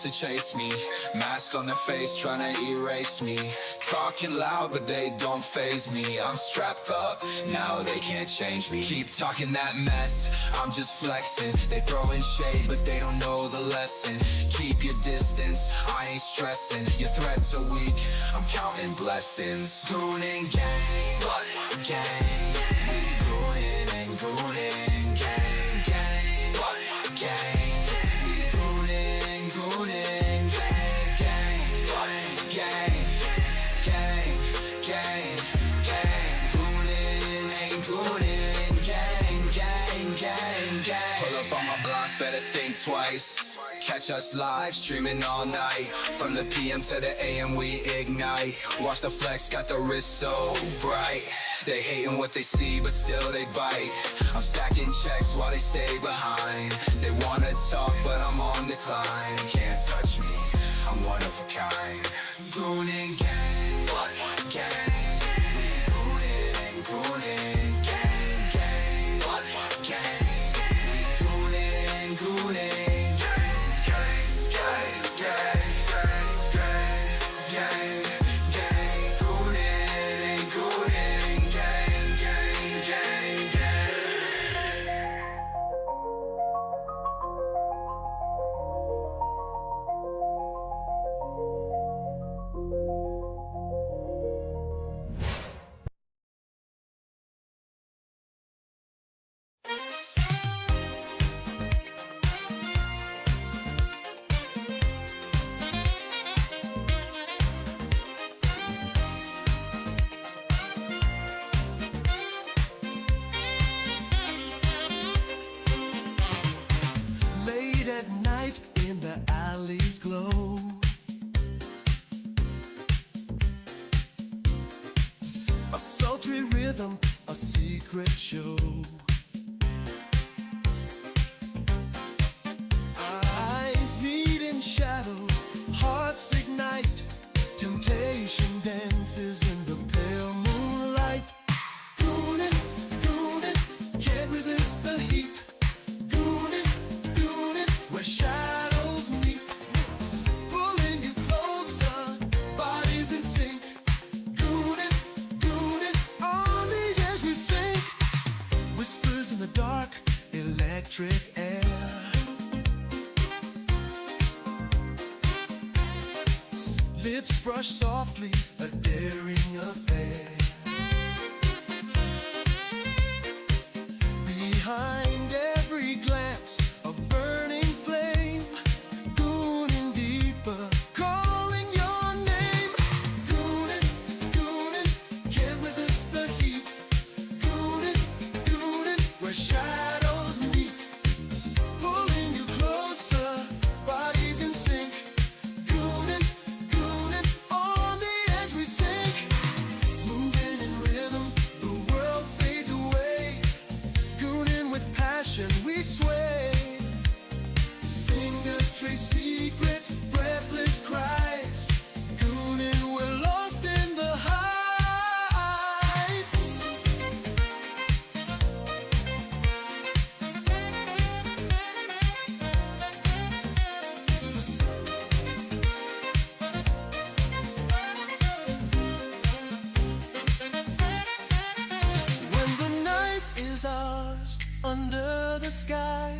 used to chase me, mask on their face trying to erase me. Talking loud but they don't faze me. I'm strapped up, now they can't change me. Keep talking that mess, I'm just flexing. They throwing shade but they don't know the lesson. Keep your distance, I ain't stressing. Your threats are weak, I'm counting blessings. Goon and gang, gang. We goonin' and goonin', gang, gang, gang. We goonin' and goonin', gang, gang, gang, gang, gang, gang. Goonin' and goonin', gang, gang, gang, gang. Pull up on my block, better think twice. Catch us live, streaming all night. From the PM to the AM we ignite. Watch the flex, got the wrist so bright. They hating what they see, but still they bite. I'm stacking checks while they stay behind. They wanna talk, but I'm on decline. Can't touch me, I'm one of a kind. Goon and gang, gang. We goonin' and goonin', gang, gang, gang. We goonin' and goonin'. Glow. A sultry rhythm, a secret show. Eyes meet in shadows, hearts ignite. Temptation dances in the pale moonlight. Goonin', goonin', can't resist the heat. Goonin', goonin', where shadows meet. Whispers in the dark, electric air. Lips brush softly, a daring affair. Behind every glance, a burning flame. Gooning deeper, calling your name. Goonin', goonin', can't resist the heat. Where shadows meet, pulling you closer, bodies in sync. Goonin', goonin', on the edge we sink. Moving in rhythm, the world fades away. Goonin' with passion we sway. Fingers trace secrets, breathless cries. Goonin', we're lost in the highs. Ours under the sky,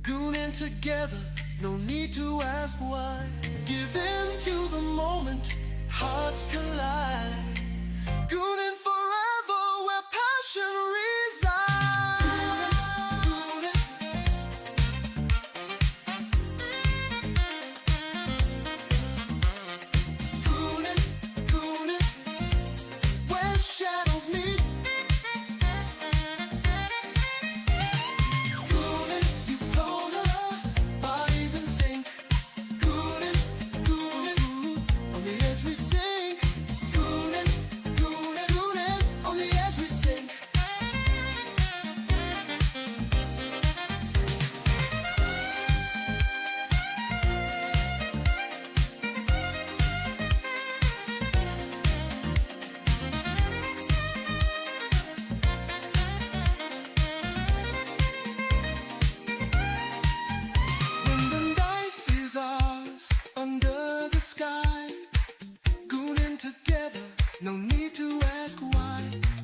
gooning together, no need to ask why. Give in to the moment, hearts collide. Gooning forever where passion resides. Gooning, gooning, where shadows meet. We sink, goonin', goonin', goonin'.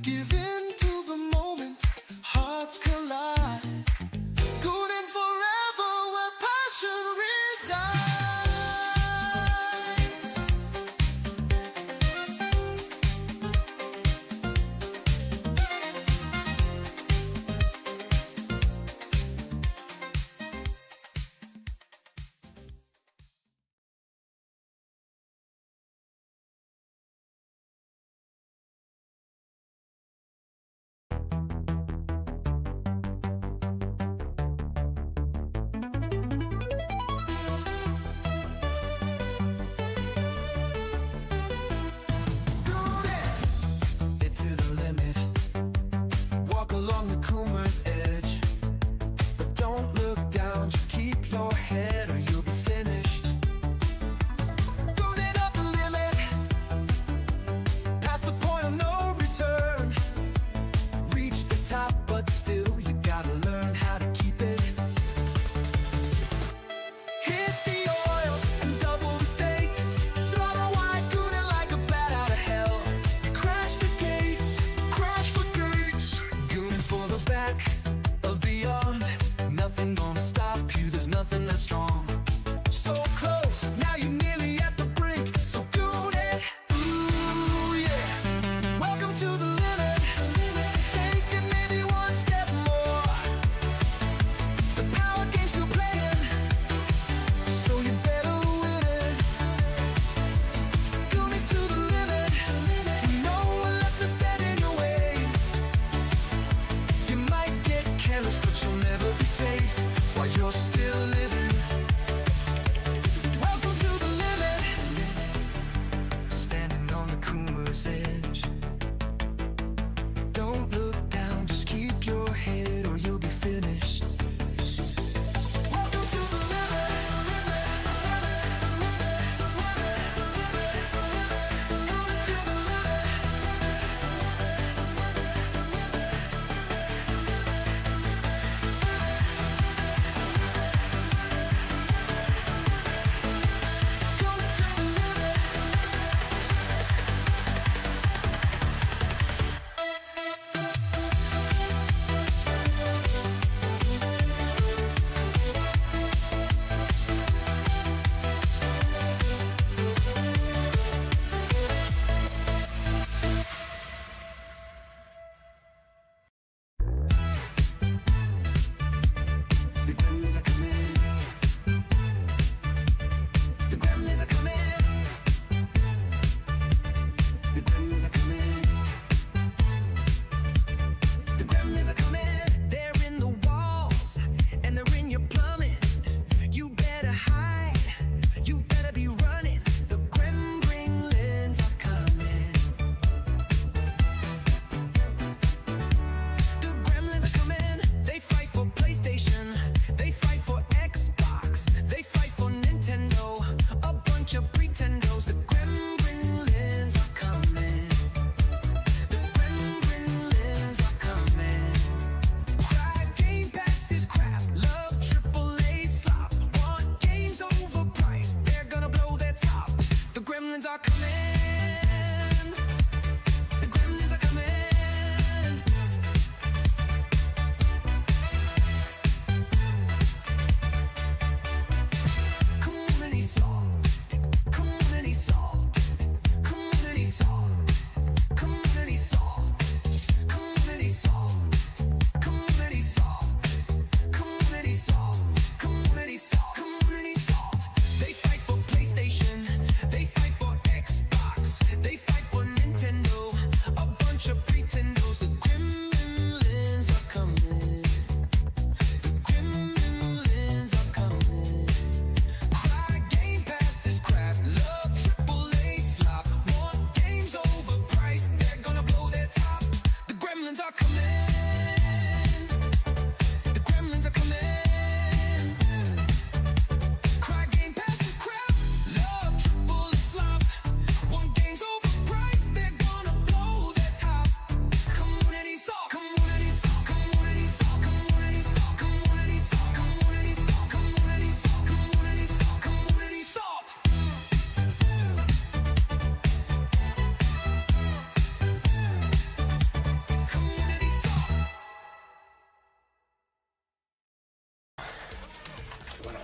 Give in to the moment, hearts collide. Good and forever where passion resides.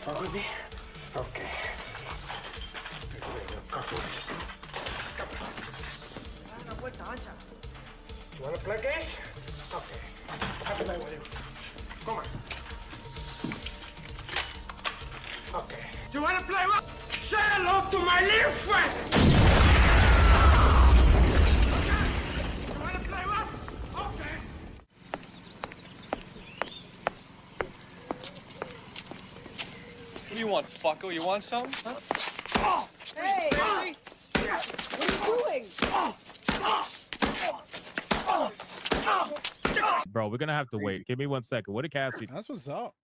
Walk with me? Okay. Cockroaches. You wanna play games? Okay. I'll play with you. Come on. Okay. You wanna play what? Say hello to my little friend! You wanna play what? Okay. What do you want, fucko? You want something? Huh? Hey! What are you doing? Bro, we're gonna have to wait. Give me 1 second. What did Cassie? That's what's up.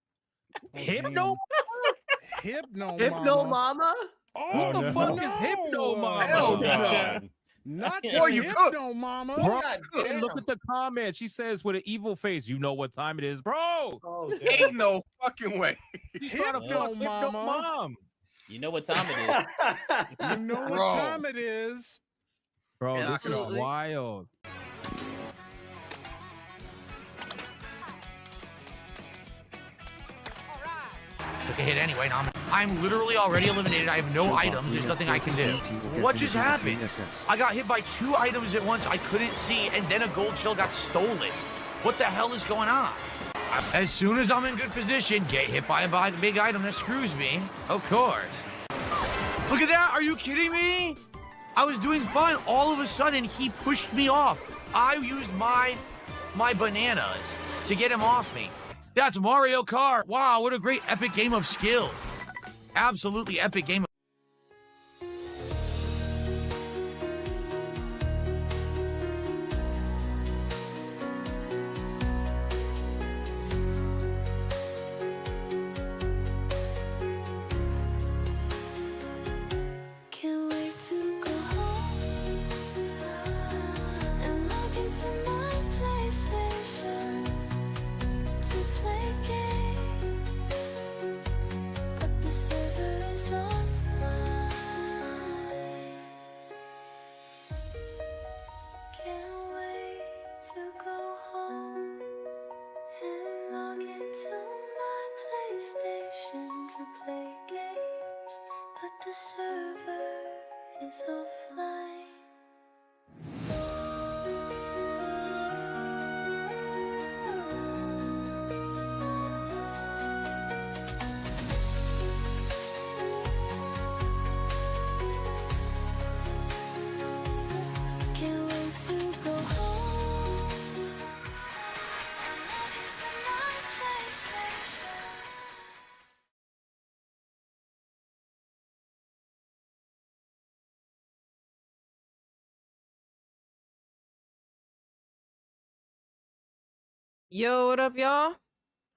Hypno? Hypno mama? Who the fuck is Hypno Mama? Hell no. Not Boy, you Hypno Mama. Bro, damn. look at the comment. She says with an evil face, you know what time it is, bro. Oh, Ain't no fucking way. She's trying to Hypno fuck Hypno Mama. Mom. You know what time it is. You know what Bro. time it is. Bro, Yeah, this absolutely. is wild. Took a hit anyway. Now I'm literally already eliminated. I have no items. There's nothing I can do. What just happened? I got hit by 2 items at once I couldn't see, and then a gold shell got stolen. What the hell is going on? As soon as I'm in good position, get hit by a big item that screws me. Of course. Look at that. Are you kidding me? I was doing fine. All of a sudden, he pushed me off. I used my bananas to get him off me. That's Mario Kart. Wow, what a great epic game of skill. Absolutely epic game. Can't wait to go home and log into my PlayStation to play games, but the server is offline. Can't wait to go home and log into my PlayStation to play games, but the server is offline. Can't wait to go home and log into my PlayStation. Yo, what up, y'all?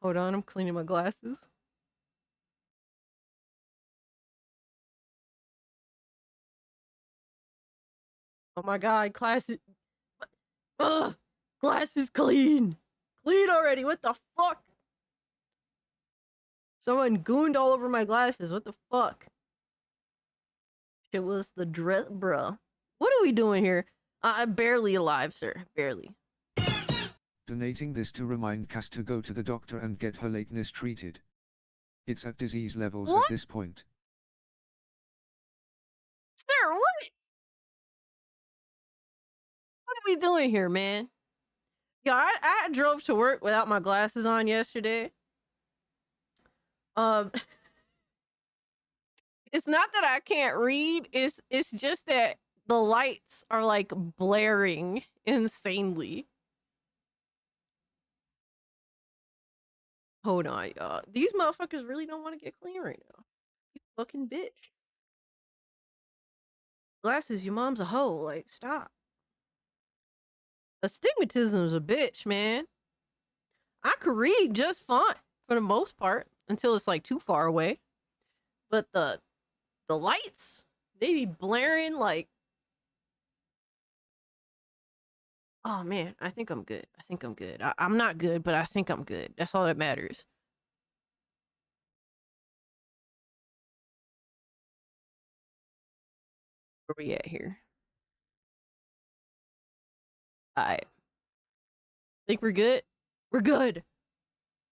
Hold on, I'm cleaning my glasses. Oh my god, glasses. Ugh! Glasses clean! Clean already, what the fuck? Someone gooned all over my glasses, what the fuck? It was the dress, bruh. What are we doing here? I'm barely alive, sir. Barely. Donating this to remind Cass to go to the doctor and get her lateness treated. It's at disease levels What? at this point. Sir, what? What are we doing here, man? Yeah, I drove to work without my glasses on yesterday. It's not that I can't read. It's just that the lights are like blaring insanely. Hold on, y'all. These motherfuckers really don't want to get clean right now. You fucking bitch. Glasses, your mom's a hoe. Like, stop. Astigmatism's a bitch, man. I could read just fine for the most part until it's like too far away. But the lights, they be blaring like. Oh man, I think I'm good. I think I'm good. I'm not good, but I think I'm good. That's all that matters. Where we at here? Alright. Think we're good? We're good.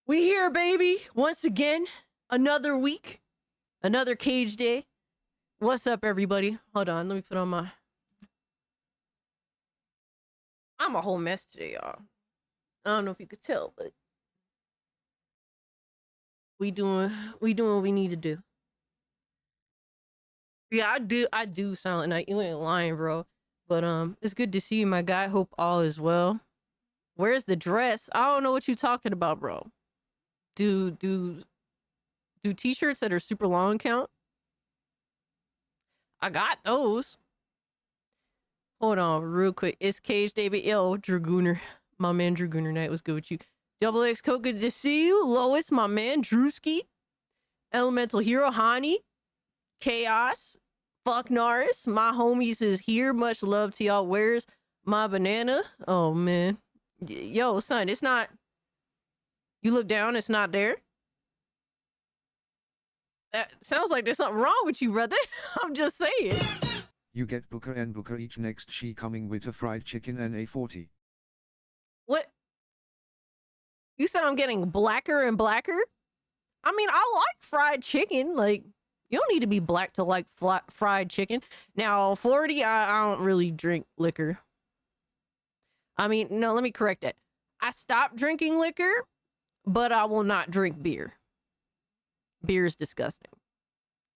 We here, baby. Once again, another week, Another cage day. What's up, everybody? Hold on, let me put on my... I'm a whole mess today, y'all. I don't know if you could tell, but we doing what we need to do. Yeah, I do Silent Night. You ain't lying, bro. But it's good to see you, my guy. Hope all is well. Where's the dress? I don't know what you talking about, bro. Do t-shirts that are super long count? I got those. Hold on, real quick. It's Cage David. Yo, Dragooner. My man Dragooner Knight was good with you. Double X Coke, good to see you. Lois, my man, Drewski. Elemental Hero, Hani. Chaos. Fuck Norris. My homies is here. Much love to y'all. Where's my banana? Oh, man. Yo, son, it's not... You look down, it's not there? That sounds like there's something wrong with you, brother. I'm just saying. You get Booker and Booker each next she coming with a fried chicken and a 40. What? You said I'm getting blacker and blacker? I mean, I like fried chicken. Like, you don't need to be black to like fried chicken. Now, 40, I don't really drink liquor. I mean, no, let me correct that. I stopped drinking liquor, but I will not drink beer. Beer is disgusting.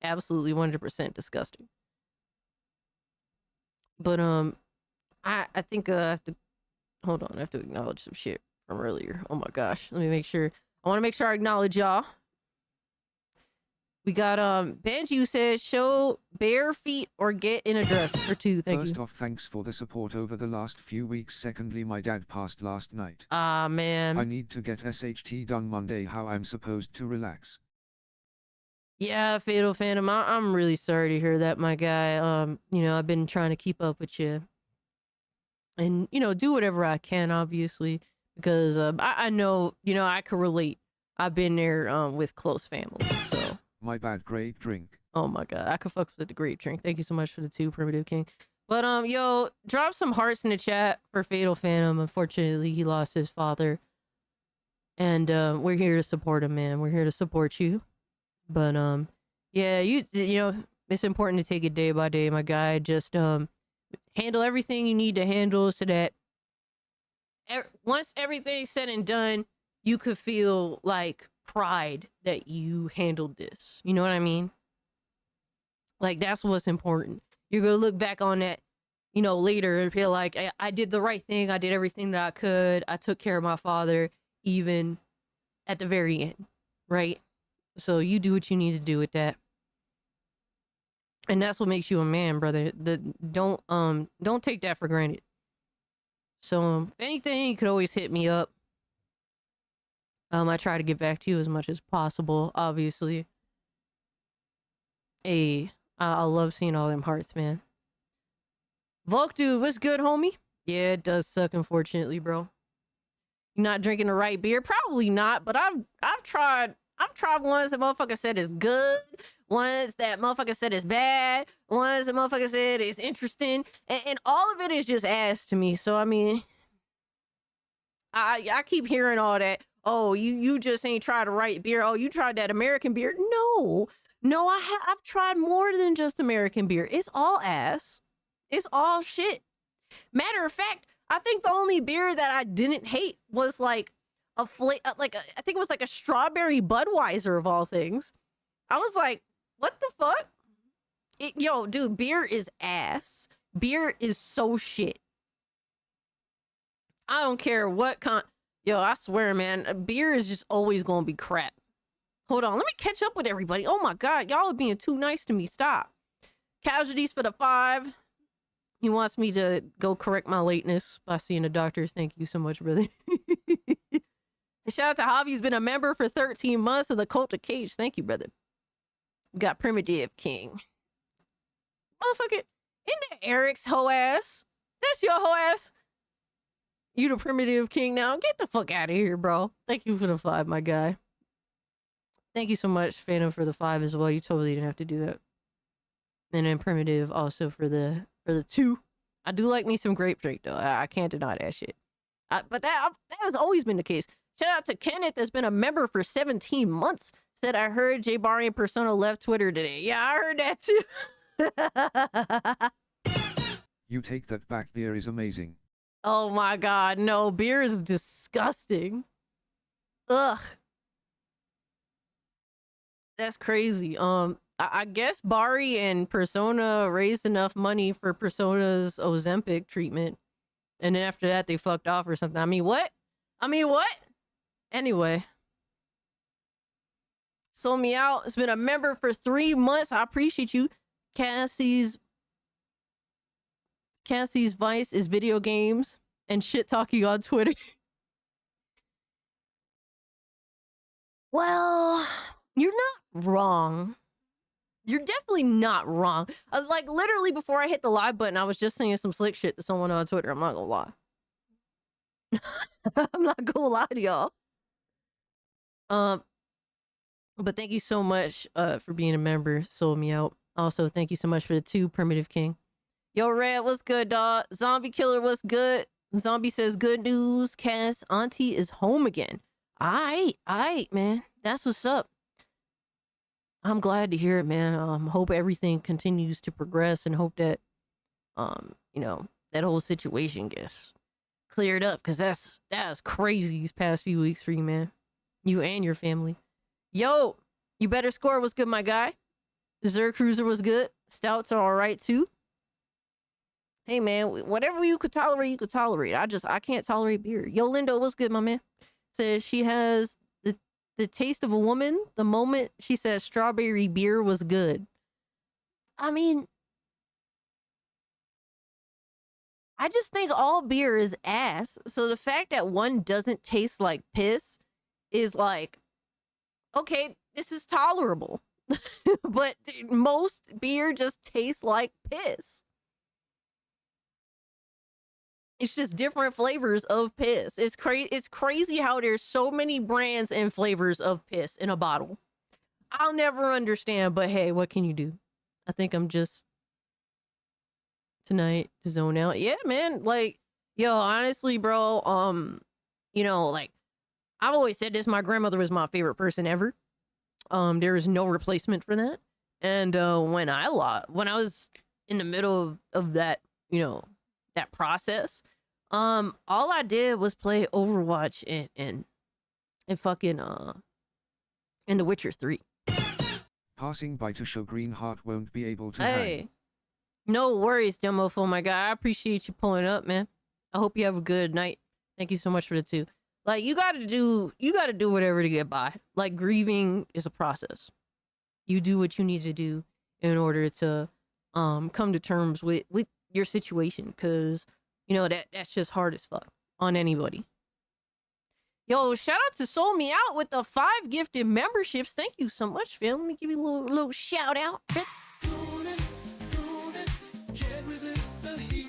Absolutely 100% disgusting. But, I think I have to, hold on, I have to acknowledge some shit from earlier. Oh my gosh, let me make sure. I want to make sure I acknowledge y'all. We got, Benji who says, show bare feet or get in a dress for 2. Thank you. First off, thanks for the support over the last few weeks. Secondly, my dad passed last night. Ah, man. I need to get SHT done Monday. How I'm supposed to relax? Yeah, Fatal Phantom, I'm really sorry to hear that, my guy. You know, I've been trying to keep up with you. And, you know, do whatever I can, obviously. Because I know, you know, I can relate. I've been there with close family, so... My bad, great drink. Oh my god, I could fuck with the great drink. Thank you so much for the 2, Primitive King. But yo, drop some hearts in the chat for Fatal Phantom. Unfortunately, he lost his father. And we're here to support him, man. We're here to support you. But yeah, you know, it's important to take it day by day, my guy. Just handle everything you need to handle so that once everything's said and done, you could feel like pride that you handled this. You know what I mean? Like, that's what's important. You're gonna look back on that, you know, later and feel like I did the right thing. I did everything that I could. I took care of my father, even at the very end, right? So you do what you need to do with that. And that's what makes you a man, brother. Don't take that for granted. So if anything, you could always hit me up. I try to get back to you as much as possible, obviously. Hey, I love seeing all them hearts, man. Volk, dude, what's good, homie? Yeah, it does suck, unfortunately, bro. You're not drinking the right beer? Probably not, but I've tried ones that motherfucker said is good, ones that motherfucker said is bad, ones that motherfucker said is interesting, and all of it is just ass to me. So I mean, I keep hearing all that. Oh, you just ain't tried the right beer. Oh, you tried that American beer. No, I've tried more than just American beer. It's all ass. It's all shit. Matter of fact, I think the only beer that I didn't hate was like I think it was like a strawberry Budweiser of all things. I was like, what the fuck? Yo, dude, beer is ass. Beer is so shit. I don't care what Yo, I swear, man, beer is just always gonna be crap. Hold on, let me catch up with everybody. Oh my god, y'all are being too nice to me. Stop. Casualties for the 5. He wants me to go correct my lateness by seeing a doctor. Thank you so much, brother. Shout out to Javi, who's been a member for 13 months of the Cult of Cage. Thank you, brother. We got Primitive King. Motherfucker, isn't that Eric's hoe ass? That's your hoe ass. You the Primitive King now. Get the fuck out of here, bro. Thank you for the 5, my guy. Thank you so much, Phantom, for the 5 as well. You totally didn't have to do that. And then Primitive also for the 2. I do like me some grape drink though. I can't deny that shit. But that has always been the case. Shout out to Kenneth that's been a member for 17 months. Said, I heard J Barry and Persona left Twitter today. Yeah, I heard that too. You take that back, beer is amazing. Oh my god, no, beer is disgusting. Ugh. That's crazy. I guess Bari and Persona raised enough money for Persona's Ozempic treatment. And then after that, they fucked off or something. I mean, what? Anyway. Sold me out. It's been a member for 3 months. I appreciate you. Cassie's vice is video games and shit talking on Twitter. Well, you're not wrong. You're definitely not wrong. Like, literally before I hit the live button, I was just saying some slick shit to someone on Twitter. I'm not gonna lie. I'm not gonna lie to y'all. But thank you so much for being a member. Sold me out. Also, thank you so much for the 2, Primitive King. Yo, Red, what's good, dog? Zombie Killer, what's good? Zombie says, good news. Cass, Auntie is home again. Aight, man. That's what's up. I'm glad to hear it, man. Hope everything continues to progress and hope that, you know, that whole situation gets cleared up, because that's crazy these past few weeks for you, man. You and your family. Yo, you better score was good, my guy. Dessert Cruiser was good. Stouts are all right, too. Hey, man, whatever you could tolerate, you could tolerate. I can't tolerate beer. Yo, Lindo, what's good, my man? Says she has the taste of a woman the moment she says strawberry beer was good. I mean, I just think all beer is ass. So the fact that one doesn't taste like piss is like, okay, this is tolerable. But most beer just tastes like piss. It's just different flavors of piss. It's crazy how there's so many brands and flavors of piss in a bottle. I'll never understand, but hey, what can you do? I think I'm just tonight to zone out. Yeah, man. Like, yo, honestly, bro, you know, like, I've always said this, my grandmother was my favorite person ever. There is no replacement for that. And when I was in the middle of that, you know, that process, all I did was play Overwatch and fucking in The Witcher 3. Passing by to show Greenheart won't be able to Hey, hang. no worries, Demofo, my guy. I appreciate you pulling up, man. I hope you have a good night. Thank you so much for the 2. Like, you gotta do whatever to get by. Like, grieving is a process. You do what you need to do in order to come to terms with your situation, because you know that's just hard as fuck on anybody. Yo, shout out to Soul Me Out with the 5 gifted memberships. Thank you so much, fam. Let me give you a little shout out. Can't resist the heat.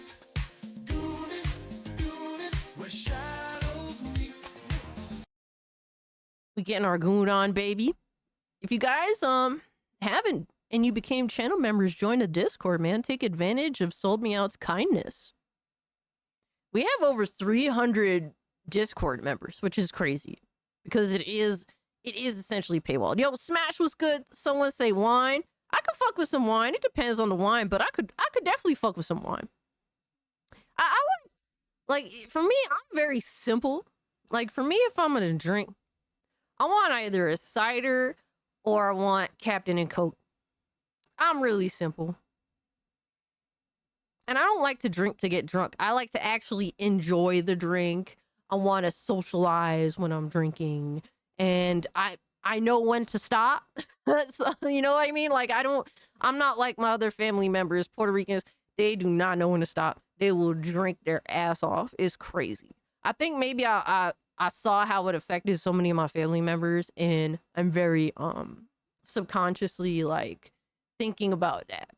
Where shadows meet. We getting our goon on, baby. If you guys haven't and you became channel members, join the Discord, man. Take advantage of Sold Me Out's kindness. We have over 300 Discord members, which is crazy because it is essentially paywall. Yo, Smash was good. Someone say wine. I could fuck with some wine. It depends on the wine, but I could definitely fuck with some wine. I like, for me, I'm very simple. Like, for me, if I'm gonna drink, I want either a cider or I want Captain and Coke. I'm really simple. And I don't like to drink to get drunk. I like to actually enjoy the drink. I want to socialize when I'm drinking. And I know when to stop. So, you know what I mean? Like, I'm not like my other family members, Puerto Ricans. They do not know when to stop. They will drink their ass off. It's crazy. I think maybe I saw how it affected so many of my family members, and I'm very subconsciously like thinking about that.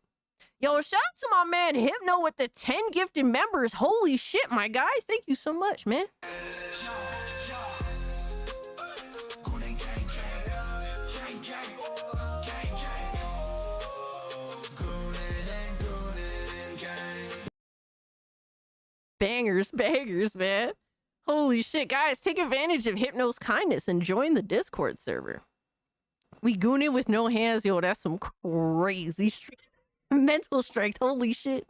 Yo, shout out to my man Hypno with the 10 gifted members. Holy shit, my guy. Thank you so much, man. Bangers, man. Holy shit, guys, take advantage of Hypno's kindness and join the Discord server. We gooning with no hands, yo, that's some crazy mental strength. Holy shit.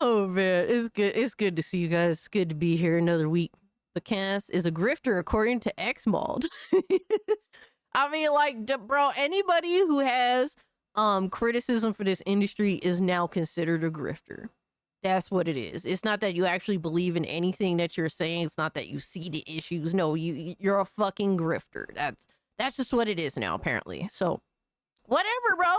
Oh man, it's good. It's good to see you guys. It's good to be here another week. The Cass is a grifter according to Xmald. I mean, like, bro, anybody who has criticism for this industry is now considered a grifter. That's what it is. It's not that you actually believe in anything that you're saying. It's not that you see the issues. No, you're a fucking grifter. That's just what it is now, apparently. So, whatever, bro.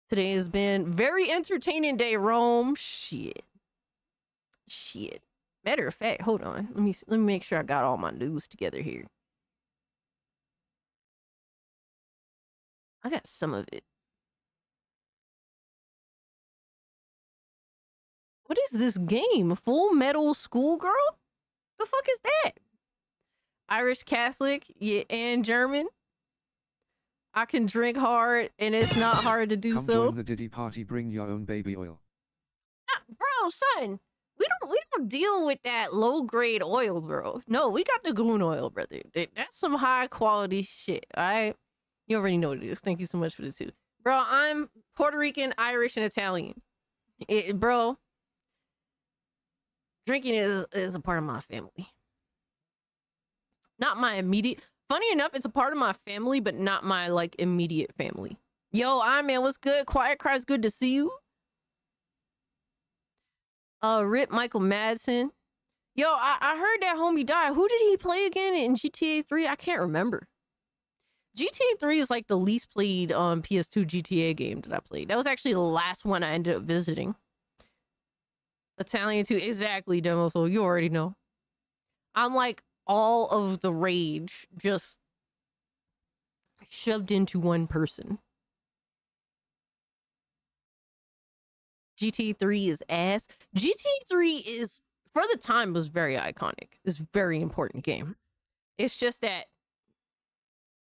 Today has been very entertaining day, Rome. Shit. Matter of fact, hold on. Let me make sure I got all my news together here. I got some of it. What is this game? Full Metal Schoolgirl? The fuck is that? Irish Catholic, yeah, and German. I can drink hard, and it's not hard to do Come so. join the Diddy party. Bring your own baby oil. Bro, son, we don't deal with that low grade oil, bro. No, we got the goon oil, brother. That's some high quality shit. All right, you already know what it is. Thank you so much for the two, bro. I'm Puerto Rican, Irish, and Italian. Bro, drinking is a part of my family. Not my immediate. Funny enough, it's a part of my family, but not my like immediate family. Yo, man, what's good? Quiet Cry's good to see you. Rip Michael Madsen. Yo, I heard that homie died. Who did he play again in GTA 3? I can't remember. GTA 3 is like the least played PS2 GTA game that I played. That was actually the last one I ended up visiting. Italian 2, exactly, Demo, so you already know. I'm like all of the rage just shoved into one person. GTA 3 is ass. GTA 3 is, for the time, was very iconic. It's a very important game. It's just that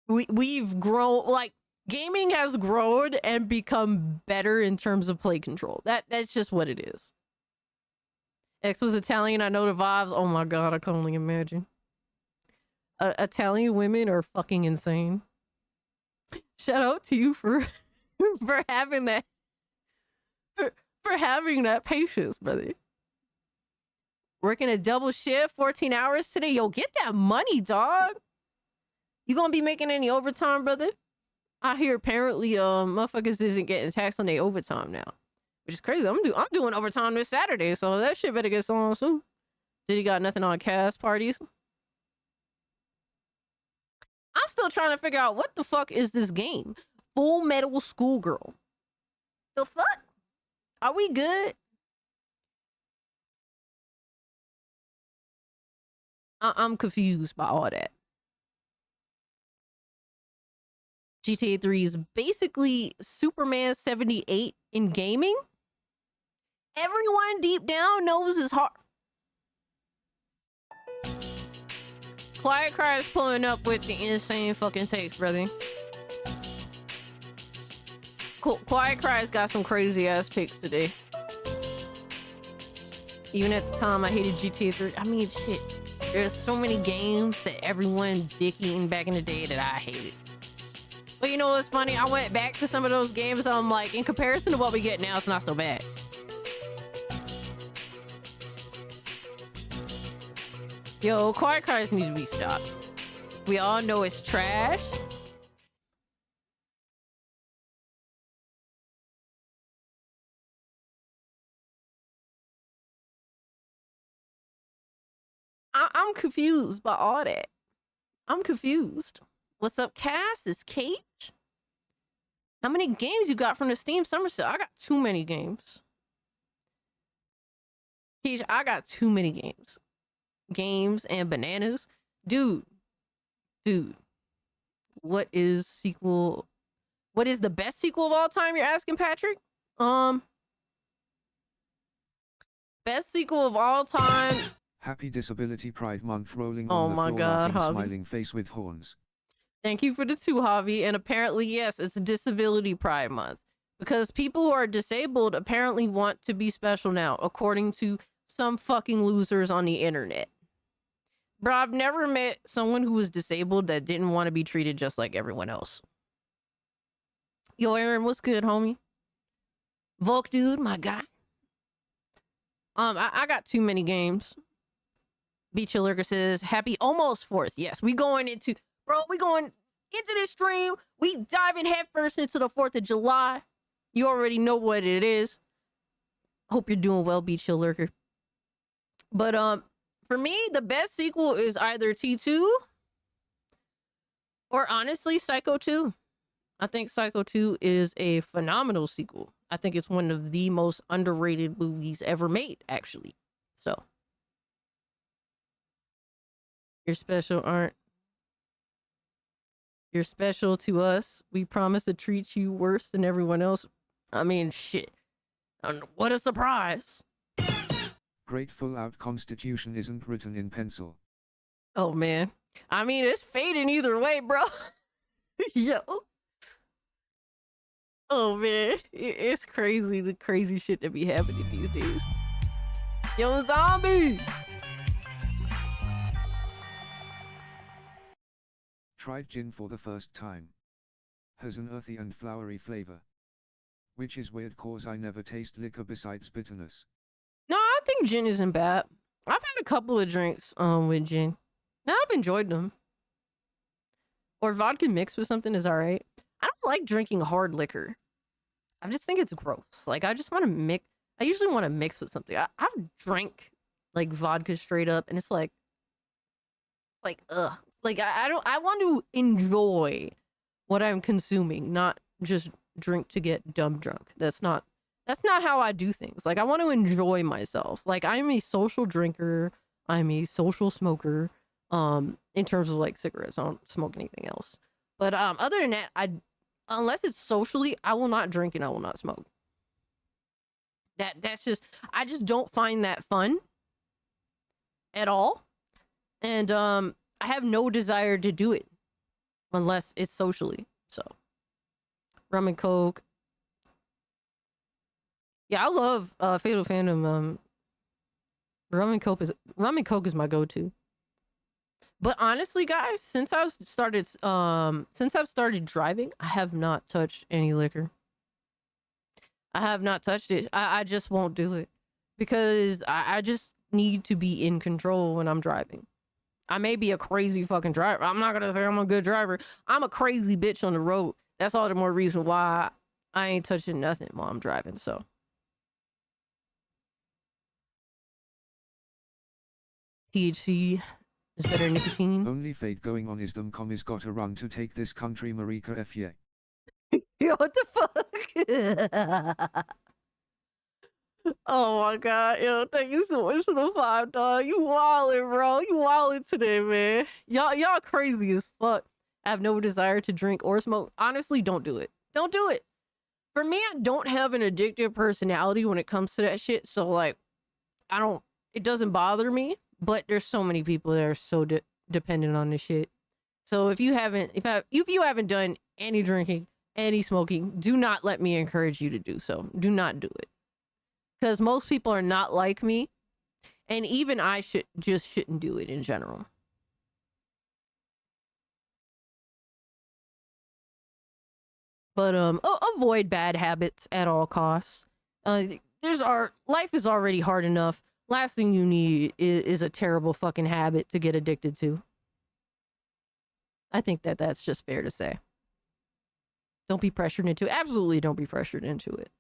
we've grown, like, gaming has grown and become better in terms of play control. That's just what it is. X was Italian, I know the vibes. Oh my god, I can only imagine. Italian women are fucking insane. Shout out to you for having that for having that patience, brother. Working a double shift, 14 hours today. Yo, get that money, dog. You gonna be making any overtime, brother? I hear apparently motherfuckers isn't getting taxed on their overtime now, which is crazy. I'm doing overtime this Saturday, so that shit better get on soon. Did he got nothing on cast parties? I'm still trying to figure out what the fuck is this game. Full Metal Schoolgirl. The fuck? Are we good? I'm confused by all that. GTA 3 is basically Superman 78 in gaming. Everyone deep down knows it's hard. Quiet Cry is pulling up with the insane fucking takes, brother. Quiet Cry's got some crazy ass takes today. Even at the time I hated GTA 3. I mean, shit. There's so many games that everyone dick eating back in the day that I hated. But you know what's funny? I went back to some of those games. I'm like, in comparison to what we get now, it's not so bad. Yo, Quiet Cars need to be stopped. We all know it's trash. I'm confused by all that. I'm confused. What's up, Cass? It's Cage. How many games you got from the Steam Summer Sale? I got too many games. Cage, I got too many games. Games and bananas. Dude. What is the best sequel of all time, you're asking, Patrick? Best sequel of all time. Happy Disability Pride Month rolling Oh on the my floor God, laughing, Javi. smiling face with horns. Thank you for the 2, Javi. And apparently, yes, it's Disability Pride Month. Because people who are disabled apparently want to be special now, according to some fucking losers on the internet. Bro, I've never met someone who was disabled that didn't want to be treated just like everyone else. Yo, Aaron, what's good, homie? Volk dude, my guy. I got too many games. Beach Lurker says, happy almost 4th. Yes, we going into this stream. We diving headfirst into the 4th of July. You already know what it is. Hope you're doing well, Beach Lurker. But for me, the best sequel is either T2 or honestly Psycho 2. I think Psycho 2 is a phenomenal sequel. I think it's one of the most underrated movies ever made, actually. So, you're special, aren't? You're special to us. We promise to treat you worse than everyone else. I mean, shit. What a surprise. Great full out constitution isn't written in pencil. Oh, man. I mean, it's fading either way, bro. Yo. Oh, man. It's crazy, the crazy shit that be happening these days. Yo, zombie! Tried gin for the first time. Has an earthy and flowery flavor. Which is weird cause I never taste liquor besides bitterness. No, I think gin isn't bad. I've had a couple of drinks with gin. Now I've enjoyed them. Or vodka mixed with something is alright. I don't like drinking hard liquor. I just think it's gross. Like, I just want to mix. I usually want to mix with something. I've drank like vodka straight up, and it's like ugh. Like, I want to enjoy what I'm consuming, not just drink to get dumb drunk. That's not how I do things. Like, I want to enjoy myself. Like, I'm a social drinker. I'm a social smoker. In terms of like cigarettes, I don't smoke anything else. But other than that, unless it's socially, I will not drink and I will not smoke. That's just, I just don't find that fun at all. And I have no desire to do it unless it's socially. So rum and coke. Yeah, I love Fatal Phantom. Rum and coke is my go-to. But honestly, guys, since I've started driving, I have not touched any liquor. I have not touched it. I just won't do it because I just need to be in control when I'm driving. I may be a crazy fucking driver. I'm not gonna say I'm a good driver. I'm a crazy bitch on the road. That's all the more reason why I ain't touching nothing while I'm driving. So. THC is better than nicotine. Only fate going on is them commies gotta run to take this country, Marika F. Yeah. Yo, what the fuck? Oh my god, yo, thank you so much for the 5, dog. You wildin', bro. You wildin' today, man. Y'all crazy as fuck. I have no desire to drink or smoke. Honestly, don't do it. Don't do it. For me, I don't have an addictive personality when it comes to that shit. So, like, it doesn't bother me. But there's so many people that are so dependent on this shit. So if you haven't done any drinking, any smoking, do not let me encourage you to do so. Do not do it. Because most people are not like me. And even I shouldn't do it in general. But avoid bad habits at all costs. Life is already hard enough. Last thing you need is a terrible fucking habit to get addicted to. I think that's just fair to say. Don't be pressured into it. Absolutely don't be pressured into it.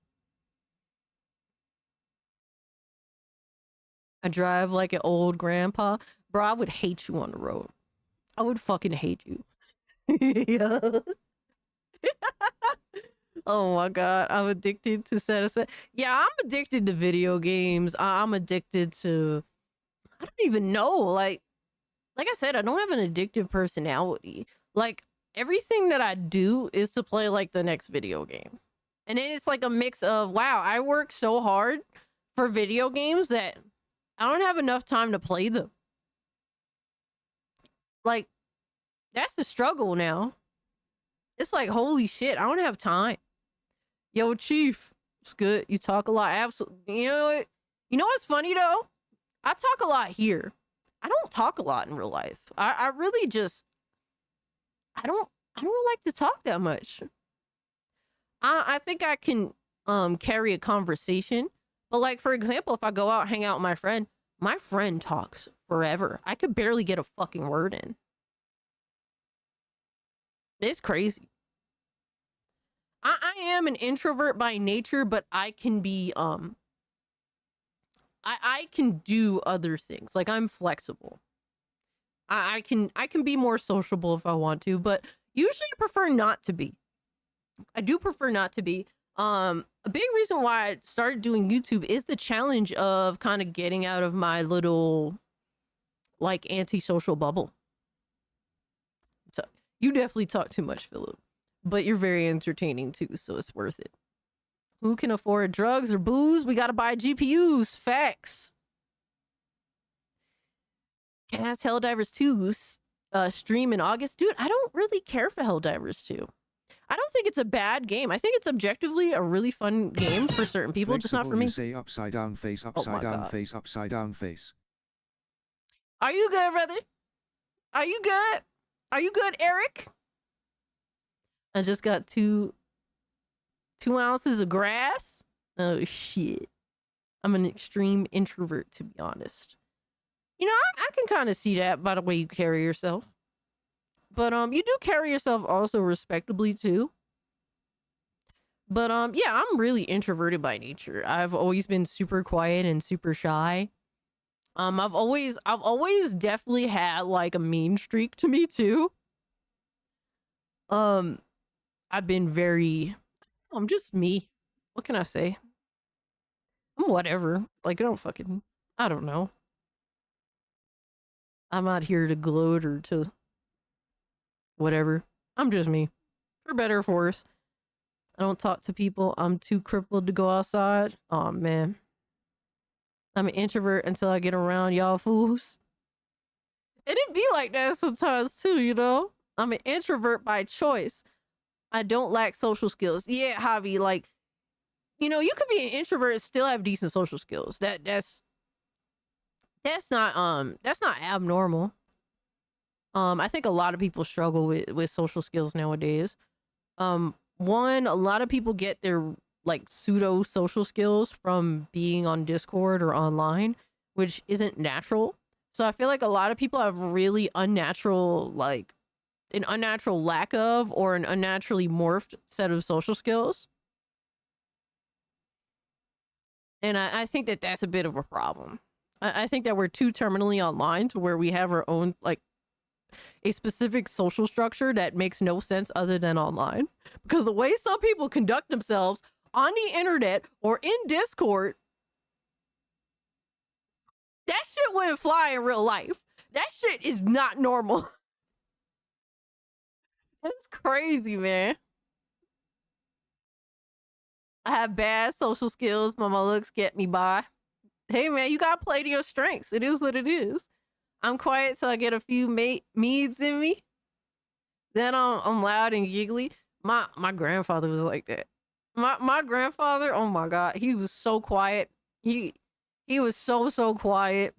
I drive like an old grandpa. Bro, I would hate you on the road. I would fucking hate you. Yeah. Oh my god, I'm addicted to satisfaction. Yeah, I'm addicted to video games. I'm addicted to, I don't even know. Like I said, I don't have an addictive personality. Like, everything that I do is to play like the next video game. And then it's like a mix of, wow, I work so hard for video games that I don't have enough time to play them. Like, that's the struggle now. It's like, holy shit, I don't have time. Yo, Chief. It's good. You talk a lot. Absolutely. You know what? You know what's funny though? I talk a lot here. I don't talk a lot in real life. I really just I don't like to talk that much. I think I can carry a conversation. But like for example, if I go out hang out with my friend talks forever. I could barely get a fucking word in. It's crazy. I am an introvert by nature, but I can be I can do other things. Like I'm flexible. I can be more sociable if I want to, but usually I prefer not to be. I do prefer not to be. A big reason why I started doing YouTube is the challenge of kind of getting out of my little like antisocial bubble. So you definitely talk too much, Philip, but you're very entertaining too, so it's worth it. Who can afford drugs or booze? We gotta buy GPUs. Facts. Cast Helldivers 2 stream in August. Dude, I don't really care for Helldivers 2. I don't think it's a bad game. I think it's objectively a really fun game for certain people, just not for Flexible, me. you say upside down face, upside down face, upside down face. Are you good, brother? Are you good? Are you good, Eric? I just got 2 ounces of grass. Oh shit. I'm an extreme introvert, to be honest. You know, I can kind of see that by the way you carry yourself. But you do carry yourself also respectably too. But yeah, I'm really introverted by nature. I've always been super quiet and super shy. I've always definitely had like a mean streak to me too. I've been I'm just me. What can I say? I'm whatever. Like I don't know. I'm not here to gloat or to whatever. I'm just me. For better or for worse. I don't talk to people. I'm too crippled to go outside. Oh man. I'm an introvert until I get around y'all fools. And it be like that sometimes too, you know? I'm an introvert by choice. I don't lack social skills. Yeah, Javi, like, you know, you could be an introvert and still have decent social skills. That's not abnormal. I think a lot of people struggle with social skills nowadays. One, a lot of people get their like pseudo social skills from being on Discord or online, which isn't natural. So I feel like a lot of people have really unnatural, like an unnatural lack of or an unnaturally morphed set of social skills. And I think that that's a bit of a problem. I think that we're too terminally online to where we have our own, like, a specific social structure that makes no sense other than online. Because the way some people conduct themselves on the internet or in Discord, that shit wouldn't fly in real life. That shit is not normal. That's crazy, man. I have bad social skills, but my looks get me by. Hey, man, you gotta play to your strengths. It is what it is. I'm quiet so I get a few meads in me. Then I'm loud and giggly. My grandfather was like that. My grandfather, oh my god, he was so quiet. He was so quiet.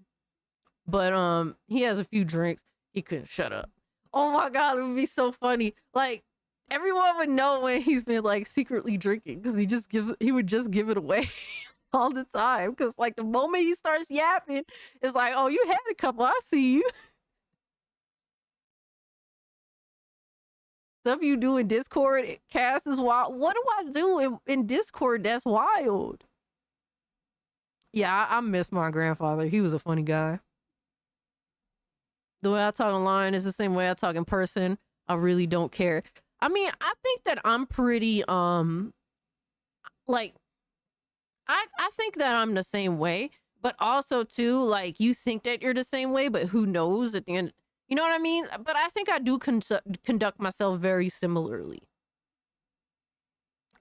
But he has a few drinks. He couldn't shut up. Oh my god, it would be so funny. Like everyone would know when he's been like secretly drinking because he would just give it away all the time. Because like the moment he starts yapping, it's like, oh, you had a couple. I see you. Stuff you do in Discord, cast is wild. What do I do in Discord that's wild? Yeah, I miss my grandfather. He was a funny guy. The way I talk online is the same way I talk in person. I really don't care. I mean, I think that I'm pretty, like, I think that I'm the same way, but also too, like, you think that you're the same way, but who knows at the end, you know what I mean? But I think I do conduct myself very similarly.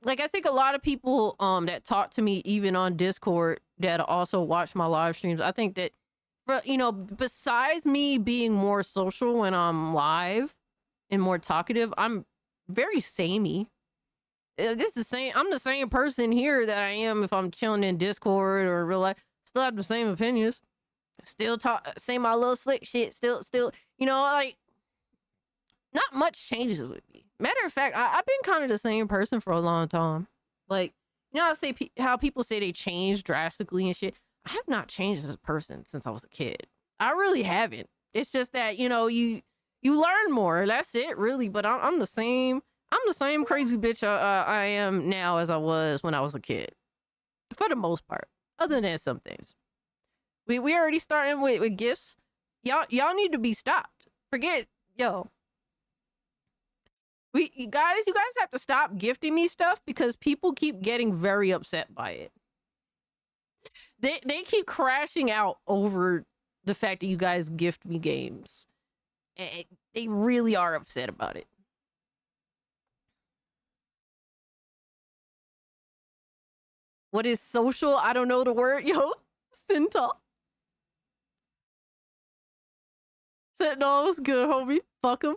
Like, I think a lot of people, that talk to me even on Discord that also watch my live streams, I think that, you know, besides me being more social when I'm live and more talkative, I'm very samey. This the same. I'm the same person here that I am if I'm chilling in Discord or in real life. Still have the same opinions. Still talk, say my little slick shit. Still, you know, like not much changes with me. Matter of fact, I've been kind of the same person for a long time. Like, you know, I say how people say they change drastically and shit. I have not changed as a person since I was a kid. I really haven't. It's just that, you know, you learn more. That's it, really. But I'm the same. I'm the same crazy bitch I am now as I was when I was a kid, for the most part. Other than some things, we already starting with gifts. Y'all need to be stopped. Forget yo. You guys have to stop gifting me stuff because people keep getting very upset by it. They keep crashing out over the fact that you guys gift me games. They really are upset about it. What is social? I don't know the word, yo. Sentinel. Sentinel was good, homie. Fuck him.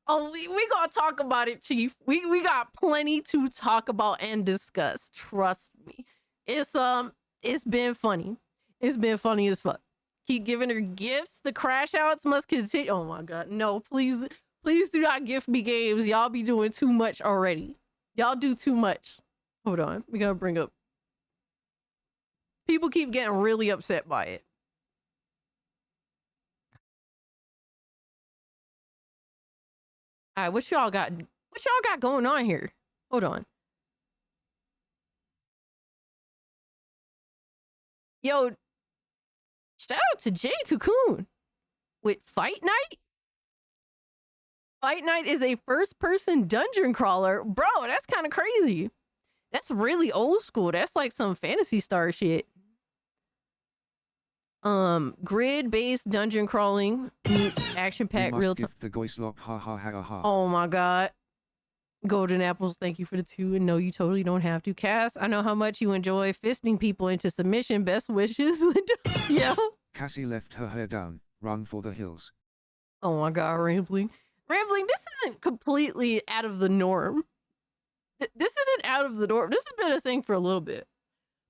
Oh, we gonna talk about it, Chief. We got plenty to talk about and discuss. Trust me. It's been funny. It's been funny as fuck. Keep giving her gifts. The crash outs must continue. Oh my god. No, please do not gift me games. Y'all be doing too much already. Y'all do too much. Hold on. We gotta bring up. People keep getting really upset by it. All right, what y'all got going on here? Hold on. Yo, shout out to Jay Cocoon with Fight Night. Fight Night is a first-person dungeon crawler. Bro, that's kind of crazy. That's really old school. That's like some Phantasy Star shit. Grid-based dungeon crawling meets action-packed real time. The Goislop, ha ha ha ha. Oh my god. Golden Apples, thank you for the 2. And no, you totally don't have to. Cass, I know how much you enjoy fisting people into submission. Best wishes. Yo. Cassie left her hair down, run for the hills. Oh my god, Rambling. Rambling, this isn't completely out of the norm. This isn't out of the norm. This has been a thing for a little bit.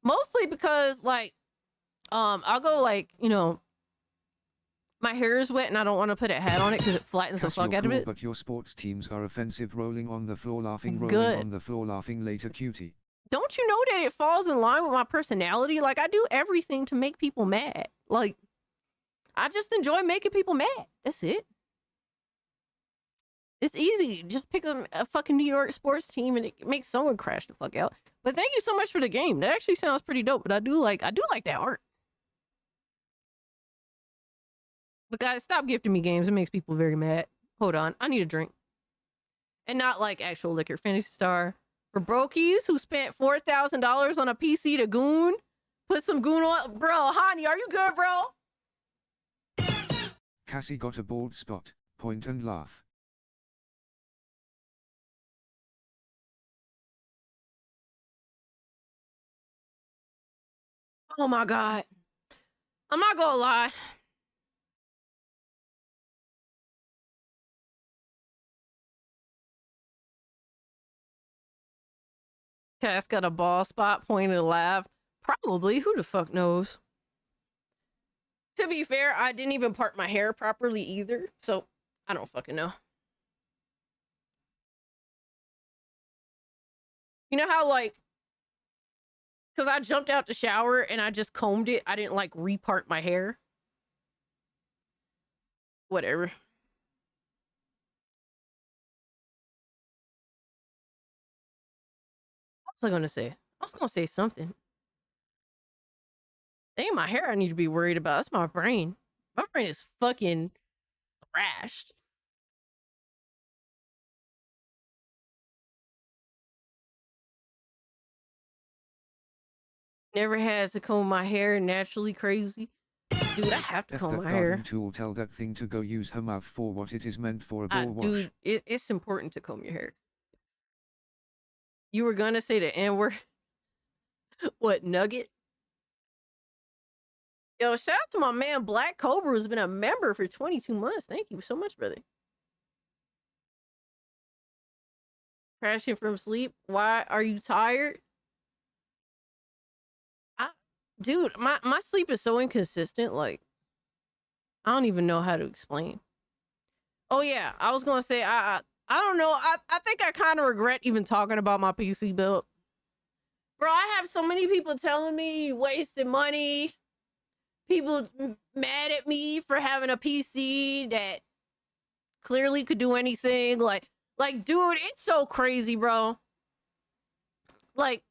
Mostly because, like, I'll go, like, you know, my hair is wet and I don't want to put a hat on it because it flattens the fuck out of it. But your sports teams are offensive, rolling on the floor, laughing, rolling Good. on the floor, laughing later, cutie. Don't you know that it falls in line with my personality? Like, I do everything to make people mad. Like, I just enjoy making people mad. That's it. It's easy. Just pick a fucking New York sports team and it makes someone crash the fuck out. But thank you so much for the game. That actually sounds pretty dope. But I do like that art. But guys, stop gifting me games. It makes people very mad. Hold on. I need a drink. And not like actual liquor. Fantasy Star. For brokies who spent $4,000 on a PC to goon. Put some goon on. Bro, Hani, are you good, bro? Cassie got a bald spot. Point and laugh. Oh my god. I'm not gonna lie. Cass got a ball spot, point and laugh. Probably. Who the fuck knows? To be fair, I didn't even part my hair properly either, so I don't fucking know. You know how, like, because I jumped out the shower and I just combed it. I didn't, like, repart my hair. Whatever. What was I going to say? I was going to say something. It ain't my hair I need to be worried about. That's my brain. My brain is fucking thrashed. Never had to comb my hair naturally crazy. Dude, I have to comb my hair. Tool, tell that thing to go use her mouth for what it is meant for, a ball wash. Dude, it's important to comb your hair. You were gonna say the N-word? What, Nugget? Yo, shout out to my man Black Cobra, who's been a member for 22 months. Thank you so much, brother. Crashing from sleep. Why are you tired? Dude, my sleep is so inconsistent. Like, I don't even know how to explain. Oh yeah, I was gonna say I don't know. I think I kind of regret even talking about my PC build. Bro, I have so many people telling me you wasted money. People mad at me for having a PC that clearly could do anything. Like, dude, it's so crazy, bro. Like,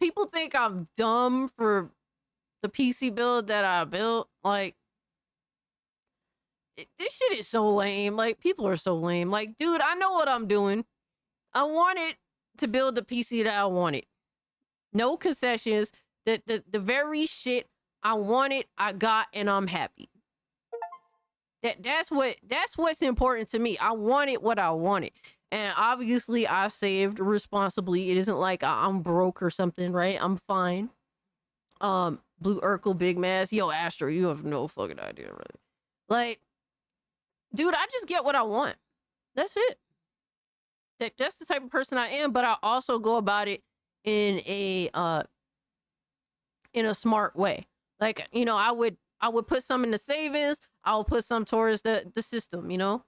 people think I'm dumb for the PC build that I built. Like, this shit is so lame. Like, people are so lame. Like, dude, I know what I'm doing. I wanted to build the PC that I wanted. No concessions. The very shit I wanted, I got, and I'm happy. That's what's important to me. I wanted what I wanted. And obviously I saved responsibly. It isn't like I'm broke or something, right? I'm fine. Blue Urkel, Big Mass. Yo, Astro, you have no fucking idea, really. Like, dude, I just get what I want. That's it. That's the type of person I am, but I also go about it in a smart way. Like, you know, I would put some in the savings. I would put some towards the system, you know,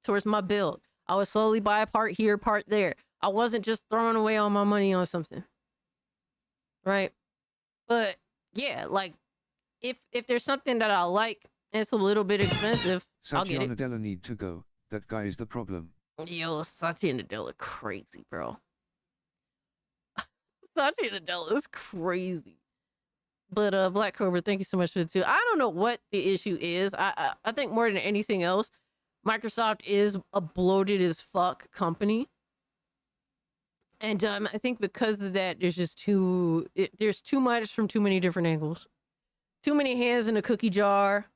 towards my build. I would slowly buy a part here, part there. I wasn't just throwing away all my money on something. Right? But yeah, like, if there's something that I like and it's a little bit expensive, I'll get it. Satya Nadella need to go. That guy is the problem. Yo, Satya Nadella crazy, bro. Satya Nadella is crazy. But Black Cobra, thank you so much for the 2. I don't know what the issue is. I think more than anything else, Microsoft is a bloated as fuck company. And I think because of that, there's just there's too much from too many different angles. Too many hands in a cookie jar.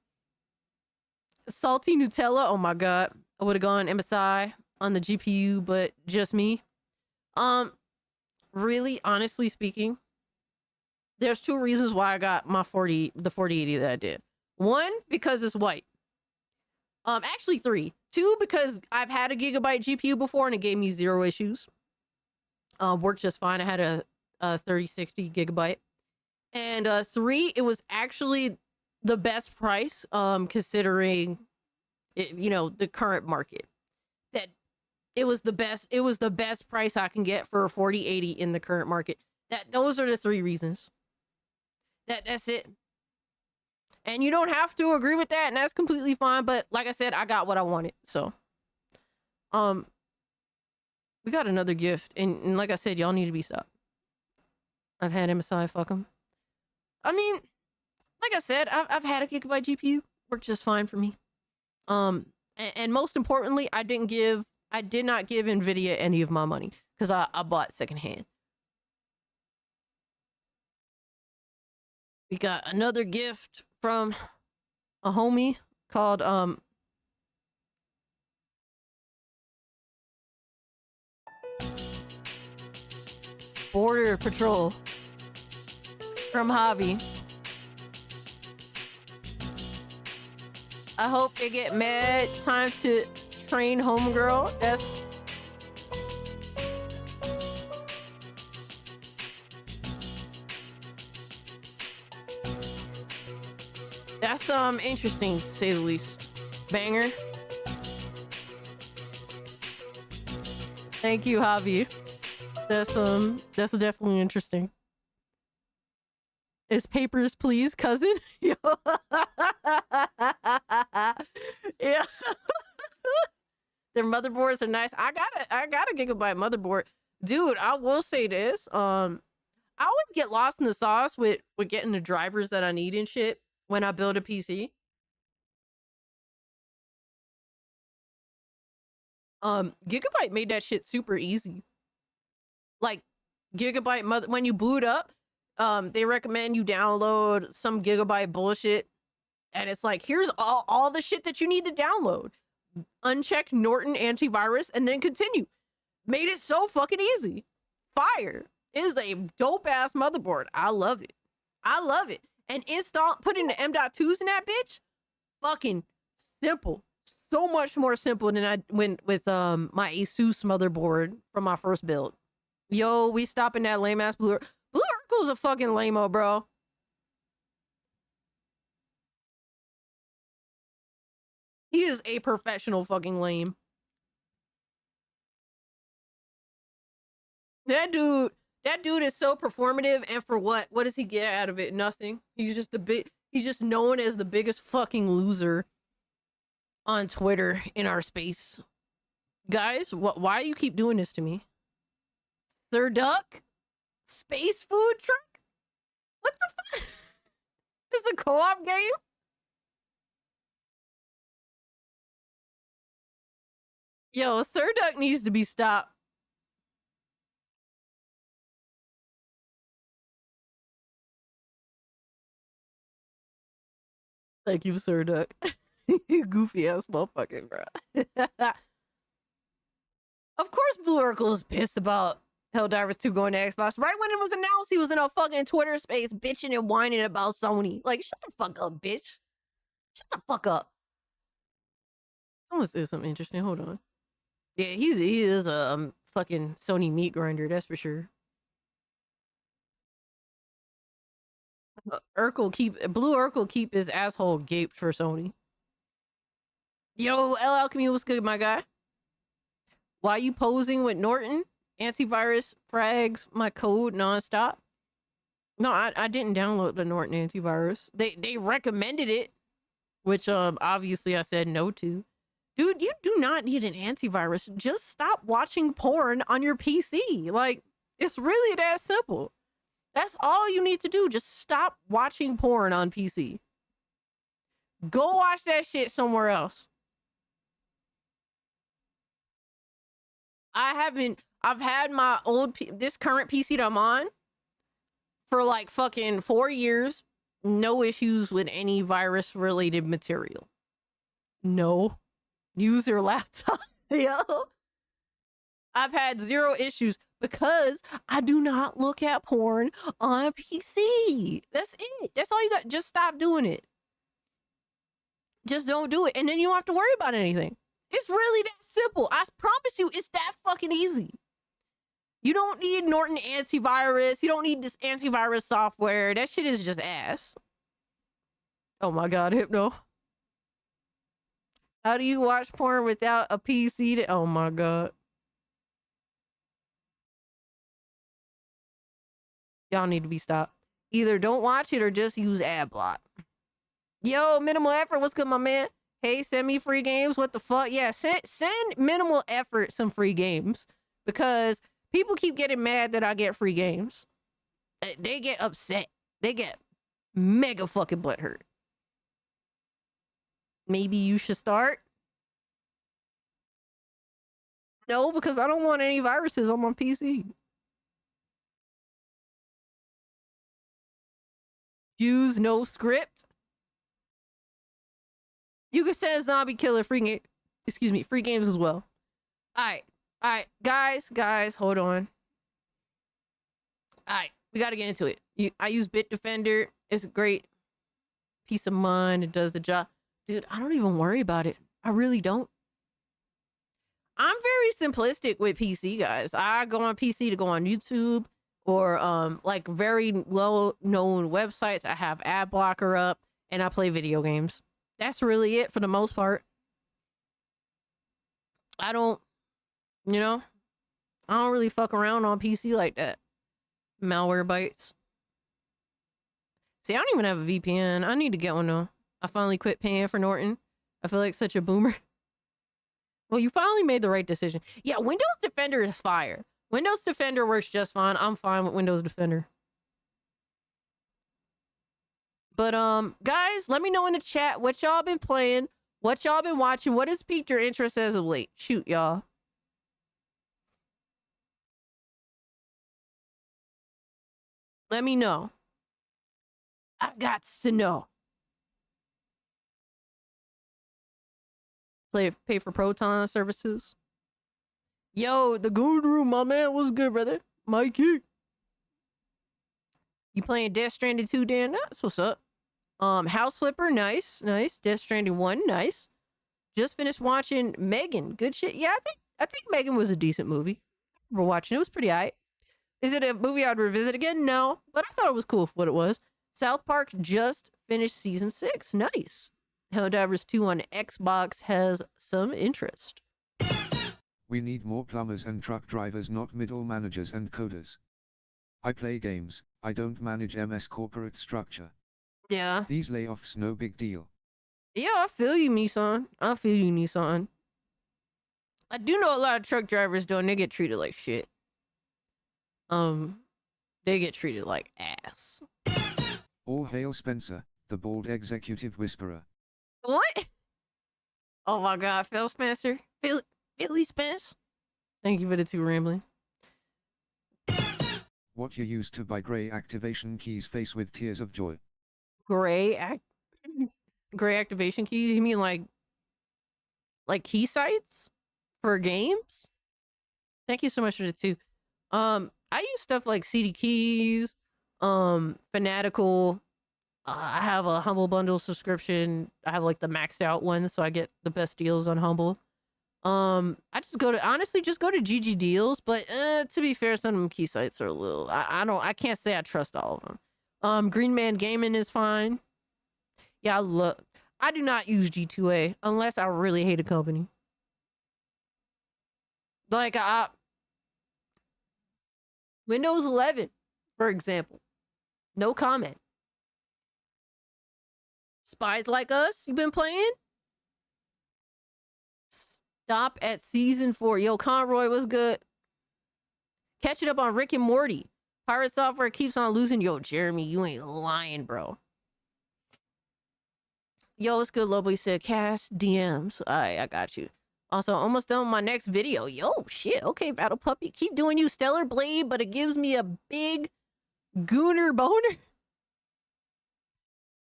Salty Nutella, oh my god. I would have gone MSI on the GPU, but just me. Really, honestly speaking, there's 2 reasons why I got the 4080 that I did. 1, because it's white. Actually 3. 2, because I've had a gigabyte GPU before and it gave me 0 issues. Worked just fine. I had a 3060 gigabyte. And 3, it was actually the best price, considering it, you know, the current market. That it was the best price I can get for a 4080 in the current market. Those are the 3 reasons. That's it. And you don't have to agree with that, and that's completely fine. But like I said, I got what I wanted. So, we got another gift, and like I said, y'all need to be stopped. I've had MSI, fuck them. I mean, like I said, I've had a gigabyte GPU, worked just fine for me. And most importantly, I did not give Nvidia any of my money because I bought secondhand. We got another gift from a homie called Border Patrol from Javi. I hope they get mad. Time to train homegirl. That's interesting to say the least. Banger. Thank you, Javi. That's definitely interesting. Is papers, please, cousin? Yeah. Their motherboards are nice. I got a gigabyte motherboard. Dude, I will say this. I always get lost in the sauce with getting the drivers that I need and shit when I build a PC. Gigabyte made that shit super easy. Like, Gigabyte when you boot up, they recommend you download some Gigabyte bullshit, and it's like, here's all the shit that you need to download. Uncheck Norton antivirus and then continue. Made it so fucking easy. Fire. It is a dope ass motherboard. I love it. I love it. And putting the M.2s in that bitch, fucking simple. so much more simple than I went with my Asus motherboard from my first build. Yo, we stopping that lame ass Blue Urkel's a fucking lame-o, bro. He is a professional fucking lame. That dude is so performative, and for what? What does he get out of it? Nothing. He's just known as the biggest fucking loser on Twitter in our space. Guys, why do you keep doing this to me? Sir Duck? Space food truck? What the fuck? It's a co-op game? Yo, Sir Duck needs to be stopped. Thank you, Sir Duck. You goofy ass motherfucker, bro. Of course, Blue Urkel is pissed about Helldivers 2 going to Xbox. Right when it was announced, he was in a fucking Twitter space bitching and whining about Sony. Like, shut the fuck up, bitch. Shut the fuck up. Someone said something interesting. Hold on. Yeah, he is a fucking Sony meat grinder, that's for sure. Blue Urkel keep his asshole gaped for Sony. Yo, L Alchemy, what's good, my guy? Why you posing with Norton? Antivirus frags my code nonstop. No, I didn't download the Norton antivirus. They recommended it, which obviously I said no to. Dude, you do not need an antivirus. Just stop watching porn on your PC. Like, it's really that simple. That's all you need to do. Just stop watching porn on PC. Go watch that shit somewhere else. I've had my this current PC that I'm on for like fucking 4 years. No issues with any virus related material. No. Use your laptop. Yo. I've had 0 issues because I do not look at porn on PC. That's it. That's all you got. Just stop doing it. Just don't do it. And then you don't have to worry about anything. It's really that simple. I promise you, it's that fucking easy. You don't need Norton antivirus. You don't need this antivirus software. That shit is just ass. Oh my God, Hypno. How do you watch porn without a PC? Oh my God. Y'all need to be stopped. Either don't watch it or just use ad block. Yo, Minimal Effort, what's good, my man? Hey, send me free games. What the fuck? Yeah, send Minimal Effort some free games. Because people keep getting mad that I get free games. They get upset. They get mega fucking butthurt. Maybe you should start? No, because I don't want any viruses on my PC. Use no script. You can send Zombie Killer free game. Excuse me, free games as well. All right, guys, hold on. All right, we got to get into it. I use Bitdefender. It's a great peace of mind. It does the job. Dude, I don't even worry about it. I really don't. I'm very simplistic with PC, guys. I go on PC to go on YouTube or like very well-known websites. I have ad blocker up and I play video games. That's really it for the most part. I don't really fuck around on PC like that. Malware bites. See, I don't even have a VPN. I need to get one though. I finally quit paying for Norton. I feel like such a boomer. Well, you finally made the right decision. Yeah, Windows Defender is fire. Windows Defender works just fine. I'm fine with Windows Defender. But guys, let me know in the chat what y'all been playing, what y'all been watching, what has piqued your interest as of late. Shoot, y'all. Let me know. I got to know. Pay for Proton services. Yo, the Goon Room, my man. What's good, brother? Mikey. You playing Death Stranding 2, Dan? That's what's up. House Flipper, nice. Death Stranding 1, nice. Just finished watching Megan. Good shit. Yeah, I think Megan was a decent movie. We're watching. It was pretty aight. Is it a movie I'd revisit again? No, but I thought it was cool for what it was. South Park just finished season 6. Nice. Helldivers 2 on Xbox has some interest. We need more plumbers and truck drivers, not middle managers and coders. I play games, I don't manage MS corporate structure. Yeah. These layoffs no big deal. Yeah, I feel you, Nissan. I feel you, Nissan. I do know a lot of truck drivers though, and they get treated like shit. They get treated like ass. All hail Spencer, the bald executive whisperer. What? Oh my god, Phil Spencer. Philly Spence. Thank you for the 2 rambling. What you used to buy gray activation keys face with tears of joy. Gray activation keys? You mean like key sites for games? Thank you so much for the 2. I use stuff like CD keys, Fanatical. I have a Humble Bundle subscription. I have like the maxed out one, so I get the best deals on Humble. I just go to GG Deals, but to be fair, some of them key sites are a little. I can't say I trust all of them. Green Man Gaming is fine. Yeah, I do not use G2A unless I really hate a company. Like Windows 11, for example. No comment. Spies Like Us, you been playing? Stop at season 4. Yo, Conroy was good. Catching up on Rick and Morty. Pirate Software keeps on losing. Yo, Jeremy, you ain't lying, bro. Yo, it's good. Lobo said, cast DMs. Alright, I got you. Also, almost done with my next video. Yo, shit. Okay, Battle Puppy. Keep doing you, Stellar Blade, but it gives me a big gooner boner.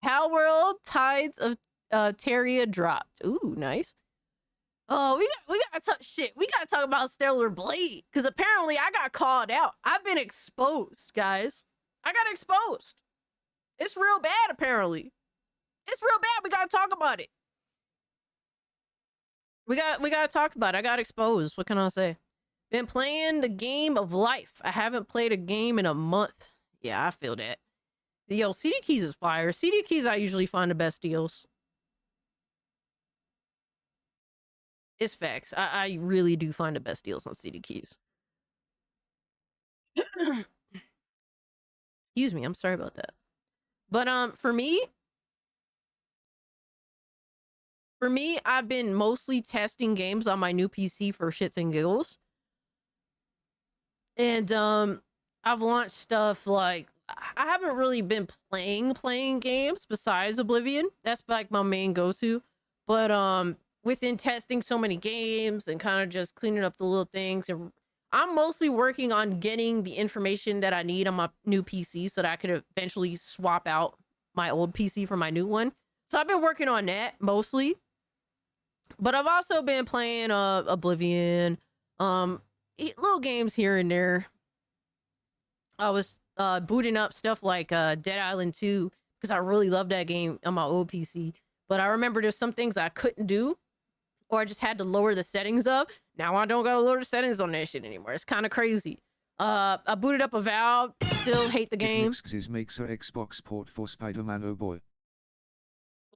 Pal World, Tides of Terria dropped. Ooh, nice. Oh, we gotta talk shit. We gotta talk about Stellar Blade. Because apparently I got called out. I've been exposed, guys. I got exposed. It's real bad, apparently. It's real bad. We gotta talk about it. We gotta talk about it. I got exposed. What can I say? Been playing the game of life. I haven't played a game in a month. Yeah, I feel that. Yo, CD keys is fire. CD keys, I usually find the best deals. It's facts. I really do find the best deals on CD keys. Excuse me. I'm sorry about that. But for me, I've been mostly testing games on my new PC for shits and giggles. And I've launched stuff like I haven't really been playing games besides Oblivion. That's like my main go-to. But within testing so many games and kind of just cleaning up the little things, and I'm mostly working on getting the information that I need on my new PC so that I could eventually swap out my old PC for my new one. So I've been working on that mostly. But I've also been playing Oblivion, little games here and there. I was booting up stuff like Dead Island 2 because I really love that game on my old PC. But I remember there's some things I couldn't do, or I just had to lower the settings up. Now I don't gotta lower the settings on that shit anymore. It's kind of crazy. I booted up Avowed. Still hate the game. If makes a Xbox port for Spider-Man, oh boy.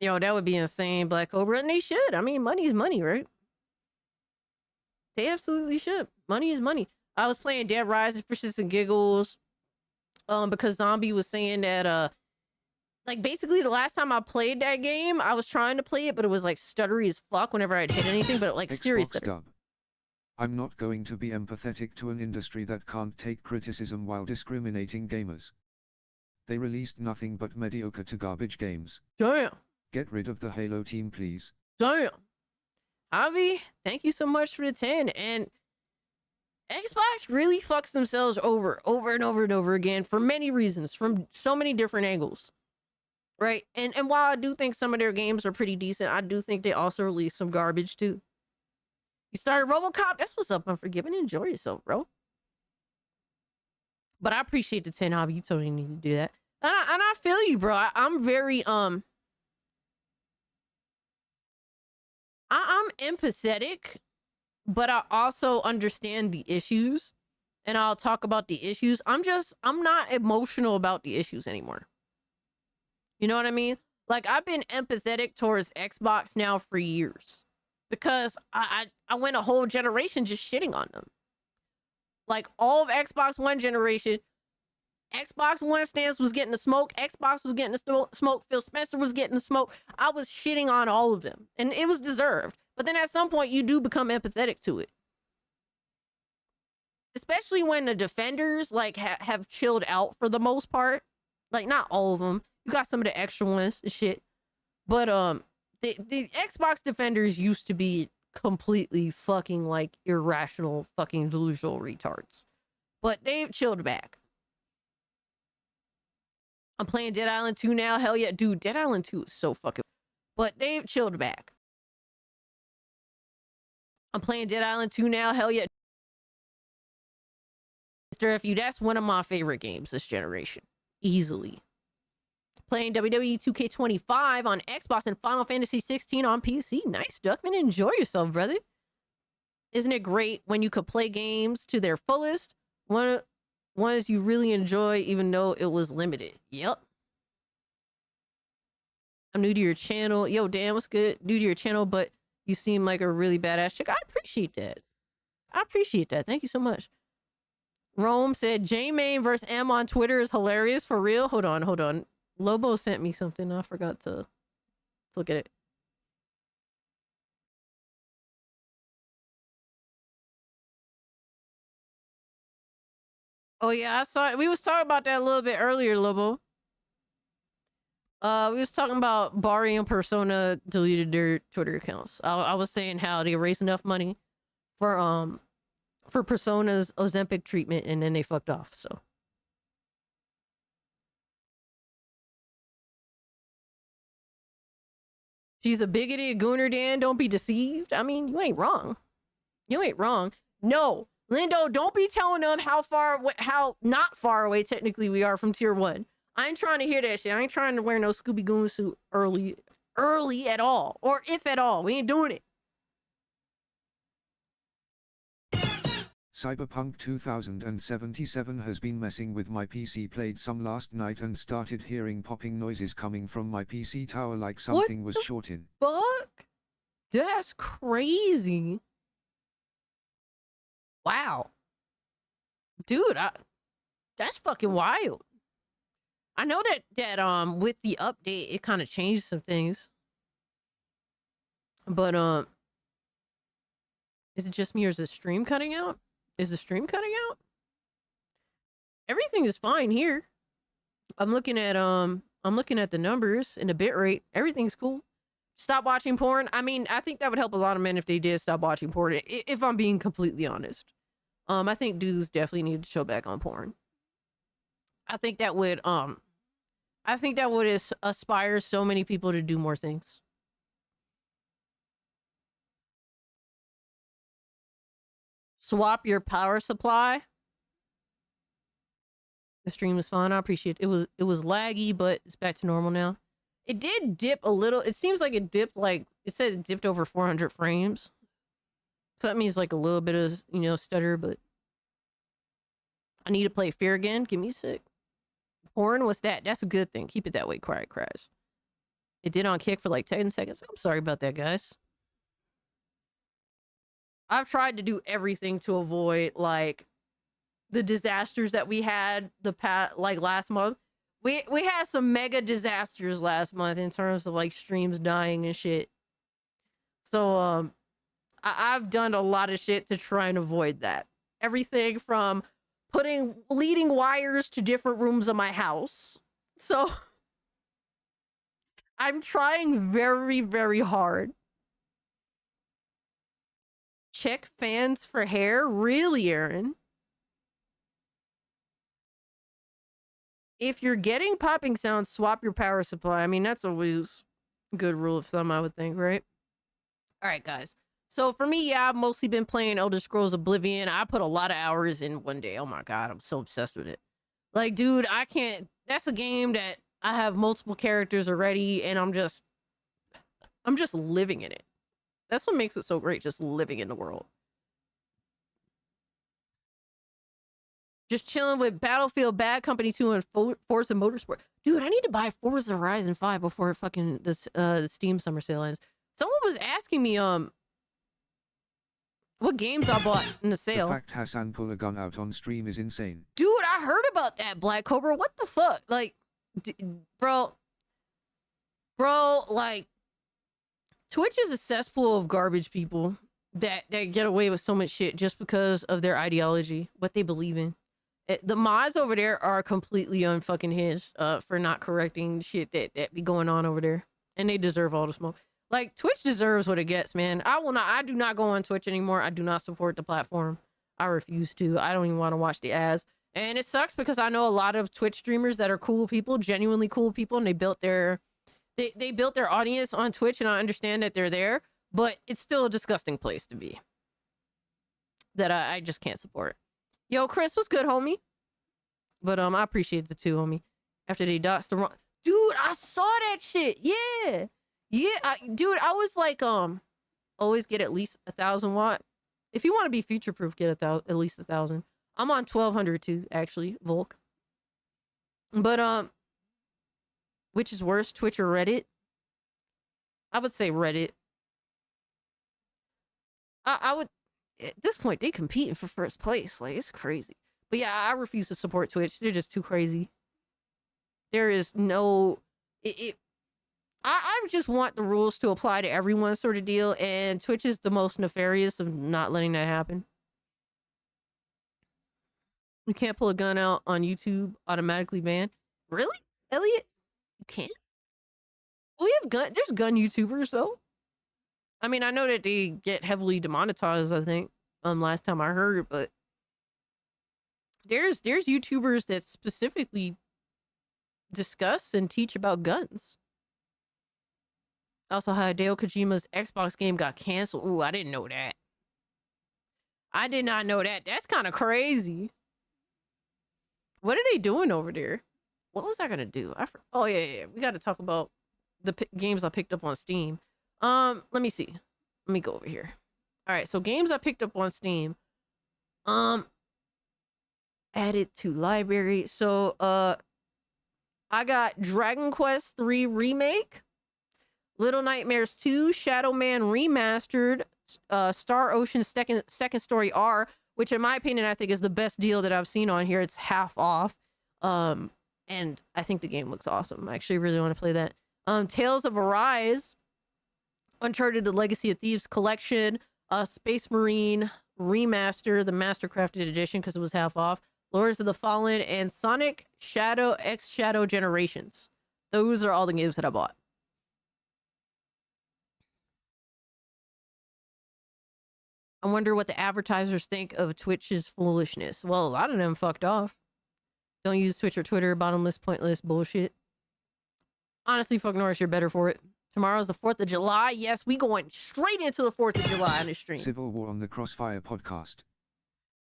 Yo, that would be insane, Black Cobra. And they should. I mean, money is money, right? They absolutely should. Money is money. I was playing Dead Rising for shits and giggles. Because Zombie was saying that, like, basically the last time I played that game, I was trying to play it, but it was, like, stuttery as fuck whenever I'd hit anything, but, like, seriously. I'm not going to be empathetic to an industry that can't take criticism while discriminating gamers. They released nothing but mediocre to garbage games. Damn. Get rid of the Halo team, please. Damn. Avi, thank you so much for the 10. And Xbox really fucks themselves over and over again for many reasons, from so many different angles. Right? And while I do think some of their games are pretty decent, I do think they also release some garbage too. You started RoboCop? That's what's up, Unforgiven. Enjoy yourself, bro. But I appreciate the 10, Avi. You totally need to do that. And I feel you, bro. I'm very I'm empathetic, but I also understand the issues, and I'll talk about the issues. I'm not emotional about the issues anymore. You know what I mean? Like, I've been empathetic towards Xbox now for years because I went a whole generation just shitting on them. Like, all of Xbox One generation, Xbox One stance was getting the smoke. Xbox was getting the smoke. Phil Spencer was getting the smoke. I was shitting on all of them, and it was deserved. But then at some point, you do become empathetic to it. Especially when the defenders, like, have chilled out for the most part. Like, not all of them. You got some of the extra ones and shit. But, the Xbox defenders used to be completely fucking, like, irrational, fucking delusional retards. But they've chilled back. I'm playing Dead Island 2 now. Hell yeah. Dude, Dead Island 2 is so fucking... But they've chilled back. I'm playing Dead Island 2 now. Hell yeah. Mr. FU, that's one of my favorite games this generation. Easily. Playing WWE 2K25 on Xbox and Final Fantasy 16 on PC. Nice, Duckman. Enjoy yourself, brother. Isn't it great when you could play games to their fullest? Ones you really enjoy, even though it was limited. Yep. I'm new to your channel. Yo, damn, what's good? New to your channel, but you seem like a really badass chick. I appreciate that. I appreciate that. Thank you so much. Rome said, J-Main versus M on Twitter is hilarious. For real? Hold on. Lobo sent me something. I forgot to look at it. Oh yeah, I saw it. We was talking about that a little bit earlier, Lobo. We was talking about Bari and Persona deleted their Twitter accounts. I was saying how they raised enough money for Persona's Ozempic treatment, and then they fucked off. So she's a bigoted gooner, Dan. Don't be deceived. I mean, you ain't wrong. You ain't wrong. No, Lindo, don't be telling them how not far away technically we are from tier 1. I ain't trying to hear that shit. I ain't trying to wear no Scooby Goon suit early at all, or if at all. We ain't doing it. Cyberpunk 2077 has been messing with my PC. Played some last night and started hearing popping noises coming from my PC tower like something was short in. Fuck? That's crazy. Wow. Dude, that's fucking wild. I know that with the update it kind of changed some things. But is it just me or is the stream cutting out? Is the stream cutting out? Everything is fine here. I'm looking at the numbers and the bit rate. Everything's cool. Stop watching porn. I mean, I think that would help a lot of men if they did stop watching porn. If I'm being completely honest. I think dudes definitely need to show back on porn. I think that would aspire so many people to do more things. Swap your power supply. The stream was fun. I appreciate it. It was laggy, but it's back to normal now. It did dip a little. It seems like it dipped, like it said it dipped over 400 frames. So that means like a little bit of, stutter, but I need to play Fear again. Give me a sec. Porn, what's that? That's a good thing. Keep it that way, Quiet Crash. It did on kick for like 10 seconds. I'm sorry about that, guys. I've tried to do everything to avoid like the disasters that we had last month. We had some mega disasters last month in terms of like streams dying and shit. So I've done a lot of shit to try and avoid that. Everything from putting leading wires to different rooms of my house. So I'm trying very, very hard. Check fans for hair? Really, Aaron? If you're getting popping sounds, swap your power supply. I mean, that's always a good rule of thumb, I would think, right? All right, guys. So for me, yeah, I've mostly been playing Elder Scrolls Oblivion. I put a lot of hours in one day. Oh my God, I'm so obsessed with it. Like, dude, I can't... That's a game that I have multiple characters already, and I'm just living in it. That's what makes it so great, just living in the world. Just chilling with Battlefield Bad Company 2 and Forza Motorsport. Dude, I need to buy Forza Horizon 5 before fucking this the Steam summer sale ends. Someone was asking me what games I bought in the The sale. fact Hassan pull a gun out on stream is insane. Dude, I heard about that, Black Cobra. What the fuck? Like, bro, like, Twitch is a cesspool of garbage people that get away with so much shit just because of their ideology, what they believe in. The mods over there are completely unfucking his for not correcting shit that be going on over there, and they deserve all the smoke. Like, Twitch deserves what it gets, man. I do not go on Twitch anymore. I do not support the platform. I refuse to. I don't even want to watch the ads. And it sucks because I know a lot of Twitch streamers that are cool people, genuinely cool people, and they built their audience on Twitch, and I understand that they're there, but it's still a disgusting place to be that I just can't support. Yo, Chris, what's good, homie? But I appreciate the too, homie. After they doxed the wrong dude, I saw that shit. Yeah. Dude, I was like, always get at least 1,000 watt. If you want to be future proof, get at least 1,000. I'm on 1,200 too, actually, Volk. But which is worse, Twitch or Reddit? I would say Reddit. I would, at this point, they competing for first place. Like, it's crazy. But yeah, I refuse to support Twitch. They're just too crazy. There is no... I just want the rules to apply to everyone sort of deal, and Twitch is the most nefarious of not letting that happen. You can't pull a gun out on YouTube, automatically banned. Really? Elliot? You can't? We have there's gun YouTubers, though. I mean, I know that they get heavily demonetized, I think, last time I heard, but there's YouTubers that specifically discuss and teach about guns. Also, Hideo Kojima's Xbox game got canceled. Ooh, I didn't know that. I did not know that. That's kind of crazy. What are they doing over there? What was I gonna do? Oh yeah. We got to talk about the games I picked up on Steam. Let me see. Let me go over here. All right, so games I picked up on Steam. Added to library. So I got Dragon Quest 3 Remake, Little Nightmares 2, Shadow Man Remastered, Star Ocean Second Story R, which in my opinion I think is the best deal that I've seen on here. It's half off. And I think the game looks awesome. I actually really want to play that. Tales of Arise, Uncharted: The Legacy of Thieves Collection, Space Marine Remaster, the Mastercrafted Edition because it was half off, Lords of the Fallen, and Sonic Shadow X Shadow Generations. Those are all the games that I bought. I wonder what the advertisers think of Twitch's foolishness. Well, a lot of them fucked off. Don't use Twitch or Twitter. Bottomless, pointless bullshit. Honestly, fuck Norris, you're better for it. Tomorrow's the 4th of July. Yes, we going straight into the 4th of July on the stream. Civil War on the Crossfire podcast.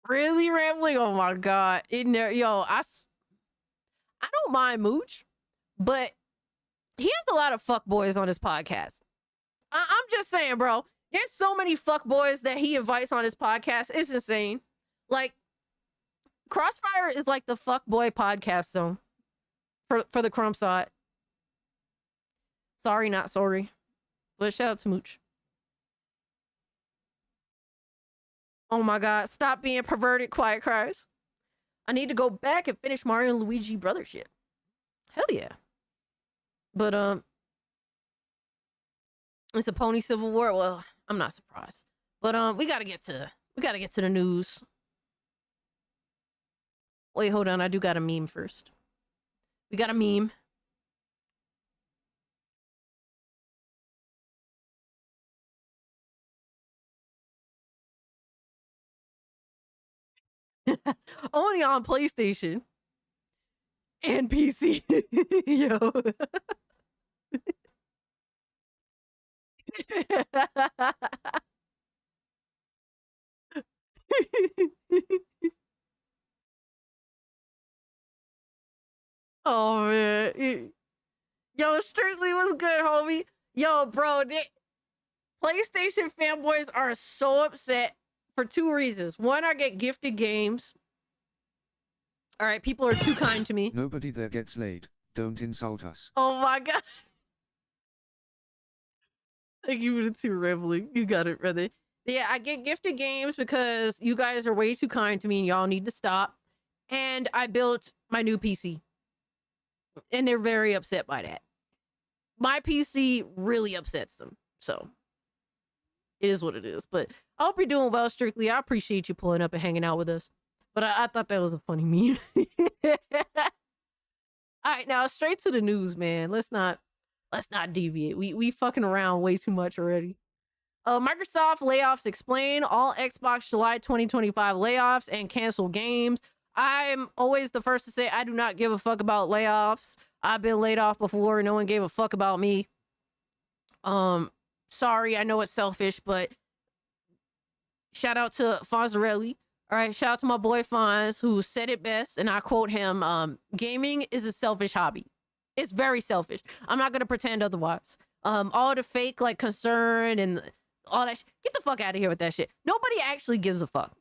Really rambling? Oh my god. I don't mind Mooch, but he has a lot of fuckboys on his podcast. I'm just saying, bro. There's so many fuckboys that he invites on his podcast. It's insane. Like, Crossfire is like the fuckboy podcast zone for the crump side. Sorry, not sorry. But shout out to Mooch. Oh my god, stop being perverted, Quiet Cries. I need to go back and finish Mario and Luigi brother shit. Hell yeah. But it's a pony civil war. Well, I'm not surprised. But we gotta get to the news. Wait, hold on. I do got a meme first. We got a meme. Only on PlayStation and PC. Yo. Oh man. Yo, Strictly was good, homie. Yo, bro, PlayStation fanboys are so upset for two reasons. One, I get gifted games. All right, people are too kind to me. Nobody there gets laid. Don't insult us. Oh my god. Thank you for the two rambling. You got it, brother. Yeah, I get gifted games because you guys are way too kind to me and y'all need to stop. And I built my new PC. And they're very upset by that. My PC really upsets them. So it is what it is. But I hope you're doing well, Strictly. I appreciate you pulling up and hanging out with us. But I thought that was a funny meme. All right, now straight to the news, man. Let's not deviate. We fucking around way too much already. Microsoft layoffs explain all Xbox July 2025 layoffs and cancel games. I'm always the first to say I do not give a fuck about layoffs. I've been laid off before. No one gave a fuck about me. Sorry, I know it's selfish, but shout out to Fonzarelli. All right, shout out to my boy Fonz, who said it best, and I quote him, gaming is a selfish hobby. It's very selfish. I'm not gonna pretend otherwise. All the fake like concern and all that get the fuck out of here with that shit. Nobody actually gives a fuck.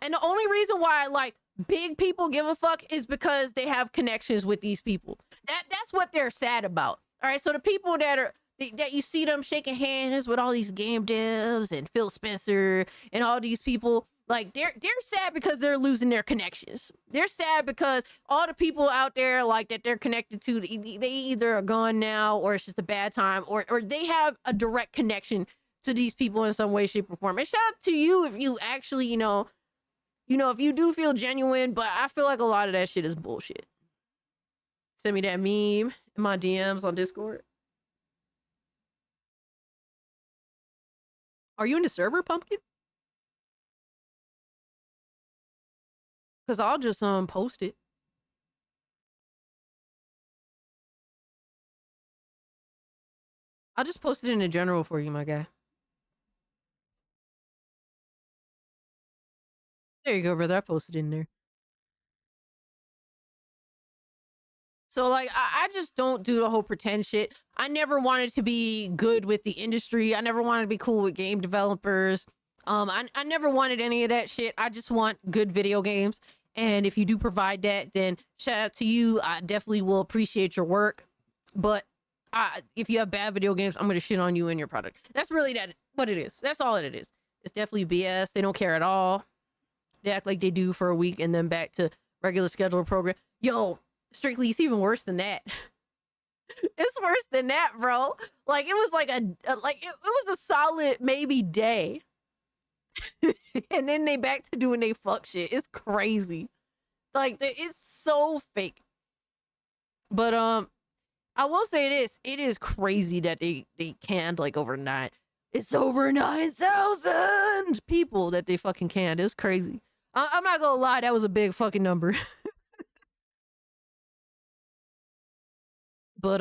And the only reason why like big people give a fuck is because they have connections with these people. That's what they're sad about. All right, so the people that you see them shaking hands with all these game devs and Phil Spencer and all these people, like they're sad because they're losing their connections. They're sad because all the people out there like that they're connected to, they either are gone now or it's just a bad time or they have a direct connection to these people in some way, shape, or form. And shout out to you if you actually, you know, if you do feel genuine, but I feel like a lot of that shit is bullshit. Send me that meme in my DMs on Discord. Are you in the server, Pumpkin? Because I'll just post it. I'll just post it in the general for you, my guy. There you go, brother. I posted in there. So, like, I just don't do the whole pretend shit. I never wanted to be good with the industry. I never wanted to be cool with game developers. I never wanted any of that shit. I just want good video games. And if you do provide that, then shout out to you. I definitely will appreciate your work. But if you have bad video games, I'm going to shit on you and your product. That's really what it is. That's all it is. It's definitely BS. They don't care at all. They act like they do for a week and then back to regular scheduled program. Yo, Strictly, it's even worse than that. It's worse than that, bro. Like, it was like it was a solid maybe day. And then they back to doing they fuck shit. It's crazy. Like, it's so fake. But I will say this. It is crazy that they canned like over 9. It's over 9,000 people that they fucking canned. It's crazy. I'm not gonna lie, that was a big fucking number. But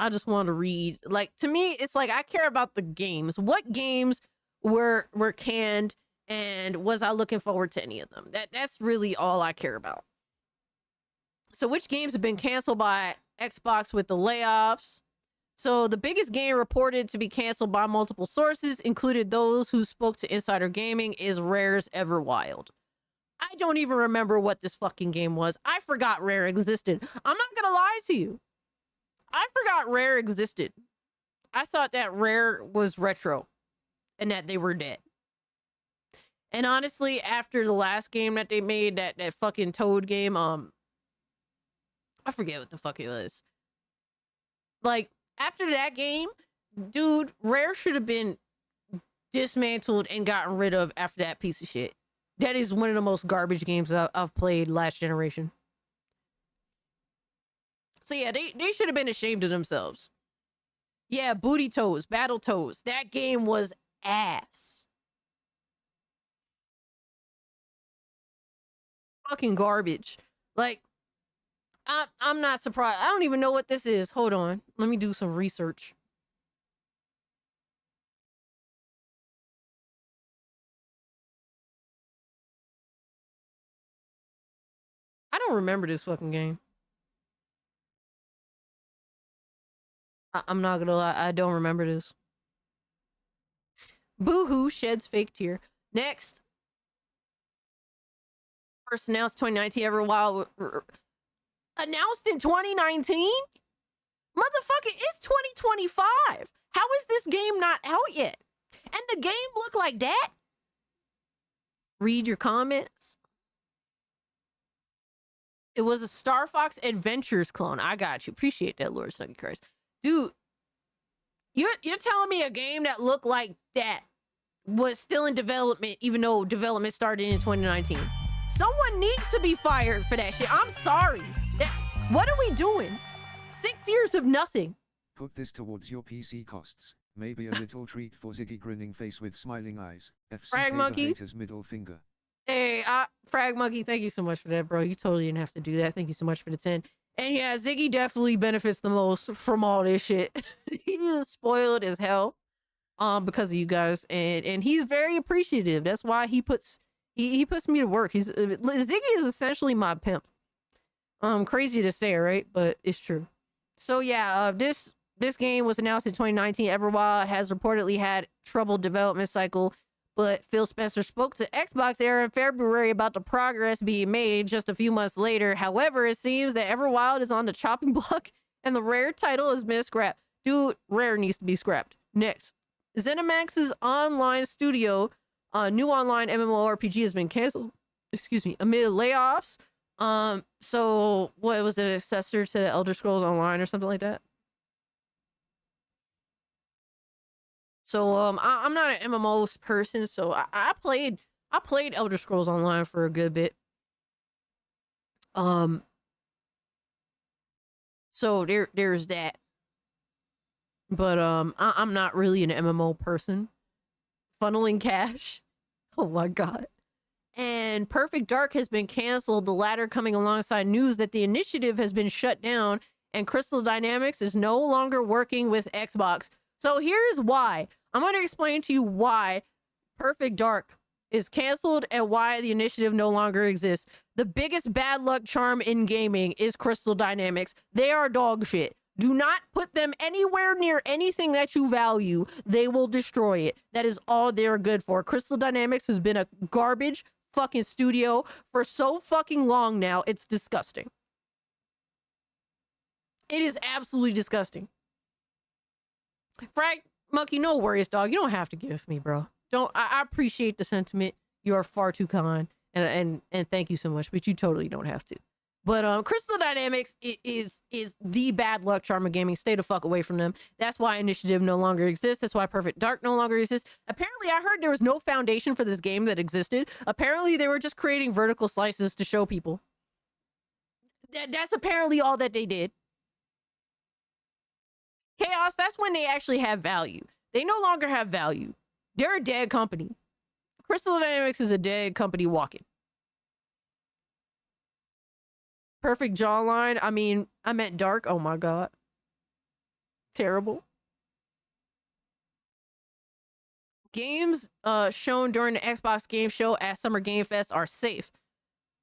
I just want to read. Like, to me, it's like I care about the games. What games were canned, and was I looking forward to any of them? That's really all I care about. So which games have been canceled by Xbox with the layoffs? So the biggest game reported to be canceled by multiple sources included those who spoke to Insider Gaming is Rare's Everwild. I don't even remember what this fucking game was. I forgot Rare existed. I'm not gonna lie to you. I forgot Rare existed. I thought that Rare was retro and that they were dead. And honestly, after the last game that they made, that fucking Toad game, I forget what the fuck it was. Like, after that game, dude, Rare should have been dismantled and gotten rid of after that piece of shit. That is one of the most garbage games I've played last generation. So yeah, they should have been ashamed of themselves. Yeah, Booty Toes, Battle Toes. That game was ass. Fucking garbage. Like, I'm not surprised. I don't even know what this is. Hold on. Let me do some research. I don't remember this fucking game. I'm not gonna lie, I don't remember this. Boo-hoo sheds fake tear. Next. First announced 2019 Everwild. Announced in 2019? Motherfucker, it's 2025. How is this game not out yet? And the game look like that? Read your comments. It was a Star Fox Adventures clone. I got you. Appreciate that, Lord Snuggy Christ. Dude, you're telling me a game that looked like that was still in development, even though development started in 2019. Someone needs to be fired for that shit. I'm sorry. What are we doing? 6 years of nothing. Put this towards your PC costs. Maybe a little treat for Ziggy grinning face with smiling eyes. Frag FCK Monkey. the haters middle finger. Hey, Frag Monkey, thank you so much for that, bro. You totally didn't have to do that. Thank you so much for the 10. And yeah, Ziggy definitely benefits the most from all this shit. He is spoiled as hell because of you guys. And he's very appreciative. That's why he puts me to work. Ziggy is essentially my pimp. Crazy to say, right? But it's true. So yeah, this game was announced in 2019. Everwild has reportedly had troubled development cycle, but Phil Spencer spoke to Xbox Era in February about the progress being made just a few months later. However, it seems that Everwild is on the chopping block and the Rare title has been scrapped. Dude, Rare needs to be scrapped. Next, ZeniMax's online studio, new online MMORPG has been canceled. Excuse me, amid layoffs. So what was it, successor to the Elder Scrolls Online or something like that? So I'm not an MMOs person, so I played Elder Scrolls Online for a good bit. So there's that. But I'm not really an MMO person. Funneling cash. Oh my god. And Perfect Dark has been canceled, the latter coming alongside news that the initiative has been shut down and Crystal Dynamics is no longer working with Xbox. So here's why. I'm going to explain to you why Perfect Dark is canceled and why the initiative no longer exists. The biggest bad luck charm in gaming is Crystal Dynamics. They are dog shit. Do not put them anywhere near anything that you value. They will destroy it. That is all they're good for. Crystal Dynamics has been a garbage fucking studio for so fucking long now. It's disgusting. It is absolutely disgusting. Frag Monkey, no worries, dog. You don't have to give me, bro. I appreciate the sentiment. You are far too kind, and thank you so much, but you totally don't have to. But Crystal Dynamics is the bad luck charm of gaming. Stay the fuck away from them. That's why Initiative no longer exists. That's why Perfect Dark no longer exists. Apparently, I heard there was no foundation for this game that existed. Apparently, they were just creating vertical slices to show people. That's apparently all that they did. Chaos, that's when they actually have value. They no longer have value. They're a dead company. Crystal Dynamics is a dead company walking. Perfect jawline. I mean, I meant dark. Oh my god. Terrible. Games shown during the Xbox Game Show at Summer Game Fest are safe.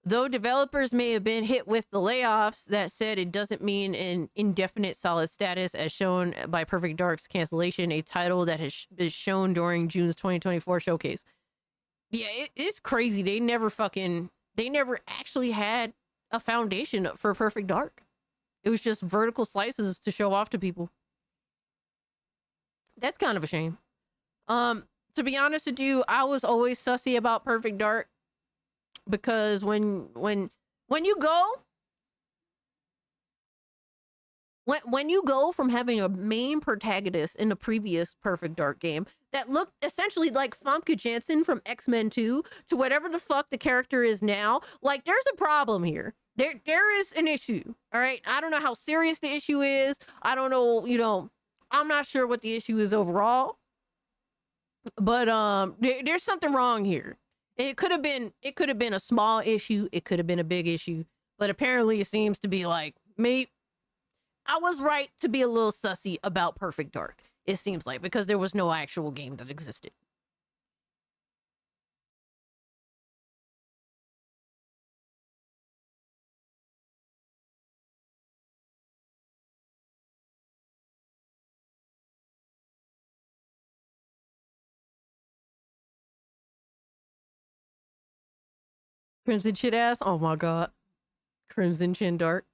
Though developers may have been hit with the layoffs, that said, it doesn't mean an indefinite solid status as shown by Perfect Dark's cancellation, a title that is shown during June's 2024 showcase. Yeah, it's crazy. They never actually had a foundation for Perfect Dark. It was just vertical slices to show off to people. That's kind of a shame. To be honest with you, I was always sussy about Perfect Dark because when you go from having a main protagonist in the previous Perfect Dark game that looked essentially like Famke Janssen from X-Men 2 to whatever the fuck the character is now, like there's a problem here. There is an issue, all right? I don't know how serious the issue is. I don't know, I'm not sure what the issue is overall. But there's something wrong here. It could have been a small issue, it could have been a big issue, but apparently it seems to be like me. I was right to be a little sussy about Perfect Dark. It seems like, because there was no actual game that existed. Crimson Chin ass. Oh my god. Crimson Chin Dark.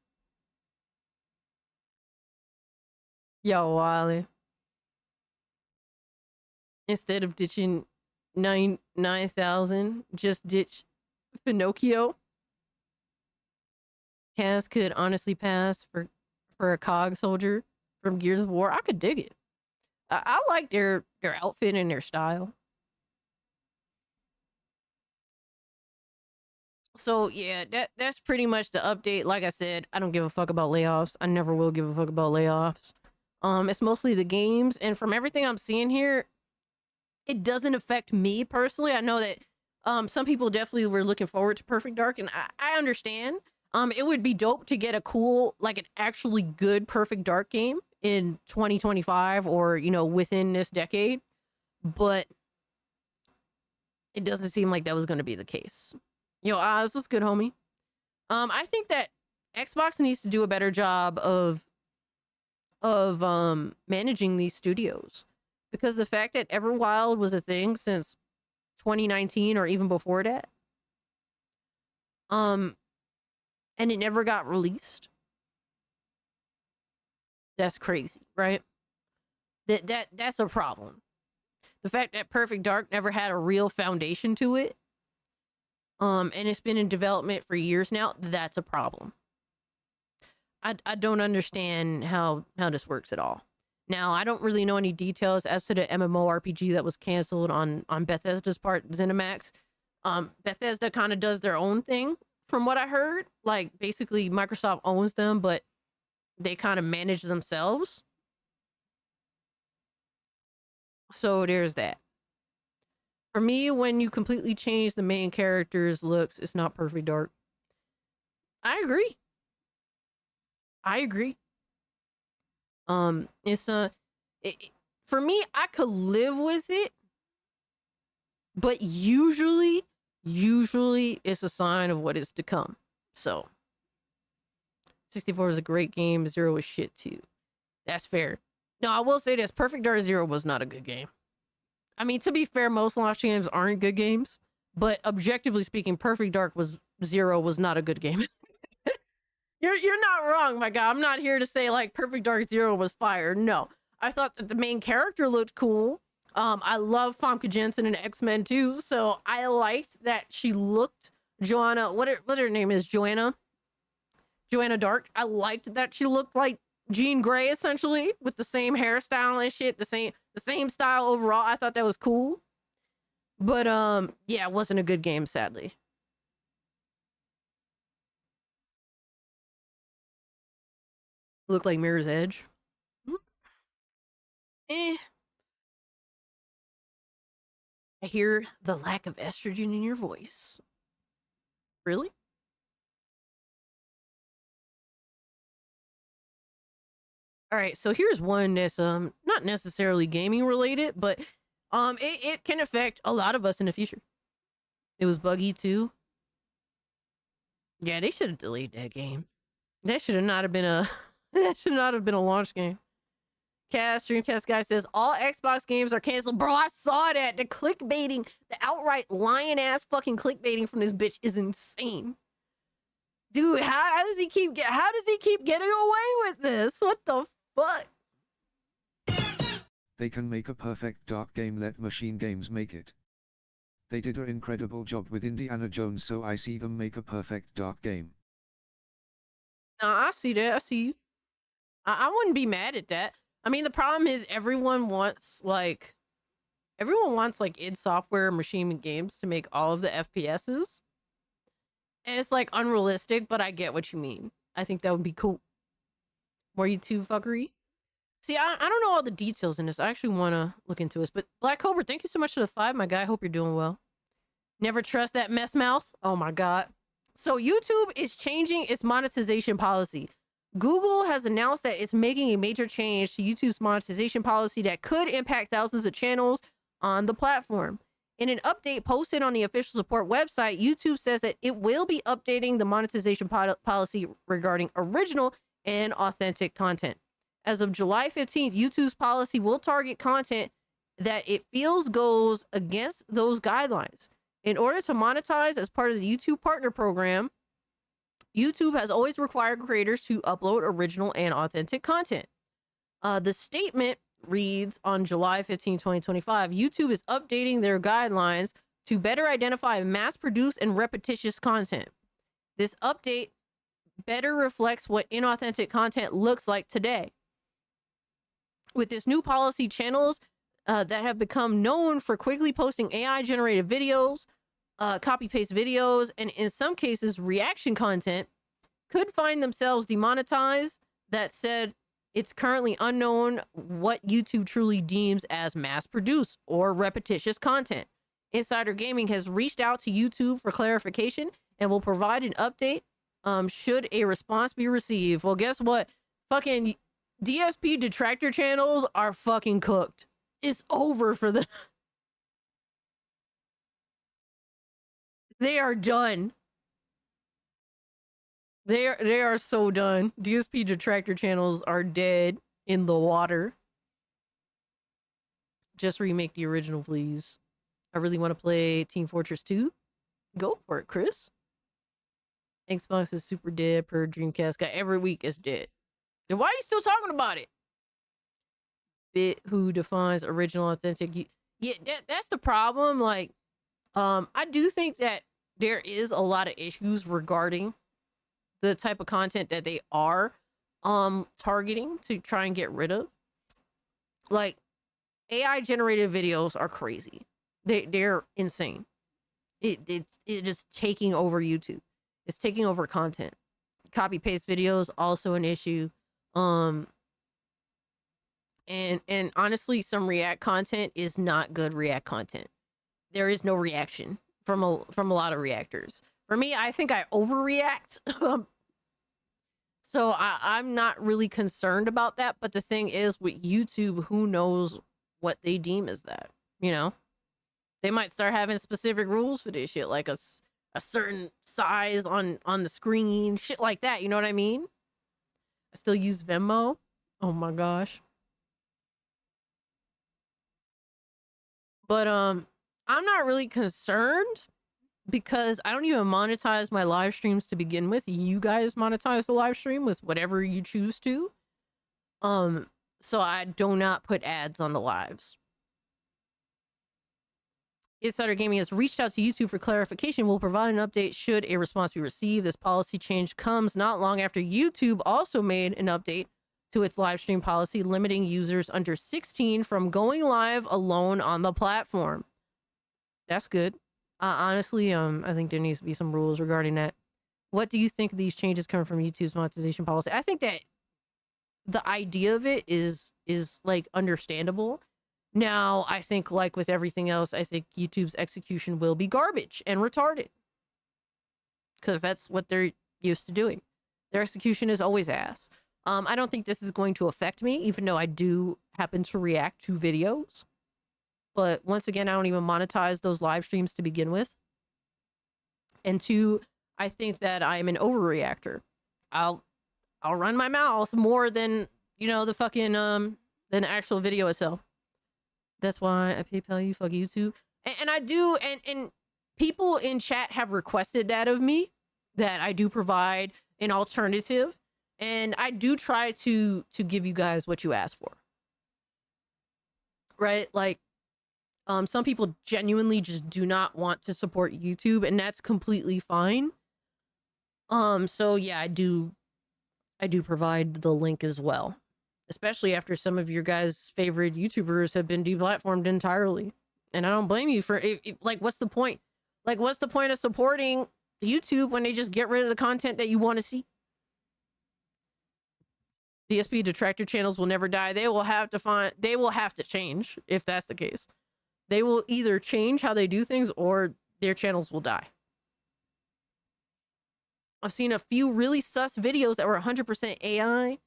Yo, Wally. Instead of ditching 9,000, just ditch Pinocchio. Cass could honestly pass for a cog soldier from Gears of War. I could dig it. I like their outfit and their style. So yeah, that's pretty much the update. Like I said, I don't give a fuck about layoffs. I never will give a fuck about layoffs. It's mostly the games, and from everything I'm seeing here, it doesn't affect me personally. I know that some people definitely were looking forward to Perfect Dark, and I understand. It would be dope to get a cool, like an actually good Perfect Dark game in 2025 or, you know, within this decade, but it doesn't seem like that was going to be the case. Yo, Oz, what's good, homie? I think that Xbox needs to do a better job of managing these studios, because the fact that Everwild was a thing since 2019 or even before that, and it never got released. That's crazy, right? That's a problem. The fact that Perfect Dark never had a real foundation to it, and it's been in development for years now, that's a problem. I don't understand how this works at all. Now, I don't really know any details as to the MMORPG that was canceled on Bethesda's part, ZeniMax. Bethesda kind of does their own thing, from what I heard. Like, basically, Microsoft owns them, but they kind of manage themselves. So there's that. For me, when you completely change the main character's looks, it's not Perfect Dark. I agree. It's for me, I could live with it, but usually it's a sign of what is to come. So 64 is a great game, 0 is shit too. That's fair. No, I will say this, Perfect Dark 0 was not a good game. I mean, to be fair, most launch games aren't good games, but objectively speaking, Perfect Dark 0 was not a good game. You're not wrong, my guy. I'm not here to say like Perfect Dark 0 was fire. No. I thought that the main character looked cool. I love Famke Janssen in X-Men too, so I liked that she looked Joanna, what her name is, Joanna Dark. I liked that she looked like Jean Grey essentially, with the same hairstyle and shit, the same style overall. I thought that was cool. But yeah, it wasn't a good game, sadly. Looked like Mirror's Edge. I hear the lack of estrogen in your voice. Really? All right, so here's one that's not necessarily gaming related, but it can affect a lot of us in the future. It was buggy too. Yeah, they should have delayed that game. That should not have been a launch game. Dreamcast guy says all Xbox games are canceled. Bro, I saw that. The clickbaiting, the outright lying ass fucking clickbaiting from this bitch is insane. Dude, how does he keep getting away with this? What the fuck? They can make a perfect dark game, let Machine Games make it. They did an incredible job with Indiana Jones, so I see them make a perfect dark game. I see that. I see you. I wouldn't be mad at that. I mean, the problem is everyone wants like id Software Machine Games to make all of the FPSs. And it's like unrealistic, but I get what you mean. I think that would be cool. More YouTube fuckery. See, I don't know all the details in this. I actually want to look into this. But Black Cobra, thank you so much for the 5, my guy. I hope you're doing well. Never trust that mess mouth. Oh my God. So YouTube is changing its monetization policy. Google has announced that it's making a major change to YouTube's monetization policy that could impact thousands of channels on the platform. In an update posted on the official support website, YouTube says that it will be updating the monetization policy regarding original and authentic content. As of July 15th, YouTube's policy will target content that it feels goes against those guidelines. In order to monetize as part of the YouTube Partner Program, YouTube has always required creators to upload original and authentic content. The statement reads on July 15, 2025, YouTube is updating their guidelines to better identify mass-produced and repetitious content. This update better reflects what inauthentic content looks like today. With this new policy, channels that have become known for quickly posting AI-generated videos, copy-paste videos, and in some cases, reaction content, could find themselves demonetized. That said, it's currently unknown what YouTube truly deems as mass-produced or repetitious content. Insider Gaming has reached out to YouTube for clarification and will provide an update should a response be received. Well, guess what? Fucking DSP detractor channels are fucking cooked. It's over for them. They are done. They are so done. DSP detractor channels are dead in the water. Just remake the original, please. I really want to play Team Fortress 2. Go for it, Chris. Xbox is super dead per Dreamcast guy. Every week is dead. Then why are you still talking about it? Bit who defines original authentic. Yeah, that's the problem. Like, I do think that there is a lot of issues regarding the type of content that they are targeting to try and get rid of. Like, AI generated videos are crazy. They're insane. It's just taking over YouTube. It's taking over content. Copy paste videos also an issue. And honestly, some React content is not good React content. There is no reaction from a lot of reactors. For me, I think I overreact. So I'm not really concerned about that. But the thing is, with YouTube, who knows what they deem as that? You know, they might start having specific rules for this shit, like a certain size on the screen, shit like that. You know what I mean? I still use Venmo. Oh my gosh. But I'm not really concerned because I don't even monetize my live streams to begin with. You guys monetize the live stream with whatever you choose to. So I do not put ads on the lives. Insider Gaming has reached out to YouTube for clarification. We'll provide an update should a response be received. This policy change comes not long after YouTube also made an update to its live stream policy, limiting users under 16 from going live alone on the platform. That's good. Honestly, I think there needs to be some rules regarding that. What do you think of these changes coming from YouTube's monetization policy? I think that the idea of it is like understandable. Now, I think like with everything else, I think YouTube's execution will be garbage and retarded. Because that's what they're used to doing. Their execution is always ass. I don't think this is going to affect me, even though I do happen to react to videos. But once again, I don't even monetize those live streams to begin with. And two, I think that I'm an overreactor. I'll run my mouth more than, you know, the fucking than the actual video itself. That's why I PayPal you, fuck YouTube. And I do, and people in chat have requested that of me, that I do provide an alternative. And I do try to give you guys what you ask for. Right? Like, some people genuinely just do not want to support YouTube, and that's completely fine. So yeah, I do provide the link as well. Especially after some of your guys' favorite YouTubers have been deplatformed entirely. And I don't blame you for like, what's the point? Like, what's the point of supporting YouTube when they just get rid of the content that you want to see? DSP detractor channels will never die. They will have to change if that's the case. They will either change how they do things or their channels will die. I've seen a few really sus videos that were 100% AI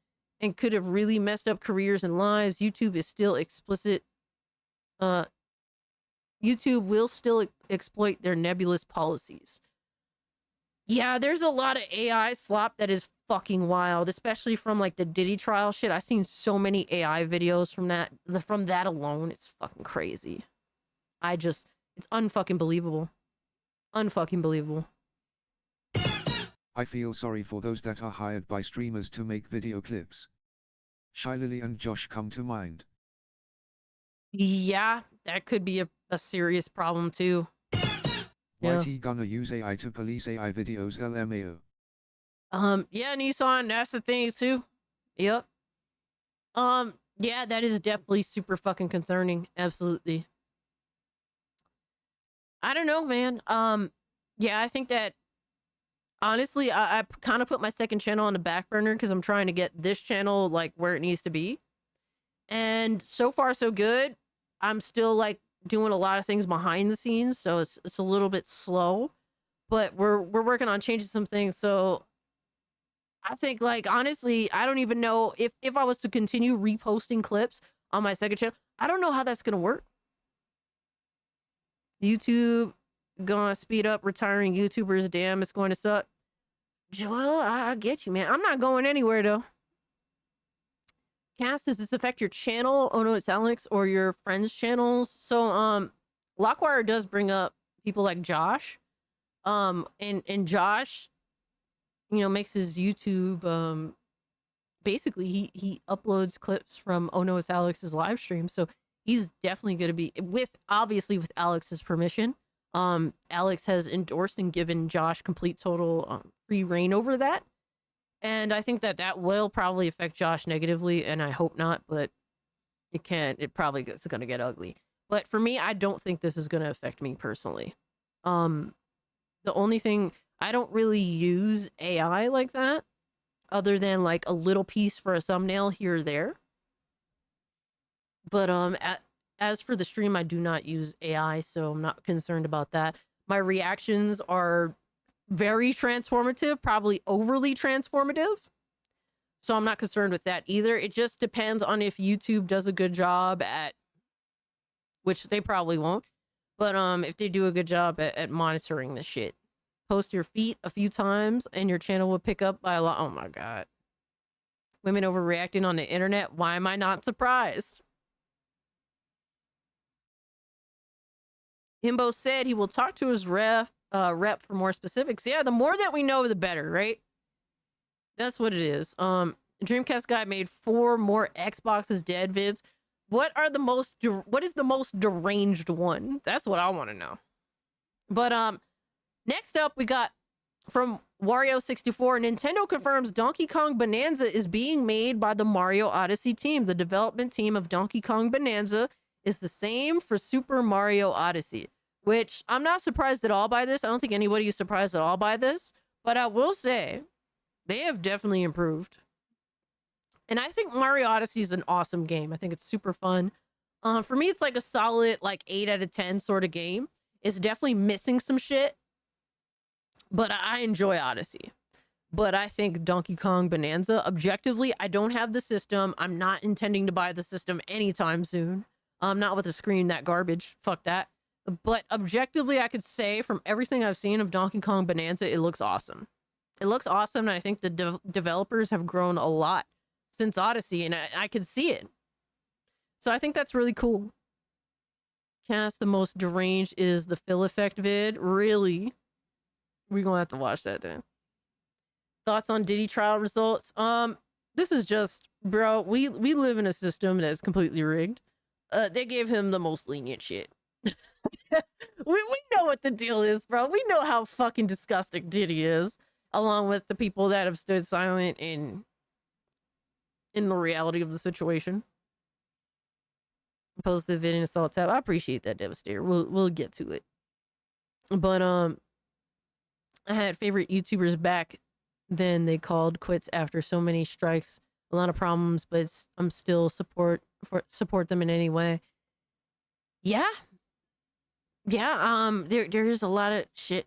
and could have really messed up careers and lives. YouTube is still explicit. YouTube will still exploit their nebulous policies. Yeah, there's a lot of AI slop that is fucking wild, especially from like the Diddy trial shit. I've seen so many AI videos from that alone. It's fucking crazy. It's unfucking believable. Unfucking believable. I feel sorry for those that are hired by streamers to make video clips. Shy Lily and Josh come to mind. Yeah, that could be a serious problem too. Yeah. YT gonna use AI to police AI videos LMAO. Yeah, Nissan, that's the thing too. Yep. Yeah, that is definitely super fucking concerning. Absolutely. I don't know, man. Yeah, I think that honestly, I kind of put my second channel on the back burner because I'm trying to get this channel like where it needs to be. And so far so good. I'm still like doing a lot of things behind the scenes, so it's a little bit slow, but we're working on changing some things. So I think, like, honestly, I don't even know if I was to continue reposting clips on my second channel, I don't know how that's gonna work. YouTube gonna speed up retiring YouTubers. Damn, it's going to suck. Joel, I get you, man. I'm not going anywhere though. Cast, does this affect your channel? Oh no, it's Alex, or your friends' channels? So Lockwire does bring up people like Josh. And Josh, you know, makes his YouTube basically he uploads clips from Oh no, it's Alex's live stream. So he's definitely gonna be obviously with Alex's permission. Alex has endorsed and given Josh complete total free reign over that. And I think that will probably affect Josh negatively, and I hope not, but it can't. It probably is going to get ugly. But for me, I don't think this is going to affect me personally. The only thing, I don't really use AI like that, other than like a little piece for a thumbnail here or there. But as for the stream, I do not use AI, so I'm not concerned about that. My reactions are very transformative, probably overly transformative. So I'm not concerned with that either. It just depends on if YouTube does a good job at, which they probably won't, but if they do a good job at monitoring the shit. Post your feet a few times and your channel will pick up by a lot. Oh my God. Women overreacting on the internet. Why am I not surprised? Himbo said he will talk to his rep for more specifics. Yeah, the more that we know, the better, right? That's what it is. Dreamcast guy made 4 more Xboxes dead vids. What is the most deranged one? That's what I want to know. But next up we got from Wario64. Nintendo confirms Donkey Kong Bonanza is being made by the Mario Odyssey team. The development team of Donkey Kong Bonanza is the same for Super Mario Odyssey. Which I'm not surprised at all by this. I don't think anybody is surprised at all by this. But I will say, they have definitely improved. And I think Mario Odyssey is an awesome game. I think it's super fun. For me, it's like a solid like 8 out of 10 sort of game. It's definitely missing some shit. But I enjoy Odyssey. But I think Donkey Kong Bonanza, objectively, I don't have the system. I'm not intending to buy the system anytime soon. Not with a screen that garbage. Fuck that. But objectively, I could say from everything I've seen of Donkey Kong Bonanza, it looks awesome. It looks awesome, and I think the developers have grown a lot since Odyssey, and I could see it. So I think that's really cool. Cast, the most deranged is the Phil Effect vid. Really? We're gonna have to watch that then. Thoughts on Diddy trial results? This is just, bro, we live in a system that's completely rigged. They gave him the most lenient shit. we know what the deal is, bro. We know how fucking disgusting Diddy is, along with the people that have stood silent in the reality of the situation. Post the vid in assault tab. I appreciate that, Devastator. We'll get to it. But I had favorite YouTubers back then. They called quits after so many strikes, a lot of problems, but I'm still support them in any way. Yeah. There's a lot of shit,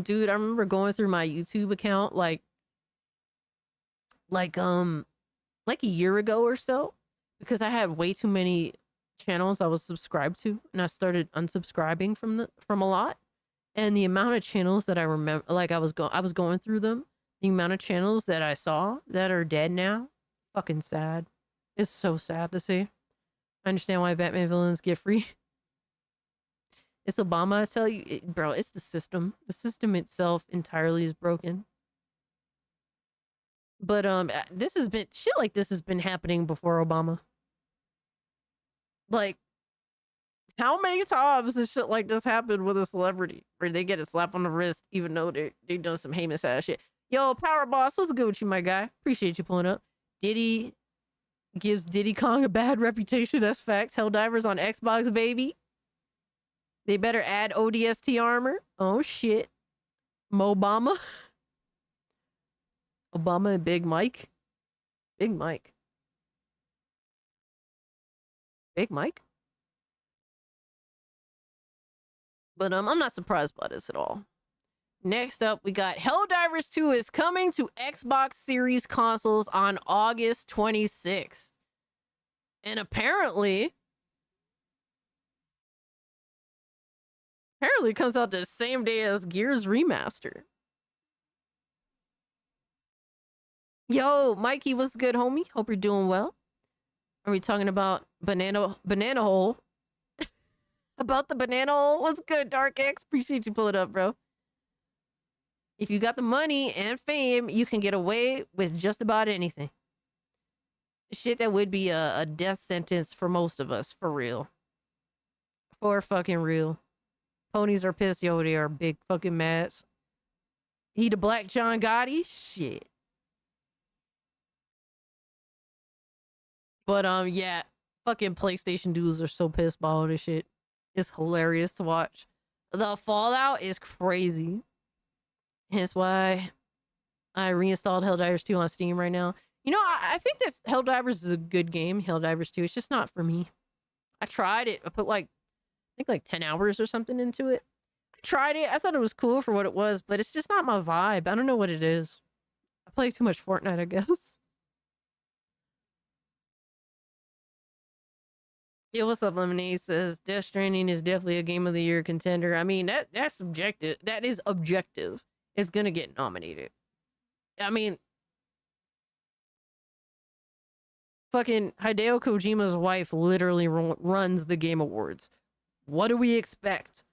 dude. I remember going through my YouTube account like a year ago or so, because I had way too many channels I was subscribed to, and I started unsubscribing from a lot. And the amount of channels that I remember, like I was going through them, the amount of channels that I saw that are dead now, fucking sad. It's so sad to see. I understand why Batman villains get free. It's Obama. I tell you, bro, it's the system. The system itself entirely is broken. But this has been shit like this has been happening before Obama. Like, how many times has shit like this happened with a celebrity where they get a slap on the wrist even though they done some heinous ass shit? Yo, Power Boss, what's good with you, my guy? Appreciate you pulling up. Diddy gives Diddy Kong a bad reputation. That's facts. Helldivers on Xbox, baby. They better add ODST armor. Oh shit. Mobama. Obama and Big Mike. Big Mike. Big Mike? But I'm not surprised by this at all. Next up, we got Helldivers 2 is coming to Xbox Series consoles on August 26th. And apparently it comes out the same day as Gears Remaster. Yo, Mikey, what's good, homie? Hope you're doing well. Are we talking about banana hole? About the banana hole? What's good, Dark X? Appreciate you pulling up, bro. If you got the money and fame, you can get away with just about anything. Shit that would be a death sentence for most of us, for real. For fucking real. Ponies are pissed, yo, they are big fucking mads. He the Black John Gotti? Shit. But yeah, fucking PlayStation dudes are so pissed by all this shit. It's hilarious to watch. The Fallout is crazy. Hence why I reinstalled Helldivers 2 on Steam right now. You know, I think this Helldivers is a good game, Helldivers 2. It's just not for me. I tried it. I put I think like 10 hours or something into it. I tried it. I thought it was cool for what it was, but it's just not my vibe. I don't know what it is. I play too much Fortnite, I guess. Yeah, what's up, Lemonade says Death Stranding is definitely a Game of the Year contender. I mean, that's subjective. That is objective. It's gonna get nominated. I mean, fucking Hideo Kojima's wife literally runs the Game Awards. What do we expect?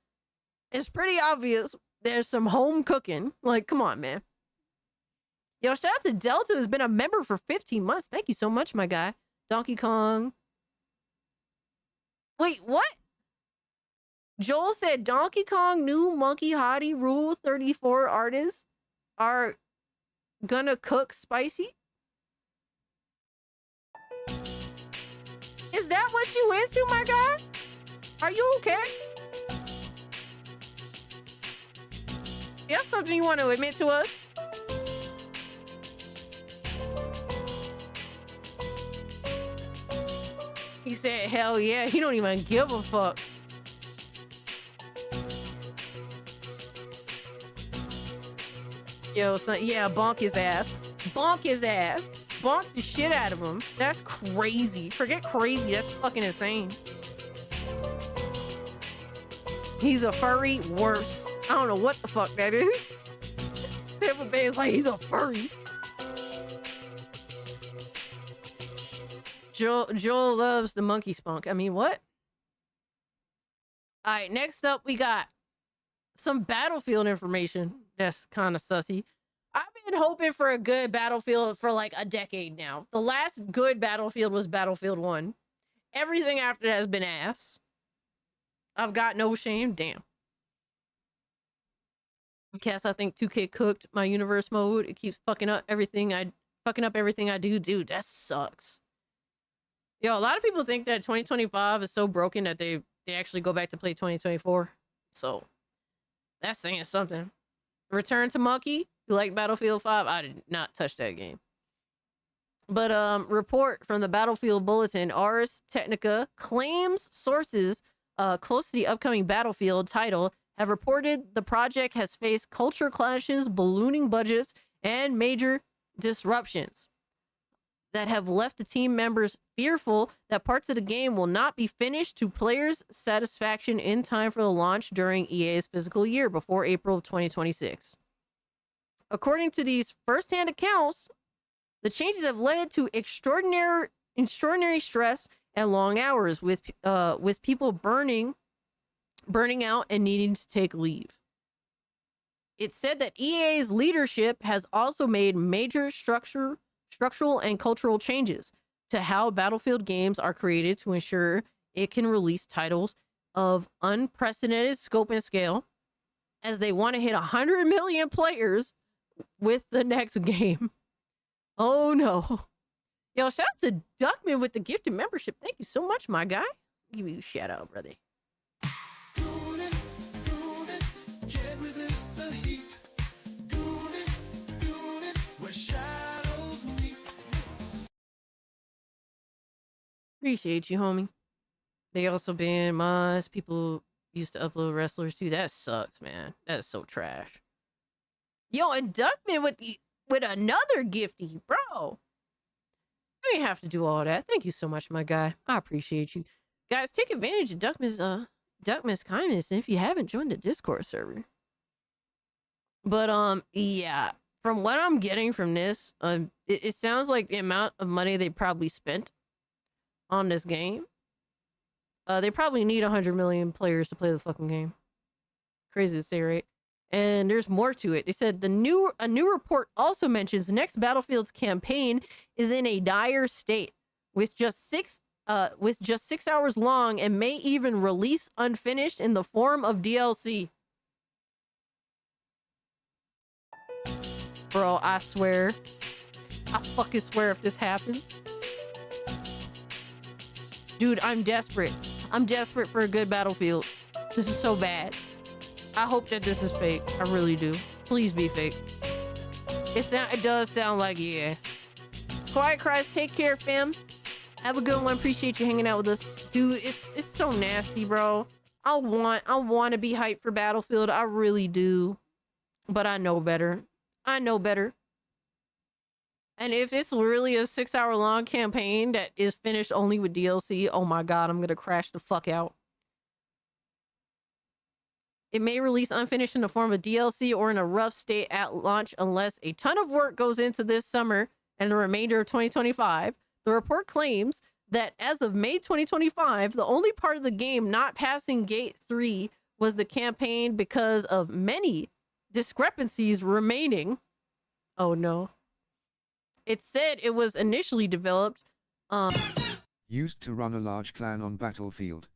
It's pretty obvious. There's some home cooking. Like, come on, man. Yo, shout out to Delta, who's been a member for 15 months. Thank you so much, my guy. Donkey Kong. Wait, what? Joel said Donkey Kong new Monkey Hottie Rule 34 artists are gonna cook spicy? Is that what you into, my guy? Are you okay? You have something you want to admit to us? He said, hell yeah, he don't even give a fuck. Yo, son, yeah, bonk his ass. Bonk his ass. Bonk the shit out of him. That's crazy. Forget crazy, that's fucking insane. He's a furry, worse. I don't know what the fuck that is. Tampa Bay is like, he's a furry. Joel loves the monkey spunk. I mean, what? All right, next up, we got some Battlefield information. That's kind of sussy. I've been hoping for a good Battlefield for like a decade now. The last good Battlefield was Battlefield 1. Everything after that has been ass. I've got no shame. Damn. Guess I think 2K cooked my universe mode. It keeps fucking up everything I do. Dude, that sucks. Yo, a lot of people think that 2025 is so broken that they actually go back to play 2024. So that's saying something. Return to Monkey. You like Battlefield 5? I did not touch that game. But report from the Battlefield Bulletin, Ars Technica claims sources close to the upcoming Battlefield title have reported the project has faced culture clashes, ballooning budgets, and major disruptions that have left the team members fearful that parts of the game will not be finished to players' satisfaction in time for the launch during EA's fiscal year before April of 2026. According to these first-hand accounts, the changes have led to extraordinary stress and long hours with people burning burning out and needing to take leave. It said that EA's leadership has also made major structural and cultural changes to how Battlefield games are created to ensure it can release titles of unprecedented scope and scale, as they want to hit 100 million players with the next game. Oh no. Yo, shout out to Duckman with the gifted membership. Thank you so much, my guy. I'll give you a shout out, brother. Can't resist the heat. Where shadows meet. Appreciate you, homie. They also banned mods. People used to upload wrestlers too. That sucks, man. That's so trash. Yo, and Duckman with another gifty, bro. I didn't have to do all that. Thank you so much, my guy. I appreciate you. Guys, take advantage of Duckman's kindness if you haven't joined the Discord server. But yeah, from what I'm getting from this, it sounds like the amount of money they probably spent on this game. They probably need 100 million players to play the fucking game. Crazy to say, right? And there's more to it. They said a new report also mentions next Battlefield's campaign is in a dire state, with just 6 hours long, and may even release unfinished in the form of DLC. Bro, I swear. I fucking swear if this happens. Dude, I'm desperate. I'm desperate for a good Battlefield. This is so bad. I hope that this is fake. I really do. Please be fake. It does sound like, yeah. Quiet Cries, take care, fam. Have a good one. Appreciate you hanging out with us. Dude, it's so nasty, bro. I want to be hyped for Battlefield. I really do. But I know better. I know better. And if it's really a 6-hour long campaign that is finished only with DLC, oh my god, I'm gonna crash the fuck out. It may release unfinished in the form of DLC or in a rough state at launch unless a ton of work goes into this summer and the remainder of 2025. The report claims that as of May 2025, the only part of the game not passing Gate 3 was the campaign because of many discrepancies remaining. Oh no. It said it was initially developed used to run a large clan on Battlefield.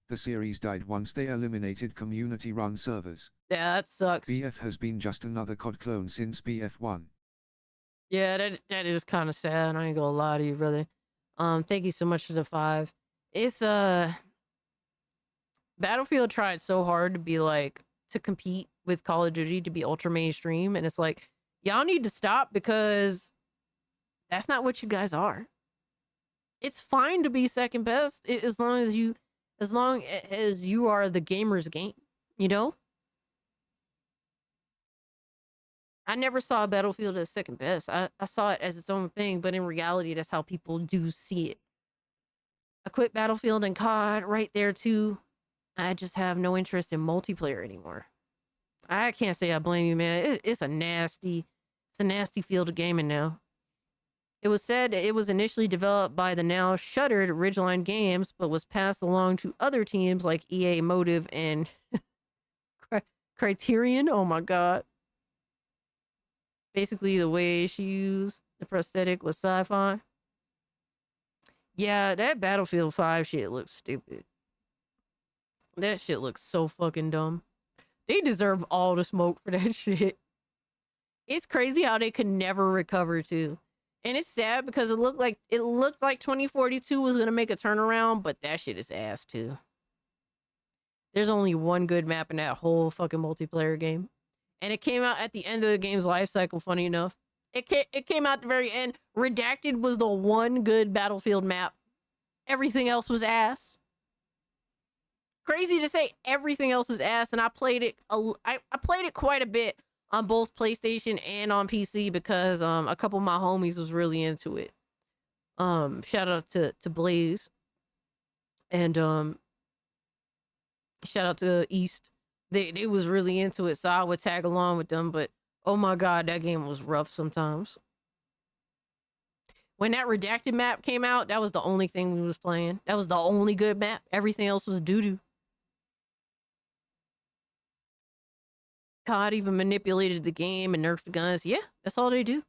The series died once they eliminated community-run servers. Yeah, that sucks. BF has been just another COD clone since BF1. Yeah, that is kind of sad. I ain't gonna lie to you, brother. Thank you so much for the 5. It's Battlefield tried so hard to be like to compete with Call of Duty to be ultra mainstream, and it's like y'all need to stop because that's not what you guys are. It's fine to be second best as long as you are the gamer's game, you know? I never saw Battlefield as second best. I saw it as its own thing, but in reality, that's how people do see it. I quit Battlefield and COD right there too. I just have no interest in multiplayer anymore. I can't say I blame you, man. It's a nasty field of gaming now. It was said it was initially developed by the now shuttered Ridgeline Games, but was passed along to other teams like EA Motive and Criterion. Oh my god. Basically, the way she used the prosthetic was sci-fi. Yeah, that Battlefield 5 shit looks stupid. That shit looks so fucking dumb. They deserve all the smoke for that shit. It's crazy how they could never recover too. And it's sad because it looked like 2042 was gonna make a turnaround, but that shit is ass too. There's only one good map in that whole fucking multiplayer game. And it came out at the end of the game's life cycle, funny enough. It came out at the very end. Redacted was the one good Battlefield map. Everything else was ass. Crazy to say, everything else was ass, and I played it quite a bit on both PlayStation and on PC because a couple of my homies was really into it. Shout out to Blaze and shout out to East. They was really into it, so I would tag along with them, but oh my god, that game was rough sometimes. When that redacted map came out, that was the only thing we was playing. That was the only good map. Everything else was doo-doo. COD even manipulated the game and nerfed the guns. Yeah, that's all they do.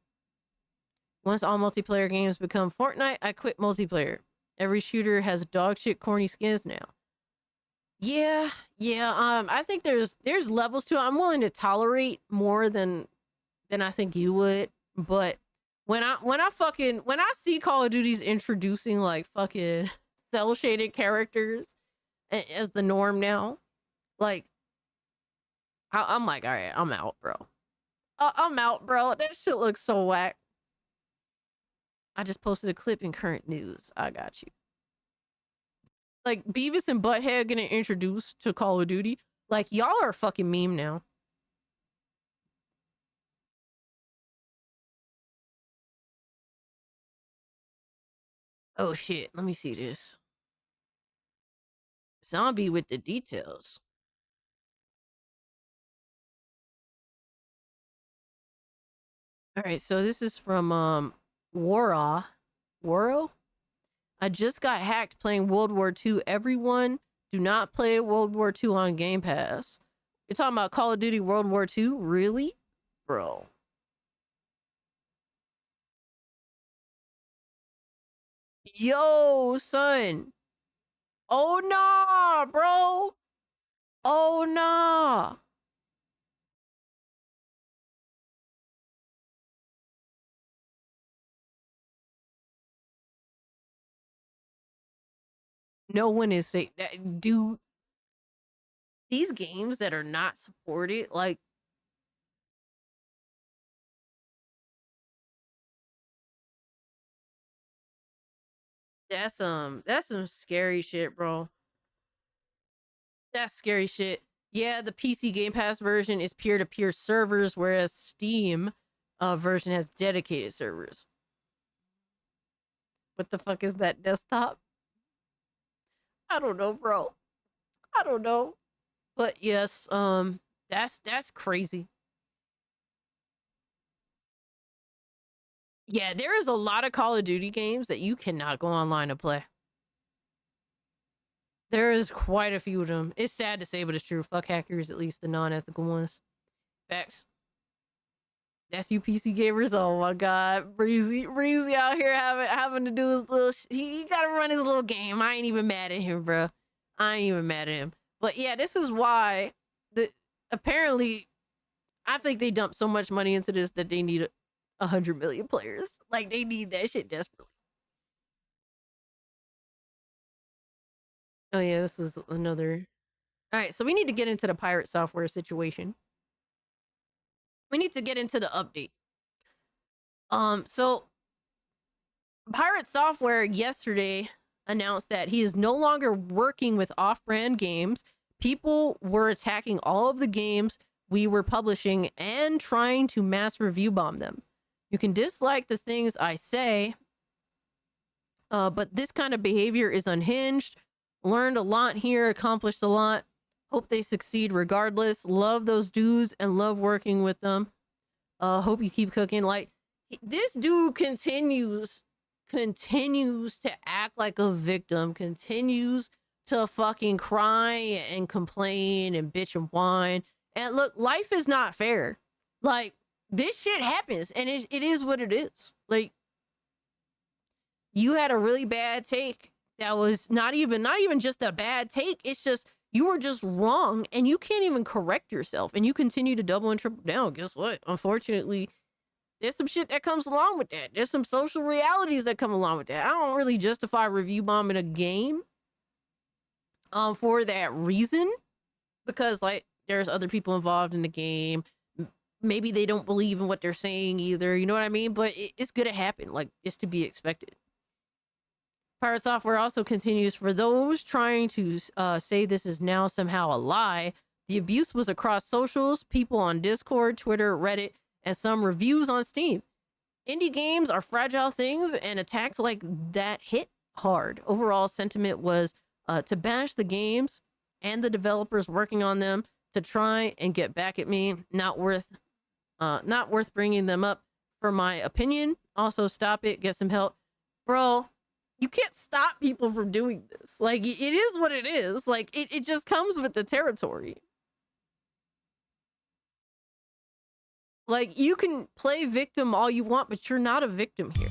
Once all multiplayer games become Fortnite, I quit multiplayer. Every shooter has dog shit corny skins now. Yeah, yeah. I think there's levels to it. I'm willing to tolerate more than I think you would. But when I see Call of Duty's introducing like fucking cell shaded characters as the norm now, like I'm like, all right, I'm out, bro. I'm out, bro. That shit looks so whack. I just posted a clip in current news. I got you. Like Beavis and Butthead getting introduced to Call of Duty. Like y'all are a fucking meme now. Oh shit, let me see this. Zombie with the details. All right, so this is from Waro. I just got hacked playing World War II. Everyone, do not play World War II on Game Pass. You're talking about Call of Duty World War II? Really? Bro. Yo, son. Oh, nah, bro. Oh, nah. No one is safe. Dude, these games that are not supported, like, that's some scary shit, bro. That's scary shit. Yeah, the PC Game Pass version is peer-to-peer servers, whereas Steam version has dedicated servers. What the fuck is that desktop? I don't know, bro. I don't know. But yes, that's crazy. Yeah, there is a lot of Call of Duty games that you cannot go online to play. There is quite a few of them. It's sad to say, but it's true. Fuck hackers, at least the non-ethical ones. Facts. That's you PC gamers. Oh my god. Breezy out here having to do his little he gotta run his little game. I ain't even mad at him, bro. I ain't even mad at him. But yeah, this is why apparently I think they dumped so much money into this that they need 100 million players. Like they need that shit desperately. Oh yeah, this is another. All right, so we need to get into the pirate software situation. We need to get into the update. So Pirate Software yesterday announced that he is no longer working with off-brand games. People were attacking all of the games we were publishing and trying to mass review bomb them. You can dislike the things I say, but this kind of behavior is unhinged. Learned a lot here, accomplished a lot. Hope they succeed regardless. Love those dudes and love working with them. Hope you keep cooking. Like, this dude continues to act like a victim, continues to fucking cry and complain and bitch and whine. And look, life is not fair. Like, this shit happens and it is what it is. Like, you had a really bad take that was not even just a bad take. It's just you were just wrong and you can't even correct yourself and you continue to double and triple down. Guess what? Unfortunately, there's some shit that comes along with that. There's some social realities that come along with that. I don't really justify review bombing a game for that reason, because like there's other people involved in the game. Maybe they don't believe in what they're saying either. You know what I mean? But it's gonna happen. Like, it's to be expected. Pirate Software also continues, for those trying to say this is now somehow a lie, the abuse was across socials, people on Discord, Twitter, Reddit, and some reviews on Steam. Indie games are fragile things, and attacks like that hit hard. Overall sentiment was to bash the games and the developers working on them, to try and get back at me. Not worth bringing them up for my opinion. Also, stop it, get some help. Bro, you can't stop people from doing this. Like, it is what it is. Like, it just comes with the territory. Like, you can play victim all you want, but you're not a victim here.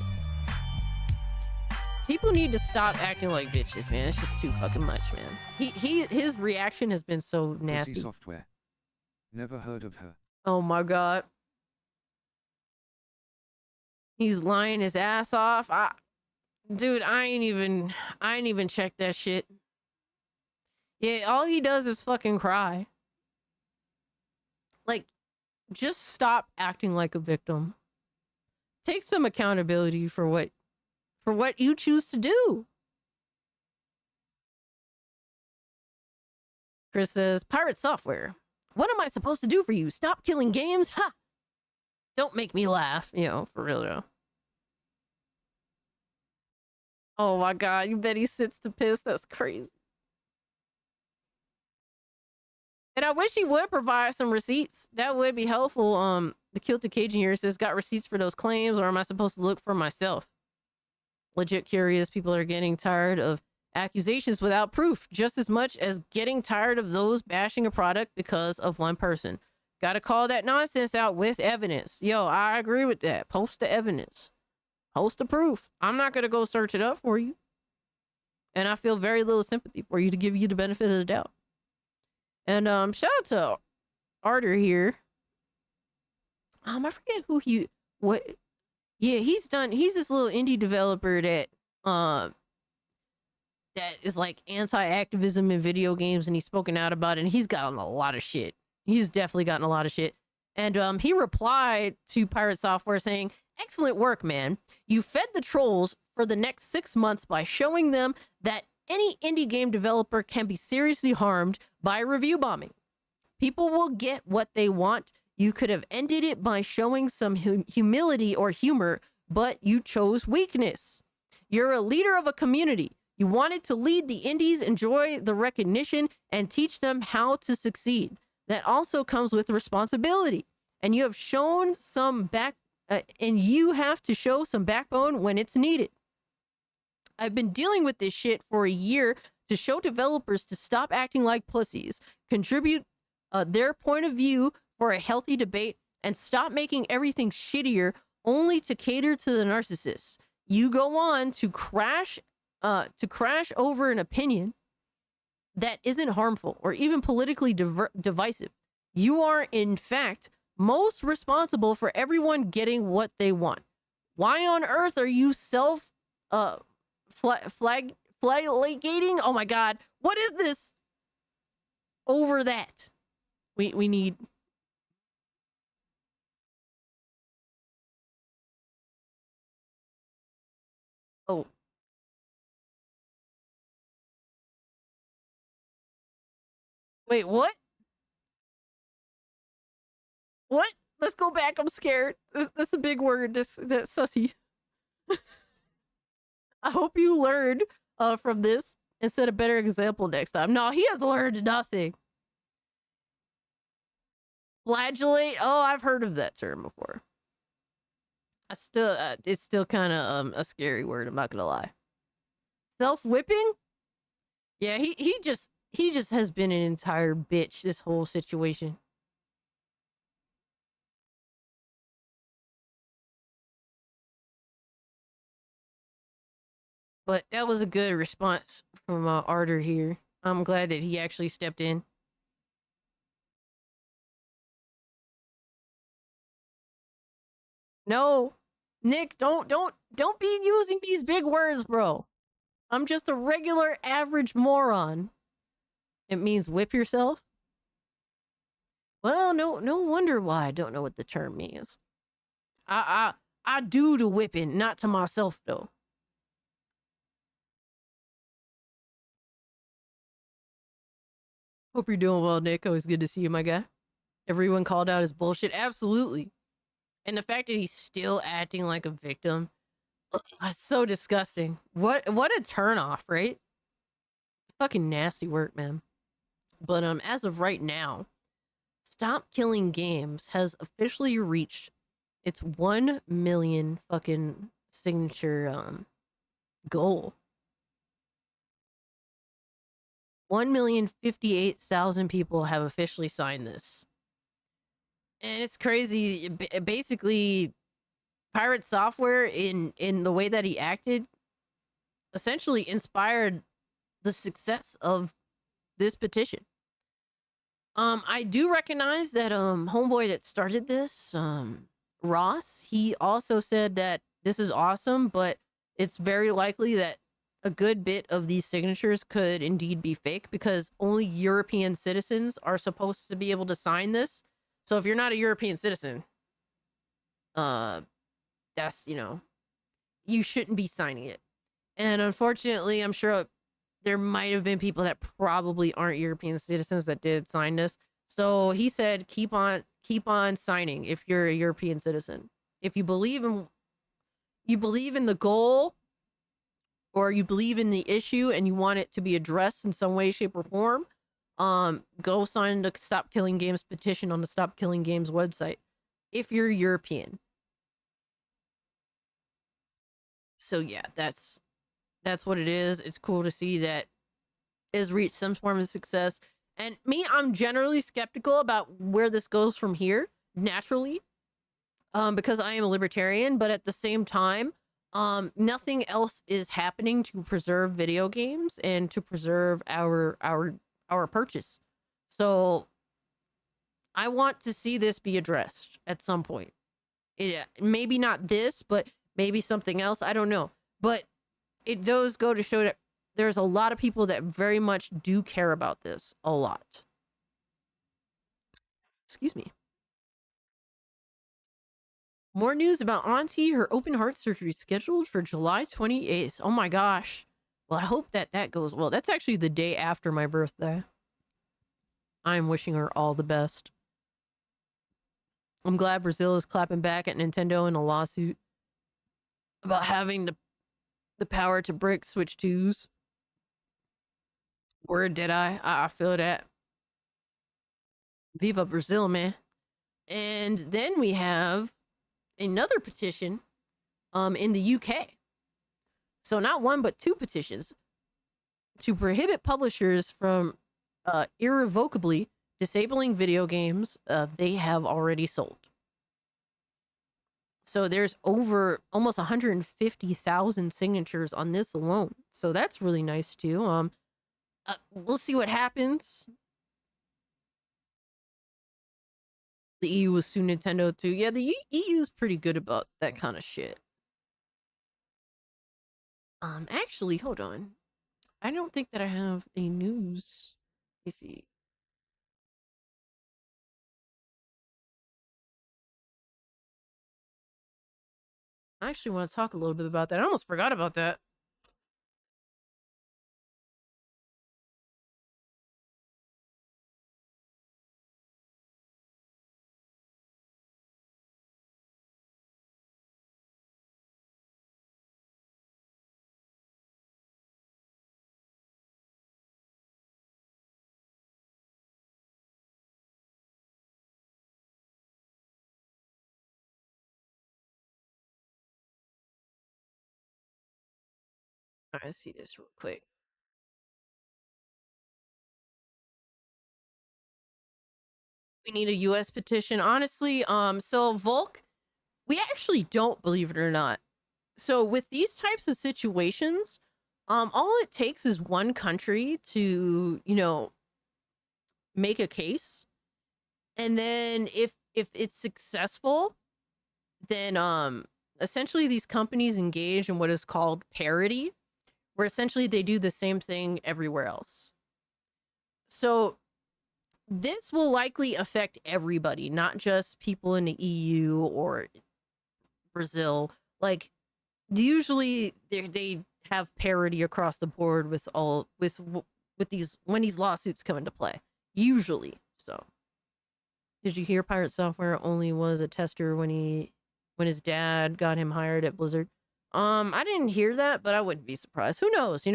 People need to stop acting like bitches, man. It's just too fucking much, man. His reaction has been so Pussy nasty. Software. Never heard of her. Oh my god. He's lying his ass off. Dude, I ain't even checked that shit. Yeah, all he does is fucking cry. Like, just stop acting like a victim. Take some accountability for what you choose to do. Chris says, Pirate Software. What am I supposed to do for you? Stop killing games? Ha! Don't make me laugh. You know, for real though. Oh my god, you bet he sits to piss. That's crazy. And I wish he would provide some receipts. That would be helpful. The Kilted Cajun here says, got receipts for those claims, or am I supposed to look for myself? Legit curious. People are getting tired of accusations without proof, just as much as getting tired of those bashing a product because of one person. Gotta call that nonsense out with evidence. Yo, I agree with that. Post the evidence. Post the proof. I'm not gonna go search it up for you. And I feel very little sympathy for you to give you the benefit of the doubt. And shout out to Arter here. I forget he's this little indie developer that is like anti-activism in video games, and he's spoken out about it, and he's gotten a lot of shit. He's definitely gotten a lot of shit. And he replied to Pirate Software saying, excellent work, man. You fed the trolls for the next 6 months by showing them that any indie game developer can be seriously harmed by review bombing. People will get what they want. You could have ended it by showing some humility or humor, but you chose weakness. You're a leader of a community. You wanted to lead the indies, enjoy the recognition, and teach them how to succeed. That also comes with responsibility. And you have shown and you have to show some backbone when it's needed. I've been dealing with this shit for a year to show developers to stop acting like pussies, contribute their point of view for a healthy debate, and stop making everything shittier only to cater to the narcissists. You go on to crash over an opinion that isn't harmful or even politically divisive. You are, in fact, most responsible for everyone getting what they want. Why on earth are you flagellating? Oh my god, what is this? Over that. We need... Oh. Wait, what? What? Let's go back. I'm scared. That's a big word. That's sussy. I hope you learned from this and set a better example next time. No, he has learned nothing. Flagellate? Oh, I've heard of that term before. It's still kind of a scary word. I'm not gonna lie. Self-whipping? Yeah, he just has been an entire bitch this whole situation. But that was a good response from Arter here. I'm glad that he actually stepped in. No, Nick, don't be using these big words, bro. I'm just a regular average moron. It means whip yourself? Well, no wonder why I don't know what the term means. I do the whipping, not to myself though. Hope you're doing well, Nick. Always good to see you, my guy. Everyone called out his bullshit. Absolutely. And the fact that he's still acting like a victim. That's so disgusting. What a turnoff, right? Fucking nasty work, man. But as of right now, Stop Killing Games has officially reached its 1 million fucking signature goal. 1,058,000 people have officially signed this. And it's crazy. Basically, Pirate Software in the way that he acted essentially inspired the success of this petition. I do recognize that homeboy that started this, Ross, he also said that this is awesome, but it's very likely that a good bit of these signatures could indeed be fake because only European citizens are supposed to be able to sign this. So if you're not a European citizen, that's, you shouldn't be signing it. And unfortunately, I'm sure there might have been people that probably aren't European citizens that did sign this. So he said, keep on signing if you're a European citizen. If you believe in the goal, or you believe in the issue and you want it to be addressed in some way, shape, or form, go sign the Stop Killing Games petition on the Stop Killing Games website if you're European. So yeah, that's what it is. It's cool to see that it's reached some form of success. And me, I'm generally skeptical about where this goes from here, naturally, because I am a libertarian, but at the same time, nothing else is happening to preserve video games and to preserve our purchase. So I want to see this be addressed at some point. Maybe not this, but maybe something else. I don't know. But it does go to show that there's a lot of people that very much do care about this a lot. Excuse me. More news about Auntie. Her open heart surgery scheduled for July 28th. Oh my gosh. Well, I hope that goes well. That's actually the day after my birthday. I'm wishing her all the best. I'm glad Brazil is clapping back at Nintendo in a lawsuit about having the power to break Switch 2s. Word did I feel that. Viva Brazil, man. And then we have another petition in the UK. So not one, but two petitions to prohibit publishers from irrevocably disabling video games they have already sold. So there's over almost 150,000 signatures on this alone. So that's really nice too. We'll see what happens. The EU will sue Nintendo too. Yeah, the EU is pretty good about that kind of shit. Actually, hold on. I don't think that I have a news. Let me see. I actually want to talk a little bit about that. I almost forgot about that. I see this real quick. We need a US petition. Honestly, so Volk, we actually don't, believe it or not. So with these types of situations, all it takes is one country to, make a case. And then if it's successful, then essentially these companies engage in what is called parity, where essentially they do the same thing everywhere else. So this will likely affect everybody, not just people in the EU or Brazil. Like, usually they have parity across the board with these when these lawsuits come into play. Usually. So, did you hear Pirate Software only was a tester when his dad got him hired at Blizzard? I didn't hear that, but I wouldn't be surprised. Who knows,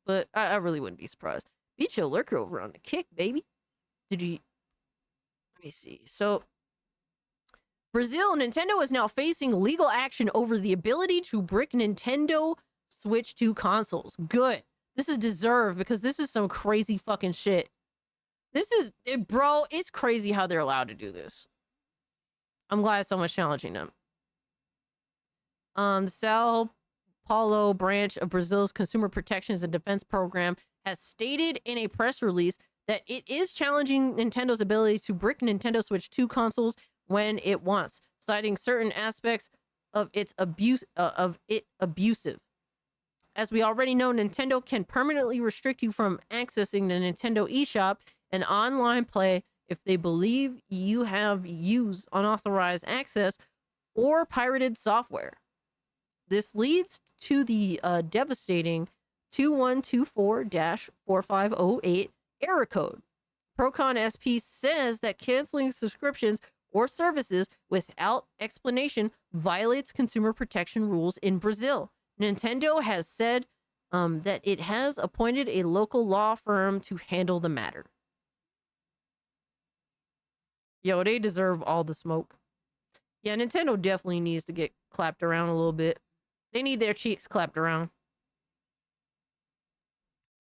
But I really wouldn't be surprised. Beat your lurker over on the kick, baby. Let me see. So, Brazil, Nintendo is now facing legal action over the ability to brick Nintendo Switch 2 consoles. Good. This is deserved because this is some crazy fucking shit. This is, bro, it's crazy how they're allowed to do this. I'm glad someone's challenging them. The Sao Paulo branch of Brazil's Consumer Protections and Defense Program has stated in a press release that it is challenging Nintendo's ability to brick Nintendo Switch 2 consoles when it wants, citing certain aspects of its abusive. As we already know, Nintendo can permanently restrict you from accessing the Nintendo eShop and online play if they believe you have used unauthorized access or pirated software. This leads to the devastating 2124-4508 error code. Procon SP says that canceling subscriptions or services without explanation violates consumer protection rules in Brazil. Nintendo has said that it has appointed a local law firm to handle the matter. Yo, they deserve all the smoke. Yeah, Nintendo definitely needs to get clapped around a little bit. They need their cheeks clapped around.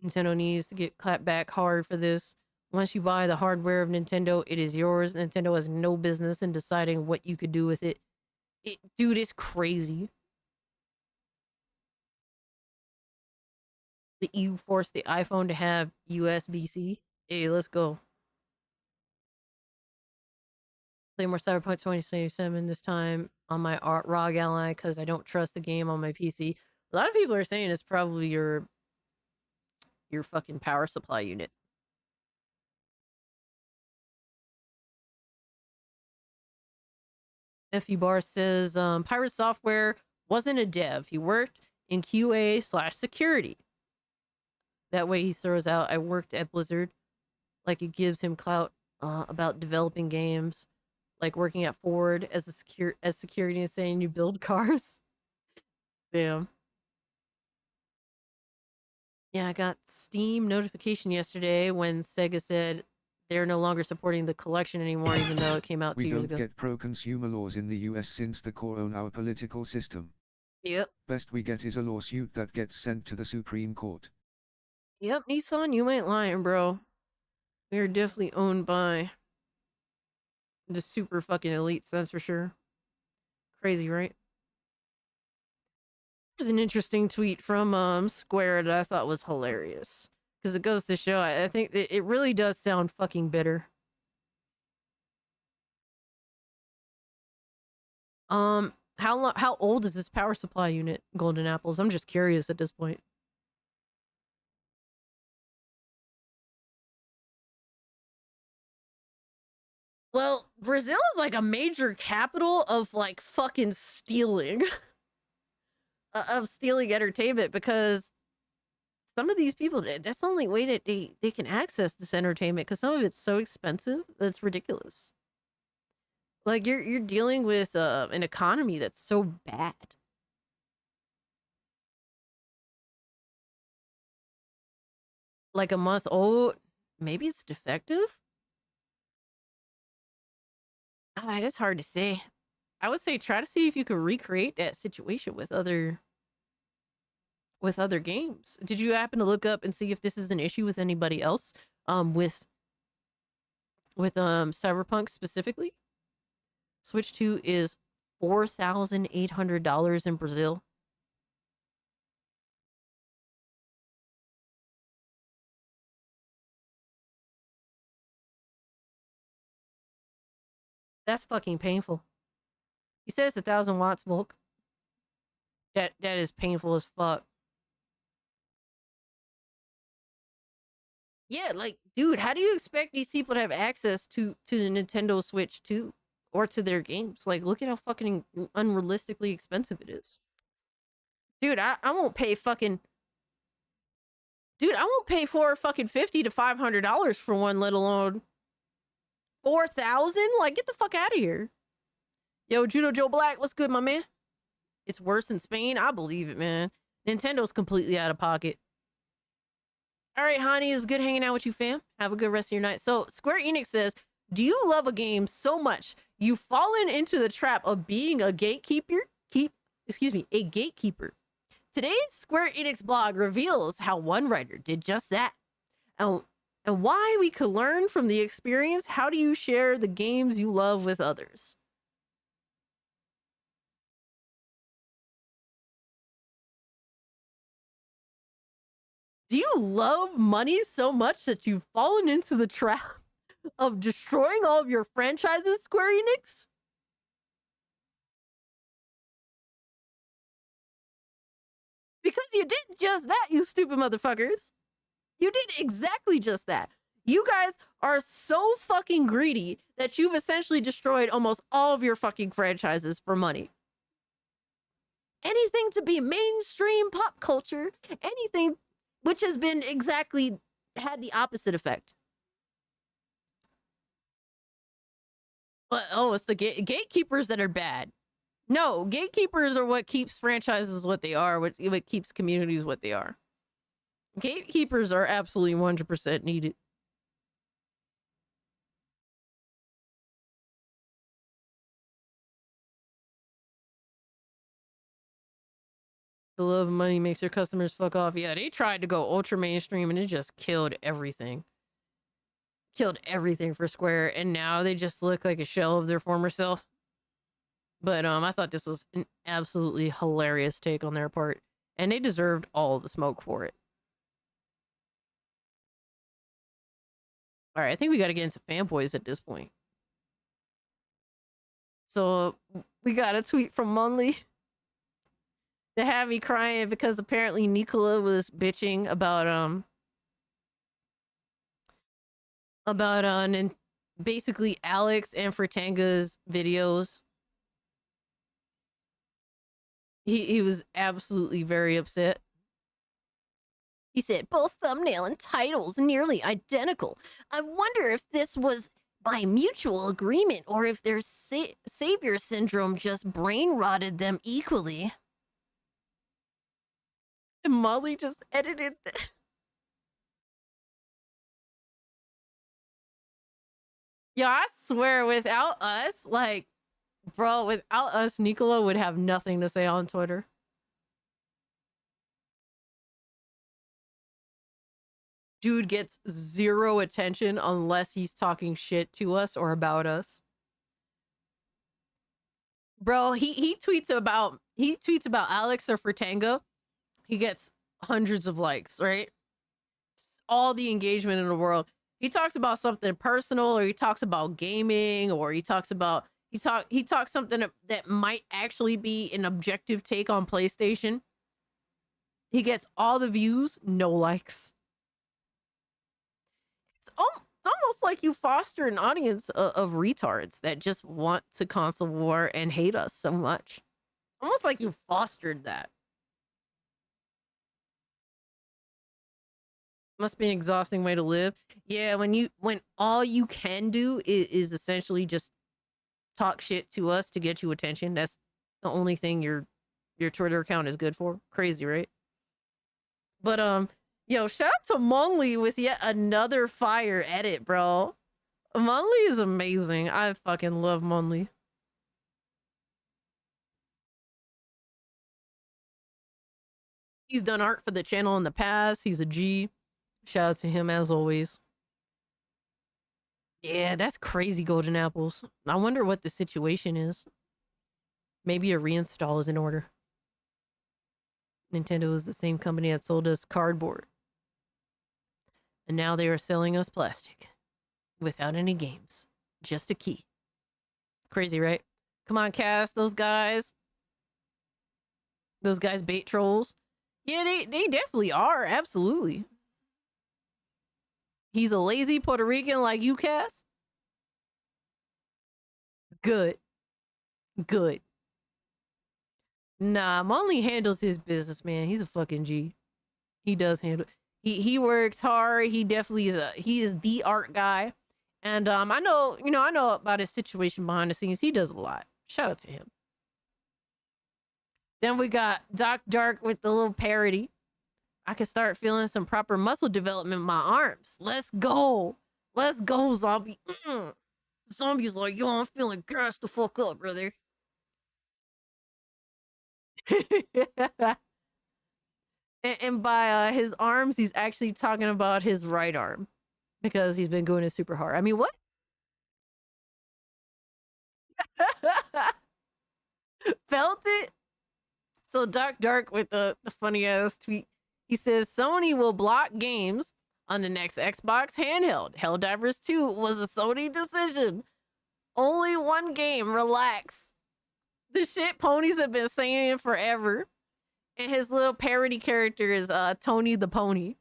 Nintendo needs to get clapped back hard for this. Once you buy the hardware of Nintendo, it is yours. Nintendo has no business in deciding what you could do with it. Dude, it's crazy. The EU forced the iPhone to have USB-C. Hey, let's go. Play more Cyberpunk 2077 this time on my ROG Ally because I don't trust the game on my PC. A lot of people are saying it's probably your fucking power supply unit. FE Bar says Pirate Software wasn't a dev. He worked in QA/security. That way he throws out, I worked at Blizzard. Like it gives him clout about developing games. Like working at Ford as security and saying you build cars. Damn. Yeah, I got Steam notification yesterday when Sega said they're no longer supporting the collection anymore, even though it came out 2 years ago. We don't get pro-consumer laws in the US since the core own our political system. Yep. Best we get is a lawsuit that gets sent to the Supreme Court. Yep, Nissan, you ain't lying, bro. We're definitely owned by the super fucking elites, that's for sure. Crazy, right? There's an interesting tweet from Square that I thought was hilarious. Because it goes to show, I think it really does sound fucking bitter. How old is this power supply unit, Golden Apples? I'm just curious at this point. Well, Brazil is like a major capital of like fucking stealing. Of stealing entertainment, because some of these people, that's the only way that they can access this entertainment, because some of it's so expensive that's ridiculous. Like you're dealing with an economy that's so bad. Like a month old, maybe it's defective. It's hard to say. I would say try to see if you could recreate that situation with other games. Did you happen to look up and see if this is an issue with anybody else? With Cyberpunk specifically? Switch 2 is $4,800 in Brazil. That's fucking painful. He says 1,000 watts, Volk. That is painful as fuck. Yeah, like, dude, how do you expect these people to have access to the Nintendo Switch 2 or to their games? Like, look at how fucking unrealistically expensive it is. Dude, I won't pay fucking... Dude, I won't pay for fucking $50 to $500 for one, let alone 4,000? Like, get the fuck out of here. Yo, Judo Joe Black, what's good, my man? It's worse in Spain? I believe it, man. Nintendo's completely out of pocket. All right, Hani, it was good hanging out with you, fam. Have a good rest of your night. So, Square Enix says, do you love a game so much you've fallen into the trap of being a gatekeeper? A gatekeeper. Today's Square Enix blog reveals how one writer did just that. And and why we could learn from the experience. How do you share the games you love with others? Do you love money so much that you've fallen into the trap of destroying all of your franchises, Square Enix? Because you did just that, you stupid motherfuckers. You did exactly just that. You guys are so fucking greedy that you've essentially destroyed almost all of your fucking franchises for money. Anything to be mainstream pop culture, anything which has been exactly had the opposite effect. But oh, it's the gatekeepers that are bad. No, gatekeepers are what keeps franchises what they are, what keeps communities what they are. Gatekeepers are absolutely 100% needed. The love of money makes your customers fuck off. Yeah, they tried to go ultra mainstream and it just killed everything. Killed everything for Square, and now they just look like a shell of their former self. But I thought this was an absolutely hilarious take on their part, and they deserved all the smoke for it. All right, I think we got to get into Fanboys at this point. So we got a tweet from Munley that had me crying because apparently Nicola was bitching about basically Alex and Fratanga's videos. He was absolutely very upset. He said, both thumbnail and titles nearly identical. I wonder if this was by mutual agreement or if their savior syndrome just brain rotted them equally. And Molly just edited this. Yeah, I swear, without us, like, bro, without us, Nicola would have nothing to say on Twitter. Dude gets zero attention unless he's talking shit to us or about us. Bro, he tweets about Alex or Fratanga. He gets hundreds of likes, right? All the engagement in the world. He talks about something personal, or he talks about gaming, or he talks something that might actually be an objective take on PlayStation. He gets all the views, no likes. It's almost like you foster an audience of retards that just want to console war and hate us so much. Almost like you fostered that. Must be an exhausting way to live. Yeah, when all you can do is essentially just talk shit to us to get you attention. That's the only thing your Twitter account is good for. Crazy, right? But yo, shout out to Monley with yet another fire edit, bro. Monley is amazing. I fucking love Monley. He's done art for the channel in the past. He's a G. Shout out to him as always. Yeah, that's crazy, Golden Apples. I wonder what the situation is. Maybe a reinstall is in order. Nintendo is the same company that sold us cardboard. And now they are selling us plastic. Without any games. Just a key. Crazy, right? Come on, Cass, those guys. Those guys bait trolls. Yeah, they definitely are. Absolutely. He's a lazy Puerto Rican like you, Cass? Good. Good. Nah, Monley handles his business, man. He's a fucking G. He does handle. He works hard. He definitely is the art guy. And I know about his situation behind the scenes. He does a lot. Shout out to him. Then we got Doc Dark with the little parody. I can start feeling some proper muscle development in my arms. Let's go. Let's go, zombie. Zombie's like, yo, I'm feeling gassed the fuck up, brother. and by his arms, he's actually talking about his right arm. because he's been going it super hard. I mean, what? Felt it? So Dark with the funny ass tweet. He says Sony will block games on the next Xbox handheld. Helldivers 2 was a Sony decision. Only one game, relax. The shit ponies have been saying it forever. And his little parody character is Tony the Pony.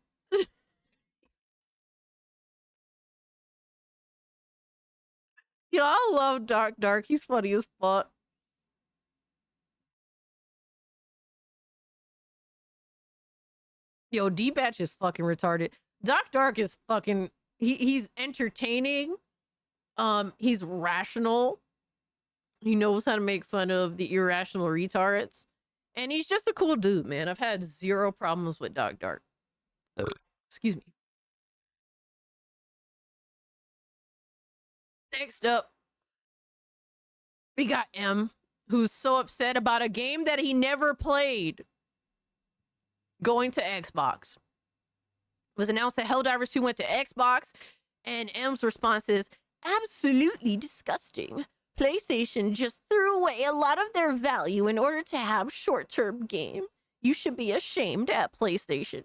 Yo, I love Dark. He's funny as fuck. Yo, D-Batch is fucking retarded. Dark is fucking he's entertaining. He's rational. He knows how to make fun of the irrational retards. And he's just a cool dude, man. I've had zero problems with Dark. Excuse me. Next up, we got M, who's so upset about a game that he never played going to Xbox. It was announced that Helldivers 2 went to Xbox, and M's response is, absolutely disgusting. PlayStation just threw away a lot of their value in order to have short-term game. You should be ashamed at PlayStation.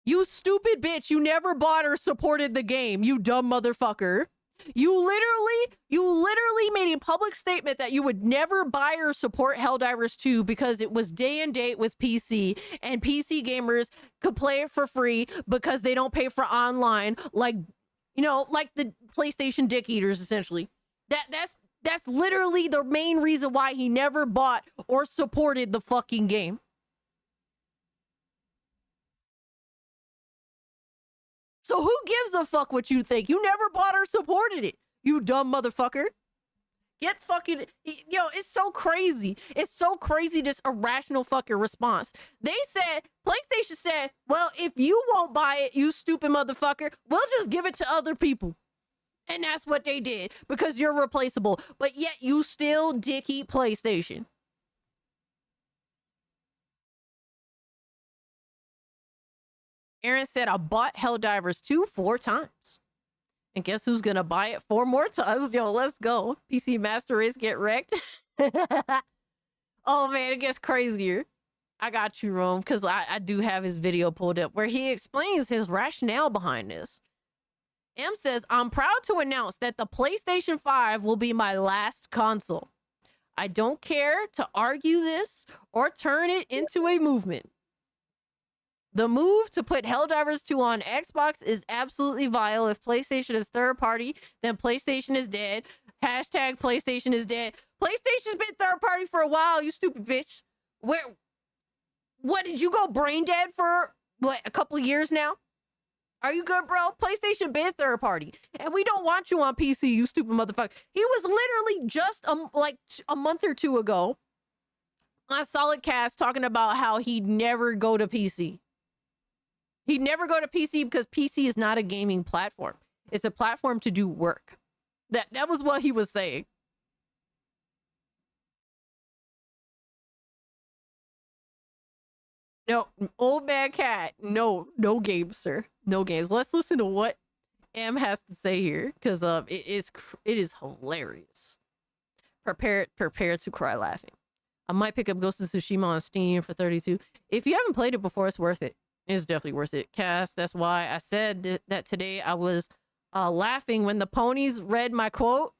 You stupid bitch, you never bought or supported the game, you dumb motherfucker. You literally made a public statement that you would never buy or support Helldivers 2 because it was day and date with PC, and PC gamers could play it for free because they don't pay for online, like, you know, like the PlayStation dick eaters, essentially. That's literally the main reason why he never bought or supported the fucking game. So who gives a fuck what you think? You never bought or supported it, you dumb motherfucker. Get fucking, yo, it's so crazy. It's so crazy, this irrational fucking response. They said, PlayStation said, well, if you won't buy it, you stupid motherfucker, we'll just give it to other people. And that's what they did, because you're replaceable. But yet you still dick eat PlayStation. Aaron said, I bought Helldivers 2 4 times. And guess who's gonna buy it 4 more times? Yo, let's go. PC Master Race, get wrecked. Oh man, it gets crazier. I got you, Rome, because I do have his video pulled up where he explains his rationale behind this. M says, I'm proud to announce that the PlayStation 5 will be my last console. I don't care to argue this or turn it into a movement. The move to put Helldivers 2 on Xbox is absolutely vile. If PlayStation is third party, then PlayStation is dead. Hashtag PlayStation is dead. PlayStation's been third party for a while, you stupid bitch. What, did you go brain dead for, what, a couple of years now? Are you good, bro? PlayStation been third party. And we don't want you on PC, you stupid motherfucker. He was literally just a month or two ago on Solid Cast talking about how he'd never go to PC. He'd never go to PC because PC is not a gaming platform. It's a platform to do work. That was what he was saying. No, old man cat. No games, sir. No games. Let's listen to what M has to say here, because it is hilarious. Prepare to cry laughing. I might pick up Ghost of Tsushima on Steam for $32. If you haven't played it before, it's worth it. It's definitely worth it. Cass, that's why I said that today I was laughing when the ponies read my quote.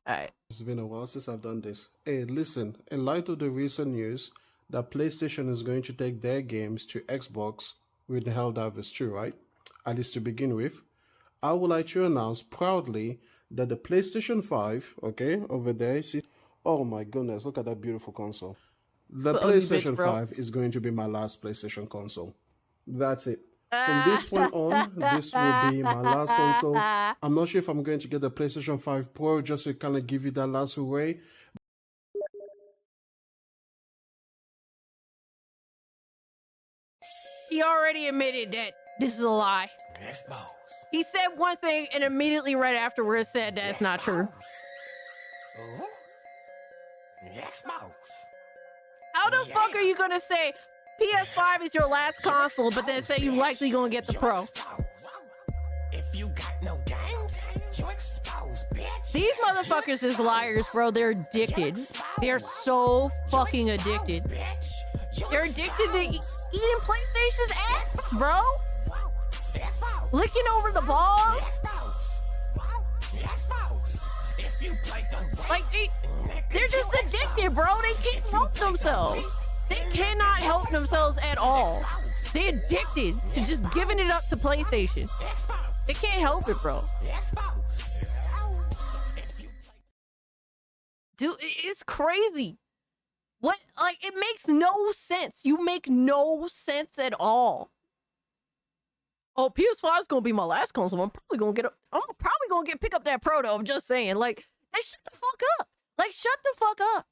All right. It's been a while since I've done this. Hey, listen, in light of the recent news that PlayStation is going to take their games to Xbox with the Helldivers 2, right? At least to begin with, I would like to announce proudly that the PlayStation 5, okay, over there, see, oh my goodness, look at that beautiful console. The PlayStation 5 is going to be my last PlayStation console. That's it. From this point on, this will be my last console. I'm not sure if I'm going to get the PlayStation 5 Pro just to kind of give you that last hooray. He already admitted that this is a lie. He said one thing and immediately right afterwards said that's not true. How the fuck are you gonna say PS5 is your last console, but then say you likely gonna get the Pro. If you got no games, you expose, bitch. These motherfuckers is liars, bro. They're addicted. They're so fucking addicted. They're addicted to eating PlayStation's ass, bro. Licking over the balls. Like, they're just addicted, bro. They can't help themselves. They cannot help themselves at all. They're addicted to just giving it up to PlayStation. They can't help it, bro. Dude, it's crazy. What? Like, it makes no sense. You make no sense at all. Oh, PS5 is gonna be my last console. I'm probably gonna pick up that Pro though. I'm just saying, like, they shut the fuck up. Like, shut the fuck up.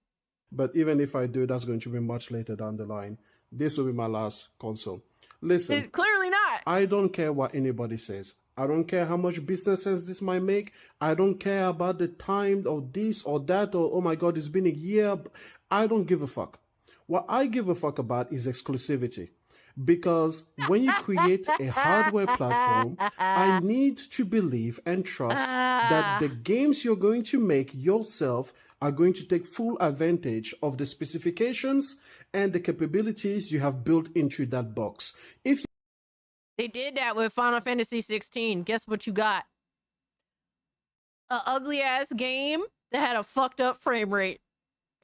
But even if I do, that's going to be much later down the line. This will be my last console. Listen, It's clearly not. I don't care what anybody says. I don't care how much business sense this might make. I don't care about the time of this or that or, oh my God, it's been a year. I don't give a fuck. What I give a fuck about is exclusivity. Because when you create a hardware platform, I need to believe and trust that the games you're going to make yourself are going to take full advantage of the specifications and the capabilities you have built into that box. If They did that with Final Fantasy 16. Guess what you got? A ugly ass game that had a fucked up frame rate.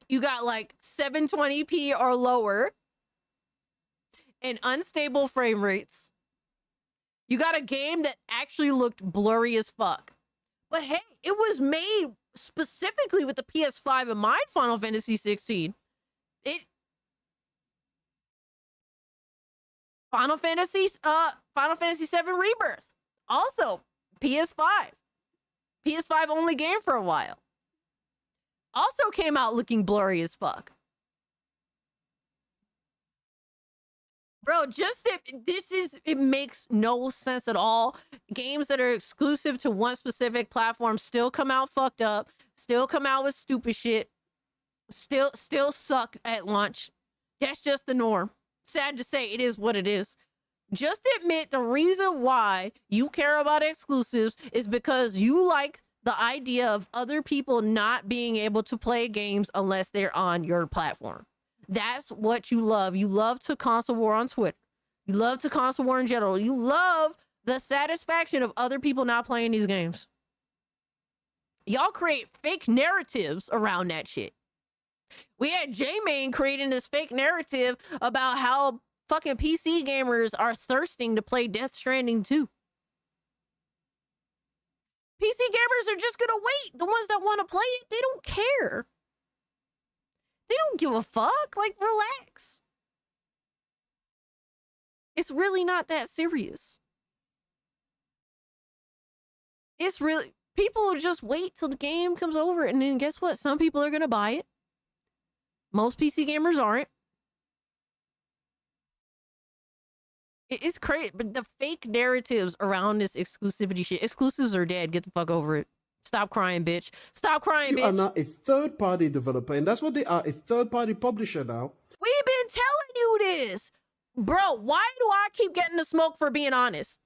You got like 720p or lower and unstable frame rates. You got a game that actually looked blurry as fuck. But hey, it was made specifically with the PS5 in mind, Final Fantasy 16. Final Fantasy 7 Rebirth. Also, PS5. PS5 only game for a while. Also came out looking blurry as fuck. Bro, it makes no sense at all. Games that are exclusive to one specific platform still come out fucked up, still come out with stupid shit, still suck at launch. That's just the norm. Sad to say, it is what it is. Just admit the reason why you care about exclusives is because you like the idea of other people not being able to play games unless they're on your platform. That's what you love. You love to console war on Twitter. You love to console war in general. You love the satisfaction of other people not playing these games. Y'all create fake narratives around that shit. We had J-Main creating this fake narrative about how fucking PC gamers are thirsting to play Death Stranding 2. PC gamers are just gonna wait. The ones that want to play it, they don't care. They don't give a fuck. Like, relax. It's really not that serious. It's really... People will just wait till the game comes over, and then guess what? Some people are gonna buy it. Most PC gamers aren't. It's crazy, but the fake narratives around this exclusivity shit. Exclusives are dead. Get the fuck over it. Stop crying, bitch. Stop crying, bitch. You are now a third-party developer, and that's what they are, a third-party publisher now. We've been telling you this. Bro, why do I keep getting the smoke for being honest?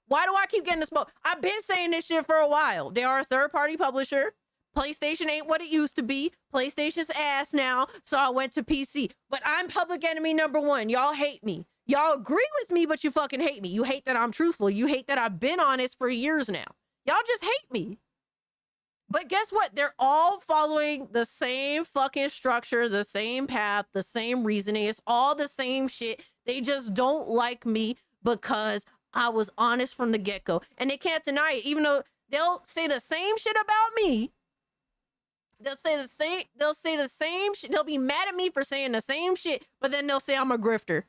Why do I keep getting the smoke? I've been saying this shit for a while. They are a third-party publisher. PlayStation ain't what it used to be. PlayStation's ass now, so I went to PC. But I'm public enemy number one. Y'all hate me. Y'all agree with me, but you fucking hate me. You hate that I'm truthful. You hate that I've been honest for years now. Y'all just hate me. But guess what? They're all following the same fucking structure, the same path, the same reasoning. It's all the same shit. They just don't like me because I was honest from the get-go. And they can't deny it, even though they'll say the same shit about me. They'll say the same shit. They'll be mad at me for saying the same shit, but then they'll say I'm a grifter.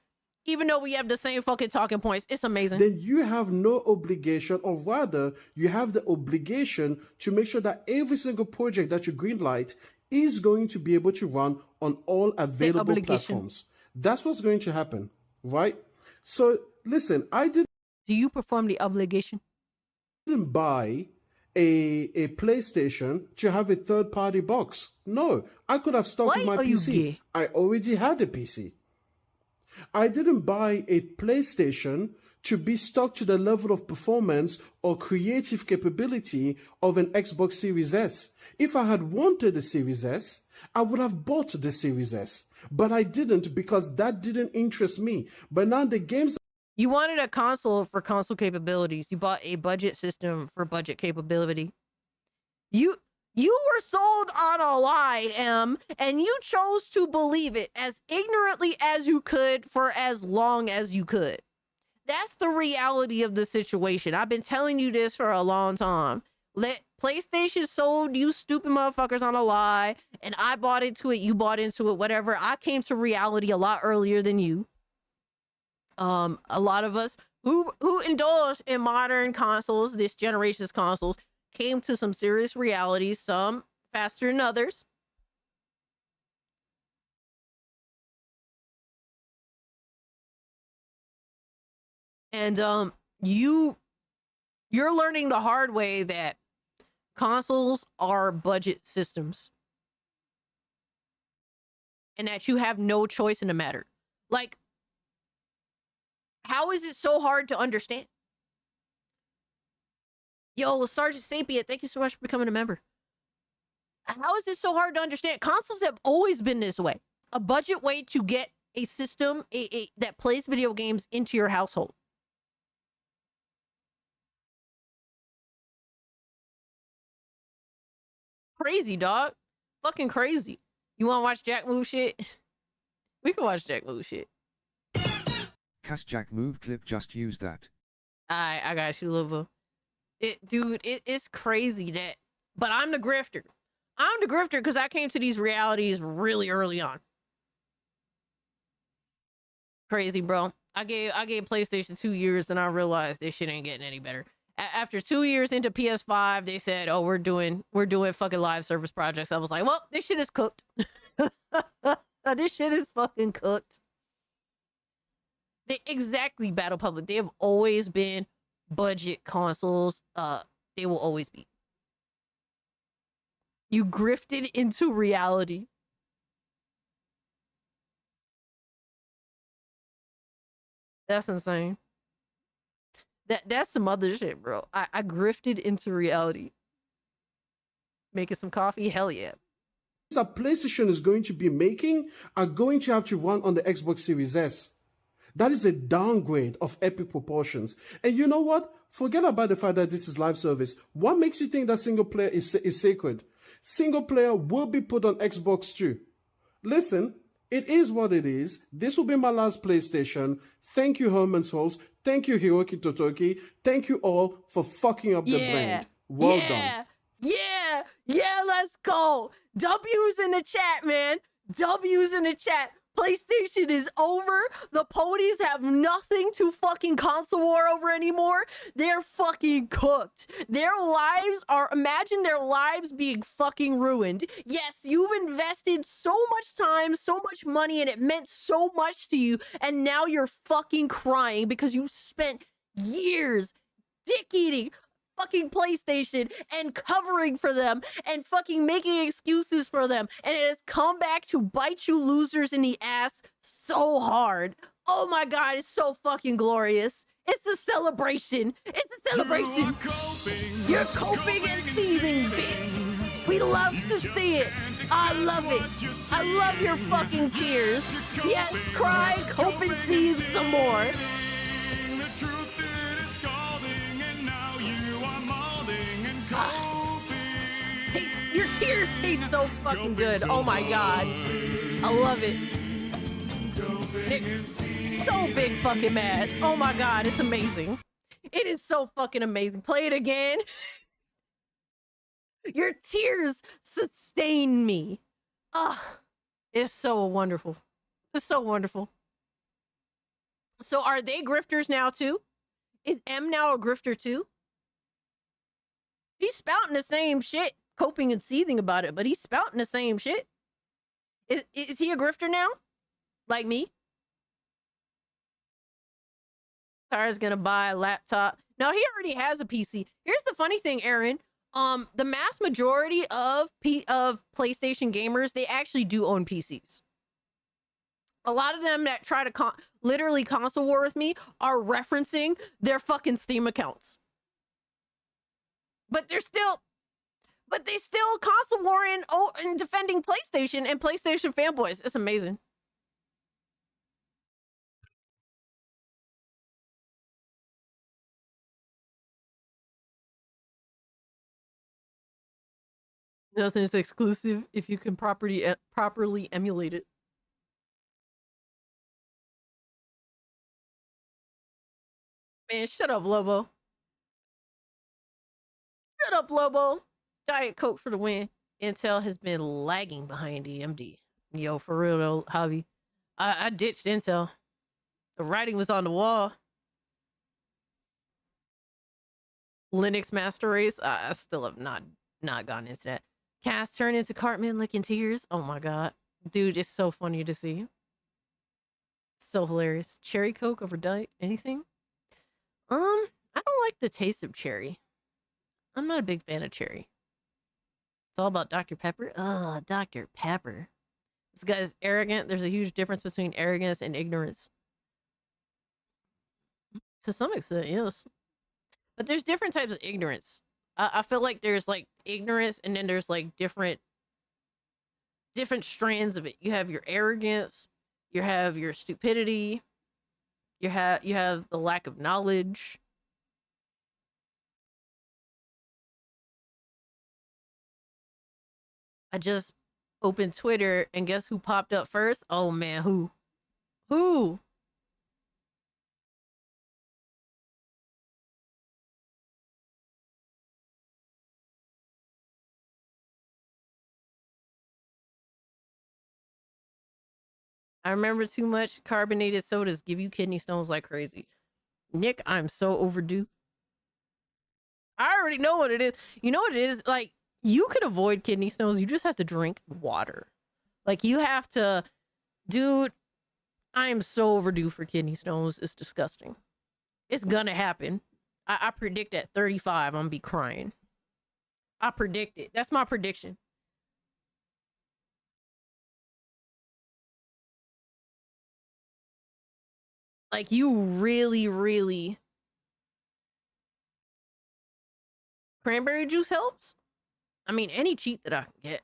Even though we have the same fucking talking points. It's amazing. Then you have no obligation, or rather, you have the obligation to make sure that every single project that you greenlight is going to be able to run on all available platforms. That's what's going to happen, right? So, listen, Do you perform the obligation? didn't buy a PlayStation to have a third-party box. No, I could have stuck with my PC. I already had a PC. I didn't buy a PlayStation to be stuck to the level of performance or creative capability of an Xbox Series S. If I had wanted a Series S, I would have bought the Series S. But I didn't because that didn't interest me. But now the games... You wanted a console for console capabilities. You bought a budget system for budget capability. You were sold on a lie, M, and you chose to believe it as ignorantly as you could for as long as you could. That's the reality of the situation. I've been telling you this for a long time. PlayStation sold you stupid motherfuckers on a lie, and I bought into it, you bought into it, whatever. I came to reality a lot earlier than you. A lot of us who indulge in modern consoles, this generation's consoles, came to some serious realities, some faster than others. And you're learning the hard way that consoles are budget systems. And that you have no choice in the matter. Like, how is it so hard to understand? Yo, Sergeant Sapient, thank you so much for becoming a member. How is this so hard to understand? Consoles have always been this way. A budget way to get a system that plays video games into your household. Crazy, dog. Fucking crazy. You want to watch Jack move shit? We can watch Jack move shit. Cast Jack move clip, just use that. I got you, Liva. Dude, it's crazy that... But I'm the grifter. I'm the grifter because I came to these realities really early on. Crazy, bro. I gave PlayStation 2 years and I realized this shit ain't getting any better. After 2 years into PS5, they said, "Oh, we're doing fucking live service projects." I was like, "Well, this shit is cooked." This shit is fucking cooked. Exactly, Battle Public. They have always been budget consoles. They will always be. You grifted into reality. That's insane. That's some other shit, bro. I grifted into reality. Making some coffee? Hell yeah. That PlayStation is going to be making are going to have to run on the Xbox Series S. That is a downgrade of epic proportions. And you know what? Forget about the fact that this is live service. What makes you think that single player is sacred? Single player will be put on Xbox too. Listen, it is what it is. This will be my last PlayStation. Thank you, Herman Souls. Thank you, Hiroki Totoki. Thank you all for fucking up the brand. Well done. Yeah, let's go. W's in the chat, man. W's in the chat. PlayStation is over. The ponies have nothing to fucking console war over anymore. They're fucking cooked. Their lives are, imagine their lives being fucking ruined. Yes, you've invested so much time, so much money, and it meant so much to you. And now you're fucking crying because you spent years dick-eating fucking PlayStation and covering for them and fucking making excuses for them, and it has come back to bite you losers in the ass so hard. Oh my god, it's so fucking glorious. It's a celebration. It's a celebration. You're coping and seething, bitch. We love to see it. I love it. I love your fucking tears. Yes, cry, cope, and seethe some more. Your tears taste so fucking good. Oh my god. I love it. So big fucking mass. Oh my god, it's amazing. It is so fucking amazing. Play it again. Your tears sustain me. Ah, it's so wonderful. It's so wonderful. So are they grifters now too? Is M now a grifter too? He's spouting the same shit, coping and seething about it, but he's spouting the same shit. Is he a grifter now? Like me? Tara's gonna buy a laptop. No, he already has a PC. Here's the funny thing, Aaron. The mass majority of PlayStation gamers, they actually do own PCs. A lot of them that try to literally console war with me are referencing their fucking Steam accounts. But they still console warring and defending PlayStation and PlayStation fanboys. It's amazing. Nothing's exclusive if you can properly emulate it. Man, shut up, Lobo. Shut up, Lobo. Diet Coke for the win. Intel has been lagging behind AMD. Yo, for real though, Javi. I ditched Intel. The writing was on the wall. Linux Master Race. I still have not gotten into that. Cass turned into Cartman licking tears. Oh my god. Dude, it's so funny to see. So hilarious. Cherry Coke over diet anything? I don't like the taste of cherry. I'm not a big fan of cherry. It's all about Dr. Pepper. Ugh, Dr. Pepper. This guy's arrogant. There's a huge difference between arrogance and ignorance. To some extent, yes. But there's different types of ignorance. I feel like there's like ignorance and then there's like different strands of it. You have your arrogance, you have your stupidity, you have the lack of knowledge. I just opened Twitter and guess who popped up first? Oh man, who? Who? I remember too much carbonated sodas give you kidney stones like crazy. Nick, I'm so overdue. I already know what it is. You know what it is? Like, you could avoid kidney stones. You just have to drink water. Like, you have to... Dude, I am so overdue for kidney stones. It's disgusting. It's gonna happen. I predict at 35, I'm gonna be crying. I predict it. That's my prediction. Like, you really, really... Cranberry juice helps? I mean, any cheat that I can get.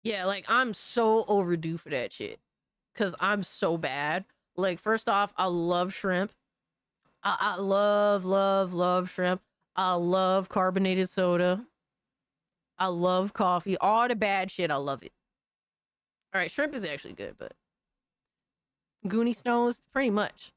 Yeah, like, I'm so overdue for that shit. Because I'm so bad. Like, first off, I love shrimp. I love, love, love shrimp. I love carbonated soda. I love coffee. All the bad shit, I love it. Alright, shrimp is actually good, but... Goonie Stones, pretty much.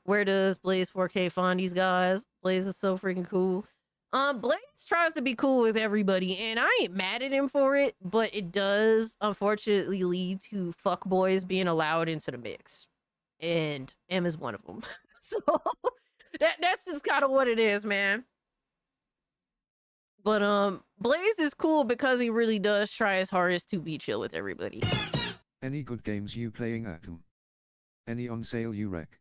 Where does Blaze 4K find these guys? Blaze is so freaking cool. Blaze tries to be cool with everybody, and I ain't mad at him for it, but it does unfortunately lead to fuckboys being allowed into the mix. And M is one of them. So that's just kind of what it is, man. But Blaze is cool because he really does try his hardest to be chill with everybody. Any good games you playing, Atom? Any on sale you rec?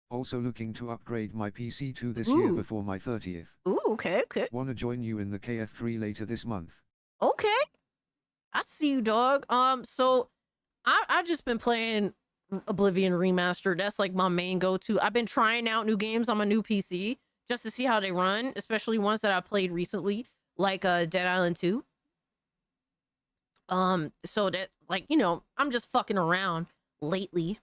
Also looking to upgrade my PC to this year before my 30th. Ooh, okay. Wanna join you in the KF3 later this month. Okay. I see you, dog. So I just been playing Oblivion Remastered. That's like my main go-to. I've been trying out new games on my new PC just to see how they run, especially ones that I played recently, like Dead Island 2. So that's like, you know, I'm just fucking around lately.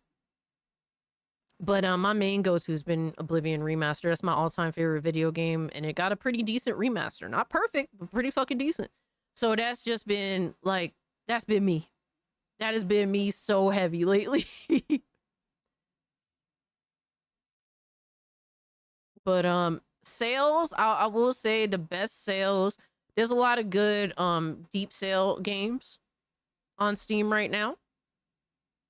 But my main go-to has been Oblivion Remaster. That's my all-time favorite video game, and it got a pretty decent remaster. Not perfect, but pretty fucking decent. So that's just been like, that's been me. That has been me so heavy lately. But sales, I will say the best sales. There's a lot of good deep sale games on Steam right now.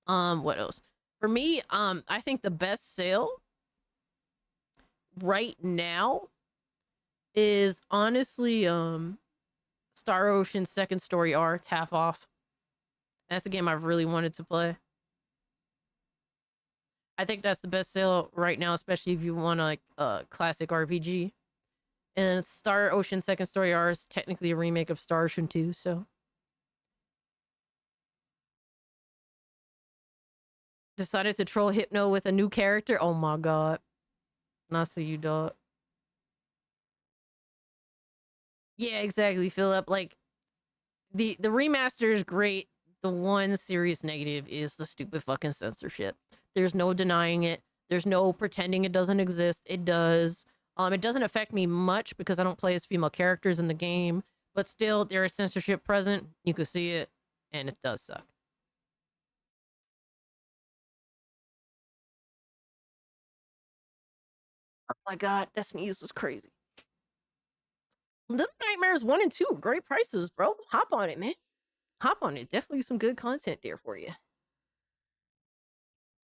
What else? For me, I think the best sale right now is honestly Star Ocean Second Story Arc half off. That's a game I've really wanted to play. I think that's the best sale right now, especially if you want like a classic RPG. And Star Ocean Second Story Arc is technically a remake of Star Ocean 2, so Decided to troll Hypno with a new character. Oh my god. I see you, dog. Yeah, exactly, Philip. Like, the remaster is great. The one serious negative is the stupid fucking censorship. There's no denying it. There's no pretending it doesn't exist. It does. It doesn't affect me much because I don't play as female characters in the game, but still, there is censorship present. You can see it, and it does suck. Oh my god, that sneeze was crazy. Little Nightmares 1 and 2, great prices, bro. Hop on it, man. Hop on it. Definitely some good content there for you.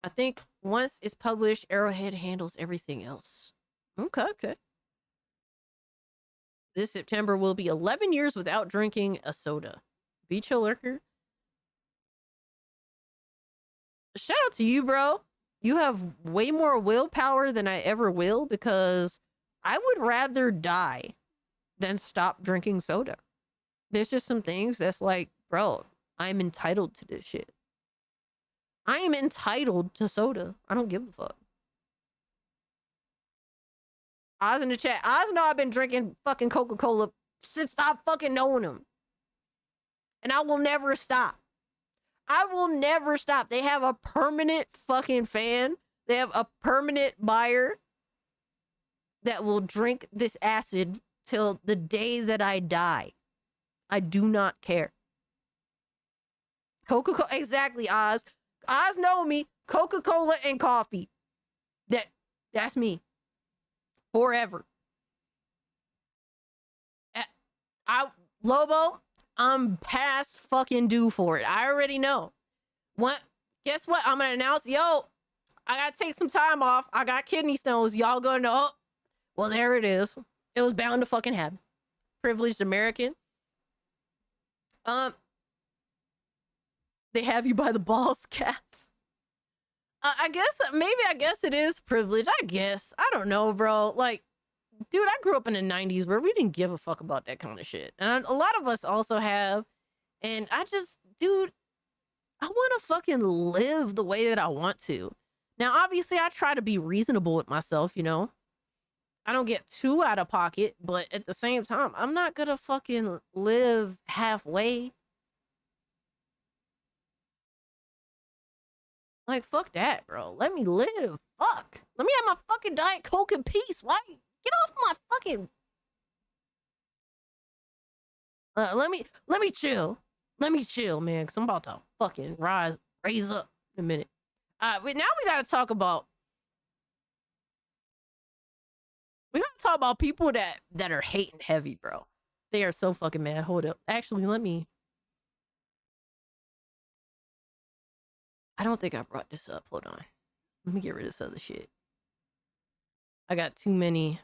I think once it's published, Arrowhead handles everything else. Okay. This September will be 11 years without drinking a soda. Beach Hill Lurker. Shout out to you, bro. You have way more willpower than I ever will because I would rather die than stop drinking soda. There's just some things that's like, bro, I'm entitled to this shit. I am entitled to soda. I don't give a fuck. Oz in the chat. Oz know I've been drinking fucking Coca-Cola since I fucking known him. And I will never stop. I will never stop. They have a permanent fucking fan. They have a permanent buyer that will drink this acid till the day that I die. I do not care. Coca-Cola, exactly, Oz. Oz know me. Coca-Cola and coffee. That's me. Forever. Lobo, I'm past fucking due for it. I already know. What? Guess what? I'm gonna announce, yo, I gotta take some time off. I got kidney stones. Y'all gonna know. Oh, well, there it is. It was bound to fucking happen. Privileged American. They have you by the balls, cats. I guess it is privilege. I guess. I don't know, bro. Like, dude, I grew up in the 90s where we didn't give a fuck about that kind of shit. And a lot of us also have. And dude, I want to fucking live the way that I want to. Now, obviously, I try to be reasonable with myself, you know? I don't get too out of pocket, but at the same time, I'm not gonna fucking live halfway. Like, fuck that, bro. Let me live. Fuck. Let me have my fucking Diet Coke in peace. Why? Get off my fucking... let me chill. Let me chill, man, because I'm about to fucking raise up in a minute. But now we gotta talk about... We gotta talk about people that are hating heavy, bro. They are so fucking mad. Hold up. Actually, I don't think I brought this up. Hold on. Let me get rid of this other shit. I got too many.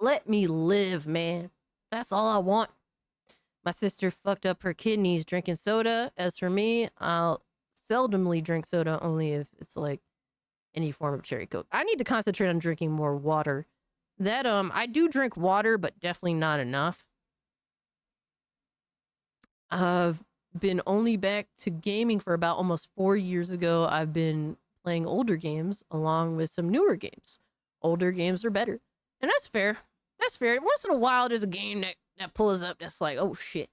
Let me live, man. That's all I want. My sister fucked up her kidneys drinking soda. As for me, I'll seldomly drink soda only if it's like any form of cherry Coke. I need to concentrate on drinking more water. I do drink water, but definitely not enough. I've been only back to gaming for about almost 4 years ago. I've been playing older games along with some newer games. Older games are better. And that's fair. That's fair. Once in a while, there's a game that pulls up that's like, oh shit.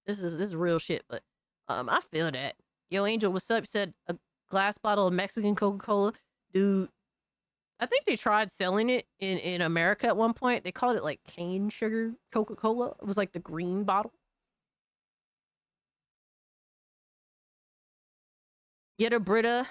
This is real shit, but I feel that. Yo, Angel, what's up? You said a glass bottle of Mexican Coca-Cola. Dude, I think they tried selling it in America at one point. They called it like cane sugar Coca-Cola. It was like the green bottle. Get a Brita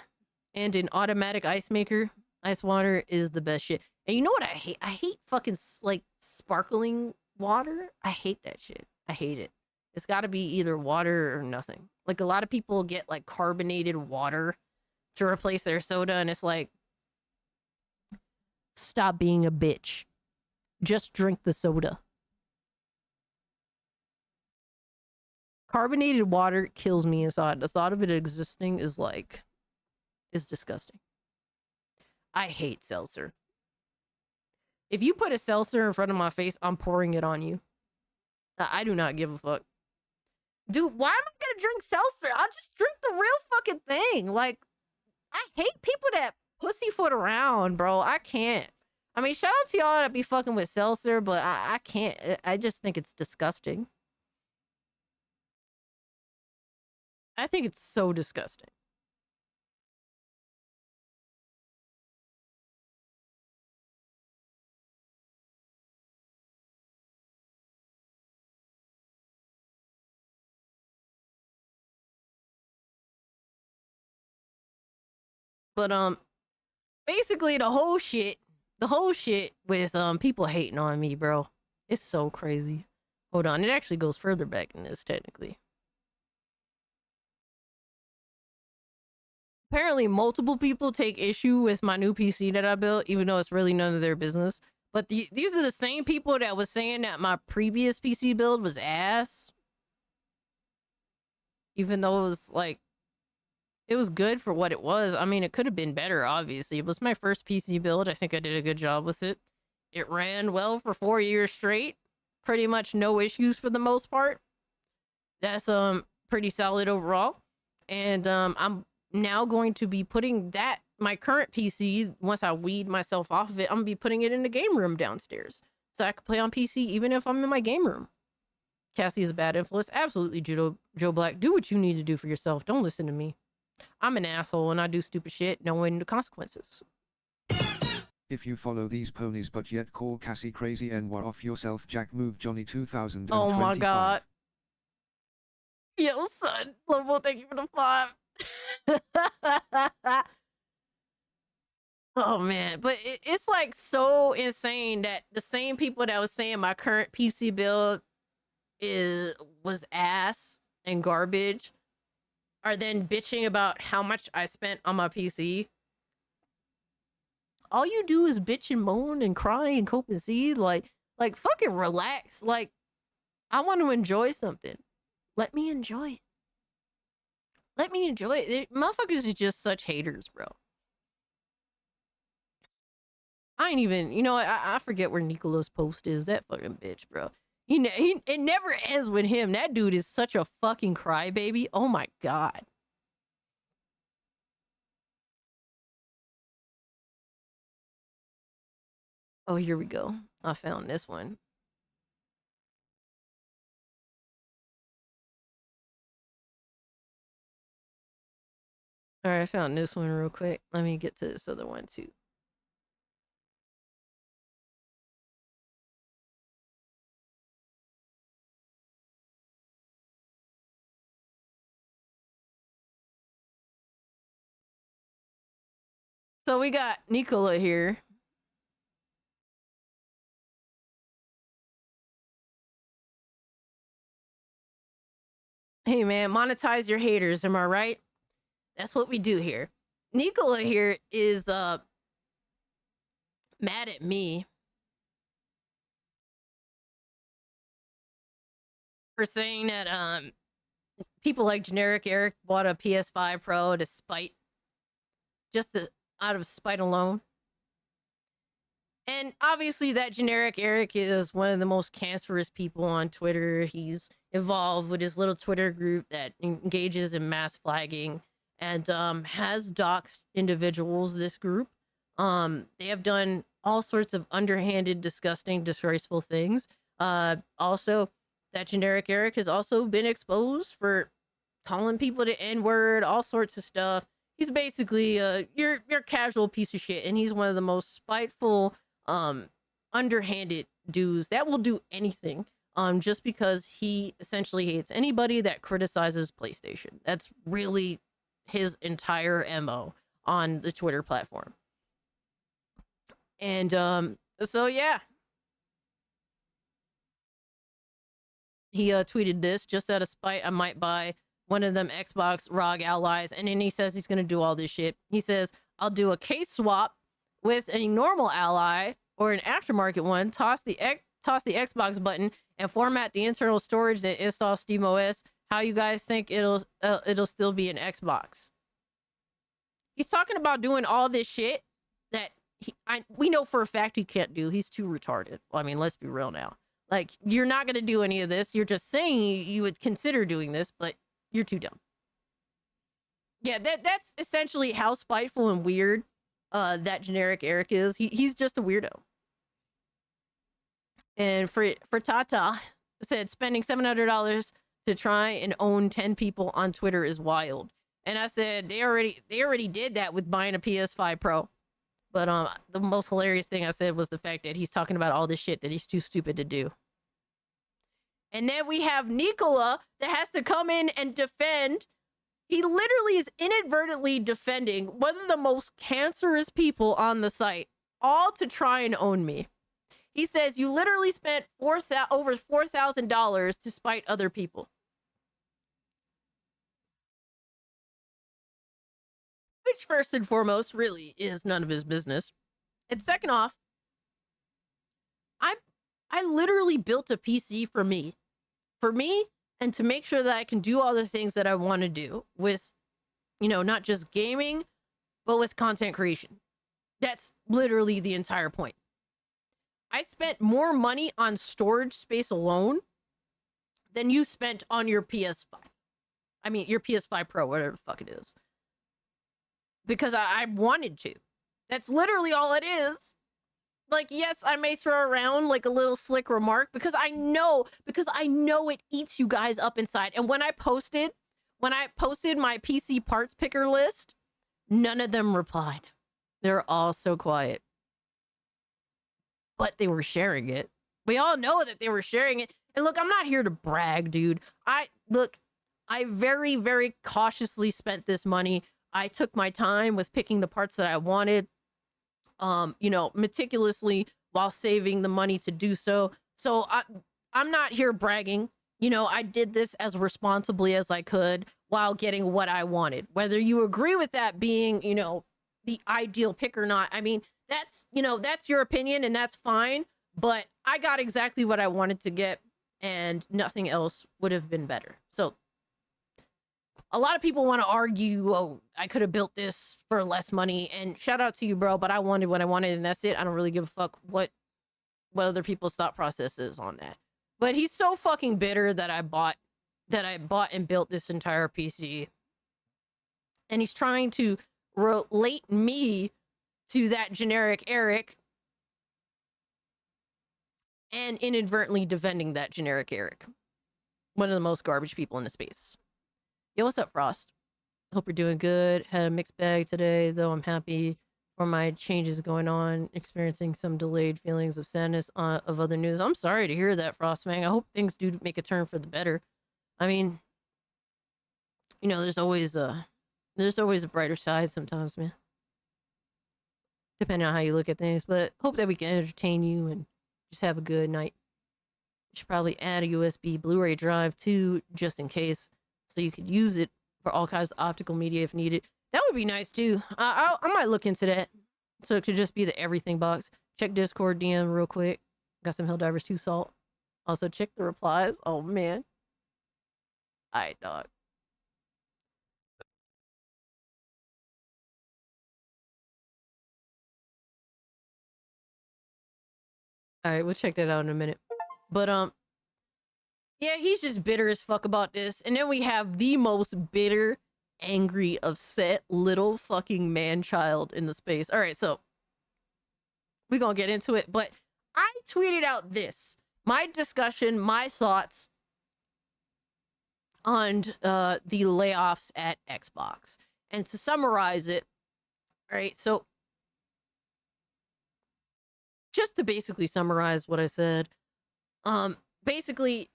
and an automatic ice maker. Ice water is the best shit. And you know what I hate? I hate fucking like sparkling water. I hate that shit. I hate it. It's got to be either water or nothing. Like a lot of people get like carbonated water to replace their soda, and it's like, stop being a bitch. Just drink the soda. Carbonated water kills me inside. The thought of it existing is disgusting. I hate seltzer. If you put a seltzer in front of my face, I'm pouring it on you. I do not give a fuck. Dude, why am I gonna drink seltzer? I'll just drink the real fucking thing. Like, I hate people that pussyfoot around, bro. I can't. I mean, shout out to y'all that be fucking with seltzer, but I can't. I just think it's disgusting. I think it's so disgusting. But basically the whole shit with people hating on me, bro. It's so crazy. Hold on, it actually goes further back than this technically. Apparently multiple people take issue with my new PC that I built, even though it's really none of their business. But these are the same people that was saying that my previous PC build was ass. Even though it was like, it was good for what it was. I mean, it could have been better, obviously. It was my first PC build. I think I did a good job with it. It ran well for 4 years straight. Pretty much no issues for the most part. That's pretty solid overall. And I'm now going to be putting my current PC, once I weed myself off of it, I'm gonna be putting it in the game room downstairs. So I can play on PC even if I'm in my game room. Cassie is a bad influence. Absolutely, Joe Black. Do what you need to do for yourself. Don't listen to me. I'm an asshole and I do stupid shit knowing the consequences. If you follow these ponies but yet call Cassie crazy and war off yourself, Jack move Johnny 2025. Oh my god. Yo, son. Lobo, thank you for the 5. Oh man, but it's like so insane that the same people that was saying my current PC build was ass and garbage are then bitching about how much I spent on my PC. All you do is bitch and moan and cry and cope and see. Like fucking relax. Like, I want to enjoy something. Let me enjoy it. Let me enjoy it. Motherfuckers are just such haters, bro. I ain't even, you know, I forget where Nicola's post is. That fucking bitch, bro. It never ends with him. That dude is such a fucking crybaby. Oh my god. Oh, here we go. I found this one. All right, I found this one real quick. Let me get to this other one too. So we got Nicola here. Hey man, monetize your haters, am I right? That's what we do here. Nicola here is mad at me for saying that people like Generic Eric bought a PS5 Pro to spite, out of spite alone. And obviously that Generic Eric is one of the most cancerous people on Twitter. He's involved with his little Twitter group that engages in mass flagging and has doxed individuals, this group. They have done all sorts of underhanded, disgusting, disgraceful things. Also, that Generic Eric has also been exposed for calling people the N-word, all sorts of stuff. He's basically your casual piece of shit, and he's one of the most spiteful, underhanded dudes that will do anything just because he essentially hates anybody that criticizes PlayStation. That's really his entire MO on the Twitter platform. And so yeah, he tweeted this: just out of spite, I might buy one of them Xbox ROG allies. And then he says he's gonna do all this shit. He says, I'll do a case swap with a normal ally or an aftermarket one, toss the Xbox button and format the internal storage that installs SteamOS. How you guys think it'll still be an Xbox? He's talking about doing all this shit that we know for a fact he can't do. He's too retarded. Well, I mean, let's be real now. Like, you're not going to do any of this. You're just saying you would consider doing this, but you're too dumb. Yeah, that's essentially how spiteful and weird that generic Eric is. He's just a weirdo. And for Tata said spending $700 to try and own 10 people on Twitter is wild. And I said they already did that with buying a PS5 Pro. But the most hilarious thing I said was the fact that he's talking about all this shit that he's too stupid to do. And then we have Nikola that has to come in and defend. He literally is inadvertently defending one of the most cancerous people on the site, all to try and own me. He says you literally spent over $4,000 to spite other people. Which, first and foremost, really is none of his business. And second off, I literally built a PC for me. For me, and to make sure that I can do all the things that I want to do with, you know, not just gaming, but with content creation. That's literally the entire point. I spent more money on storage space alone than you spent on your PS5. I mean, your PS5 Pro, whatever the fuck it is. Because I wanted to. That's literally all it is. Like, yes, I may throw around like a little slick remark because I know it eats you guys up inside. And when I posted my PC parts picker list, none of them replied. They're all so quiet. But they were sharing it. We all know that they were sharing it. And look, I'm not here to brag, dude. I very, very cautiously spent this money. I took my time with picking the parts that I wanted, you know, meticulously while saving the money to do so. So I'm not here bragging. You know, I did this as responsibly as I could while getting what I wanted. Whether you agree with that being, you know, the ideal pick or not, I mean, that's, you know, that's your opinion and that's fine. But I got exactly what I wanted to get and nothing else would have been better. So a lot of people want to argue, oh, I could have built this for less money. And shout out to you, bro, but I wanted what I wanted and that's it. I don't really give a fuck what other people's thought process is on that. But he's so fucking bitter that I bought and built this entire PC. And he's trying to relate me to that generic Eric and inadvertently defending that generic Eric. One of the most garbage people in the space. Yo, what's up, Frost? Hope you're doing good. Had a mixed bag today, though I'm happy for my changes going on. Experiencing some delayed feelings of sadness of other news. I'm sorry to hear that, Frostfang. I hope things do make a turn for the better. I mean, you know, there's always a brighter side sometimes, man. Depending on how you look at things. But hope that we can entertain you and just have a good night. You should probably add a USB Blu-ray drive too, just in case. So you could use it for all kinds of optical media if needed. That would be nice too. I might look into that. So it could just be the everything box. Check Discord DM real quick. Got some Helldivers 2 salt. Also check the replies. Oh man. Alright, dog. Alright, we'll check that out in a minute. But yeah, he's just bitter as fuck about this. And then we have the most bitter, angry, upset little fucking man-child in the space. All right, so we're going to get into it. But I tweeted out this. My discussion, my thoughts on the layoffs at Xbox. And to summarize it, all right, so just to basically summarize what I said, basically,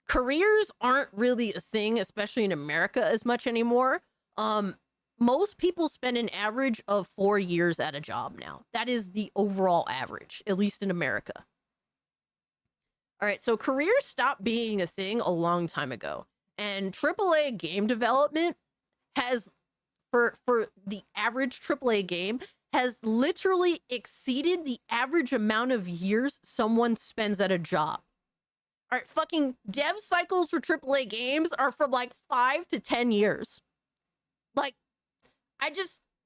careers aren't really a thing, especially in America, as much anymore. Most people spend an average of 4 years at a job now. That is the overall average, at least in America. All right, so careers stopped being a thing a long time ago. And AAA game development has, for the average AAA game, has literally exceeded the average amount of years someone spends at a job. All right, fucking dev cycles for AAA games are from like 5 to 10 years. Like,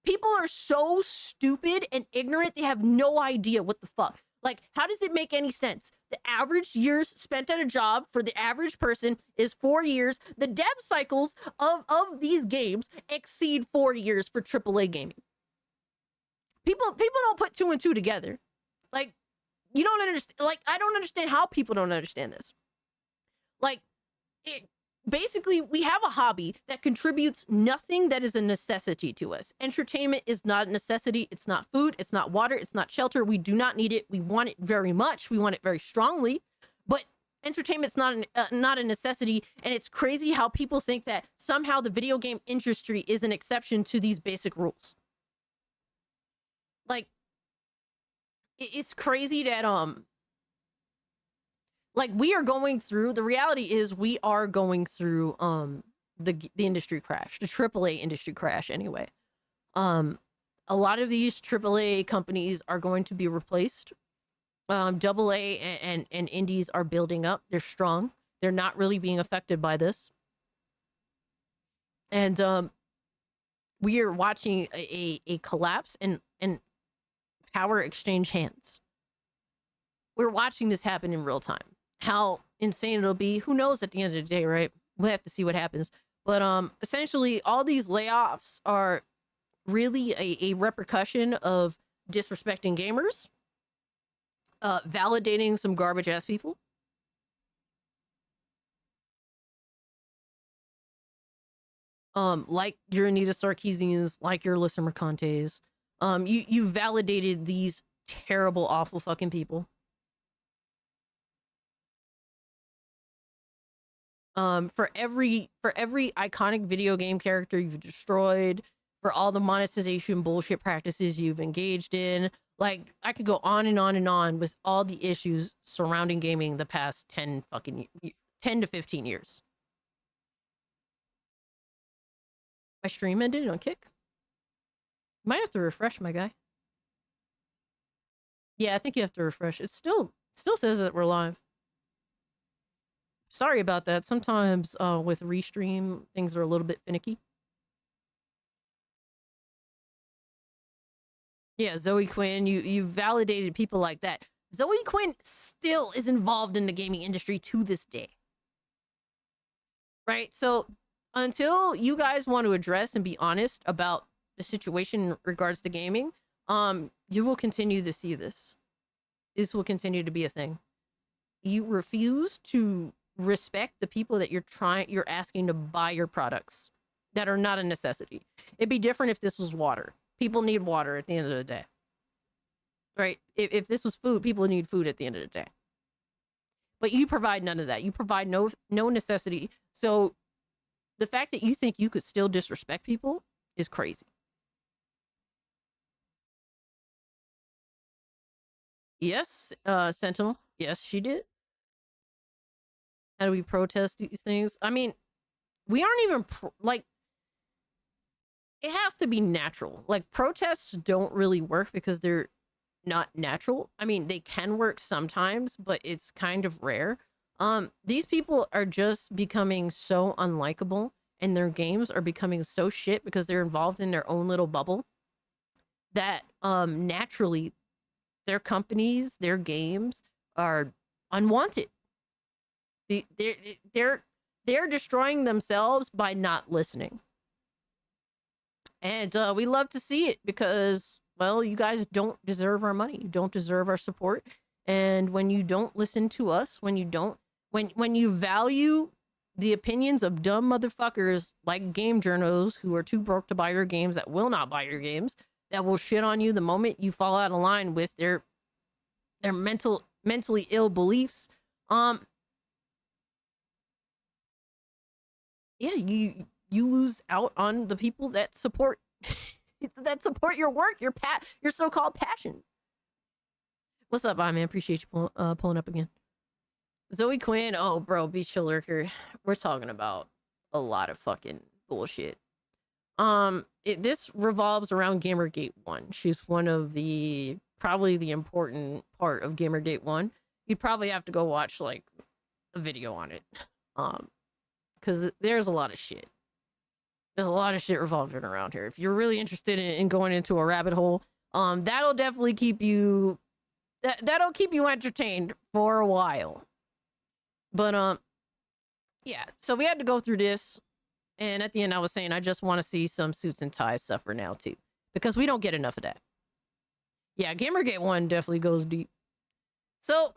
People are so stupid and ignorant, they have no idea what the fuck. Like, how does it make any sense? The average years spent at a job for the average person is 4 years. The dev cycles of these games exceed 4 years for AAA gaming. People don't put 2 and 2 together. Like, you don't understand. Like, I don't understand how people don't understand this. Like, basically, we have a hobby that contributes nothing that is a necessity to us. Entertainment is not a necessity. It's not food. It's not water. It's not shelter. We do not need it. We want it very much. We want it very strongly. But entertainment's not a necessity. And it's crazy how people think that somehow the video game industry is an exception to these basic rules. Like, it's crazy that like, we are going through, the reality is we are going through the industry crash, the AAA industry crash anyway. A lot of these AAA companies are going to be replaced. AA and indies are building up. They're strong. They're not really being affected by this. And we are watching a collapse and power exchange hands. We're watching this happen in real time. How insane it'll be, who knows at the end of the day, right? We'll have to see what happens. But essentially, all these layoffs are really a repercussion of disrespecting gamers, validating some garbage ass people, like your Anita Sarkeesians, like your Alyssa Mercantes. You validated these terrible, awful fucking people. For every iconic video game character you've destroyed, for all the monetization bullshit practices you've engaged in, like, I could go on and on and on with all the issues surrounding gaming the past 10 to 15 years. My stream ended on Kick. Might have to refresh, my guy. Yeah, I think you have to refresh. It still says that we're live. Sorry about that. Sometimes with Restream, things are a little bit finicky. Yeah, Zoe Quinn, you validated people like that. Zoe Quinn still is involved in the gaming industry to this day. Right? So until you guys want to address and be honest about the situation in regards to gaming, you will continue to see this. This will continue to be a thing. You refuse to respect the people that you're asking to buy your products that are not a necessity. It'd be different if this was water. People need water at the end of the day. Right? If this was food, people need food at the end of the day. But you provide none of that. You provide no necessity. So the fact that you think you could still disrespect people is crazy. Yes, Sentinel. Yes, she did. How do we protest these things? I mean, we aren't even like, it has to be natural. Like, protests don't really work because they're not natural. I mean, they can work sometimes, but it's kind of rare. These people are just becoming so unlikable, and their games are becoming so shit because they're involved in their own little bubble that naturally their companies, their games are unwanted. They're destroying themselves by not listening. And we love to see it because, well, you guys don't deserve our money. You don't deserve our support. And when you don't listen to us, when you value the opinions of dumb motherfuckers like game journos who are too broke to buy your games, that will not buy your games, that will shit on you the moment you fall out of line with their mentally ill beliefs, yeah, you lose out on the people that support your work, your so-called passion. What's up, man? Appreciate you pulling up again. Zoe Quinn, oh bro, Beach Lurker. We're talking about a lot of fucking bullshit. This revolves around Gamergate 1. She's one of probably the important part of Gamergate 1. You'd probably have to go watch like a video on it. Because there's a lot of shit. There's a lot of shit revolving around here. If you're really interested in going into a rabbit hole, that'll definitely keep you that'll keep you entertained for a while. But yeah, so we had to go through this, and at the end I was saying I just want to see some suits and ties suffer now too, because we don't get enough of that. Yeah, Gamergate 1 definitely goes deep. So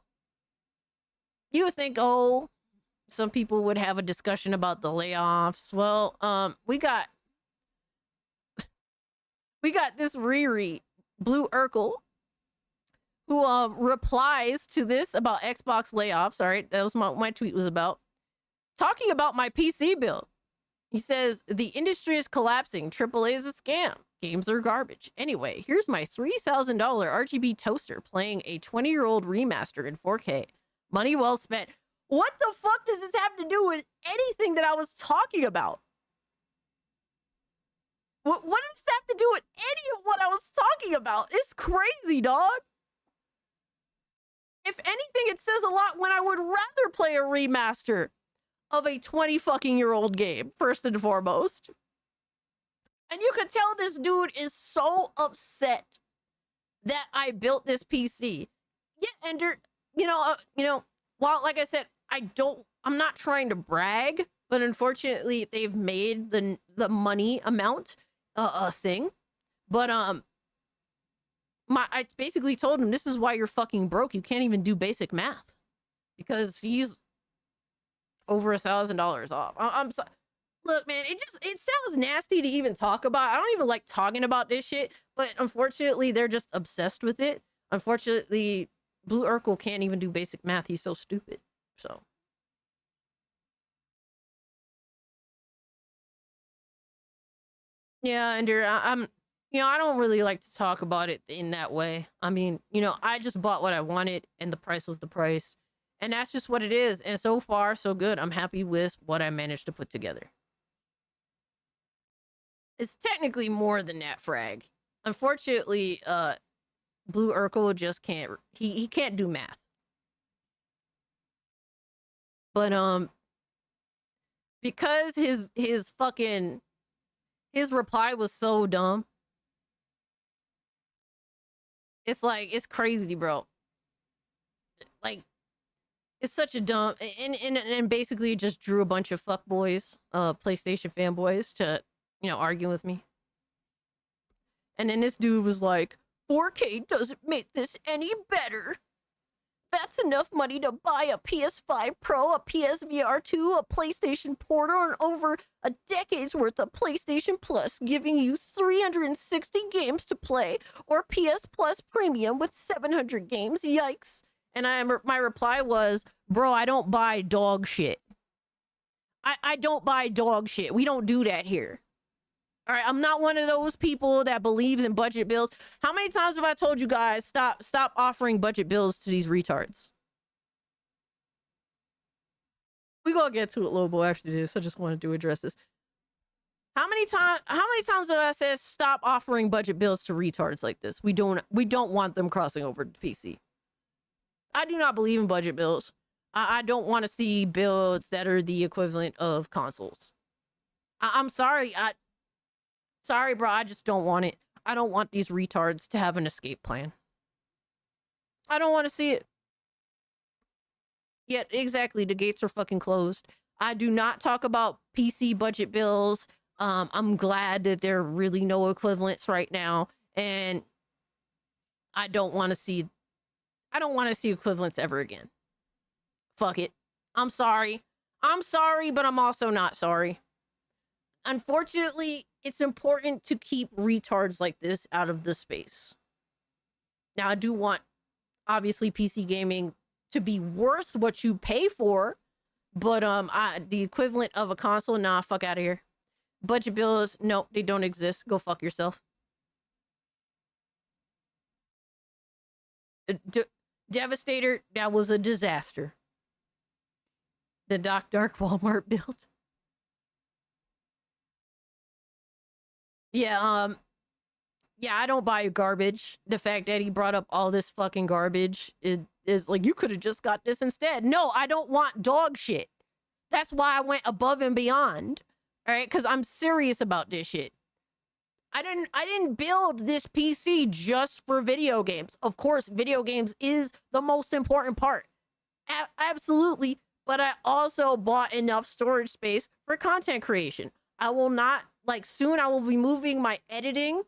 you would think, oh, some people would have a discussion about the layoffs. Well, we got this Riri, Blue Urkel, who replies to this about Xbox layoffs. All right, that was what my tweet was about. Talking about my PC build. He says, the industry is collapsing. AAA is a scam. Games are garbage. Anyway, here's my $3,000 RGB toaster playing a 20-year-old remaster in 4K. Money well spent. What the fuck does this have to do with anything that I was talking about? What does this have to do with any of what I was talking about? It's crazy, dog. If anything, it says a lot when I would rather play a remaster of a 20-fucking-year-old game, first and foremost. And you can tell this dude is so upset that I built this PC. Yeah, Ender, while, like I said, I'm not trying to brag, but unfortunately they've made the money amount a thing. But I basically told him, this is why you're fucking broke. You can't even do basic math, because he's over $1,000 off. I'm sorry. Look, man, it sounds nasty to even talk about. I don't even like talking about this shit, but unfortunately they're just obsessed with it. Unfortunately, Blue Urkel can't even do basic math. He's so stupid. So yeah, and I don't really like to talk about it in that way. I mean, I just bought what I wanted and the price was the price. And that's just what it is. And so far, so good. I'm happy with what I managed to put together. It's technically more than that, Frag. Unfortunately, Blue Urkel just can't, he can't do math. But, because his reply was so dumb, it's like, it's crazy, bro. Like, it's such a dumb, and basically it just drew a bunch of fuckboys, PlayStation fanboys to, argue with me. And then this dude was like, 4K doesn't make this any better. That's enough money to buy a PS5 Pro, a PSVR 2, a PlayStation Portal, and over a decade's worth of PlayStation Plus, giving you 360 games to play, or PS Plus Premium with 700 games. Yikes. And my reply was, bro, I don't buy dog shit. I don't buy dog shit. We don't do that here. All right, I'm not one of those people that believes in budget bills. How many times have I told you guys, stop offering budget bills to these retards? We gonna get to it, Lobo, after this. I just wanted to address this. How many times have I said stop offering budget bills to retards like this? We don't want them crossing over to PC. I do not believe in budget bills. I don't want to see builds that are the equivalent of consoles. I'm sorry. Sorry, bro. I just don't want it. I don't want these retards to have an escape plan. I don't want to see it. Yet, exactly, the gates are fucking closed. I do not talk about PC budget bills. I'm glad that there are really no equivalents right now. And I don't want to see equivalents ever again. Fuck it. I'm sorry. I'm sorry, but I'm also not sorry. Unfortunately, it's important to keep retards like this out of the space. Now, I do want, obviously, PC gaming to be worth what you pay for, but the equivalent of a console, nah, fuck out of here. Budget bills, no, they don't exist. Go fuck yourself. Devastator, that was a disaster. The Dark Walmart build. Yeah, I don't buy garbage. The fact that he brought up all this fucking garbage, it is like, you could have just got this instead. No, I don't want dog shit. That's why I went above and beyond. All right, because I'm serious about this shit. I didn't build this PC just for video games. Of course, video games is the most important part. Absolutely. But I also bought enough storage space for content creation. I will not, like, soon I will be moving my editing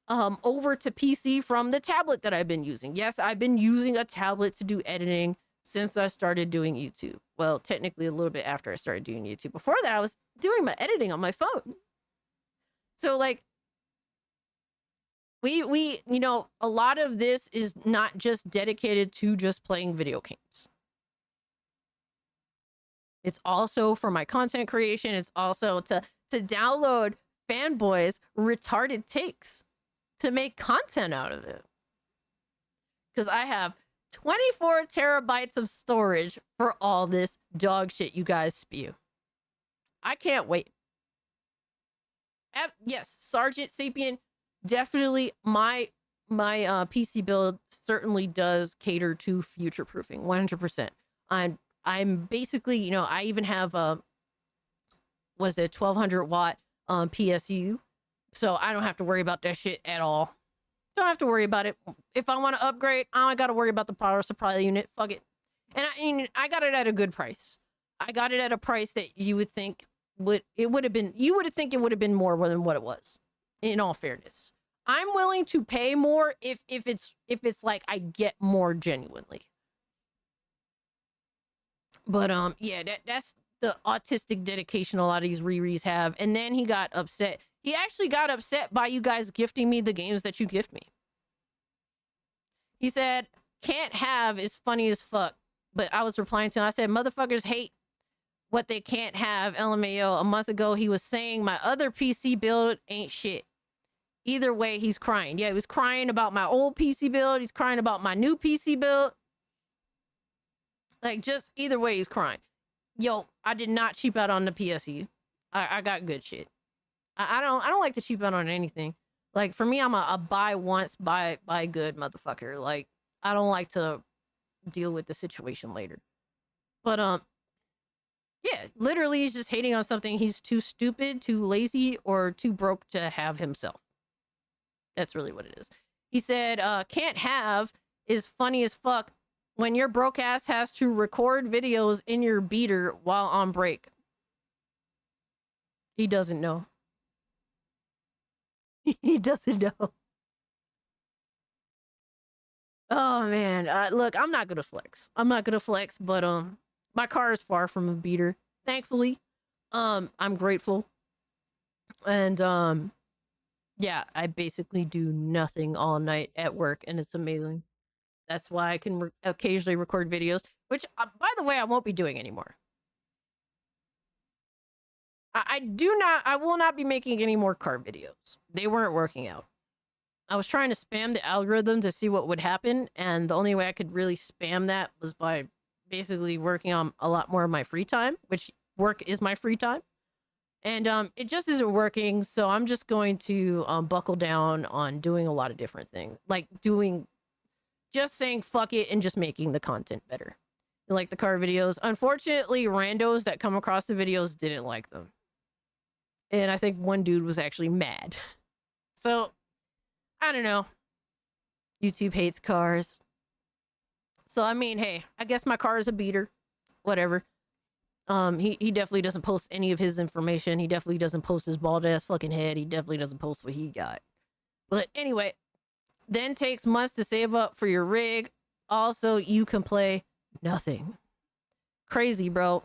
over to PC from the tablet that I've been using. Yes, I've been using a tablet to do editing since I started doing YouTube. Well, technically a little bit after I started doing YouTube. Before that, I was doing my editing on my phone. So, like, we you know, a lot of this is not just dedicated to just playing video games. It's also for my content creation. It's also to download Fanboys retarded takes to make content out of it. Because I have 24 terabytes of storage for all this dog shit you guys spew. I can't wait. Yes, Sergeant Sapien, definitely my PC build certainly does cater to future proofing 100%. I'm basically, you know, I even have a 1200 watt PSU, so I don't have to worry about that shit at all. Don't have to worry about it. If I want to upgrade, I don't got to worry about the power supply unit. Fuck it. And I got it at a good price. I got it at a price that you would think would have been more than what it was. In all fairness, I'm willing to pay more if it's like I get more genuinely. But yeah, that's the autistic dedication a lot of these Riris have. And then he got upset. He actually got upset by you guys gifting me the games that you gift me. He said, "Can't have is funny as fuck." But I was replying to him. I said, "Motherfuckers hate what they can't have." LMAO. A month ago, he was saying my other PC build ain't shit. Either way, he's crying. Yeah, he was crying about my old PC build. He's crying about my new PC build. Like, just either way, he's crying. Yo, I did not cheap out on the PSU. I got good shit. I don't like to cheap out on anything. Like, for me, I'm a buy once, buy good motherfucker. Like, I don't like to deal with the situation later. But yeah, literally, he's just hating on something he's too stupid, too lazy, or too broke to have himself. That's really what it is. He said, "Can't have is funny as fuck when your broke ass has to record videos in your beater while on break." He doesn't know. He doesn't know. Oh man, look, I'm not gonna flex. But my car is far from a beater, thankfully. I'm grateful, and yeah, I basically do nothing all night at work, and it's amazing. That's why I can occasionally record videos, which, by the way, I won't be doing anymore. I will not be making any more car videos. They weren't working out. I was trying to spam the algorithm to see what would happen, and the only way I could really spam that was by basically working on a lot more of my free time, which work is my free time. And it just isn't working, so I'm just going to buckle down on doing a lot of different things. Like just saying fuck it and just making the content better. Like the car videos. Unfortunately, randos that come across the videos didn't like them. And I think one dude was actually mad. So, I don't know. YouTube hates cars. So, I mean, hey, I guess my car is a beater. Whatever. He definitely doesn't post any of his information. He definitely doesn't post his bald ass fucking head. He definitely doesn't post what he got. But anyway, then takes months to save up for your rig. Also, you can play nothing. Crazy, bro.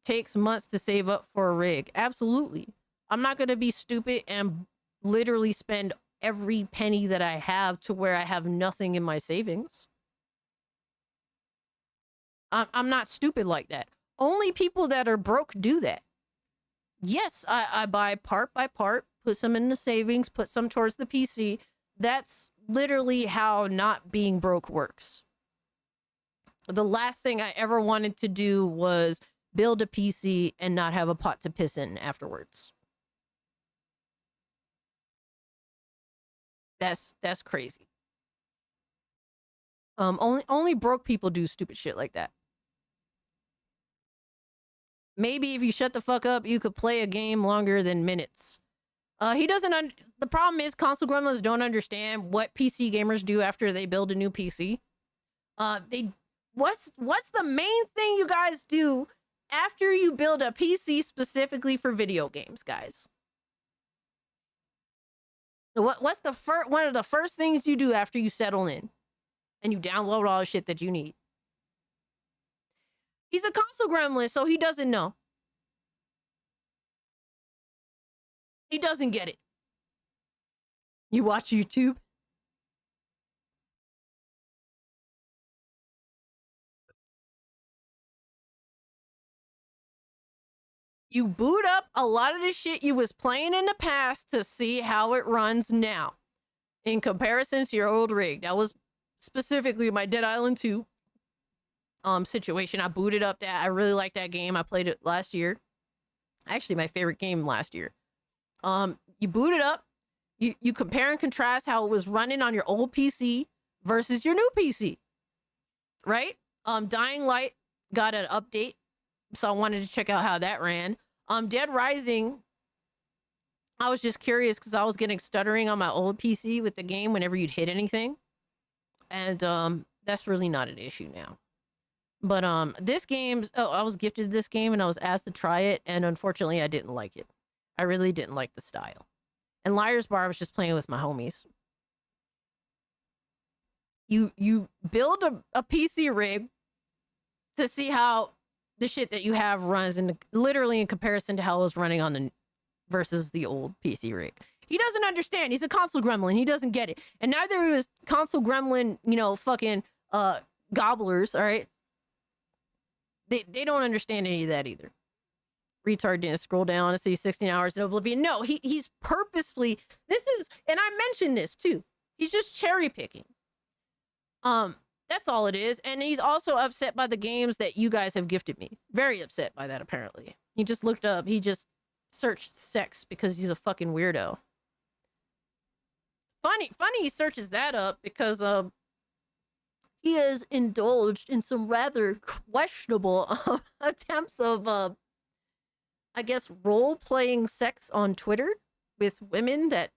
Takes months to save up for a rig. Absolutely. I'm not going to be stupid and literally spend every penny that I have to where I have nothing in my savings. I'm not stupid like that. Only people that are broke do that. Yes, I buy part by part, put some in the savings, put some towards the PC. That's literally how not being broke works. The last thing I ever wanted to do was build a PC and not have a pot to piss in afterwards. That's crazy. Only broke people do stupid shit like that. maybe if you shut the fuck up, you could play a game longer than minutes. He doesn't. The problem is console gremlins don't understand what PC gamers do after they build a new PC. What's the main thing you guys do after you build a PC specifically for video games, guys? What's the one of the first things you do after you settle in and you download all the shit that you need? He's a console gremlin, so he doesn't know. He doesn't get it. You watch YouTube? You boot up a lot of the shit you was playing in the past to see how it runs now in comparison to your old rig. That was specifically my Dead Island 2 situation. I booted up that. I really liked that game. I played it last year. Actually, my favorite game last year. You boot it up. You compare and contrast how it was running on your old PC versus your new PC. Right? Dying Light got an update, so I wanted to check out how that ran. Dead Rising, I was just curious because I was getting stuttering on my old PC with the game whenever you'd hit anything. And that's really not an issue now. But this game's I was gifted this game and I was asked to try it, and unfortunately I didn't like it. I really didn't like the style. And Liar's Bar, I was just playing with my homies. You build a PC rig to see how the shit that you have runs literally in comparison to how it was running on the versus the old PC rig. He doesn't understand. He's a console gremlin. He doesn't get it. And neither is console gremlin, fucking gobblers, all right? They don't understand any of that either. Retard didn't scroll down to see 16 hours in Oblivion. No, he's purposefully, and I mentioned this too. He's just cherry picking. That's all it is. And he's also upset by the games that you guys have gifted me. Very upset by that, apparently. He just looked up, he just searched sex because he's a fucking weirdo. Funny he searches that up because he has indulged in some rather questionable attempts of I guess role-playing sex on Twitter with women that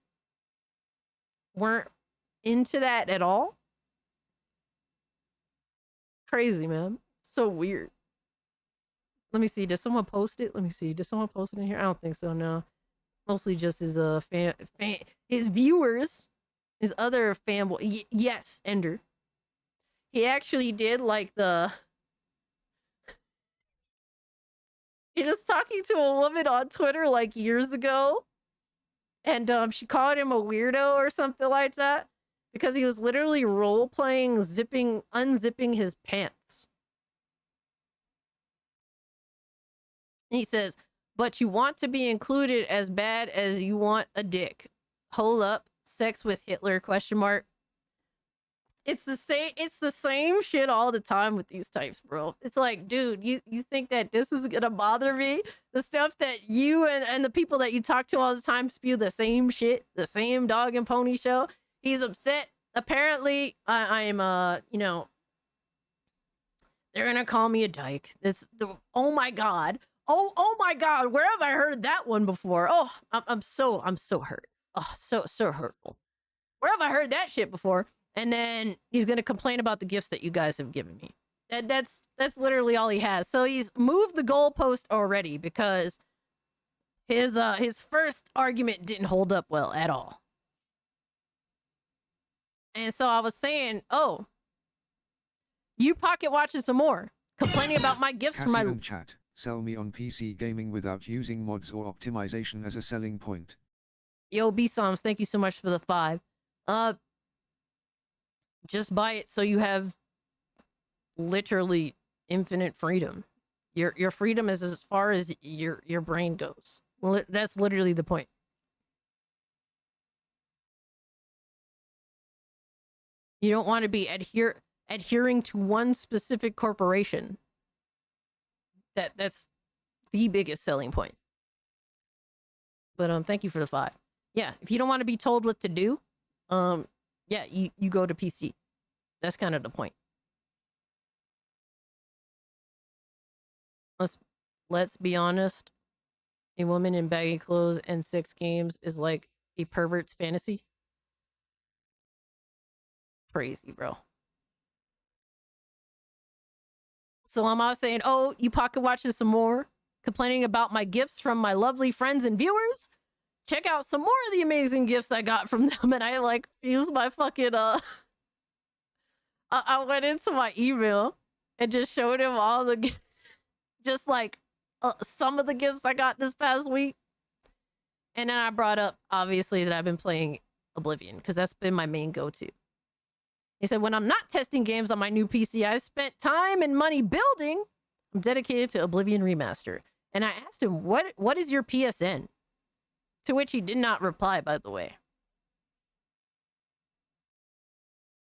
weren't into that at all. Crazy, man. So weird. Let me see. Did someone post it? Let me see. Did someone post it in here? I don't think so, no. Mostly just his his viewers, his other fanboy. Yes, Ender. He actually did like he was talking to a woman on Twitter like years ago, and she called him a weirdo or something like that because he was literally role-playing unzipping his pants. And he says, but you want to be included as bad as you want a dick. Hold up, sex with Hitler, ? It's the same shit all the time with these types, bro. It's like, dude, you think that this is gonna bother me? The stuff that you and the people that you talk to all the time spew the same shit, the same dog and pony show. He's upset. Apparently, I'm they're gonna call me a dyke. Oh my god. Oh my god, where have I heard that one before? Oh, I'm so hurt. Oh, so hurtful. Where have I heard that shit before? And then he's gonna complain about the gifts that you guys have given me. That's literally all he has. So he's moved the goalpost already because his first argument didn't hold up well at all. And so I was saying, oh, you pocket watching some more, complaining about my gifts for my chat. Sell me on PC gaming without using mods or optimization as a selling point. Yo, B-Soms, thank you so much for the 5. Just buy it so you have literally infinite freedom. Your freedom is as far as your brain goes. That's literally the point. You don't want to be adhering to one specific corporation. That's the biggest selling point. But thank you for the 5. Yeah, if you don't want to be told what to do, yeah, you go to PC. That's kind of the point. let's be honest, a woman in baggy clothes and 6 games is like a pervert's fantasy. Crazy, bro. So I'm all saying, oh, you pocket watching some more? Complaining about my gifts from my lovely friends and viewers? Check out some more of the amazing gifts I got from them. And I like used my fucking I went into my email and just showed him all the just like some of the gifts I got this past week. And then I brought up obviously that I've been playing Oblivion because that's been my main go-to. He said, when I'm not testing games on my new PC, I spent time and money building. I'm dedicated to Oblivion Remaster. And I asked him, what is your PSN? To which he did not reply, by the way.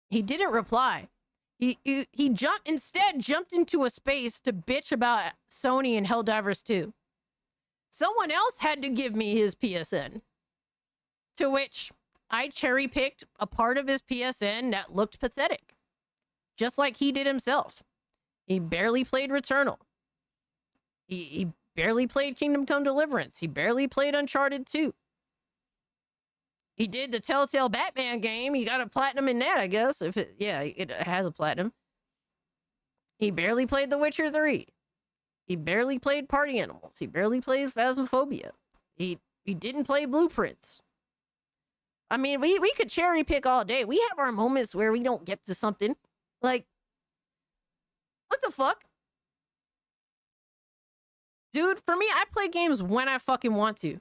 He didn't reply. He instead jumped into a space to bitch about Sony and Helldivers 2. Someone else had to give me his PSN. To which I cherry-picked a part of his PSN that looked pathetic. Just like he did himself. He barely played Returnal. He barely played Kingdom Come Deliverance. He barely played Uncharted 2. He did the Telltale Batman game. He got a platinum in that, I guess. It has a platinum. He barely played The Witcher 3. He barely played Party Animals. He barely played Phasmophobia. He didn't play Blueprints. I mean, we could cherry pick all day. We have our moments where we don't get to something. Like, what the fuck? Dude, for me, I play games when I fucking want to.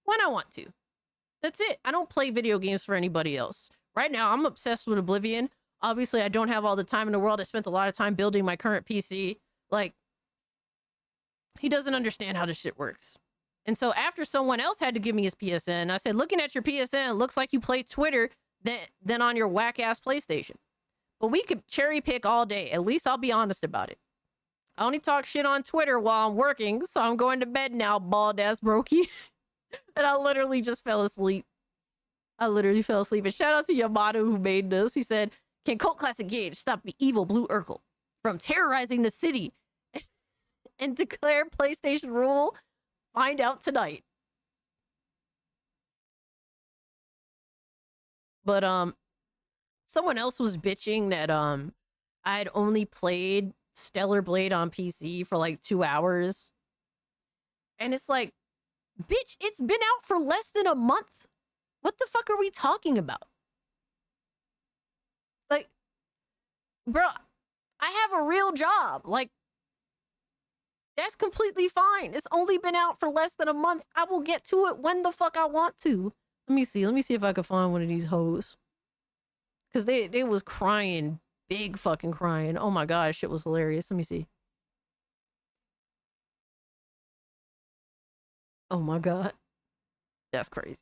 When I want to. That's it. I don't play video games for anybody else. Right now, I'm obsessed with Oblivion. Obviously, I don't have all the time in the world. I spent a lot of time building my current PC. Like, he doesn't understand how this shit works. And so after someone else had to give me his PSN, I said, looking at your PSN, it looks like you play Twitter than on your whack-ass PlayStation. But we could cherry pick all day. At least I'll be honest about it. I only talk shit on Twitter while I'm working, so I'm going to bed now, bald-ass brokey. And I literally just fell asleep. I literally fell asleep. And shout out to Yamato who made this. He said, can Cult Classic Gage stop the evil Blue Urkel from terrorizing the city and declare PlayStation rule? Find out tonight. But someone else was bitching that I had only played Stellar Blade on PC for like 2 hours. And it's like, bitch, it's been out for less than a month. What the fuck are we talking about? Like, bro, I have a real job. Like, that's completely fine. It's only been out for less than a month. I will get to it when the fuck I want to. Let me see if I can find one of these hoes. Because they was crying, big fucking crying. Oh my gosh, shit was hilarious. Let me see. Oh my god. That's crazy.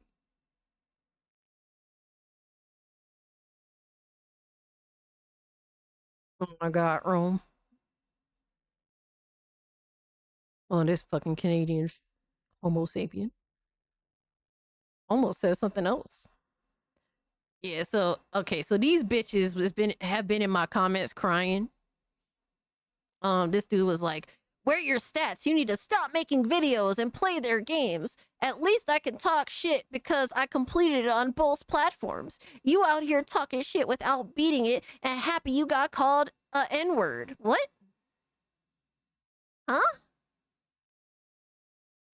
Oh my god, Rome. Oh, this fucking Canadian Homo sapien. Almost says something else. Yeah, so okay, so these bitches have been in my comments crying. This dude was like, where are your stats? You need to stop making videos and play their games. At least I can talk shit because I completed it on both platforms. You out here talking shit without beating it and happy you got called a N-word. What? Huh?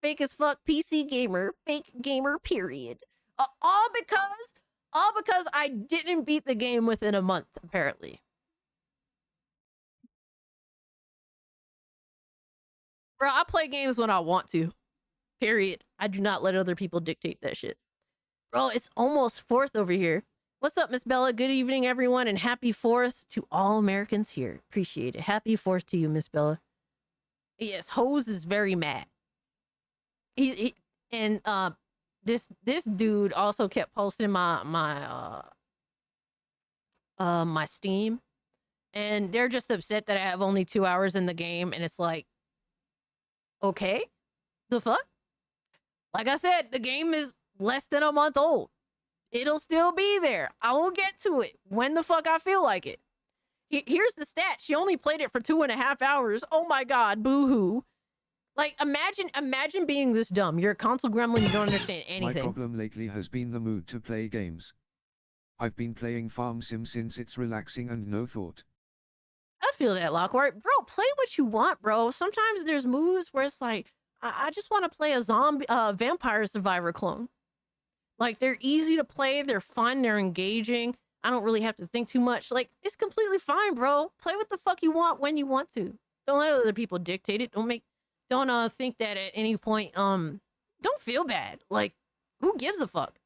Fake as fuck PC gamer. Fake gamer, period. All because I didn't beat the game within a month, apparently. Bro, I play games when I want to. Period. I do not let other people dictate that shit. Bro, it's almost 4th over here. What's up, Miss Bella? Good evening, everyone, and happy 4th to all Americans here. Appreciate it. Happy 4th to you, Miss Bella. Yes, Hose is very mad. He this dude also kept posting my Steam, and they're just upset that I have only 2 hours in the game, and it's like, okay, the fuck? Like I said, the game is less than a month old. It'll still be there. I will get to it when the fuck I feel like it. Here's the stat. She only played it for 2.5 hours. Oh my god, boo-hoo. Like, imagine being this dumb. You're a console gremlin, you don't understand My anything. problem lately has been the mood to play games. I've been playing Farm Sim since it's relaxing and no thought. I feel that, Lockhart. Bro, play what you want, bro. Sometimes there's moves where it's like, I just want to play a zombie, vampire survivor clone. Like, they're easy to play, they're fun, they're engaging. I don't really have to think too much. Like, it's completely fine, bro. Play what the fuck you want when you want to. Don't let other people dictate it. Don't think that at any point, don't feel bad. Like, who gives a fuck?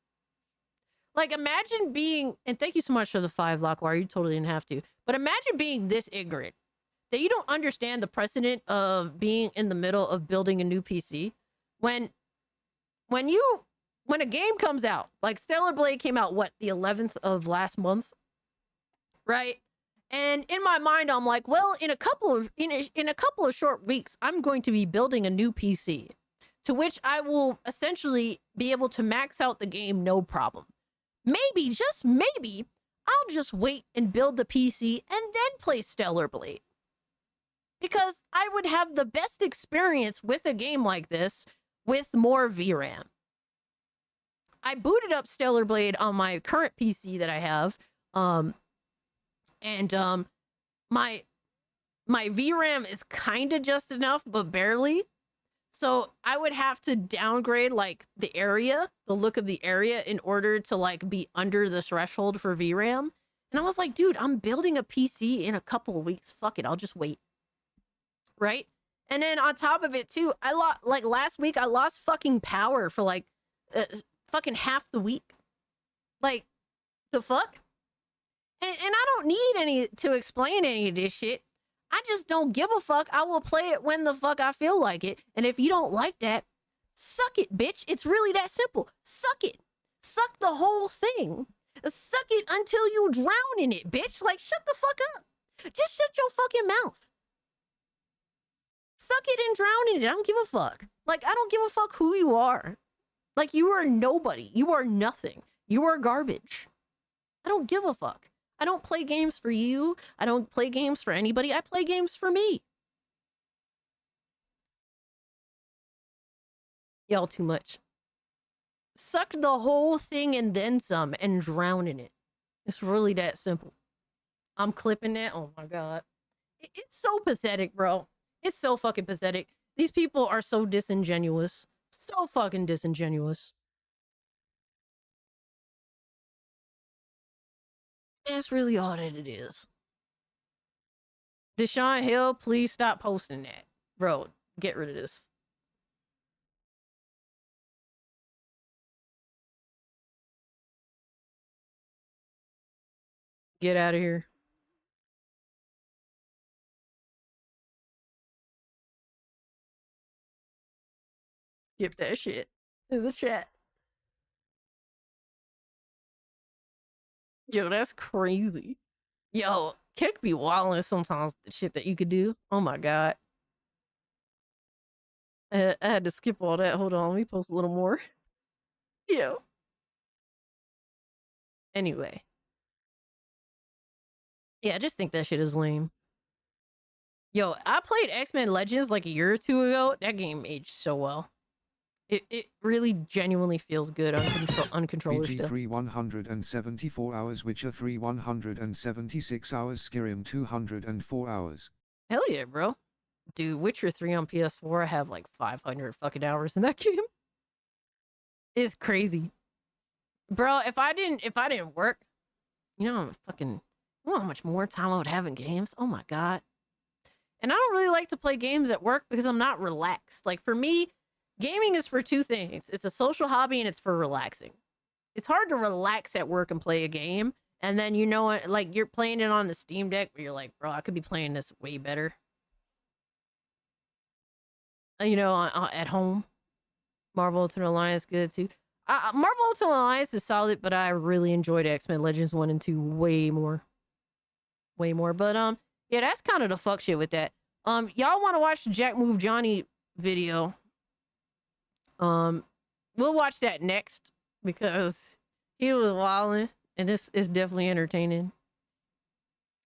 Like, imagine being, and thank you so much for the 5, Lockwire. You totally didn't have to. But imagine being this ignorant that you don't understand the precedent of being in the middle of building a new PC. When a game comes out, like Stellar Blade came out, what, the 11th of last month, right? And in my mind, I'm like, well, in a couple of short weeks, I'm going to be building a new PC, to which I will essentially be able to max out the game, no problem. Maybe, just maybe, I'll just wait and build the PC and then play Stellar Blade. Because I would have the best experience with a game like this with more VRAM. I booted up Stellar Blade on my current PC that I have, and my VRAM is kind of just enough, but barely. So I would have to downgrade like the look of the area in order to like be under the threshold for VRAM. And I was like, dude, I'm building a PC in a couple of weeks. Fuck it, I'll just wait. Right? And then on top of it too, last week I lost fucking power for like fucking half the week. Like, the fuck? And I don't need to explain any of this shit. I just don't give a fuck. I will play it when the fuck I feel like it. And if you don't like that, suck it, bitch. It's really that simple. Suck it. Suck the whole thing. Suck it until you drown in it, bitch. Like, shut the fuck up. Just shut your fucking mouth. Suck it and drown in it. I don't give a fuck. Like, I don't give a fuck who you are. Like, you are nobody. You are nothing. You are garbage. I don't give a fuck. I don't play games for you. I don't play games for anybody. I play games for me. Y'all too much. Suck the whole thing and then some and drown in it. It's really that simple. I'm clipping that. Oh my god. It's so pathetic, bro. It's so fucking pathetic. These people are so disingenuous. So fucking disingenuous. That's really all that it is. Deshaun Hill, please stop posting that. Bro, get rid of this. Get out of here. Skip that shit in the chat. Yo, that's crazy. Yo, Kick be wildin' sometimes, the shit that you could do. Oh my god. I had to skip all that. Hold on, let me post a little more. Yo. Anyway. Yeah, I just think that shit is lame. Yo, I played X-Men Legends like a year or two ago. That game aged so well. It really genuinely feels good on controller PG still. 3 174 hours, Witcher 3 176 hours, Skyrim 204 hours. Hell yeah, bro. Dude, Witcher 3 on PS4, I have like 500 fucking hours in that game. It's crazy. Bro, if I didn't work, you know how much more time I would have in games? Oh my god. And I don't really like to play games at work because I'm not relaxed. Like, for me, gaming is for two things. It's a social hobby and it's for relaxing. It's hard to relax at work and play a game. And then, you know what, like, you're playing it on the Steam Deck where you're like, bro, I could be playing this way better. You know, at home. Marvel Ultimate Alliance, good too. Marvel Ultimate Alliance is solid, but I really enjoyed X-Men Legends 1 and 2 way more. Way more. But, yeah, that's kind of the fuck shit with that. Y'all want to watch the Jack Move Johnny video? We'll watch that next because he was wilding and this is definitely entertaining.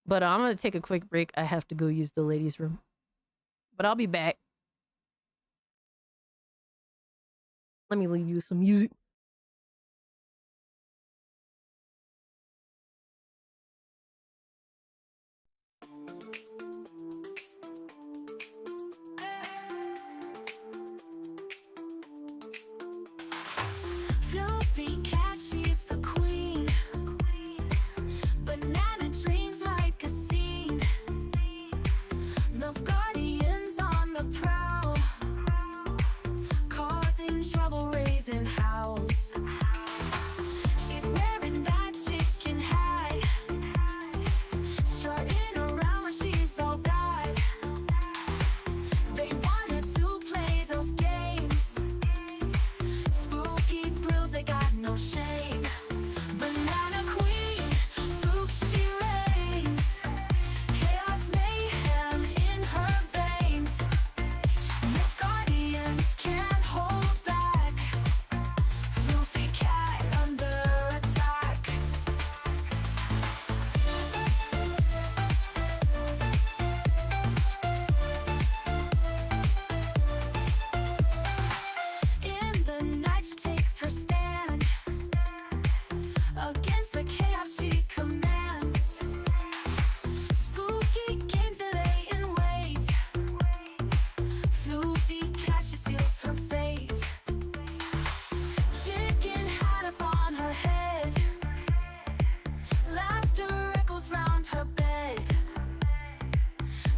But I'm gonna take a quick break. I have to go use the ladies' room. But I'll be back. Let me leave you with some music. Fluffy cat, she's the queen. Banana dreams like a scene. Milf guardians on the prowl, causing trouble, raising howls. She's wearing that chicken hat, strutting around when she's all that. They want her to play those games, spooky thrills, they got no shame. Banana queen, foof, she reigns, chaos, mayhem in her veins. Milf guardians can't hold back, floofy cat under attack. In the night she takes her stand, against the chaos she commands. Spooky games that lay in wait, floofy cat, she seals her fate. Chicken hat up on her head, laughter echoes round her bed.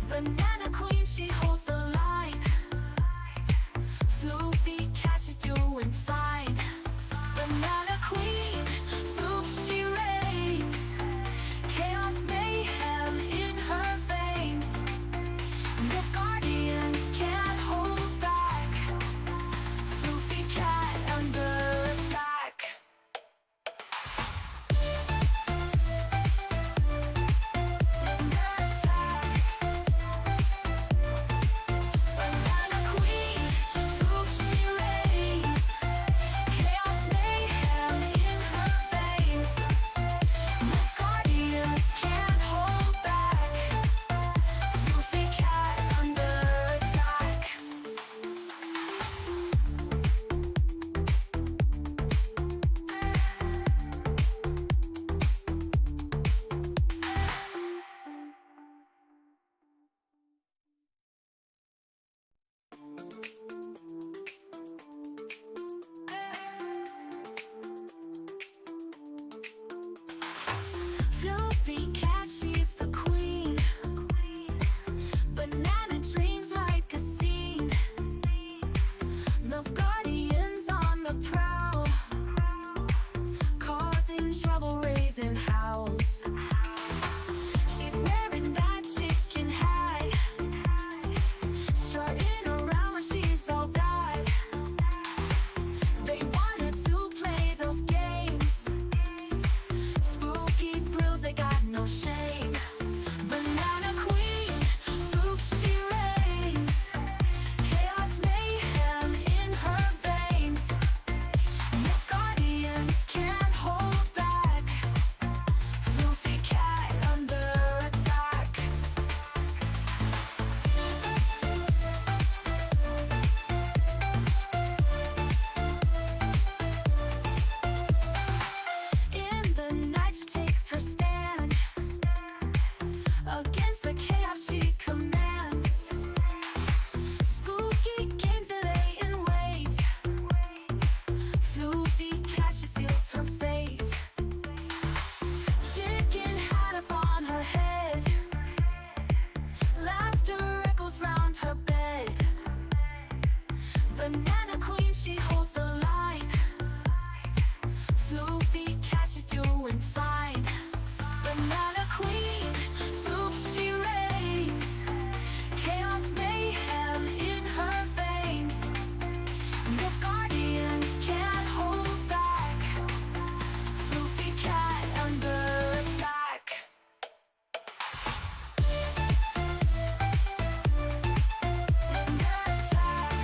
Banana queen, she holds the line, floofy cat, she's doing fine. Banana queen, foof, she reigns, chaos, mayhem in her veins. Milf guardians can't hold back, floofy cat under attack. Under attack. Banana queen, foof, she reigns, chaos, mayhem in her veins. Milf guardians can't hold back, floofy cat under attack. Fluffy cat, she's the queen. Banana dreams like a scene. Milf guardians on the prowl, causing trouble, raising howls. She's wearing that chicken hat, strutting around when she's all that. They want her to play those games, spooky thrills, they got no shame. Banana queen, foof, she reigns, chaos, mayhem in her veins. Milf guardians can't hold back, floofy cat under attack. In the night she takes her stand, against the chaos she commands. Spooky games that lay in wait, floofy cat, she seals her fate. Chicken hat up on her head, laughter echoes round her bed. Banana queen, she holds the line, floofy cat, she's doing fine. Banana queen, foof, she reigns, chaos, mayhem in her veins. Milf guardians can't hold back, floofy cat under attack. Under attack.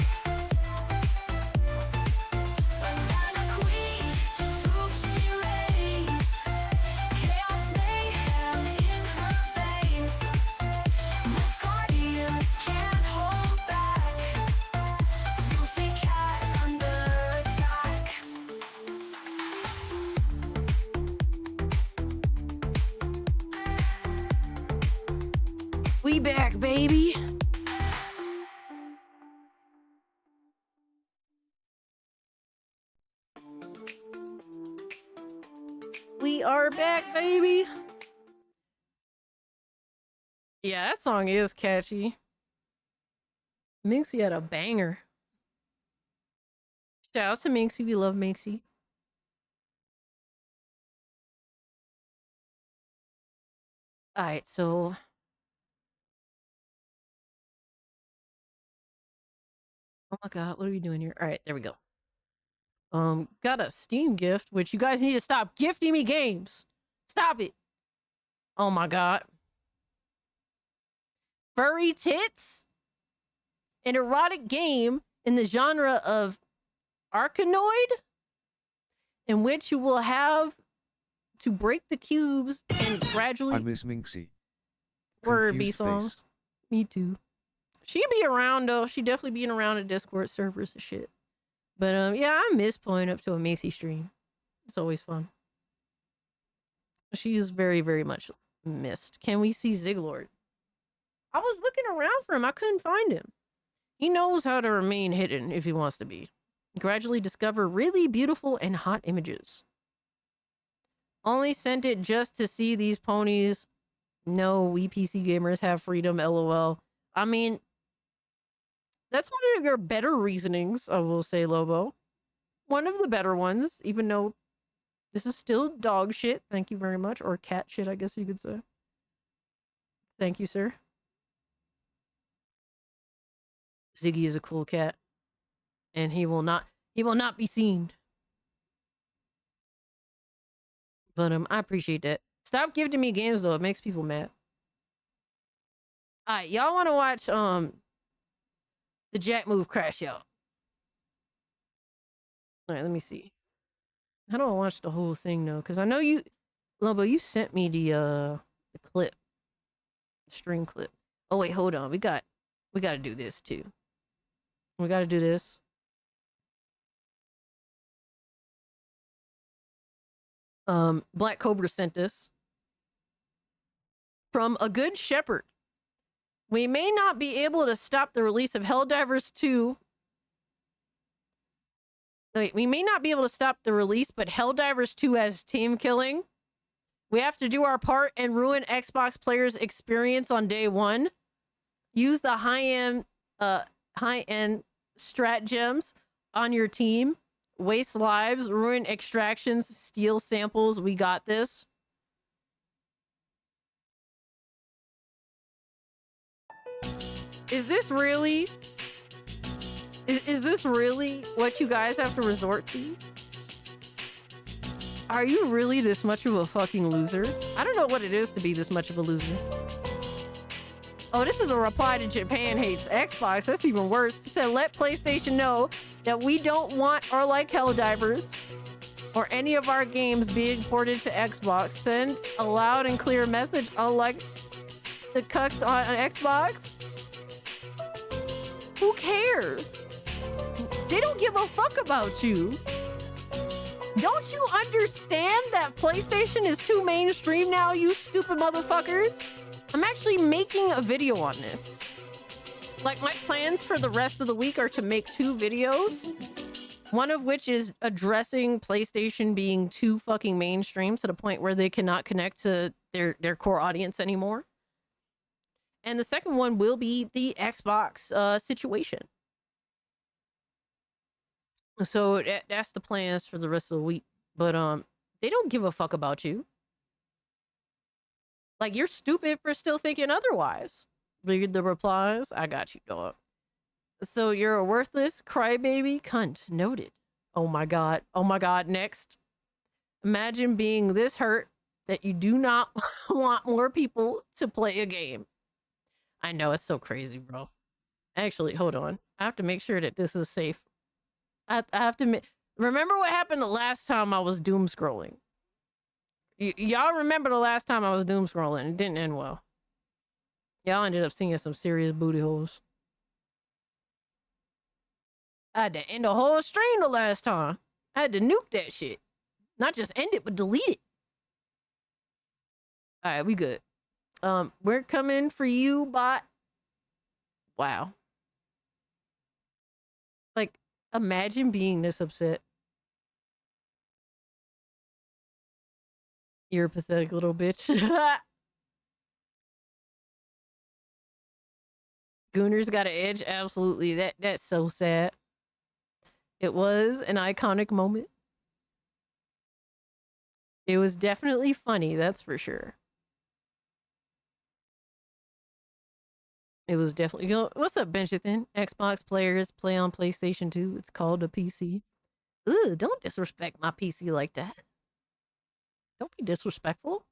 We back, baby. We are back, baby. Yeah, that song is catchy. Minxie had a banger. Shout out to Minxie. We love Minxie. Alright, so oh my god, what are we doing here? Alright, there we go. Got a Steam gift, which you guys need to stop gifting me games. Stop it. Oh my god. Furry Tits? An erotic game in the genre of Arkanoid, in which you will have to break the cubes and gradually... I miss Minxie. Word Confused B-songs. face. Me too. She'd be around though. She'd definitely be around at Discord servers and shit. But yeah, I miss pulling up to a Minxie stream. It's always fun. She is very, very much missed. Can we see Ziglord? I was looking around for him. I couldn't find him. He knows how to remain hidden if he wants to be. Gradually discover really beautiful and hot images. Only sent it just to see these ponies. No, we PC gamers have freedom, lol. I mean, that's one of your better reasonings, I will say, Lobo. One of the better ones, even though this is still dog shit. Thank you very much. Or cat shit, I guess you could say. Thank you, sir. Ziggy is a cool cat. And he will not be seen. But I appreciate that. Stop gifting me games though. It makes people mad. Alright, y'all wanna watch the Jack move crash out. Alright, let me see. How do I watch the whole thing though? Because I know you Lobo, you sent me the clip. The stream clip. Oh wait, hold on. We gotta do this too. We gotta do this. Black Cobra sent this. From A Good Shepherd. We may not be able to stop the release of Helldivers 2. Wait, we may not be able to stop the release, but Helldivers 2 has team killing. We have to do our part and ruin Xbox players' experience on day one. Use the high-end strat gems on your team. Waste lives, ruin extractions, steal samples. We got this. Is this really... Is this really what you guys have to resort to? Are you really this much of a fucking loser? I don't know what it is to be this much of a loser. Oh, this is a reply to Japan hates Xbox. That's even worse. He said, let PlayStation know that we don't want or like Helldivers or any of our games being ported to Xbox. Send a loud and clear message, unlike the cucks on Xbox. Who cares? They don't give a fuck about you. Don't you understand that PlayStation is too mainstream now, you stupid motherfuckers? I'm actually making a video on this. Like, my plans for the rest of the week are to make 2 videos. One of which is addressing PlayStation being too fucking mainstream to the point where they cannot connect to their core audience anymore. And the second one will be the Xbox situation. So that's the plans for the rest of the week. But they don't give a fuck about you. Like, you're stupid for still thinking otherwise. Read the replies. I got you, dog. So you're a worthless crybaby cunt. Noted. Oh my god. Oh my god. Next. Imagine being this hurt that you do not want more people to play a game. I know, it's so crazy, bro. Actually, hold on. I have to make sure that this is safe. I have to... Remember what happened the last time I was doom scrolling? Y'all remember the last time I was doom scrolling? It didn't end well. Y'all ended up seeing some serious booty holes. I had to end the whole stream the last time. I had to nuke that shit. Not just end it, but delete it. Alright, we good. We're coming for you, bot. Wow. Like, imagine being this upset. You're a pathetic little bitch. Gooner's got an edge. Absolutely. That's so sad. It was an iconic moment. It was definitely funny, that's for sure. It was definitely, you know, what's up, Benjathan? Xbox players play on PlayStation 2. It's called a PC. Ugh, don't disrespect my PC like that. Don't be disrespectful.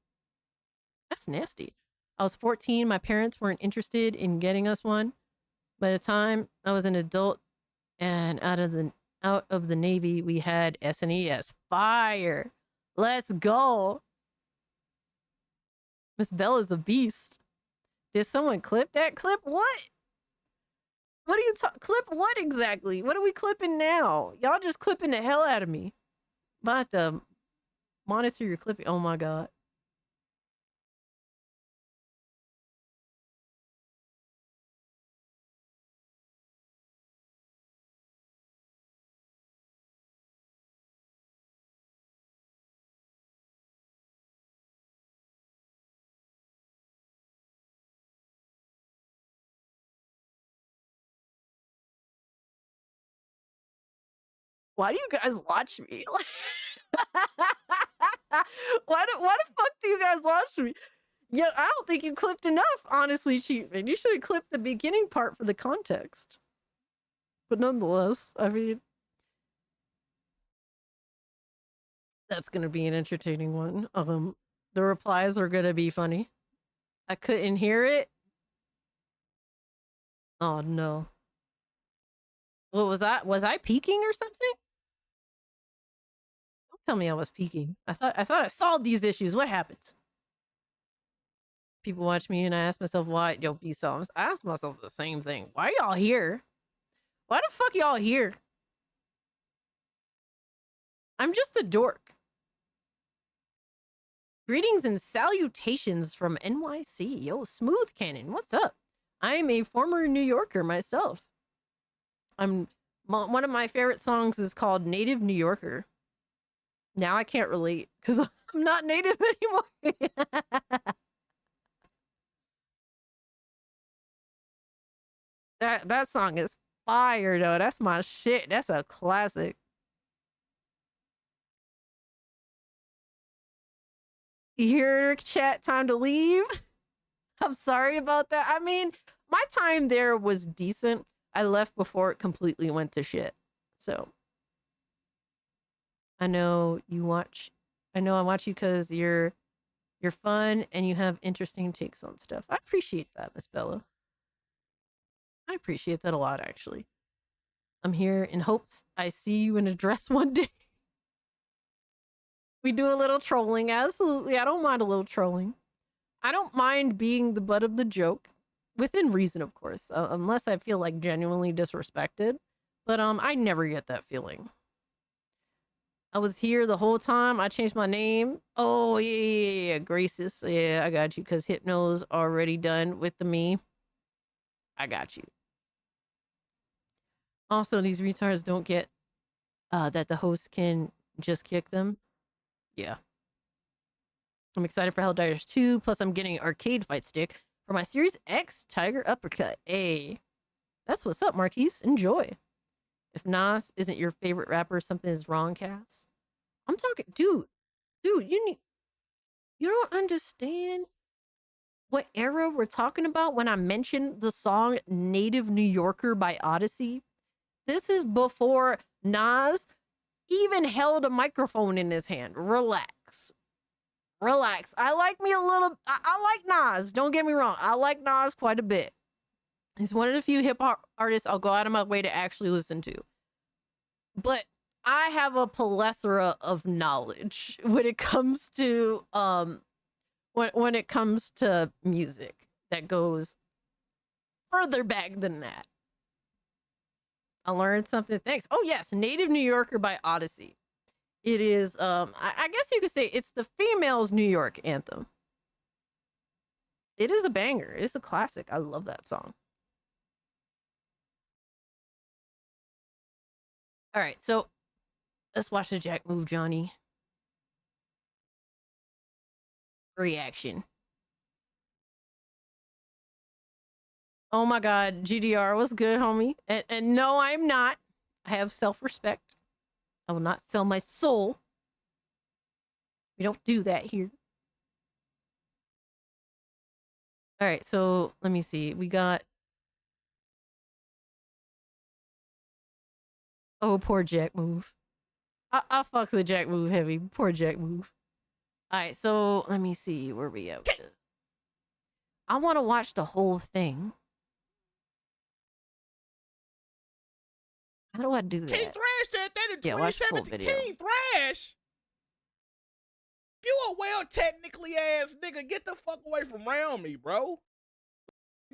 That's nasty. I was 14. My parents weren't interested in getting us one. By the time I was an adult and out of the Navy, we had SNES. Fire. Let's go. Miss Bella's a beast. Did someone clip that? Clip what? What are you clip what exactly? What are we clipping now? Y'all just clipping the hell out of me. About to monitor your clipping. Oh my god. Why do you guys watch me? why the fuck do you guys watch me? Yeah, I don't think you clipped enough, honestly, Cheatman. You should have clipped the beginning part for the context. But nonetheless, I mean, that's gonna be an entertaining one. The replies are gonna be funny. I couldn't hear it. Oh no. What was I? Was I peeking or something? Don't tell me I was peeking. I thought I solved these issues. What happened? People watch me and I ask myself why. Yo, B songs. I ask myself the same thing. Why y'all here? Why the fuck y'all here? I'm just a dork. Greetings and salutations from NYC. Yo, Smooth Cannon, what's up? I'm a former New Yorker myself. One of my favorite songs is called Native New Yorker. Now I can't relate because I'm not native anymore. That song is fire though. That's my shit. That's a classic. You hear chat, time to leave? I'm sorry about that. I mean, my time there was decent. I left before it completely went to shit. So I know you watch. I know I watch you because you're fun and you have interesting takes on stuff. I appreciate that, Miss Bella. I appreciate that a lot, actually. I'm here in hopes I see you in a dress one day. We do a little trolling. Absolutely. I don't mind a little trolling. I don't mind being the butt of the joke. Within reason, of course. Unless I feel like genuinely disrespected. But I never get that feeling. I was here the whole time. I changed my name. Oh, yeah. Gracious. Yeah, I got you. Because Hypno's already done with the me. I got you. Also, these retards don't get that the host can just kick them. Yeah. I'm excited for Helldivers 2. Plus, I'm getting an arcade fight stick for my Series X Tiger Uppercut. Hey, that's what's up, Marquise. Enjoy. If Nas isn't your favorite rapper, something is wrong, Cass. I'm talking, dude, you don't understand what era we're talking about when I mentioned the song Native New Yorker by Odyssey. This is before Nas even held a microphone in his hand. Relax. Relax. I like me a little, I like Nas. Don't get me wrong. I like Nas quite a bit. He's one of the few hip hop artists I'll go out of my way to actually listen to. But I have a plethora of knowledge when it comes to when it comes to music that goes further back than that. I learned something. Thanks. Oh yes, Native New Yorker by Odyssey. It is I guess you could say it's the females' New York anthem. It is a banger. It's a classic. I love that song. All right, so let's watch the Jack Move Johnny reaction. Oh my god, GDR, what's good, homie? And no, I'm not. I have self-respect. I will not sell my soul. We don't do that here. All right, so let me see. We got... Oh, poor Jack Move. I fucks with Jack Move heavy. Poor Jack Move. All right, so let me see where we at with this. I want to watch the whole thing. How do I do that? King Thrash said that in Yeah, watch the full 2017. video. King Thrash? You a well technically ass nigga. Get the fuck away from around me, bro.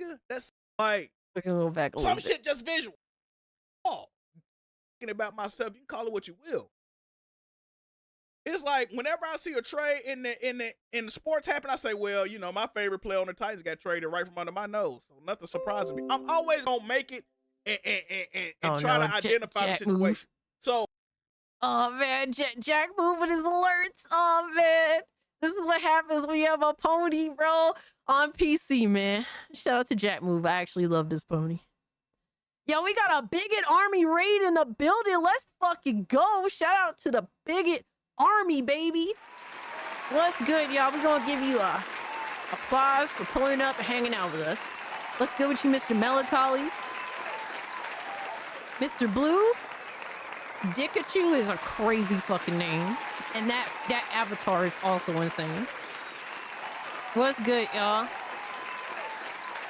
Nigga, that's like We're gonna go back a some little bit. shit just visual. Oh, thinking about myself, you can call it what you will. It's like whenever I see a trade in the sports happen, I say, well, you know, my favorite player on the Titans got traded right from under my nose. So nothing surprises me. I'm always gonna make it and try to identify the situation. Move. So Oh man, Jack moving his alerts. Oh man, this is what happens when you have a pony, bro, on PC, man. Shout out to Jack Move. I actually love this pony. Yo, we got a Bigot Army raid in the building. Let's fucking go. Shout out to the Bigot Army, baby. What's good, y'all? We're gonna give you a applause for pulling up and hanging out with us. What's good with you, Mr. Melancholy? Mr. Blue? Dikachu is a crazy fucking name. And that avatar is also insane. What's good, y'all?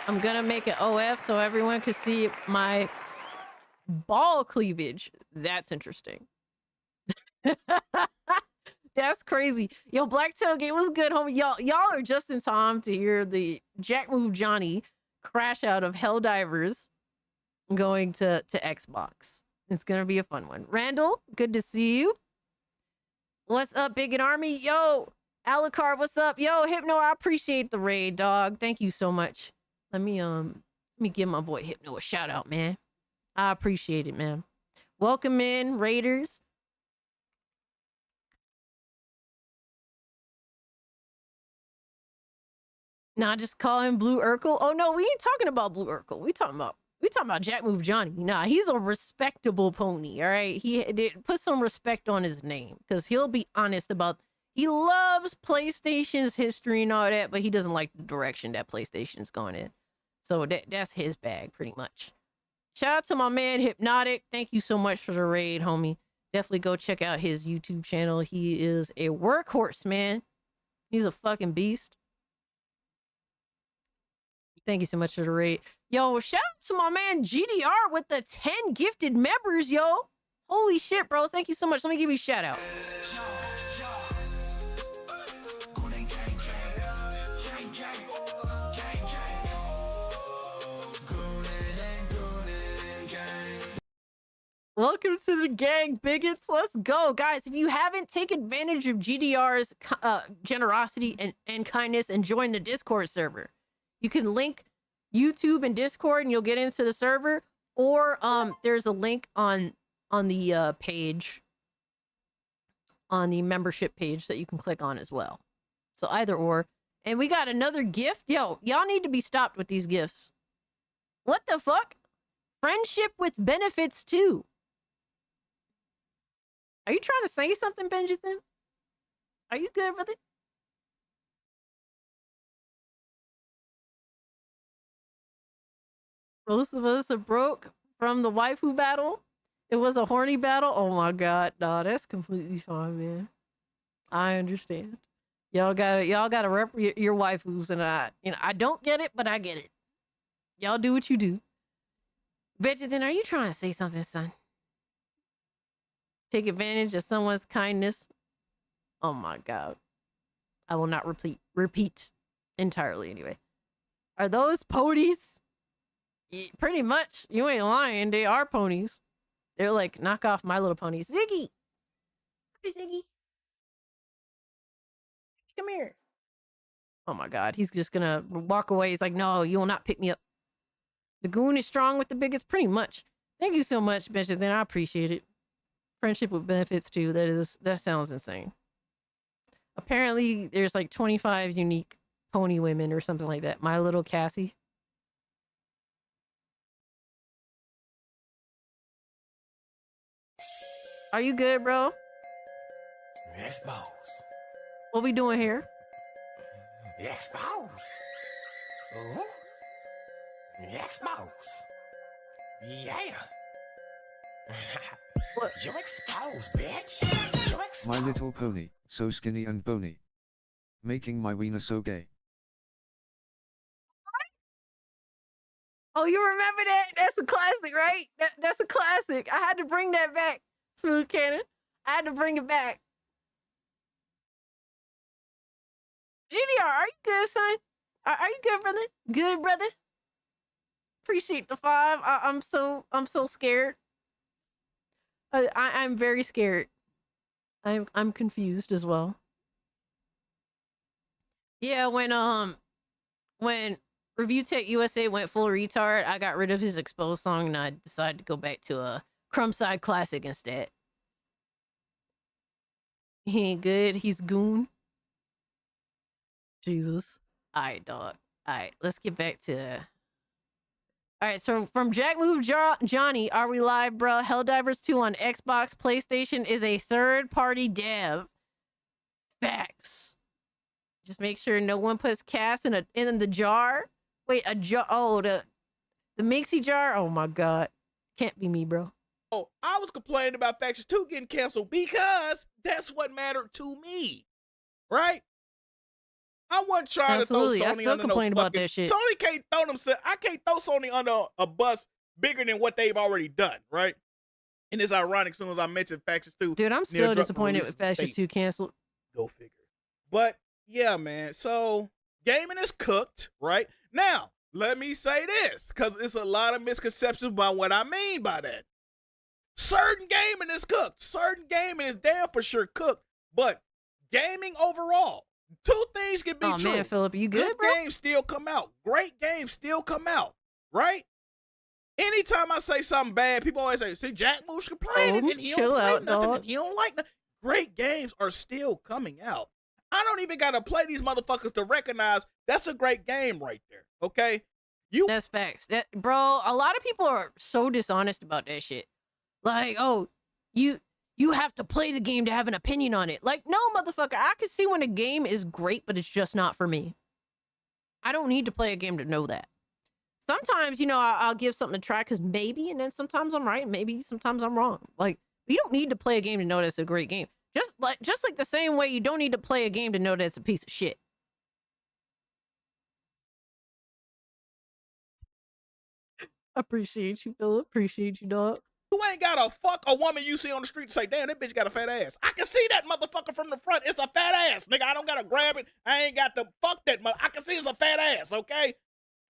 I'm gonna make an OF so everyone can see my ball cleavage. That's interesting. That's crazy. Yo, Black Tailgate was good, homie. Y'all are just in time to hear the Jack Move Johnny crash out of Helldivers going to Xbox. It's gonna be a fun one. Randall, good to see you. What's up, Bigot Army? Yo, Alucard, what's up? Yo, Hypno, I appreciate the raid, dog. Thank you so much. Let me give my boy Hypno a shout out, man. I appreciate it, man. Welcome in, Raiders. Nah, just call him Blue Urkel. Oh no, we ain't talking about Blue Urkel. We talking about Jack Move Johnny. Nah, he's a respectable pony. All right, he did put some respect on his name because he'll be honest about. He loves PlayStation's history and all that, but he doesn't like the direction that PlayStation's going in. So that's his bag, pretty much. Shout out to my man Hypnotic. Thank you so much for the raid, homie. Definitely go check out his YouTube channel. He is a workhorse, man. He's a fucking beast. Thank you so much for the raid. Yo, shout out to my man GDR with the 10 gifted members, yo. Holy shit, bro. Thank you so much. Let me give you a shout out. Welcome to the gang, bigots. Let's go. Guys, if you haven't, take advantage of GDR's generosity and kindness and join the Discord server. You can link YouTube and Discord and you'll get into the server. Or there's a link on the page, on the membership page that you can click on as well. So either or. And we got another gift. Yo, y'all need to be stopped with these gifts. What the fuck? Friendship with benefits too. Are you trying to say something, Benjamin? Are you good with it? Most of us are broke from the waifu battle. It was a horny battle. Oh my god, no, that's completely fine, man. I understand. Y'all gotta rep your waifus, and I don't get it, but I get it. Y'all do what you do. Benjamin, are you trying to say something, son? Take advantage of someone's kindness. Oh my god. I will not repeat entirely anyway. Are those ponies? Pretty much. You ain't lying. They are ponies. They're like knockoff My Little Ponies. Ziggy! Hi, Ziggy. Come here. Oh my god, he's just gonna walk away. He's like, no, you will not pick me up. The goon is strong with the bigots, pretty much. Thank you so much, Benjamin. I appreciate it. Friendship with benefits too. That sounds insane. Apparently, there's like 25 unique pony women or something like that. My little Cassie. Are you good, bro? Expose. What we doing here? Expose. Ooh. Expose. Yeah. What? You're exposed, bitch. You're exposed. My Little Pony, so skinny and bony. Making my wiener so gay. Oh, you remember that? That's a classic, right? That's a classic. I had to bring that back, Smooth Cannon. I had to bring it back. GDR, are you good, son? Are you good, brother? Good, brother. Appreciate the 5. I'm so scared. I'm very scared. I'm confused as well. Yeah, when Review Tech USA went full retard, I got rid of his exposed song and I decided to go back to a Crumbside classic instead. He ain't good. He's goon. Jesus. All right, dog. All right, let's get back to. All right, so from Jack Move Johnny, are we live, bro? Helldivers 2 on Xbox, PlayStation is a third-party dev. Facts. Just make sure no one puts Cass in the jar. Wait, a jar? Oh, the mixy jar. Oh my god, can't be me, bro. Oh, I was complaining about Factions 2 getting canceled because that's what mattered to me, right? I wasn't trying Absolutely. to throw I Sony still under complain no about fucking. that shit. Sony can't throw them. I can't throw Sony under a bus bigger than what they've already done, right? And it's ironic. As soon as I mentioned Factions 2, Dude, I'm still disappointed with Factions 2 canceled. Go figure. But yeah, man. So gaming is cooked, right? Now, let me say this, because it's a lot of misconceptions about what I mean by that. Certain gaming is cooked. Certain gaming is damn for sure cooked. But gaming overall, two things can be true. Oh man, Philip, you good, bro? Games still come out. Great games still come out, right? Anytime I say something bad, people always say, see, Jack Moo's complaining and he don't play nothing and he don't like nothing. Great games are still coming out. I don't even gotta play these motherfuckers to recognize that's a great game right there. Okay, That's facts. Bro, a lot of people are so dishonest about that shit. Like, oh, you have to play the game to have an opinion on it. Like, no, motherfucker, I can see when a game is great, but it's just not for me. I don't need to play a game to know that. Sometimes, I'll give something a try because maybe, and then sometimes I'm right, maybe sometimes I'm wrong. Like, you don't need to play a game to know that it's a great game. Just like the same way you don't need to play a game to know that it's a piece of shit. Appreciate you, Philip. Appreciate you, dog. You ain't gotta fuck a woman you see on the street and say, damn, that bitch got a fat ass. I can see that motherfucker from the front. It's a fat ass, nigga. I don't gotta grab it. I ain't got to fuck that mother. I can see it's a fat ass, okay?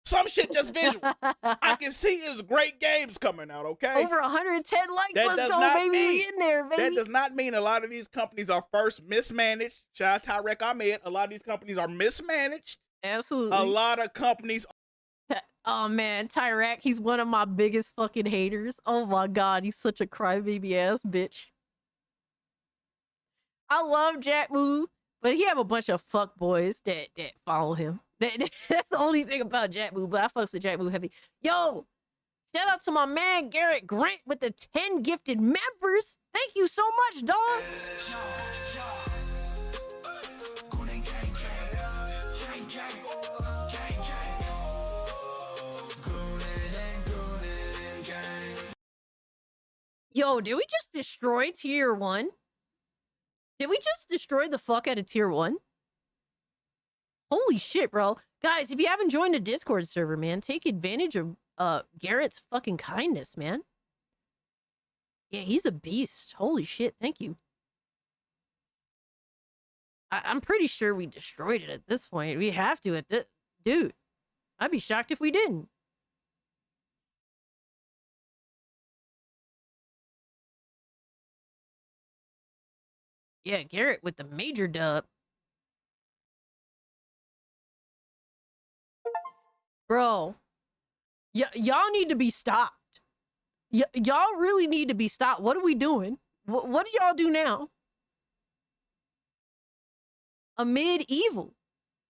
Some shit just visual. I can see it's great games coming out, okay? Over 110 likes. That Let's does go, not baby. mean- We in there, baby. That does not mean a lot of these companies are first mismanaged. Shout out Tyrek Ahmed. A lot of these companies are mismanaged. Absolutely. A lot of companies. Oh man, Tyrek, he's one of my biggest fucking haters. Oh my god, he's such a crybaby ass bitch. I love Jack Moo, but he have a bunch of fuck boys that follow him. That's the only thing about Jack Moo, but I fucks with Jack Moo heavy. Yo, shout out to my man Garrett Grant with the 10 gifted members. Thank you so much, dog. Yo, did we just destroy tier 1? Did we just destroy the fuck out of tier 1? Holy shit, bro. Guys, if you haven't joined the Discord server, man, take advantage of Garrett's fucking kindness, man. Yeah, he's a beast. Holy shit, thank you. I'm pretty sure we destroyed it at this point. We have to at this... Dude, I'd be shocked if we didn't. Yeah, Garrett with the major dub. Bro, y'all need to be stopped. Y'all really need to be stopped. What are we doing? What do y'all do now? A medieval,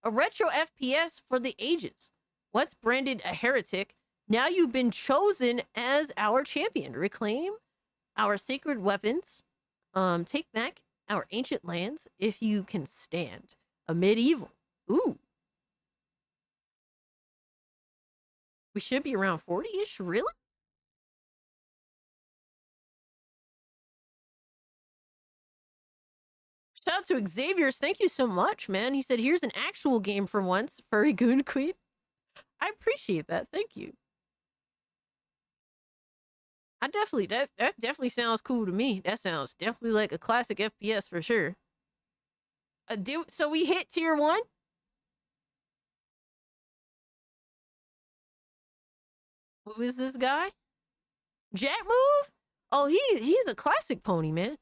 a retro FPS for the ages. Once branded a heretic, now you've been chosen as our champion. Reclaim our sacred weapons. Take back our ancient lands if you can stand. A medieval. Ooh. We should be around 40-ish, really? Shout out to Xavier's. Thank you so much, man. He said, here's an actual game for once, Furry Goon Queen. I appreciate that. Thank you. That definitely sounds cool to me. That sounds definitely like a classic FPS for sure. So we hit tier 1? Who is this guy? Jack Move? Oh, he's a classic pony, man.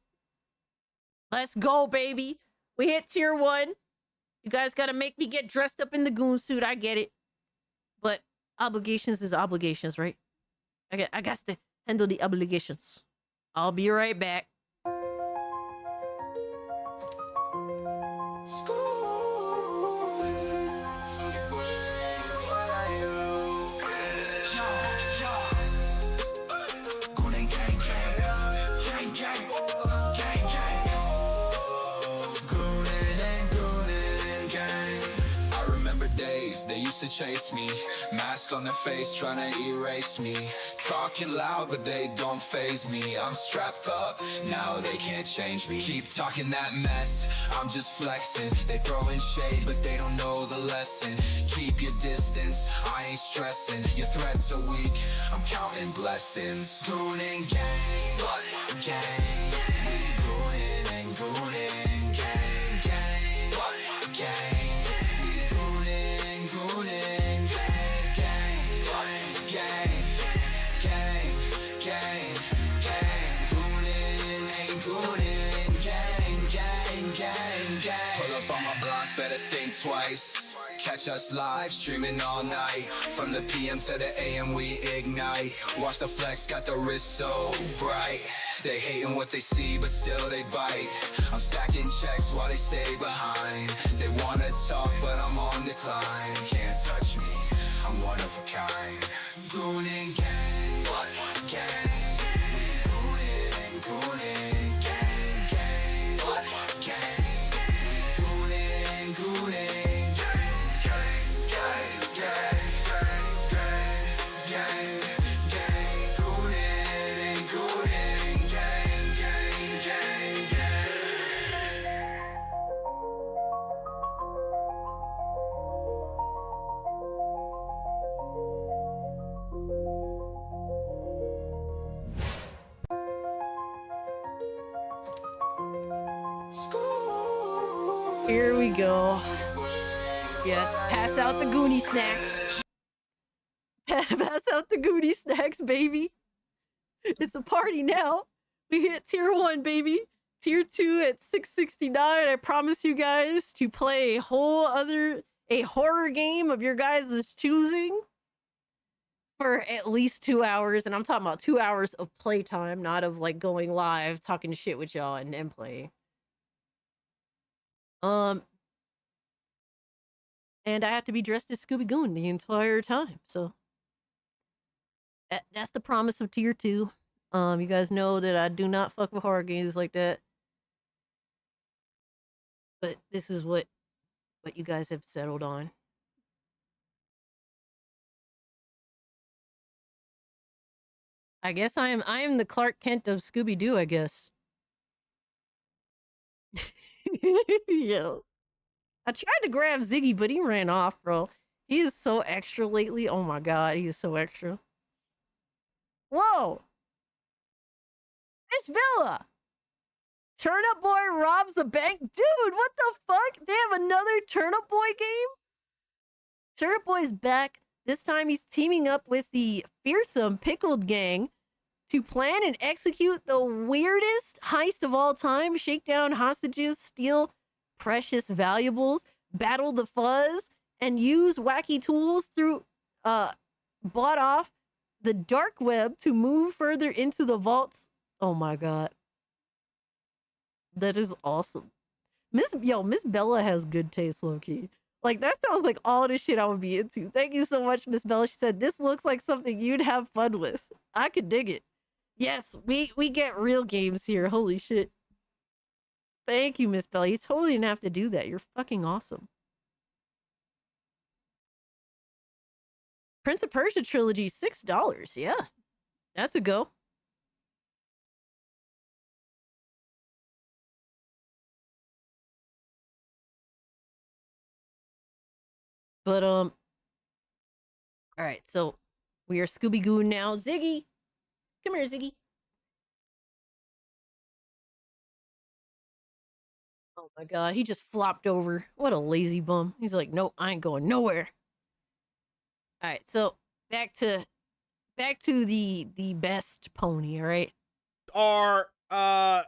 Let's go, baby. We hit tier 1. You guys gotta make me get dressed up in the goon suit. I get it. But obligations is obligations, right? I got to handle the obligations. I'll be right back. They used to chase me, mask on their face trying to erase me. Talking loud but they don't faze me. I'm strapped up, now they can't change me. Keep talking that mess, I'm just flexing. They throwing shade but they don't know the lesson. Keep your distance, I ain't stressing. Your threats are weak, I'm counting blessings. Goonin' gang, gang. We goonin' and goonin', gang, gang, gang. Better think twice. Catch us live, streaming all night. From the PM to the AM we ignite. Watch the flex, got the wrist so bright. They hating what they see, but still they bite. I'm stacking checks while they stay behind. They wanna talk, but I'm on decline. Can't touch me, I'm one of a kind. Goonin' gang, gang. We goonin' and goonin', gang, gang, gang. Here we go. Yes, pass out the Goonie snacks. Pass out the Goonie snacks, baby. It's a party now. We hit tier 1, baby. Tier 2 at 669. I promise you guys to play a horror game of your guys' choosing for at least 2 hours. And I'm talking about 2 hours of playtime, not of like going live, talking shit with y'all and then playing. And I have to be dressed as Scooby Goon the entire time, so that's the promise of tier 2. You guys know that I do not fuck with horror games like that, but this is what you guys have settled on. I guess I am the Clark Kent of Scooby Doo, I guess. Yo. I tried to grab Ziggy, but he ran off, bro. He is so extra lately. Oh my god, he is so extra. Whoa! Miss Villa! Turnip Boy robs a bank? Dude, what the fuck? They have another Turnip Boy game? Turnip Boy's back. This time he's teaming up with the fearsome Pickled Gang to plan and execute the weirdest heist of all time. Shake down hostages, steal precious valuables, battle the fuzz, and use wacky tools through bought off the dark web to move further into the vaults. Oh my god. That is awesome. Miss Bella has good taste, low-key. Like, that sounds like all the shit I would be into. Thank you so much, Miss Bella. She said, this looks like something you'd have fun with. I could dig it. Yes, we get real games here. Holy shit. Thank you, Miss Bella. You totally didn't have to do that. You're fucking awesome. Prince of Persia trilogy, $6. Yeah, that's a go. But all right, so we are Scooby Goon now. Ziggy, come here, Ziggy. Oh my god, he just flopped over. What a lazy bum. He's like, nope, I ain't going nowhere. All right, so back to the best pony. All right,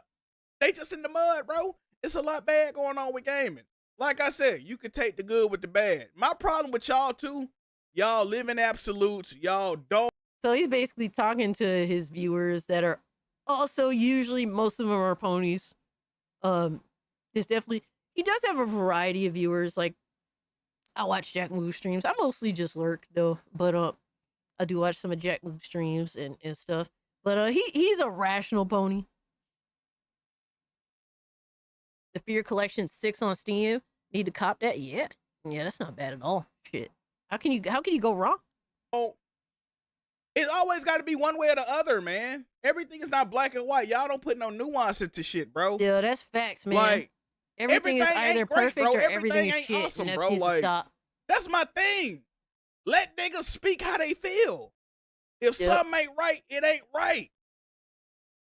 they just in the mud, bro. It's a lot bad going on with gaming. Like I said, you can take the good with the bad. My problem with y'all too, y'all live in absolutes. Y'all don't. So he's basically talking to his viewers that are also usually, most of them are ponies. There's definitely, he does have a variety of viewers. Like, I watch Jack Move streams. I mostly just lurk though, but I do watch some of Jack Move streams and stuff. But he's a rational pony. The Fear Collection 6 on Steam. Need to cop that? Yeah, that's not bad at all. Shit, how can you go wrong? Oh, it's always got to be one way or the other, man. Everything is not black and white. Y'all don't put no nuance into shit, bro. Yeah, that's facts, man. Like, everything is either great, perfect bro. or everything is ain't shit, awesome, and that bro. needs to stop. That's my thing. Let niggas speak how they feel. If something ain't right, it ain't right.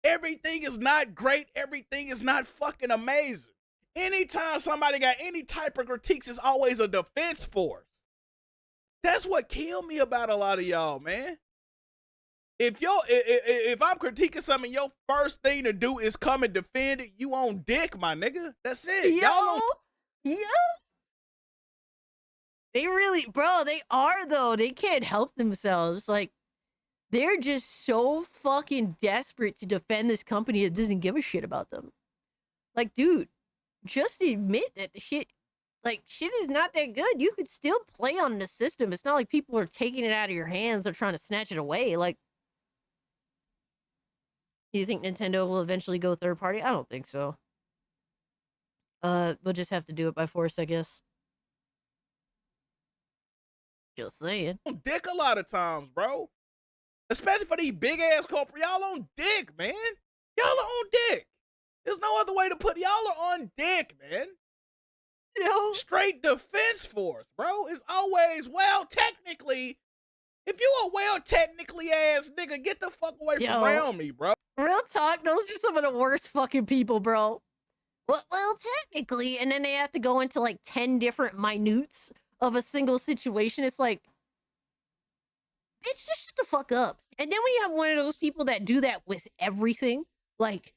Everything is not great. Everything is not fucking amazing. Anytime somebody got any type of critiques, it's always a defense force. That's what killed me about a lot of y'all, man. If I'm critiquing something, your first thing to do is come and defend it. You on dick, my nigga. That's it. Yo. They really, bro, they are though. They can't help themselves. Like, they're just so fucking desperate to defend this company that doesn't give a shit about them. Like, dude, just admit that the shit is not that good. You could still play on the system. It's not like people are taking it out of your hands or trying to snatch it away. Like, do you think Nintendo will eventually go third party? I don't think so. We'll just have to do it by force, I guess. Just saying. On dick a lot of times, bro. Especially for these big ass corporate. Y'all on dick, man. Y'all are on dick. There's no other way to put it. Y'all are on dick, man. No. Straight defense force, bro. It's always, well, technically, if you a well technically ass nigga, get the fuck away from around me, bro. Real talk, those are some of the worst fucking people, bro. Well, technically, and then they have to go into like 10 different minutes of a single situation. It's like, bitch, just shut the fuck up. And then when you have one of those people that do that with everything, like,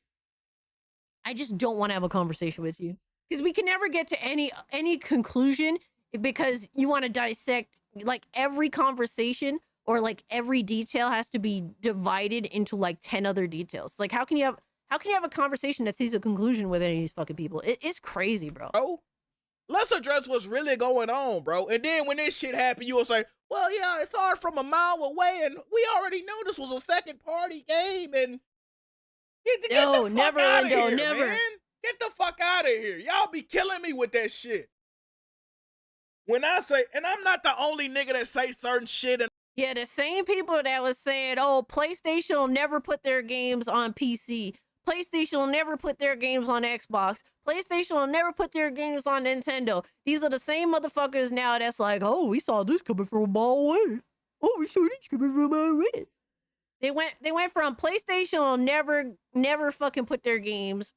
I just don't want to have a conversation with you. Because we can never get to any conclusion because you want to dissect, like, every conversation or like every detail has to be divided into like 10 other details. Like, how can you have a conversation that sees a conclusion with any of these fucking people? It's crazy, bro. Let's address what's really going on, bro. And then when this shit happened, you will say, well, yeah, it's hard from a mile away, and we already knew this was a second party game, and get the fuck out of here, man. Get the fuck out of here. Y'all be killing me with that shit. When I say, and I'm not the only nigga that say certain shit. And yeah, the same people that was saying, oh, PlayStation will never put their games on PC. PlayStation will never put their games on Xbox. PlayStation will never put their games on Nintendo. These are the same motherfuckers now that's like, oh, we saw this coming from a mile away. Oh, we saw this coming from a mile away. They went from PlayStation will never fucking put their games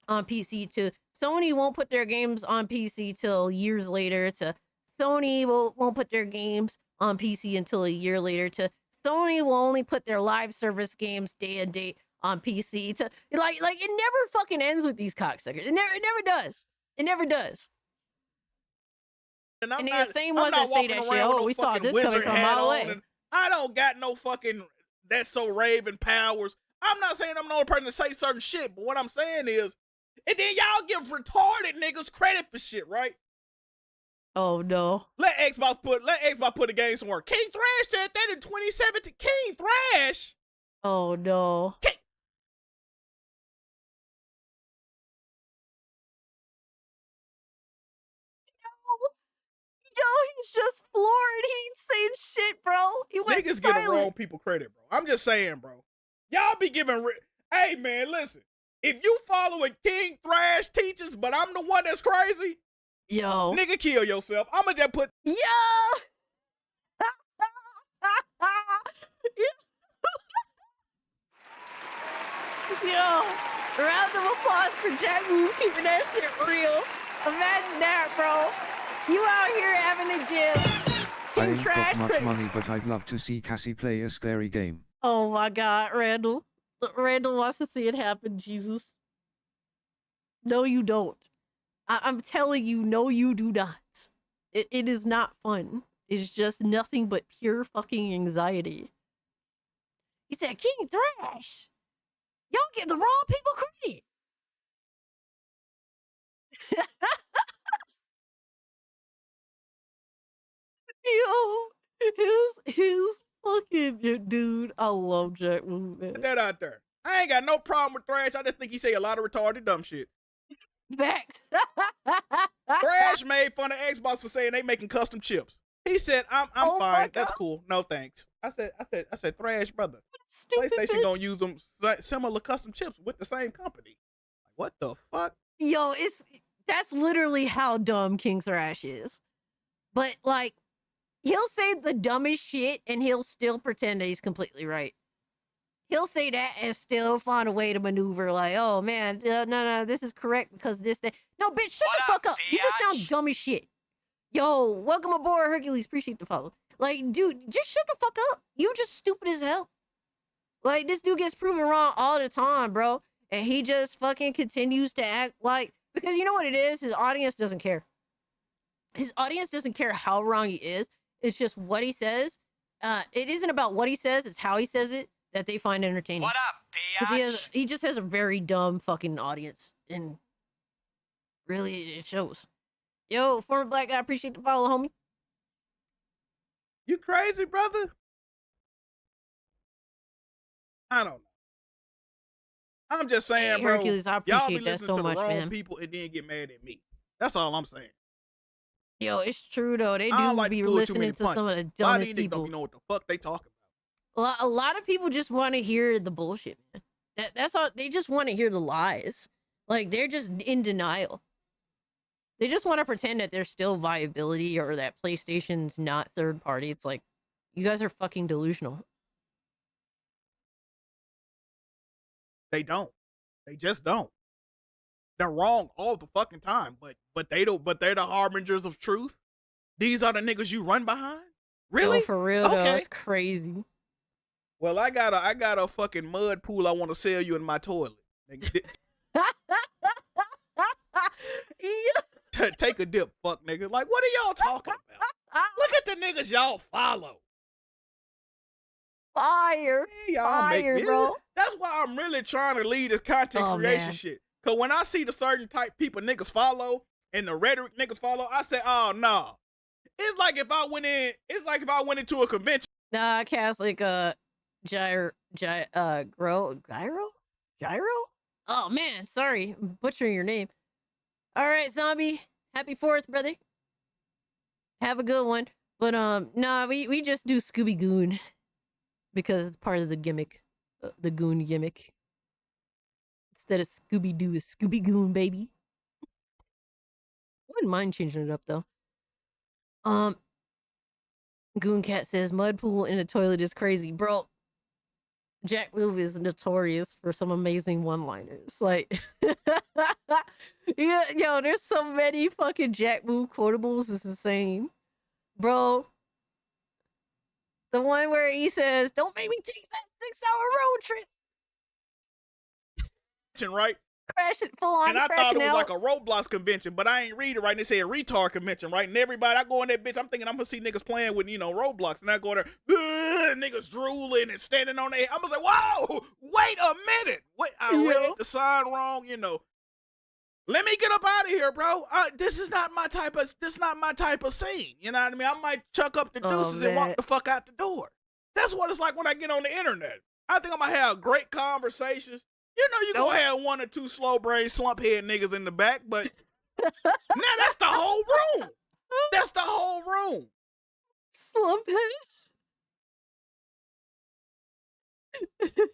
on PC to Sony won't put their games on PC till years later to Sony won't put their games on PC until a year later to Sony will only put their live service games day and date on PC to like it never fucking ends with these cocksuckers. It never does. It never does. And I'm And not, the same I'm ones not that say walking that around shit. with Oh, no we saw fucking this coming wizard from a hat mile on, away. and I don't got no fucking That's So Raven powers. I'm not saying I'm the only person to say certain shit, but what I'm saying is, and then y'all give retarded niggas credit for shit, right? Oh no. Let Xbox put the game somewhere. King Thrash said that in 2017. King Thrash. Oh no. King. Yo, he's just floored. He ain't saying shit, bro. He went Niggas silent. get the wrong people credit, bro. I'm just saying, bro. Y'all be giving. Hey, man, listen. If you following King Thrash teachings, but I'm the one that's crazy, yo, nigga, kill yourself. I'ma just put. Yo. Yo, round of applause for Jack Wu keeping that shit real. Imagine that, bro. You out here having to give I King ain't Trash got much credit. money, but I'd love to see Cassie play a scary game. Oh my God, Randall. Randall wants to see it happen, Jesus. No, you don't. I'm telling you, no, you do not. It is not fun. It's just nothing but pure fucking anxiety. He said, King Thrash. Y'all give the wrong people credit. Yo, his fucking dude. I love Jack Wu, man. Put that out there. I ain't got no problem with Thrash. I just think he say a lot of retarded dumb shit. Facts. Thrash made fun of Xbox for saying they making custom chips. He said, "I'm fine. That's cool. No thanks." I said, Thrash, brother. Stupid PlayStation bitch. gonna use them similar custom chips with the same company. What the fuck? Yo, that's literally how dumb King Thrash is. But like, he'll say the dumbest shit and he'll still pretend that he's completely right. He'll say that and still find a way to maneuver like, oh man, no, this is correct because this, that. No, bitch, shut the fuck up. You just sound dumb as shit. Yo, welcome aboard, Hercules. Appreciate the follow. Like, dude, just shut the fuck up. You just stupid as hell. Like, this dude gets proven wrong all the time, bro. And he just fucking continues to act like, because you know what it is? His audience doesn't care. His audience doesn't care how wrong he is. It's just what he says. It isn't about what he says, it's how he says it that they find entertaining. What up, bitch? He just has a very dumb fucking audience. And really, it shows. Yo, former black guy, appreciate the follow, homie. You crazy, brother? I don't know. I'm just saying, Hey, bro. Hercules, I Y'all be appreciate that listening so to the much, wrong man. people and then get mad at me. That's all I'm saying. Yo, it's true though. They I don't do like be to pull too many listening to some of the punches. A lot of dumbest these niggas people. don't know what the fuck they talking about. A lot of people just want to hear the bullshit, man. That's all. They just want to hear the lies. Like, they're just in denial. They just want to pretend that there's still viability or that PlayStation's not third party. It's like, you guys are fucking delusional. They don't. They just don't. They're wrong all the fucking time, but they don't. But they're the harbingers of truth. These are the niggas you run behind. Really? Oh, for real, though. Okay. It's crazy. Well, I got a fucking mud pool I want to sell you in my toilet. Nigga. Take a dip, fuck nigga. Like, what are y'all talking about? Look at the niggas y'all follow. Fire. Yeah, y'all Fire, bro. That's why I'm really trying to lead this content creation man. shit. Cause when I see the certain type people niggas follow and the rhetoric niggas follow, I say, oh no. It's like if I went into a convention. Nah, Catholic, Gyro? Oh man, sorry, I'm butchering your name. All right, Zombie, happy 4th, brother. Have a good one. But nah, we just do Scooby Goon because it's part of the gimmick, the Goon gimmick. Instead of Scooby Doo, is Scooby Goon, baby. I wouldn't mind changing it up though. Goon Cat says mud pool in a toilet is crazy, bro. Jack Move is notorious for some amazing one-liners. Like, yeah, yo, there's so many fucking Jack Move quotables. It's insane, bro. The one where he says, "Don't make me take that 6-hour road trip." Right? Crashing, full on And I thought crashing it was out. like a Roblox convention, but I ain't read it right. And they said retard convention, right? And everybody, I go in that bitch, I'm thinking I'm gonna see niggas playing with, Roblox. And I go there, niggas drooling and standing on their, I'm gonna say, whoa, wait a minute. Wait, I read the sign wrong, Let me get up out of here, bro. This is not my type of scene. You know what I mean? I might chuck up the deuces and walk the fuck out the door. That's what it's like when I get on the internet. I think I'm gonna have great conversations. You gonna have one or two slow brain slump head niggas in the back, but now that's the whole room. That's the whole room. Slump head.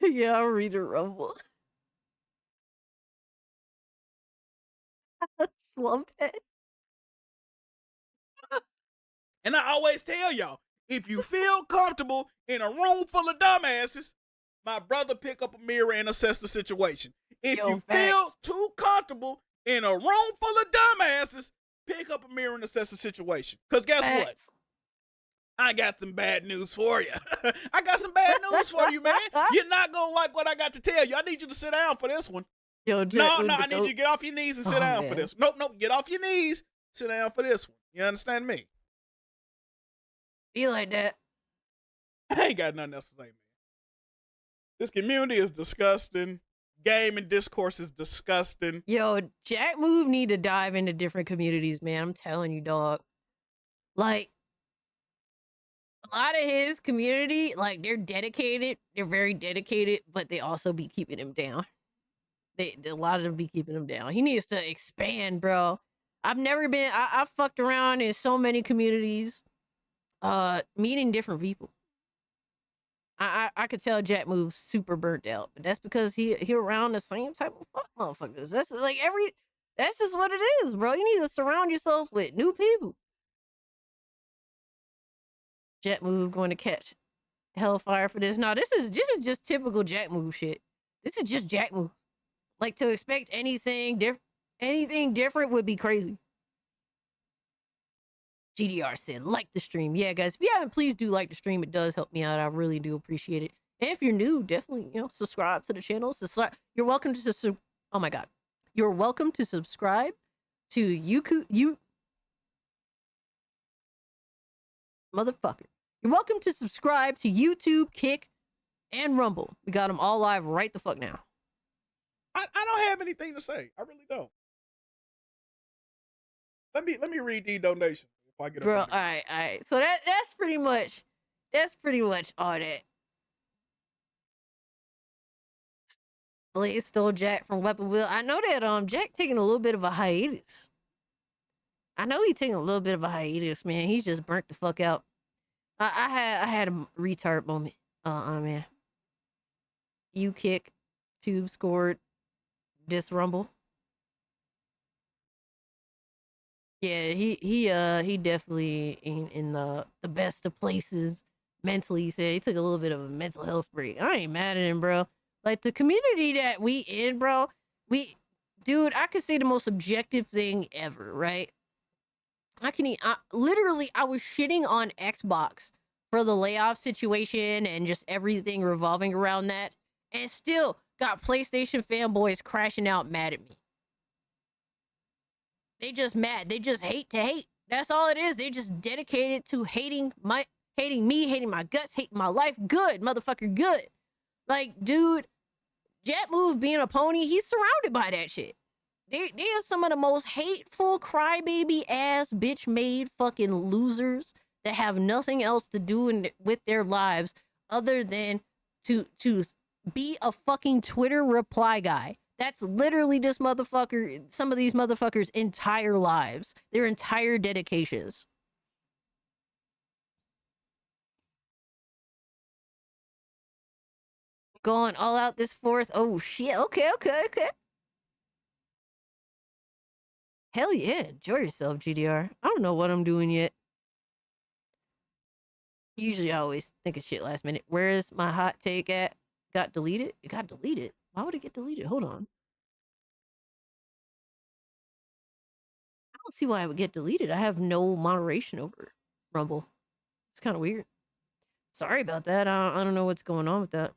Yeah, I'll read a rumble. Slump head. And I always tell y'all, if you feel comfortable in a room full of dumbasses, my brother, pick up a mirror and assess the situation. If you feel too comfortable in a room full of dumbasses, pick up a mirror and assess the situation. Because guess what? I got some bad news for you. I got some bad news for you, man. You're not going to like what I got to tell you. I need you to sit down for this one. Yo, no, I need you to get off your knees and sit down for this. Nope, get off your knees, sit down for this one. You understand me? Be like that. I ain't got nothing else to say, man. This community is disgusting. Gaming discourse is disgusting. Yo, Jack Move need to dive into different communities, man. I'm telling you, dog. Like, a lot of his community, like, they're dedicated. They're very dedicated, but they also be keeping him down. A lot of them be keeping him down. He needs to expand, bro. I've never been, I fucked around in so many communities, meeting different people. I could tell Jack Move's super burnt out, but that's because he around the same type of fuck motherfuckers. That's like that's just what it is, bro. You need to surround yourself with new people. Jack Move going to catch hellfire for this. No, this is just typical Jack Move shit. This is just Jack Move. Like, to expect anything different would be crazy. GDR said, like the stream. Yeah, guys, if you haven't, please do like the stream. It does help me out. I really do appreciate it. And if you're new, definitely, subscribe to the channel. You're welcome to oh my god. You're welcome to subscribe to motherfucker. You're welcome to subscribe to YouTube, Kick, and Rumble. We got them all live right the fuck now. I don't have anything to say. I really don't. Let me read the donation. Bro, all right. So that's pretty much all that. Blaze stole Jack from Weapon Wheel. I know that Jack taking a little bit of a hiatus. I know he's taking a little bit of a hiatus, man. He's just burnt the fuck out. I had a retard moment. Man. You kick, Tube scored, this Rumble. Yeah, he definitely ain't in the best of places mentally. He said he took a little bit of a mental health break. I ain't mad at him, bro. Like, the community that we in, bro, dude, I could say the most objective thing ever, right? I was shitting on Xbox for the layoff situation and just everything revolving around that, and still got PlayStation fanboys crashing out mad at me. They just mad. They just hate to hate. That's all it is. They just dedicated to hating me, hating my guts, hating my life. Good, motherfucker, good. Like, dude, Jet Move being a pony, he's surrounded by that shit. They are some of the most hateful, crybaby ass, bitch made fucking losers that have nothing else to do with their lives other than to be a fucking Twitter reply guy. That's literally some of these motherfuckers' entire lives, their entire dedications. Going all out this fourth. Oh shit. Okay. Hell yeah. Enjoy yourself, GDR. I don't know what I'm doing yet. Usually I always think of shit last minute. Where is my hot take at? Got deleted? It got deleted. Why would it get deleted? Hold on. I don't see why it would get deleted. I have no moderation over Rumble. It's kind of weird. Sorry about that. I don't know what's going on with that.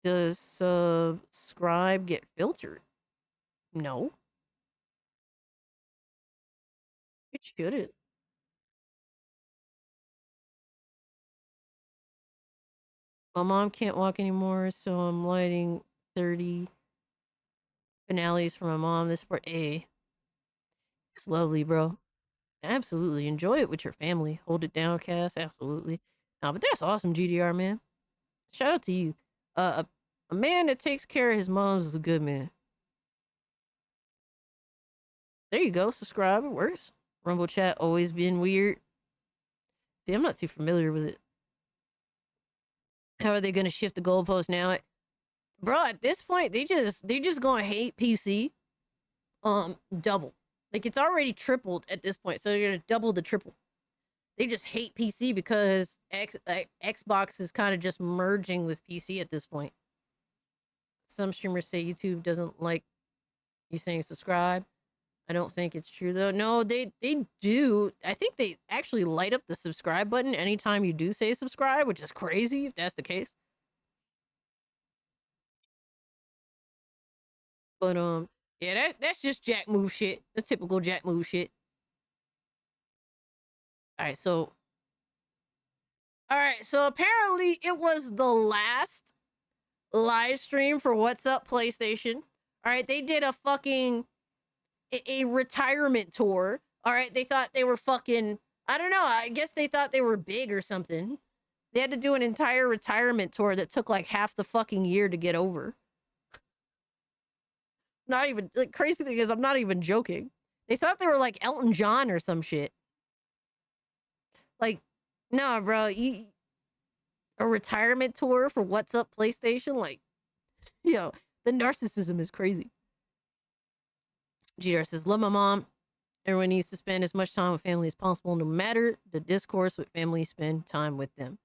Does subscribe get filtered? No. It shouldn't. My mom can't walk anymore, so I'm lighting 30 finales for my mom. This for A. It's lovely, bro. Absolutely. Enjoy it with your family. Hold it down, Cass. Absolutely. No, but that's awesome, GDR, man. Shout out to you. A man that takes care of his moms is a good man. There you go. Subscribe. It works. Rumble chat always been weird. See, I'm not too familiar with it. How are they going to shift the goalpost now? Bro, at this point, they just going to hate PC. Double. Like, it's already tripled at this point, so they're going to double the triple. They just hate PC because Xbox is kind of just merging with PC at this point. Some streamers say YouTube doesn't like you saying subscribe. I don't think it's true, though. No, they do. I think they actually light up the subscribe button anytime you do say subscribe, which is crazy if that's the case. But, yeah, that's just Jack move shit. That's typical Jack move shit. All right, so apparently it was the last live stream for What's Up PlayStation. All right, they did a fucking a retirement tour. All right, they thought they were fucking, I don't know, I guess they thought they were big or something. They had to do an entire retirement tour that took like half the fucking year to get over. Not even, like, crazy thing is, I'm not even joking. They thought they were like Elton John or some shit. Like, no, bro, a retirement tour for What's Up PlayStation? Like, yo, the narcissism is crazy. GR says, love my mom. Everyone needs to spend as much time with family as possible, no matter the discourse with family, spend time with them.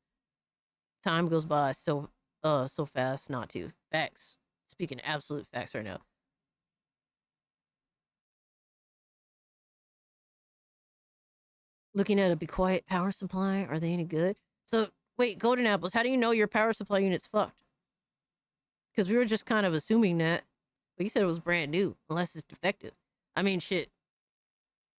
Time goes by so fast not to. Facts. Speaking absolute facts right now. Looking at a Be Quiet power supply. Are they any good? So, wait, Golden Apples, how do you know your power supply unit's fucked? Because we were just kind of assuming that. But you said it was brand new, unless it's defective. I mean, shit.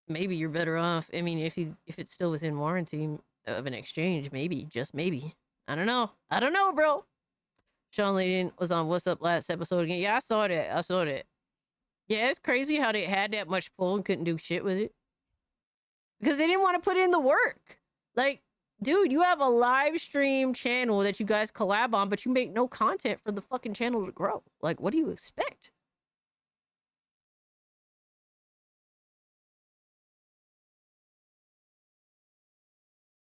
Maybe you're better off. I mean, if it's still within warranty of an exchange, maybe, just maybe. I don't know. I don't know, bro. Sean Layden was on What's Up last episode again. Yeah, I saw that. Yeah, it's crazy how they had that much pull and couldn't do shit with it. Because they didn't want to put in the work. Like, dude, you have a live stream channel that you guys collab on, but you make no content for the fucking channel to grow. Like, what do you expect?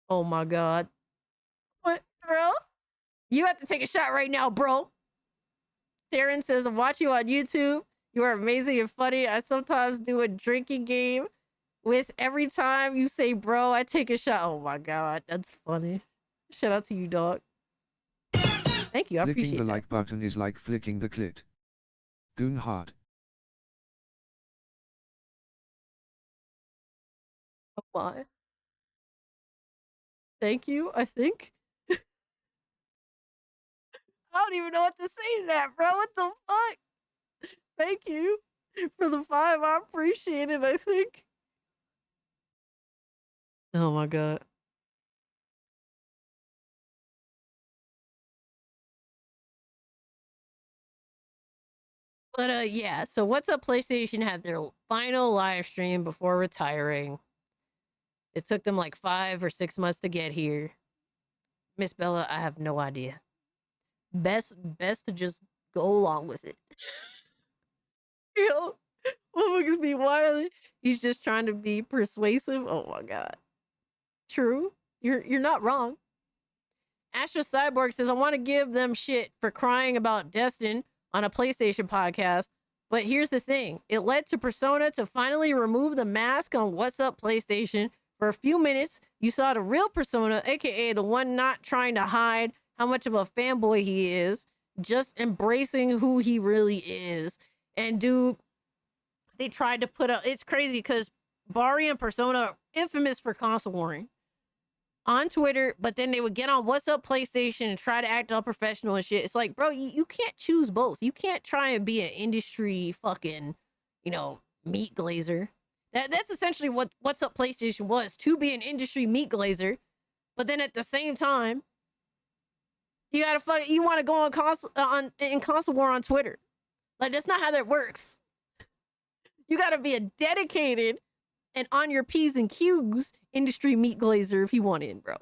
Oh my god. What, bro? You have to take a shot right now, bro. Theron says, I'm watching you on YouTube. You are amazing and funny. I sometimes do a drinking game with every time you say bro, I take a shot. Oh my god, that's funny. Shout out to you, dog. Thank you, I appreciate it. Flicking the like button is like flicking the clit. Goon hard. Oh my. Thank you, I think. I don't even know what to say to that, bro. What the fuck? Thank you for the 5. I appreciate it, I think. Oh my god. But yeah, so What's Up PlayStation had their final live stream before retiring. It took them like 5 or 6 months to get here. Miss Bella, I have no idea. Best to just go along with it. You know, what makes me wild? He's just trying to be persuasive. Oh my god. True. You're not wrong. Astro Cyborg says, I want to give them shit for crying about Destin on a PlayStation podcast. But here's the thing. It led to Persona to finally remove the mask on What's Up PlayStation. For a few minutes, you saw the real Persona, aka the one not trying to hide how much of a fanboy he is, just embracing who he really is. And dude, they tried to put up, it's crazy because Bari and Persona are infamous for console warring. on Twitter, but then they would get on What's Up PlayStation and try to act all professional and shit. It's like, bro, you can't choose both. You can't try and be an industry fucking, meat glazer. That's essentially what What's Up PlayStation was, to be an industry meat glazer. But then at the same time, you want to go in console war on Twitter. Like, that's not how that works. You gotta be a dedicated and on your P's and Q's industry meat glazer if you want in, bro.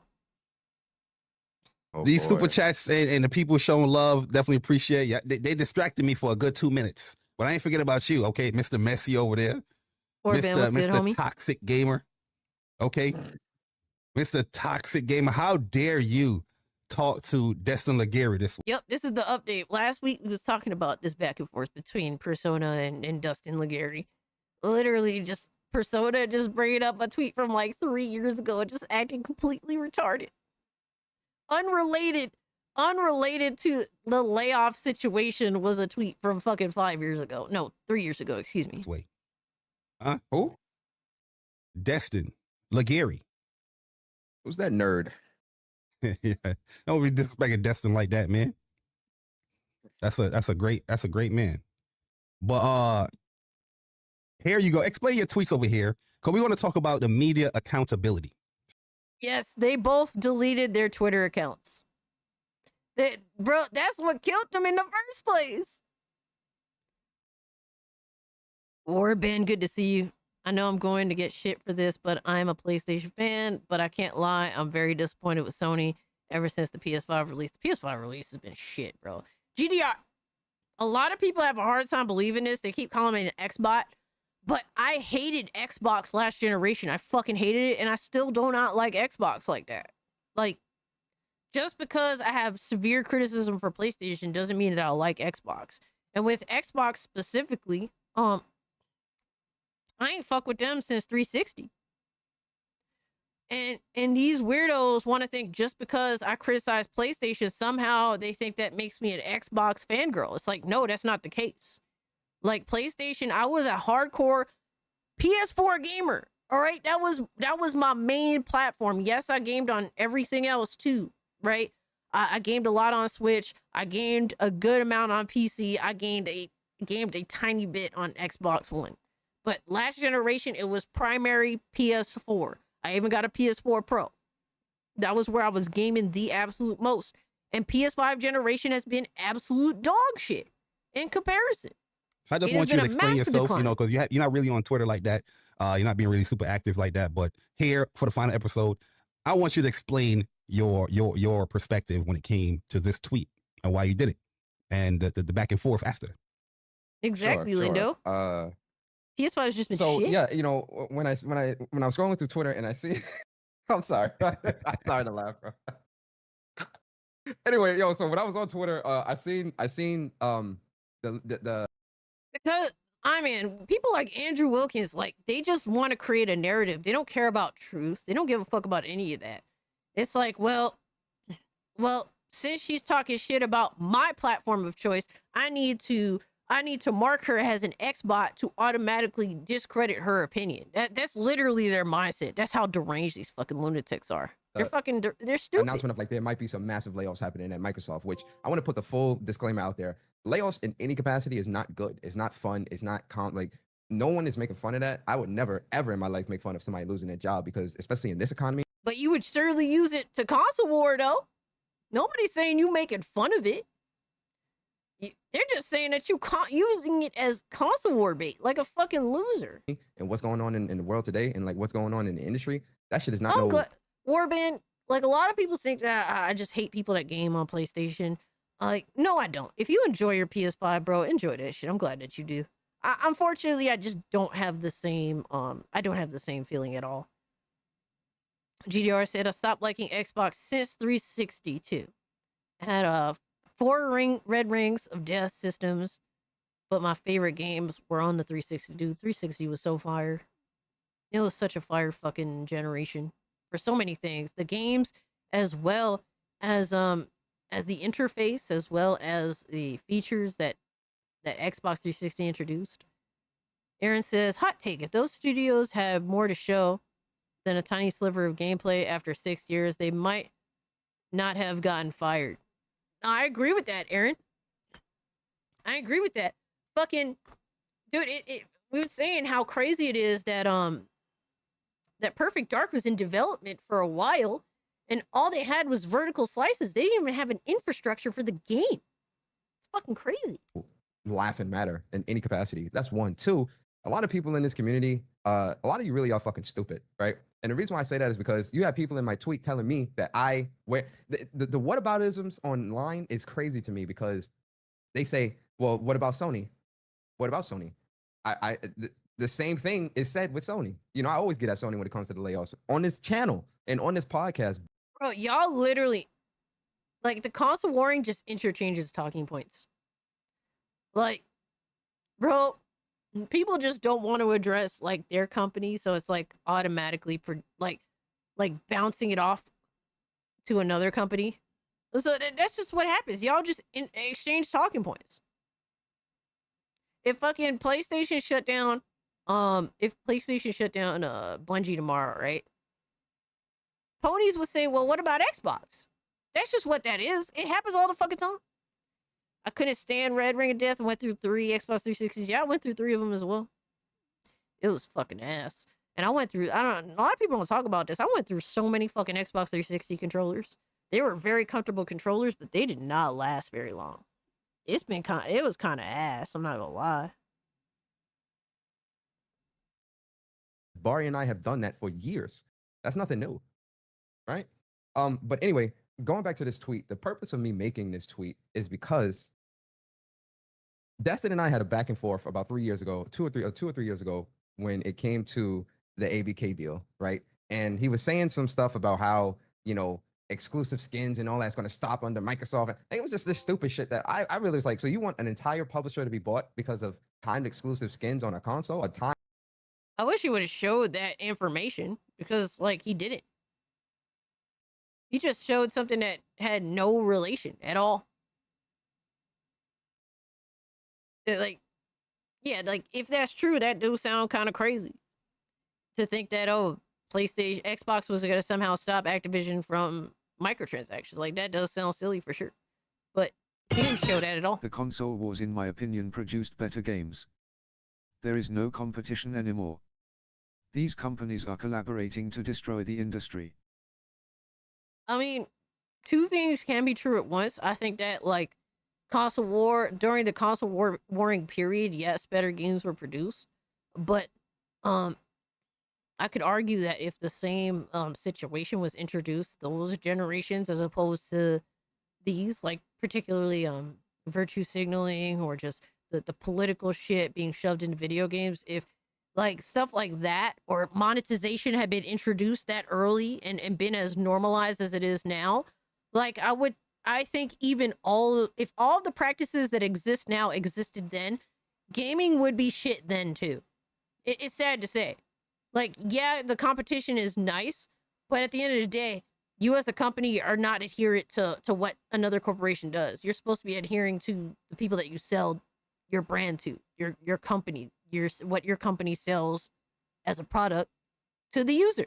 These super chats and the people showing love, definitely appreciate. Yeah, they distracted me for a good 2 minutes, but I ain't forget about you, okay, Mr. Messi over there, Mr. Toxic Gamer, okay, Mr. Toxic Gamer. How dare you talk to Destin Legary this week? Yep, this is the update. Last week we was talking about this back and forth between Persona and Dustin Legary. Literally, just Persona just bringing up a tweet from like 3 years ago and just acting completely retarded. Unrelated to the layoff situation was a tweet from fucking 5 years ago. No, 3 years ago, excuse me. Wait. Huh? Who? Destin Legary. Who's that nerd? Yeah. Don't be disrespecting Destin like that, man. That's a great man. But here you go. Explain your tweets over here, because we want to talk about the media accountability. Yes, they both deleted their Twitter accounts. Bro, that's what killed them in the first place. Ben, good to see you. I know I'm going to get shit for this, but I'm a PlayStation fan, but I can't lie. I'm very disappointed with Sony ever since the PS5 release. The PS5 release has been shit, bro. GDR, a lot of people have a hard time believing this. They keep calling me an Xbot, but I hated Xbox last generation. I fucking hated it, and I still do not like Xbox like that. Like, just because I have severe criticism for PlayStation doesn't mean that I like Xbox. And with Xbox specifically, I ain't fuck with them since 360. And these weirdos want to think just because I criticize PlayStation, somehow they think that makes me an Xbox fangirl. It's like, no, that's not the case. Like, PlayStation, I was a hardcore PS4 gamer. All right, that was my main platform. Yes, I gamed on everything else too, right? I gamed a lot on Switch. I gamed a good amount on PC. I gamed a tiny bit on Xbox One. But last generation, it was primary PS4. I even got a PS4 Pro. That was where I was gaming the absolute most. And PS5 generation has been absolute dog shit in comparison. I just want you to explain yourself, because you're not really on Twitter like that. You're not being really super active like that. But here for the final episode, I want you to explain your perspective when it came to this tweet and why you did it, and the back and forth after. Exactly, sure. Lindo. PS5 has just been shit. Yeah, when I was scrolling through Twitter and I see, I'm sorry, I'm sorry to laugh, bro. Anyway, so when I was on Twitter, I seen the because people like Andrew Wilkins, like, they just want to create a narrative. They don't care about truth. They don't give a fuck about any of that. It's like, well, since she's talking shit about my platform of choice, I need to mark her as an Xbot to automatically discredit her opinion. That's literally their mindset. That's how deranged these fucking lunatics are. They're stupid. Announcement of, like, there might be some massive layoffs happening at Microsoft, which I want to put the full disclaimer out there. Layoffs in any capacity is not good. It's not fun. It's not no one is making fun of that. I would never, ever in my life make fun of somebody losing their job, because especially in this economy. But you would surely use it to console war, though. Nobody's saying you making fun of it. They're just saying that you using it as console war bait, like a fucking loser. And what's going on in the world today, and like what's going on in the industry, that shit is not Warband, like, a lot of people think that I just hate people that game on PlayStation. Like, no, I don't. If you enjoy your PS5, bro, enjoy that shit. I'm glad that you do. Unfortunately, I just don't have the same feeling at all. GDR said I stopped liking Xbox since 360 too. I had 4 red rings of death systems, but my favorite games were on the 360. Dude, 360 was so fire. It was such a fire fucking generation for so many things. The games, as well as the interface, as well as the features that Xbox 360 introduced. Aaron says, hot take, if those studios have more to show, than a tiny sliver of gameplay after 6 years, they might not have gotten fired. I agree with that, Aaron. I agree with that. Fucking dude, we were saying how crazy it is that that Perfect Dark was in development for a while, and all they had was vertical slices. They didn't even have an infrastructure for the game. It's fucking crazy. Laughing matter in any capacity. That's one. Two, a lot of people in this community, a lot of you really are fucking stupid, right? And the reason why I say that is because you have people in my tweet telling me that the whataboutisms online is crazy to me, because they say, well, what about Sony? What about Sony? The same thing is said with Sony. You know, I always get at Sony when it comes to the layoffs on this channel and on this podcast. Bro, y'all literally, like, the console warring just interchanges talking points. Like, bro, people just don't want to address, like, their company, so it's, like, automatically, like bouncing it off to another company. So that's just what happens. Y'all just exchange talking points. If fucking PlayStation shut down, Bungie tomorrow, right? Ponies would say, well, what about Xbox? That's just what that is. It happens all the fucking time. I couldn't stand Red Ring of Death and went through 3 Xbox 360s. Yeah, I went through 3 of them as well. It was fucking ass. And I went through, a lot of people don't talk about this. I went through so many fucking Xbox 360 controllers. They were very comfortable controllers, but they did not last very long. It was kind of ass, I'm not gonna lie. Barry and I have done that for years. That's nothing new, right? But anyway, going back to this tweet, the purpose of me making this tweet is because Destin and I had a back and forth about 3 years ago, 2 or 3 years ago, when it came to the ABK deal, right? And he was saying some stuff about how, you know, exclusive skins and all that's going to stop under Microsoft. And it was just this stupid shit that I really was like, so you want an entire publisher to be bought because of timed exclusive skins on a console? I wish he would have showed that information, because, like, he didn't. He just showed something that had no relation at all. Like, yeah, like, if that's true, that do sound kind of crazy. To think that, oh, Xbox was going to somehow stop Activision from microtransactions. Like, that does sound silly for sure. But he didn't show that at all. The console wars, in my opinion, produced better games. There is no competition anymore. These companies are collaborating to destroy the industry. I mean, two things can be true at once. I think that, like, during the console warring period, yes, better games were produced. But I could argue that if the same situation was introduced those generations as opposed to these, like, particularly virtue signaling or just the political shit being shoved into video games, if, like, stuff like that or monetization had been introduced that early and been as normalized as it is now, like, I think even if all the practices that exist now existed then, gaming would be shit then too. It's sad to say. Like, yeah, the competition is nice, but at the end of the day, you as a company are not adherent to what another corporation does. You're supposed to be adhering to the people that you sell your brand to, your company, what your company sells as a product to the user,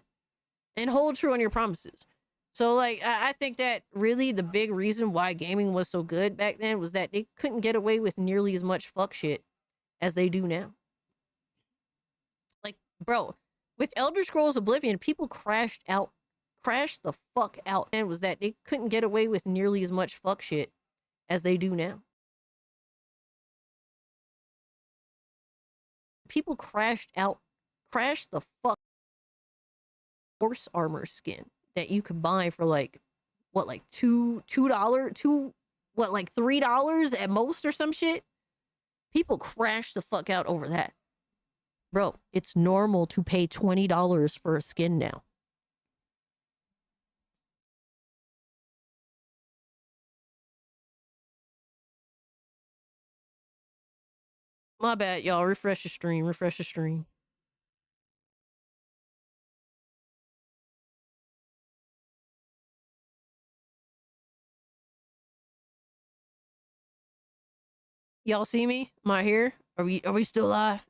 and hold true on your promises. So, like, I think that really the big reason why gaming was so good back then was that they couldn't get away with nearly as much fuck shit as they do now. Like, bro, with Elder Scrolls Oblivion, people crashed the fuck out, and was that they couldn't get away with nearly as much fuck shit as they do now. People crashed the fuck horse armor skin that you could buy for, like, what, like $2, like $3 at most or some shit. People crashed the fuck out over that. Bro, it's normal to pay $20 for a skin now. My bad, y'all. Refresh the stream. Y'all see me? Am I here? Are we still live?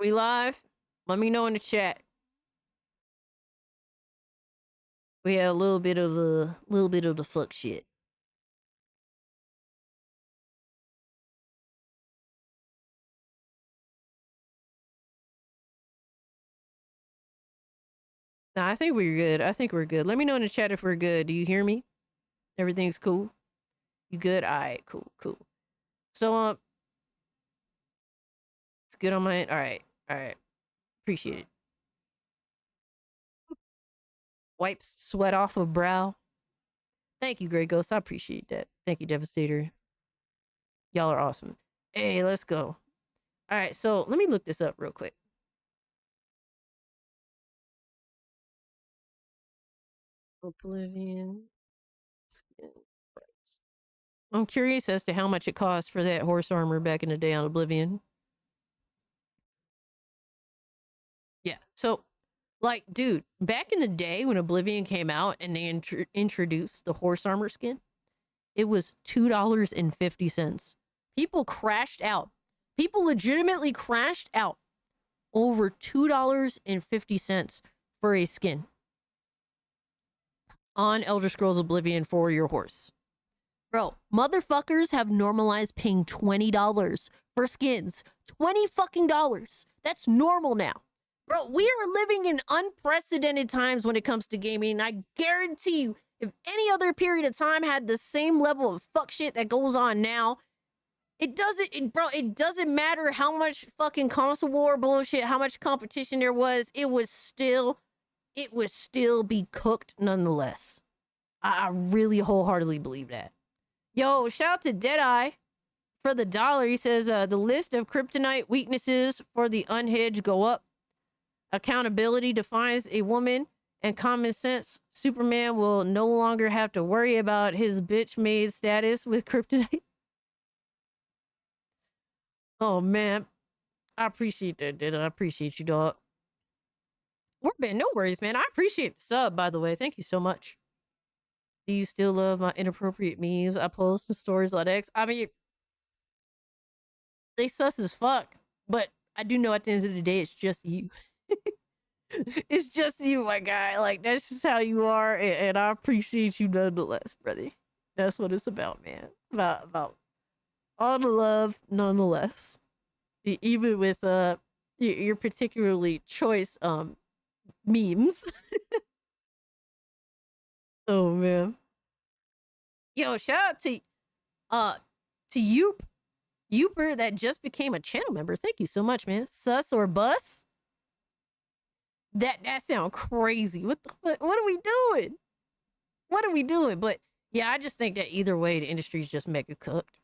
We live? Let me know in the chat. We had a little bit of the fuck shit. Nah, I think we're good. I think we're good. Let me know in the chat if we're good. Do you hear me? Everything's cool? You good? All right, cool, cool. So, it's good on my end. All right. Appreciate it. Wipes sweat off of brow. Thank you, Grey Ghost. I appreciate that. Thank you, Devastator. Y'all are awesome. Hey, let's go. All right, so let me look this up real quick. Oblivion. I'm curious as to how much it cost for that horse armor back in the day on Oblivion. Yeah, so, like, dude, back in the day when Oblivion came out and they introduced the horse armor skin, it was $2.50. People crashed out. People legitimately crashed out over $2.50 for a skin on Elder Scrolls Oblivion for your horse. Bro, motherfuckers have normalized paying $20 for skins. $20 fucking dollars. That's normal now. Bro, we are living in unprecedented times when it comes to gaming. And I guarantee you, if any other period of time had the same level of fuck shit that goes on now, it doesn't matter how much fucking console war bullshit, how much competition there was, it would still be cooked nonetheless. I really wholeheartedly believe that. Yo, shout out to Deadeye for the $1. He says, the list of kryptonite weaknesses for the unhinged go up. Accountability defines a woman, and common sense. Superman will no longer have to worry about his bitch-made status with kryptonite. Oh, man. I appreciate that, Deadeye. I appreciate you, dog. Warband, no worries, man. I appreciate the sub, by the way. Thank you so much. Do you still love my inappropriate memes I post to stories on X? I mean, they sus as fuck, but I do know at the end of the day, it's just you. It's just you, my guy. Like, that's just how you are, and I appreciate you nonetheless, brother. That's what it's about, man. About all the love, nonetheless. Even with your particularly choice memes. Oh man. Yo, shout out to Youper that just became a channel member. Thank you so much, man. Sus or bus? That sounds crazy. What are we doing? What are we doing? But yeah, I just think that either way, the industry's just mega cooked.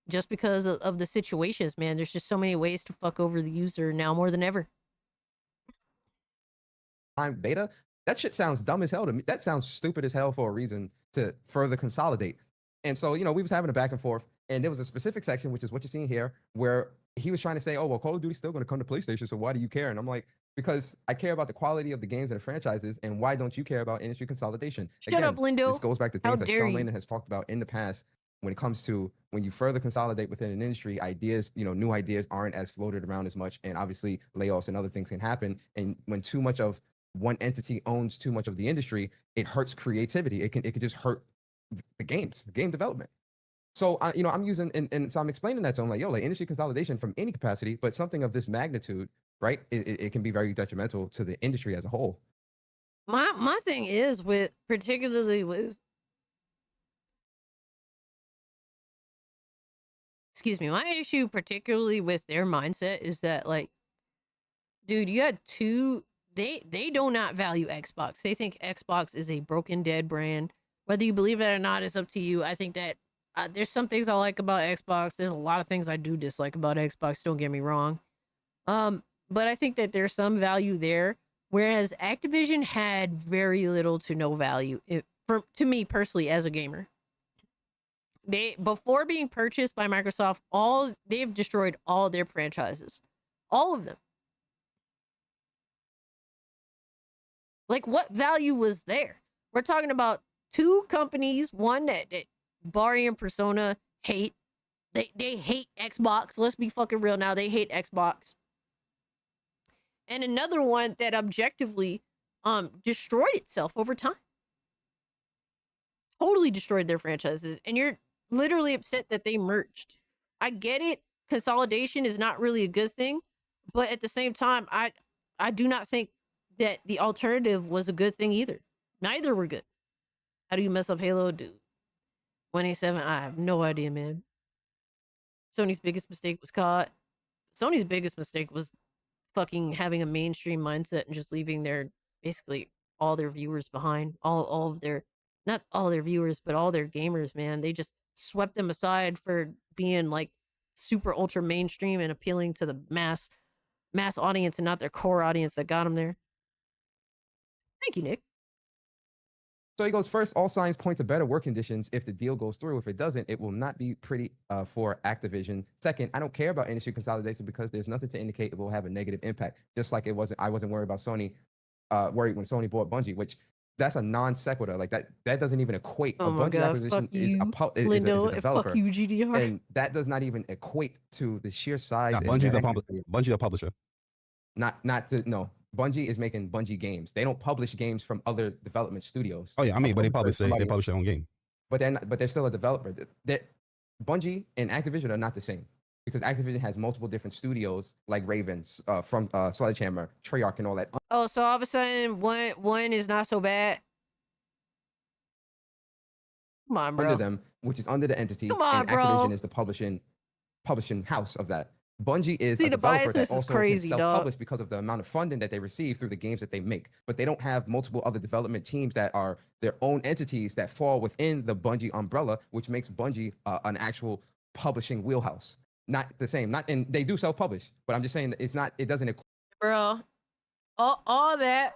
Just because of the situations, man. There's just so many ways to fuck over the user now more than ever. Beta, that shit sounds dumb as hell to me. That sounds stupid as hell for a reason to further consolidate. And so, we was having a back and forth, and there was a specific section, which is what you're seeing here, where he was trying to say, oh, well, Call of Duty's still going to come to PlayStation, so why do you care? And I'm like, because I care about the quality of the games and the franchises, and why don't you care about industry consolidation? Shut up, Lindo. This goes back to things that Sean Layden has talked about in the past when it comes to when you further consolidate within an industry, ideas, new ideas aren't as floated around as much, and obviously layoffs and other things can happen. And when too much of one entity owns too much of the industry, it hurts creativity. It can just hurt the game development. So I'm using and so I'm explaining that to him, like, yo, like industry consolidation from any capacity, but something of this magnitude, right? It can be very detrimental to the industry as a whole. My thing is particularly with excuse me, my issue particularly with their mindset is that, like, dude, you had they do not value Xbox. They think Xbox is a broken dead brand. Whether you believe it or not is up to you. I think that there's some things I like about Xbox. There's a lot of things I do dislike about Xbox. Don't get me wrong. But I think that there's some value there. Whereas Activision had very little to no value to me personally as a gamer. Before being purchased by Microsoft, they've destroyed all their franchises. All of them. Like, what value was there? We're talking about two companies, one that Bari and Persona hate. They hate Xbox. Let's be fucking real now. They hate Xbox. and another one that objectively destroyed itself over time. Totally destroyed their franchises, and you're literally upset that they merged. I get it. Consolidation is not really a good thing, but at the same time, I do not think that the alternative was a good thing either. Neither were good. How do you mess up Halo, dude? 187, I have no idea, man. Sony's biggest mistake was caught. Sony's biggest mistake was fucking having a mainstream mindset and just leaving their basically all their viewers behind. All of their, not all their viewers, but all their gamers, man. They just swept them aside for being like super ultra mainstream and appealing to the mass audience and not their core audience that got them there. Thank you, Nick. So he goes, first, all signs point to better work conditions if the deal goes through. If it doesn't, it will not be pretty for Activision. Second, I don't care about industry consolidation because there's nothing to indicate it will have a negative impact. Just like I wasn't worried about Sony, worried when Sony bought Bungie, which that's a non sequitur. Like that doesn't even equate. Oh a my Bungie God, acquisition is a Lindo, developer. Fuck you, GDR. And that does not even equate to the sheer size. Nah, Bungie the publisher. No. Bungie is making Bungie games. They don't publish games from other development studios. Oh yeah, I mean, but they publish their own game. But they're still a developer. Bungie and Activision are not the same because Activision has multiple different studios like Ravens, from Sledgehammer, Treyarch, and all that. Oh, so all of a sudden one is not so bad. Come on, bro. Under them, which is under the entity, Come on, and Activision is the publishing house of that. Bungie is a developer that also can self-publish because of the amount of funding that they receive through the games that they make. But they don't have multiple other development teams that are their own entities that fall within the Bungie umbrella, which makes Bungie an actual publishing wheelhouse. Not the same. And they do self-publish, but I'm just saying that it doesn't. Bro, all that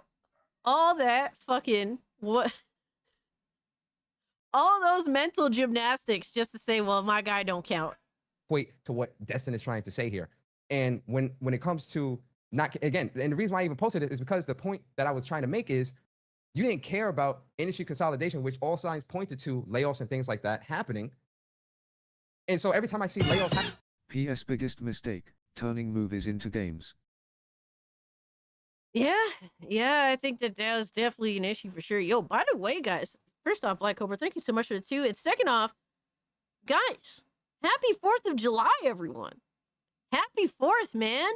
fucking what? All those mental gymnastics just to say, well, my guy don't count. To what Destin is trying to say here. And when it comes to not, again, and the reason why I even posted it is because the point that I was trying to make is you didn't care about industry consolidation, which all signs pointed to layoffs and things like that happening. And so every time I see layoffs happen. PS biggest mistake, turning movies into games. Yeah, I think that was definitely an issue for sure. Yo, by the way, guys, first off, Black Cobra, thank you so much for the 2. And second off, guys, happy 4th of July, everyone. Happy 4th, man.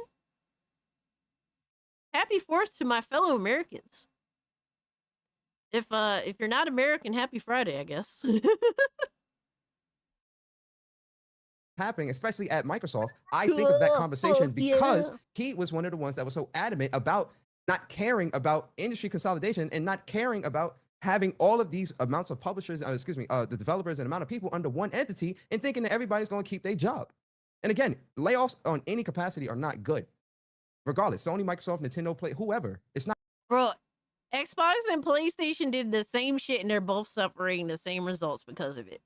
Happy 4th to my fellow Americans. If you're not American, happy Friday, I guess. Happening, especially at Microsoft, I think of that conversation because he was one of the ones that was so adamant about not caring about industry consolidation and not caring about having all of these amounts of publishers, the developers and amount of people under one entity and thinking that everybody's going to keep their job. And again, layoffs on any capacity are not good. Regardless, Sony, Microsoft, Nintendo, whoever, it's not. Bro, Xbox and PlayStation did the same shit and they're both suffering the same results because of it.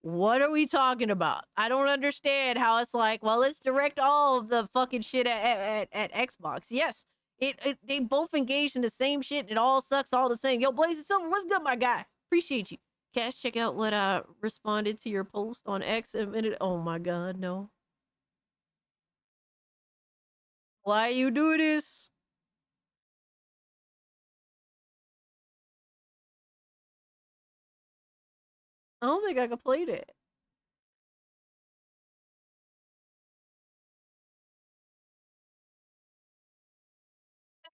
What are we talking about? I don't understand how it's like, well, let's direct all of the fucking shit at Xbox. Yes. They both engaged in the same shit. It all sucks all the same. Yo, Blazing Silver, what's good, my guy? Appreciate you. Cash, check out what I responded to your post on X a minute. Oh my God, no. Why you do this? I don't think I can play that.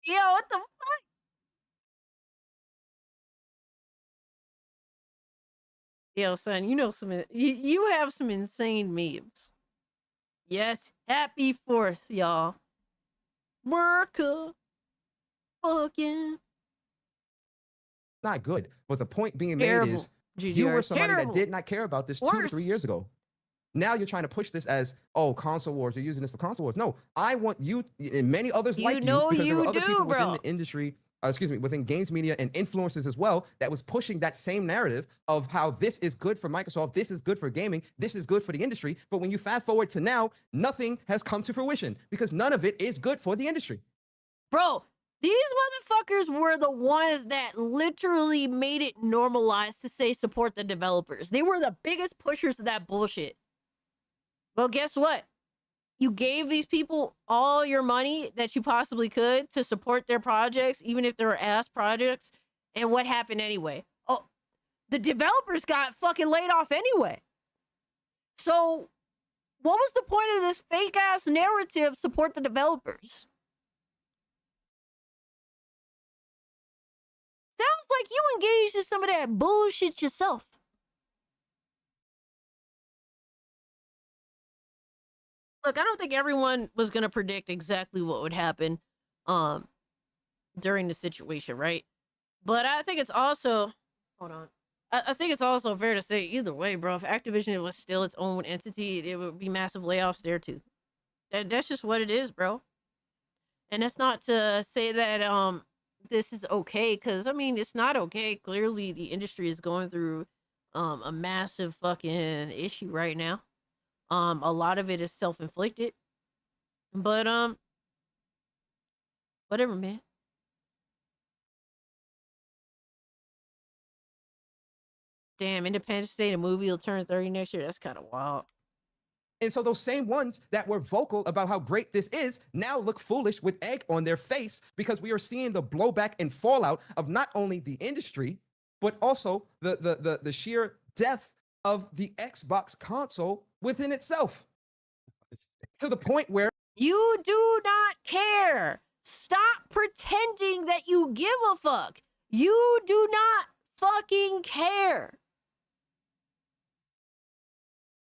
Yo, what the fuck? Yo, son, you know you have some insane memes. Yes, happy 4th, y'all. America. Fuck yeah. Not good. But the point being made is you were somebody that did not care about this 2 to 3 years ago. Now you're trying to push this as, oh, console wars. You're using this for console wars. No, I want you and many others like you, because there were other people within the industry, within games media and influencers as well, that was pushing that same narrative of how this is good for Microsoft, this is good for gaming, this is good for the industry. But when you fast forward to now, nothing has come to fruition because none of it is good for the industry. Bro, these motherfuckers were the ones that literally made it normalized to say support the developers. They were the biggest pushers of that bullshit. Well, guess what? You gave these people all your money that you possibly could to support their projects, even if they were ass projects. And what happened anyway? Oh, the developers got fucking laid off anyway. So what was the point of this fake ass narrative, support the developers? Sounds like you engaged in some of that bullshit yourself. Look, I don't think everyone was going to predict exactly what would happen during the situation, right? But I think it's also, hold on. I think it's also fair to say either way, bro, if Activision was still its own entity, it would be massive layoffs there too. That's just what it is, bro. And that's not to say that this is okay, because I mean it's not okay. Clearly the industry is going through a massive fucking issue right now. A lot of it is self-inflicted. But whatever, man. Damn, Independence Day, the movie will turn 30 next year. That's kind of wild. And so those same ones that were vocal about how great this is now look foolish with egg on their face because we are seeing the blowback and fallout of not only the industry, but also the sheer death of the Xbox console within itself. To the point where you do not care. Stop pretending that you give a fuck. You do not fucking care.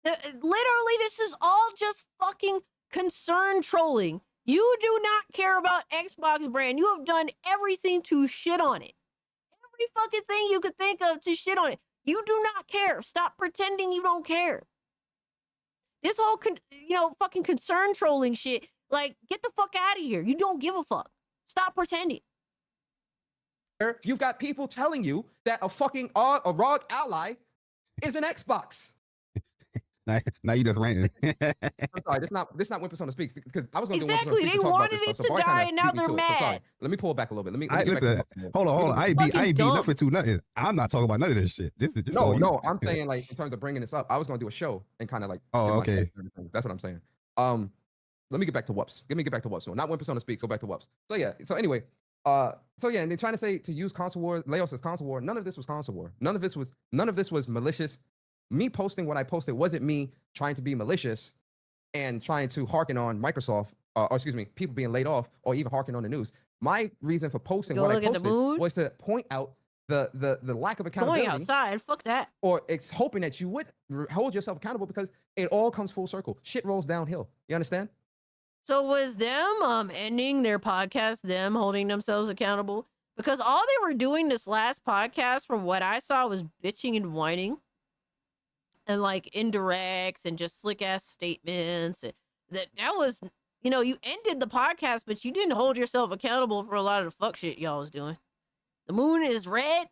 Literally, this is all just fucking concern trolling. You do not care about Xbox brand. You have done everything to shit on it. Every fucking thing you could think of to shit on it. You do not care. Stop pretending you don't care. This whole, fucking concern trolling shit, like, get the fuck out of here. You don't give a fuck. Stop pretending. You've got people telling you that a ROG ally is an Xbox. Now you just ranting. I'm sorry, this not when Persona speaks, because I was going to exactly. do They wanted it to die, and now they're mad. So sorry. Let me pull it back a little bit. Listen, hold on. I ain't beat nothing to nothing. I'm not talking about none of this shit. This no. I'm saying, like, in terms of bringing this up, I was going to do a show and kind of like. Oh, okay. That's what I'm saying. Let me get back to Whoops. Let me get back to Whoops. No, not when Persona speaks. Go back to Whoops. So yeah. So anyway. And they're trying to say to use console war, layoffs as console war. None of this was console war. None of this was malicious. Me posting what I posted wasn't me trying to be malicious and trying to hearken on Microsoft, people being laid off, or even hearken on the news. My reason for posting what I posted was to point out the lack of accountability. Going outside, fuck that. Or it's hoping that you would hold yourself accountable because it all comes full circle. Shit rolls downhill. You understand? So was them ending their podcast, them holding themselves accountable? Because all they were doing this last podcast, from what I saw, was bitching and whining. And like indirects and just slick ass statements. And that was, you ended the podcast, but you didn't hold yourself accountable for a lot of the fuck shit y'all was doing. The moon is red.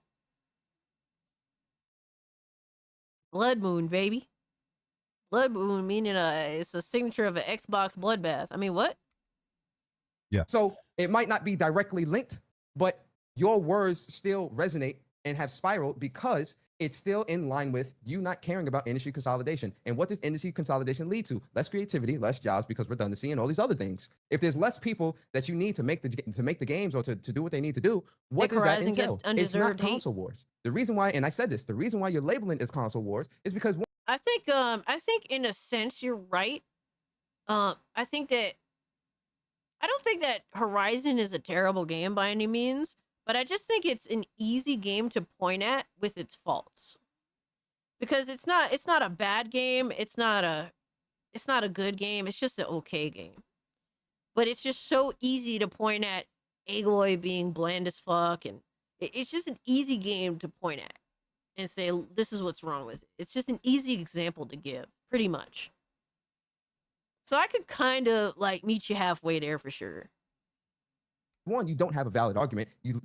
Blood moon, baby. Blood moon meaning it's a signature of an Xbox bloodbath. I mean, what? Yeah. So it might not be directly linked, but your words still resonate and have spiraled because it's still in line with you not caring about industry consolidation. And what does industry consolidation lead to? Less creativity, less jobs because redundancy and all these other things. If there's less people that you need to make the games or to do what they need to do, what does that entail? It's not console wars. The reason why, and I said this, the reason why you're labeling it as console wars is because I think in a sense you're right. I don't think that Horizon is a terrible game by any means. But I just think it's an easy game to point at with its faults. Because it's not a bad game, it's not a good game, it's just an okay game. But it's just so easy to point at Aloy being bland as fuck, and it's just an easy game to point at and say this is what's wrong with it. It's just an easy example to give, pretty much. So I could kind of like meet you halfway there for sure. One, you don't have a valid argument. You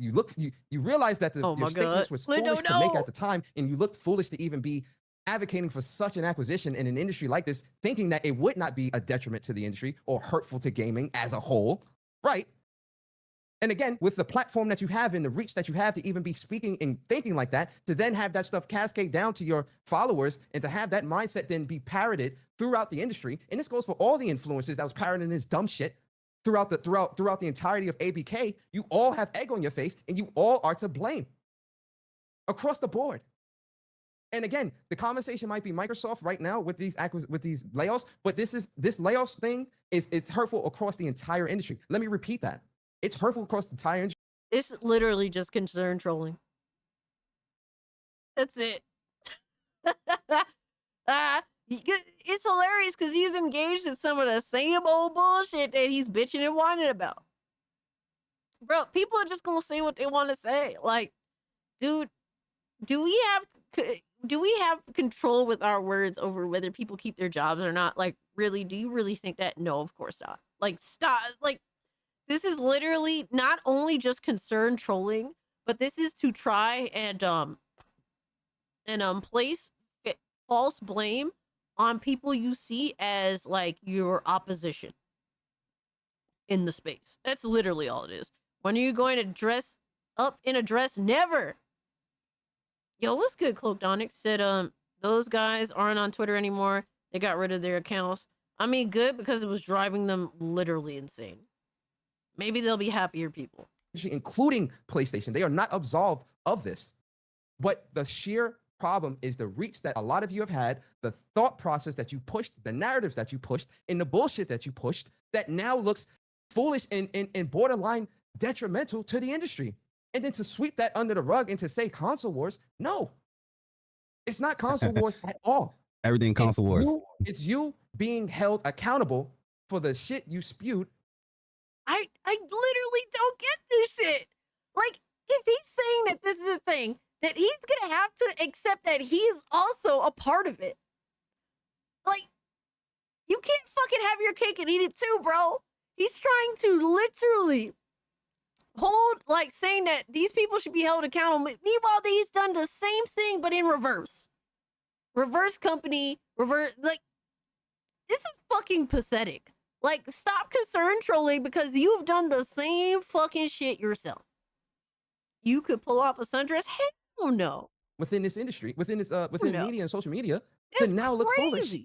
realize that your statement was foolish to make at the time, and you looked foolish to even be advocating for such an acquisition in an industry like this, thinking that it would not be a detriment to the industry or hurtful to gaming as a whole, right? And again, with the platform that you have and the reach that you have to even be speaking and thinking like that, to then have that stuff cascade down to your followers and to have that mindset then be parroted throughout the industry. And this goes for all the influencers that was parroting this dumb shit throughout the entirety of ABK. You all have egg on your face and you all are to blame across the board. And again, the conversation might be Microsoft right now with these layoffs, but this layoffs thing it's hurtful across the entire industry. Let me repeat that. It's hurtful across the entire industry. It's literally just concern trolling. That's it. It's hilarious because he's engaged in some of the same old bullshit that he's bitching and whining about. Bro, people are just gonna say what they want to say. Like, dude, do we have control with our words over whether people keep their jobs or not? Like, really, do you really think that? No, of course not. Like, stop. Like, this is literally not only just concern trolling, but this is to try and place false blame on people you see as like your opposition in the space. That's literally all it is. When are you going to dress up in a dress? Never. Yo, what's good, Cloaked Onyx? Said those guys aren't on Twitter anymore. They got rid of their accounts. I mean, good, because it was driving them literally insane. Maybe they'll be happier people. Including PlayStation. They are not absolved of this. But the sheer problem is the reach that a lot of you have had, the thought process that you pushed, the narratives that you pushed, and the bullshit that you pushed that now looks foolish and borderline detrimental to the industry. And then to sweep that under the rug and to say console wars, no. It's not console wars at all. Everything console wars. It's you being held accountable for the shit you spewed. I literally don't get this shit. Like, if he's saying that this is a thing, that he's gonna have to accept that he's also a part of it. Like, you can't fucking have your cake and eat it too, bro. He's trying to literally hold, like, saying that these people should be held accountable. Meanwhile, he's done the same thing, but in reverse. Reverse company, reverse, like, this is fucking pathetic. Like, stop concern trolling because you've done the same fucking shit yourself. You could pull off a sundress? Hell no. Within this industry, within media and social media, That's to now look foolish.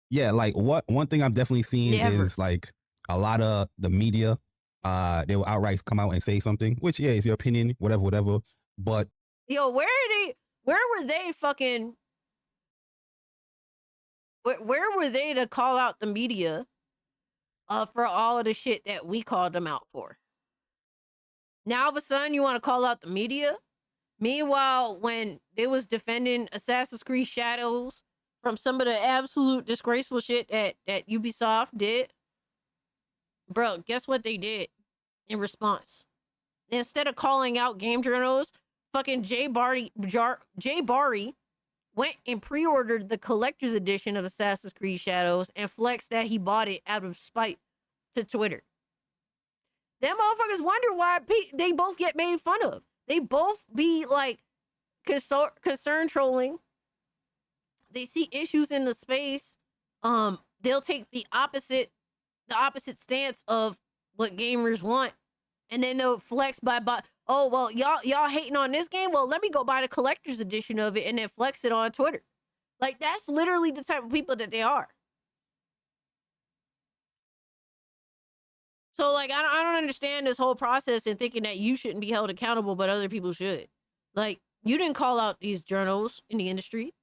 Yeah, like one thing I'm definitely seeing is like a lot of the media, they will outright come out and say something, which yeah, it's your opinion, whatever. But yo, where were they fucking where were they to call out the media for all of the shit that we called them out for? Now all of a sudden you want to call out the media? Meanwhile, when they was defending Assassin's Creed Shadows from some of the absolute disgraceful shit that Ubisoft did, bro, guess what they did in response? Instead of calling out game journals, fucking Jay Barry went and pre-ordered the collector's edition of Assassin's Creed Shadows and flexed that he bought it out of spite to Twitter. Them motherfuckers wonder why they both get made fun of. They both be like concern trolling. They see issues in the space. They'll take the opposite stance of what gamers want, and then they'll flex by oh well, y'all hating on this game. Well, let me go buy the collector's edition of it and then flex it on Twitter. Like, that's literally the type of people that they are. So, like, I don't understand this whole process and thinking that you shouldn't be held accountable, but other people should. Like, you didn't call out these journals in the industry.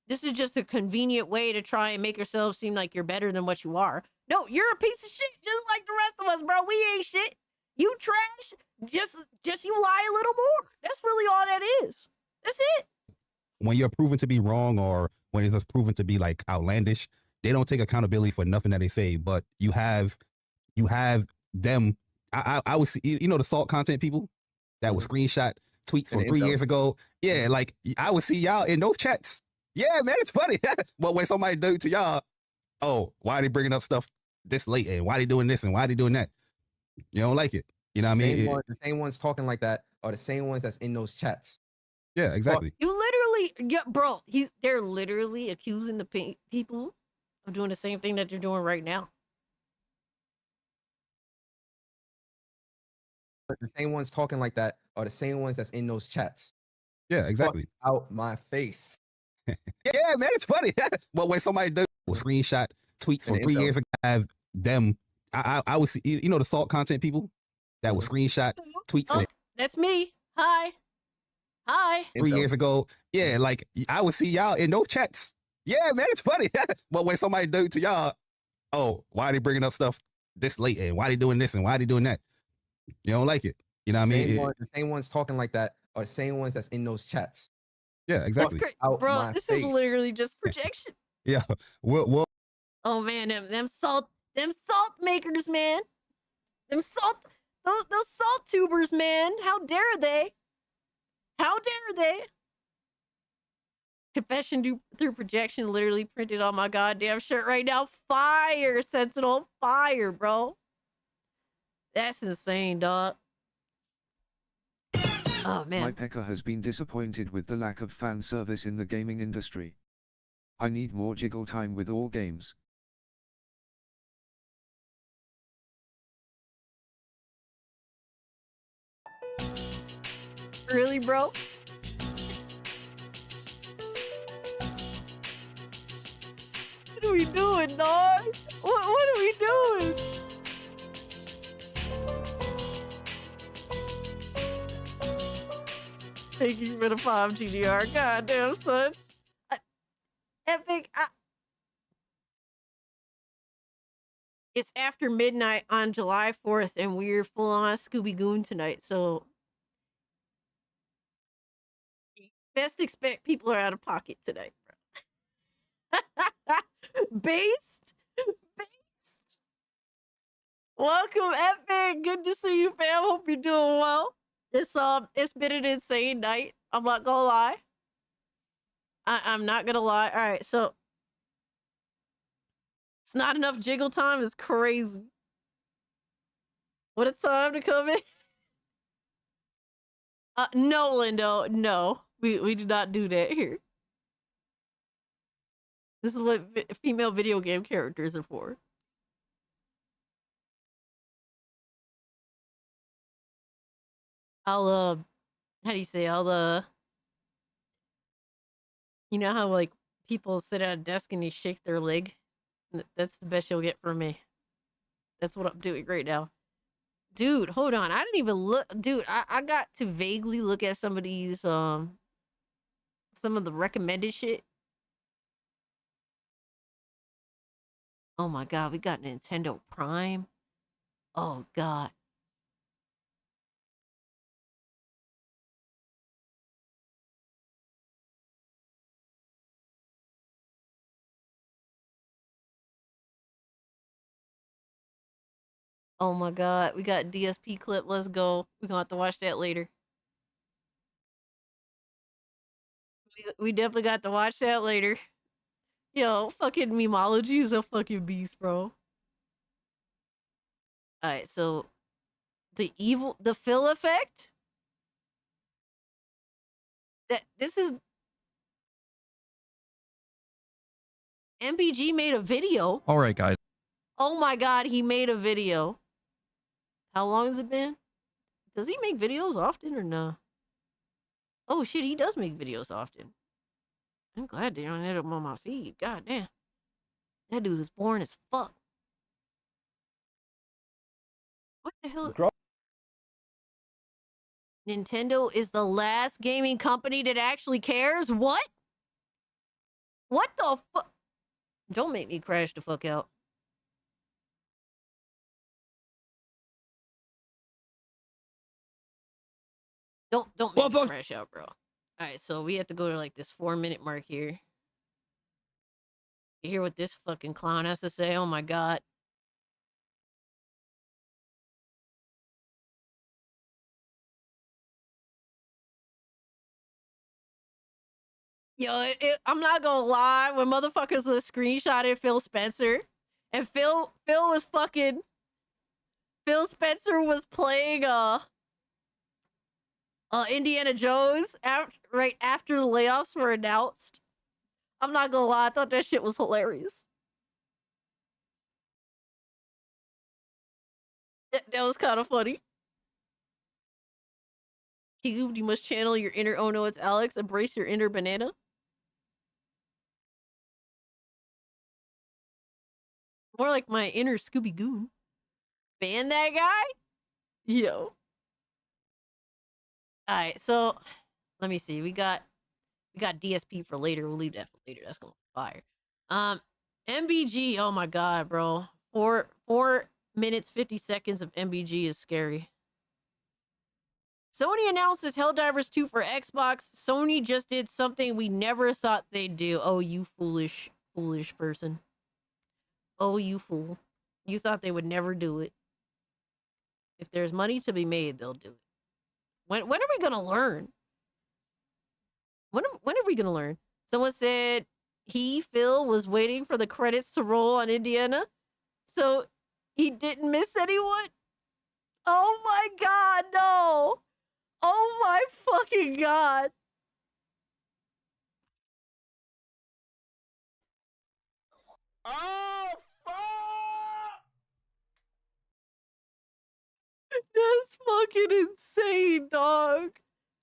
This is just a convenient way to try and make yourself seem like you're better than what you are. No, you're a piece of shit, just like the rest of us, bro. We ain't shit. You trash. Just you lie a little more. That's really all that is. That's it. When you're proven to be wrong or when it's proven to be like outlandish, they don't take accountability for nothing that they say. But you have them. I was, you know, the salt content people that would screenshot tweets from 3 years ago. Yeah, like I would see y'all in those chats. Yeah, man, it's funny. But when somebody do to y'all, oh, why are they bringing up stuff this late and why are they doing this and why are they doing that? You don't like it. You know what I mean? The same ones talking like that are the same ones that's in those chats. Yeah, exactly. You literally, yeah, bro, they're literally accusing the people of doing the same thing that they're doing right now. the same ones talking like that are the same ones that's in those chats. Yeah, exactly. Fuck out my face. Yeah, man, it's funny. But when somebody does a screenshot tweets from And 3 incel. years ago, I have them. I would see, you know, the salt content people that will screenshot tweets Oh, from that's me. Hi. Hi. 3 years ago. Yeah, like I would see y'all in those chats. Yeah, man, it's funny. But when somebody do to y'all, oh, why are they bringing up stuff this late and why they doing this and why they doing that? You don't like it. You know what I mean? The same ones talking like that are the same ones that's in those chats. Yeah, exactly. Bro, this is literally just projection. Yeah, we'll Oh man, them salt makers, man. Those salt tubers, man. How dare they? How dare they? Confession through projection literally printed on my goddamn shirt right now. Fire, Sentinel. Fire, bro. That's insane, dog. Oh man. My Pekka has been disappointed with the lack of fan service in the gaming industry. I need more jiggle time with all games. Really, bro? What are we doing, dog? What are we doing? Thank you for the 5 GDR. Goddamn, son. Epic. It's after midnight on July 4th, and we're full on Scooby Goon tonight, so best expect people are out of pocket tonight, bro. Based? Welcome, Epic. Good to see you, fam. Hope you're doing well. It's been an insane night. I'm not gonna lie. I'm not gonna lie. All right, so it's not enough jiggle time. It's crazy. What a time to come in. No, Lindo. No, we do not do that here. This is what female video game characters are for. How do you say, you know how, like, people sit at a desk and they shake their leg? That's the best you'll get from me. That's what I'm doing right now. Dude, hold on. I didn't even look. Dude, I got to vaguely look at some of these, some of the recommended shit. Oh my God, we got Nintendo Prime. Oh God. Oh my God, we got DSP clip. Let's go. We're gonna have to watch that later. We definitely got to watch that later. Yo, fucking memology is a fucking beast, bro. Alright, so the fill effect? This is MPG made a video. All right, guys. Oh my God, he made a video. How long has it been? Does he make videos often or no? Oh shit, he does make videos often. I'm glad they don't end up on my feed. God damn. That dude was boring as fuck. What the hell? Nintendo is the last gaming company that actually cares? What? What the fuck? Don't make me crash the fuck out. Don't make me crash out, bro. Alright, so we have to go to like this 4-minute mark here. You hear what this fucking clown has to say? Oh my God. Yo, I'm not gonna lie. When motherfuckers was screenshotting Phil Spencer, and Phil Spencer was playing Indiana Jones right after the layoffs were announced. I'm not gonna lie, I thought that shit was hilarious. That was kind of funny. Cube, you must channel your inner oh no, it's Alex. Embrace your inner banana. More like my inner Scooby Goon. Ban that guy? Yo. Alright, so let me see. We got DSP for later. We'll leave that for later. That's gonna be fire. MBG, oh my god, bro. 4 minutes 50 seconds of MBG is scary. Sony announces Helldivers 2 for Xbox. Sony just did something we never thought they'd do. Oh, you foolish person. Oh, you fool. You thought they would never do it. If there's money to be made, they'll do it. When are we gonna learn? When are we gonna learn? Someone said Phil was waiting for the credits to roll on Indiana, so he didn't miss anyone. Oh my god, no! Oh my fucking god! Oh, fuck! That's fucking insane, dog.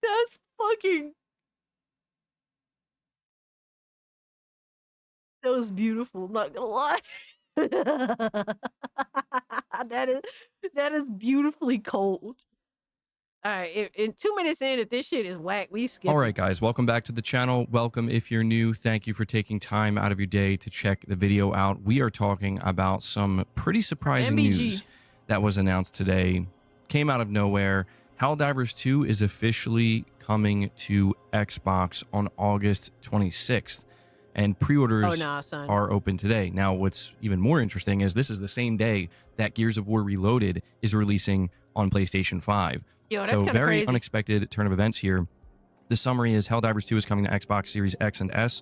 That's fucking... That was beautiful, I'm not gonna lie. that is beautifully cold. Alright, in 2 minutes in, if this shit is whack, we skip. All right, guys, welcome back to the channel. Welcome if you're new. Thank you for taking time out of your day to check the video out. We are talking about some pretty surprising news that was announced today. Came out of nowhere. Helldivers 2 is officially coming to Xbox on August 26th. And pre-orders are open today. Now, what's even more interesting is this is the same day that Gears of War Reloaded is releasing on PlayStation 5. Yo, that's so very crazy. Unexpected turn of events here. The summary is Helldivers 2 is coming to Xbox Series X and S.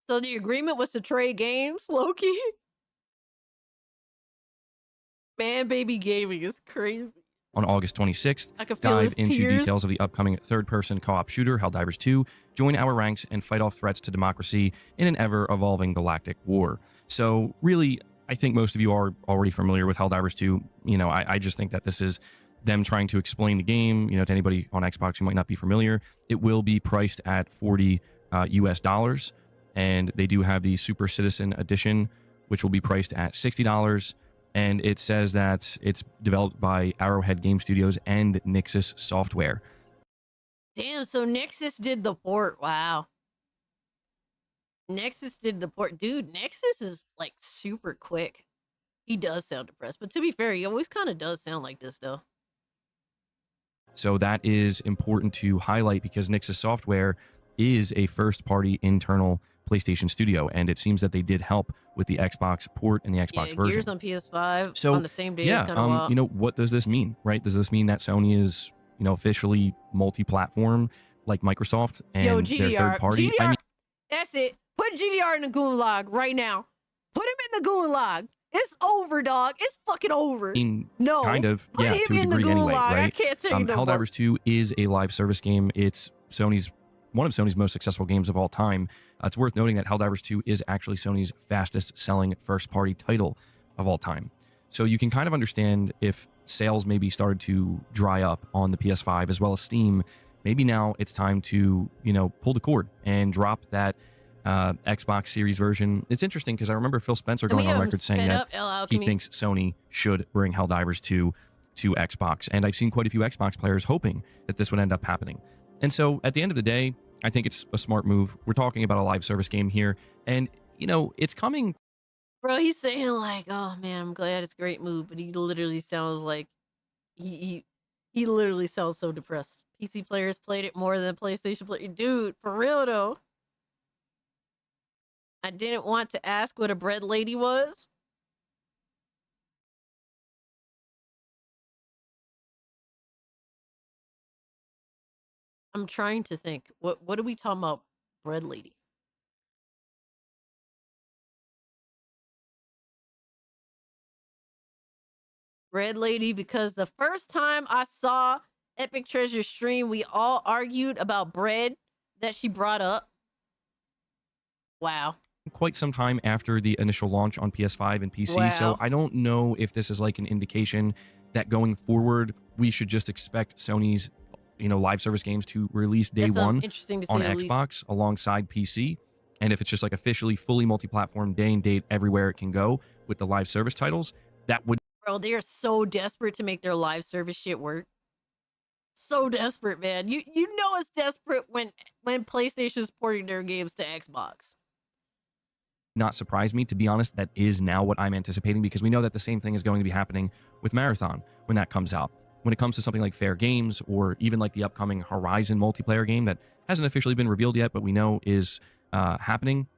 So the agreement was to trade games, Loki? Man, baby gaming is crazy. On August 26th, I can feel dive his into tears. details of the upcoming third-person co-op shooter, Helldivers 2. Join our ranks and fight off threats to democracy in an ever-evolving galactic war. So really, I think most of you are already familiar with Helldivers 2. You know, I just think that this is them trying to explain the game, you know, to anybody on Xbox who might not be familiar. It will be priced at $40 US, and they do have the Super Citizen Edition, which will be priced at $60. And it says that it's developed by Arrowhead Game Studios and Nixxes Software. Damn, so Nexus did the port. Wow. Nexus did the port. Dude, Nexus is like super quick. He does sound depressed, but to be fair, he always kind of does sound like this though. So that is important to highlight because Nixxes Software is a first-party internal PlayStation studio, and it seems that they did help with the Xbox port and the Xbox version. Gears on PS5 So on the same day. yeah, is kinda wild. you know, what does this mean, right? Does this mean that Sony is, you know, officially multi-platform like Microsoft and Yo, their GDR, third party? GDR, I mean, that's it. Put GDR in the gulag right now. Put him in the gulag. It's over, dog. It's fucking over. No, kind of, put yeah, him to a in the degree anyway, gulag. I right? can't tell you no more. Helldivers 2 is a live service game. It's one of Sony's most successful games of all time. It's worth noting that Helldivers 2 is actually Sony's fastest selling first-party title of all time. So you can kind of understand if sales maybe started to dry up on the PS5 as well as Steam. Maybe now it's time to, you know, pull the cord and drop that Xbox Series version. It's interesting because I remember Phil Spencer going on record saying that he thinks Sony should bring Helldivers 2 to Xbox. And I've seen quite a few Xbox players hoping that this would end up happening. And so at the end of the day, I think it's a smart move. We're talking about a live service game here. And, you know, it's coming. Bro, he's saying like, oh man, I'm glad it's a great move, but he literally sounds like he literally sounds so depressed. PC players played it more than PlayStation players. Dude, for real though. I didn't want to ask what a bread lady was. I'm trying to think. What are we talking about? Bread lady. Bread lady, because the first time I saw Epic Treasure stream, we all argued about bread that she brought up. Wow. Quite some time after the initial launch on PS5 and PC. So I don't know if this is like an indication that going forward, we should just expect Sony's live service games to release day That's one interesting to say on the least. Xbox alongside PC. And if it's just like officially fully multi-platform, day and date everywhere it can go with the live service titles, that would Bro, they're so desperate to make their live service shit work. So desperate, man. You know it's desperate when PlayStation's porting their games to Xbox. not surprise me. To be honest, that is now what I'm anticipating, because we know that the same thing is going to be happening with Marathon when that comes out. When it comes to something like Fair Games, or even like the upcoming Horizon multiplayer game that hasn't officially been revealed yet, but we know is happening,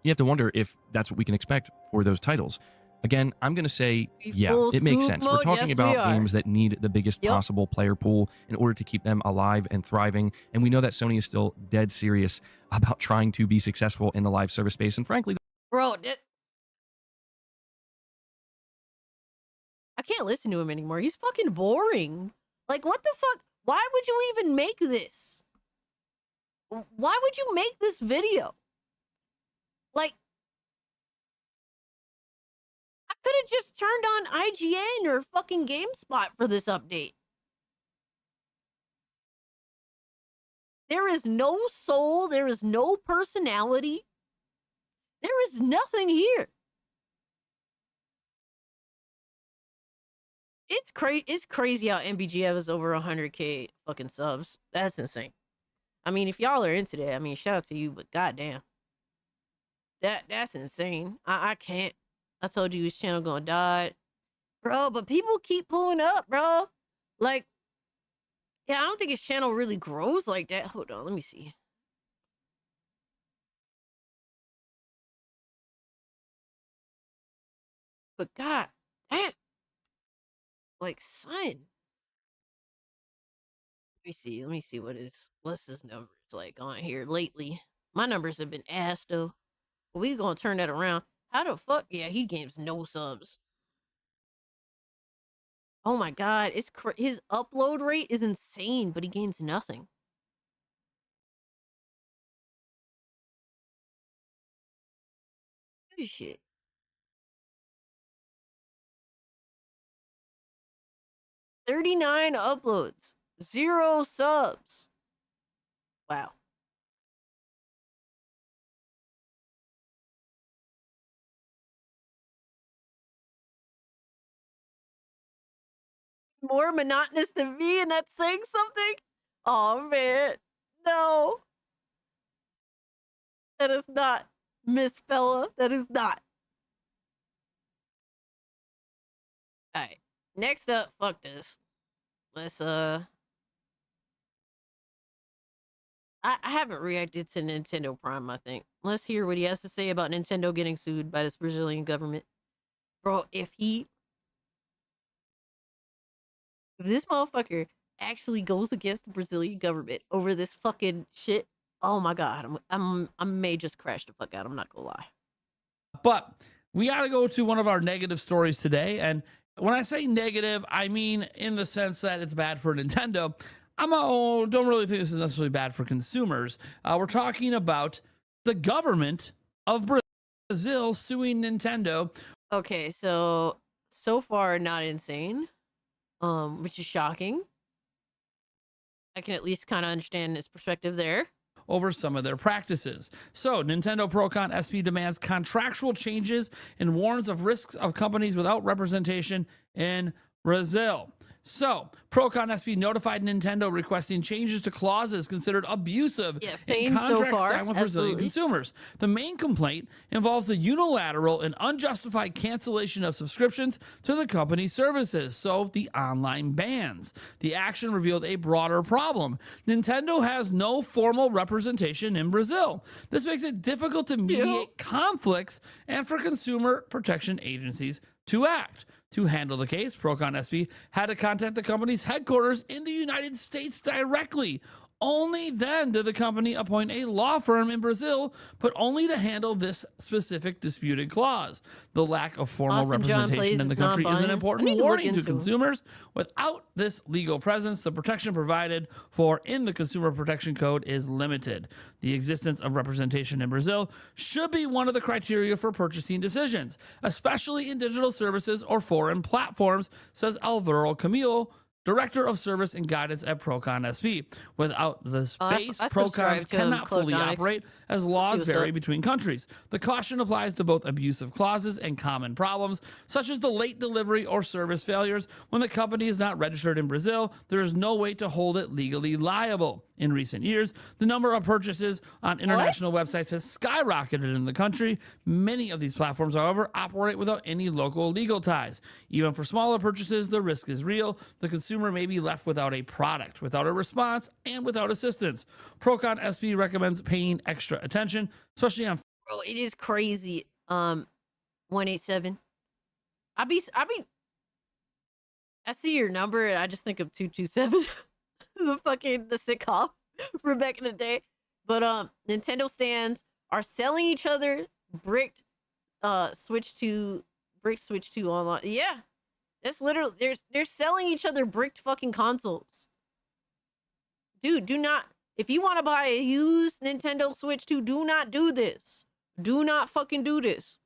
you have to wonder if that's what we can expect for those titles. Again, I'm going to say, yeah, it makes sense. We're talking about games that need the biggest possible player pool in order to keep them alive and thriving. And we know that Sony is still dead serious about trying to be successful in the live service space. And frankly, bro, I can't listen to him anymore. He's fucking boring. Like, what the fuck? Why would you even make this? Why would you make this video? Like, I could have just turned on IGN or fucking GameSpot for this update. There is no soul. There is no personality. There is nothing here. It's crazy how MBGF is over 100K fucking subs. That's insane. I mean, if y'all are into that, I mean, shout out to you, but goddamn. That's insane. I can't. I told you his channel gonna die. Bro, but people keep pulling up, bro. Like, yeah, I don't think his channel really grows like that. Hold on, let me see. But god damn. Like, son. Let me see what's his numbers like on here lately. My numbers have been ass though. But we gonna turn that around. How the fuck? Yeah, he gains no subs. Oh my god, his upload rate is insane, but he gains nothing. Good shit. $39 uploads, 0 subs. Wow. More monotonous than me, and that's saying something? Oh man, no. That is not, Miss Fella. That is not. Alright. Next up, fuck this. Let's I haven't reacted to Nintendo Prime, I think. Let's hear what he has to say about Nintendo getting sued by this Brazilian government. Bro, if this motherfucker actually goes against the Brazilian government over this fucking shit, oh my god, I may just crash the fuck out. I'm not gonna lie. But we got to go to one of our negative stories today. And when I say negative, I mean in the sense that it's bad for Nintendo. Don't really think this is necessarily bad for consumers. We're talking about the government of Brazil suing Nintendo. Okay, so far not insane, which is shocking. I can at least kind of understand his perspective there. Over some of their practices. So Nintendo Procon SP demands contractual changes and warns of risks of companies without representation in Brazil. So Procon SP notified Nintendo requesting changes to clauses considered abusive in contracts signed with Brazilian consumers. The main complaint involves the unilateral and unjustified cancellation of subscriptions to the company's services, so the online bans. The action revealed a broader problem. Nintendo has no formal representation in Brazil. This makes it difficult to mediate conflicts and for consumer protection agencies to act. To handle the case, Procon SP had to contact the company's headquarters in the United States directly. Only then did the company appoint a law firm in Brazil, but only to handle this specific disputed clause. The lack of formal representation in the country is an important warning to consumers. Without this legal presence, the protection provided for in the Consumer Protection Code is limited. The existence of representation in Brazil should be one of the criteria for purchasing decisions, especially in digital services or foreign platforms, says Alvaro Camilo, Director of Service and Guidance at Procon SP. Without the space, I subscribe Procons to him, cannot fully Cloudonics. operate as See laws what's vary up. between countries. The caution applies to both abusive clauses and common problems, such as the late delivery or service failures. When the company is not registered in Brazil, there is no way to hold it legally liable. In recent years, the number of purchases on international websites has skyrocketed in the country. Many of these platforms, however, operate without any local legal ties. Even for smaller purchases, the risk is real. The consumer may be left without a product, without a response, and without assistance. Procon SP recommends paying extra attention, especially on. Bro, it is crazy. 187. I see your number and I just think of 227. the sitcom from back in the day. But Nintendo stands are selling each other bricked Switch 2 online. Yeah. That's literally they're selling each other bricked fucking consoles. Dude, do not, if you want to buy a used Nintendo Switch 2, do not do this. Do not fucking do this.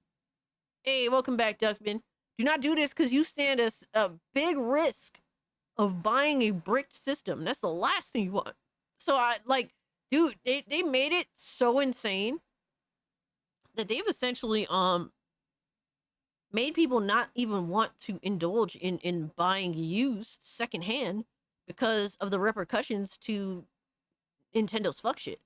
Hey, welcome back, Duckman. Do not do this because you stand a big risk of buying a bricked system. That's the last thing you want. So dude, they made it so insane that they've essentially made people not even want to indulge in buying used secondhand because of the repercussions to Nintendo's fuck shit.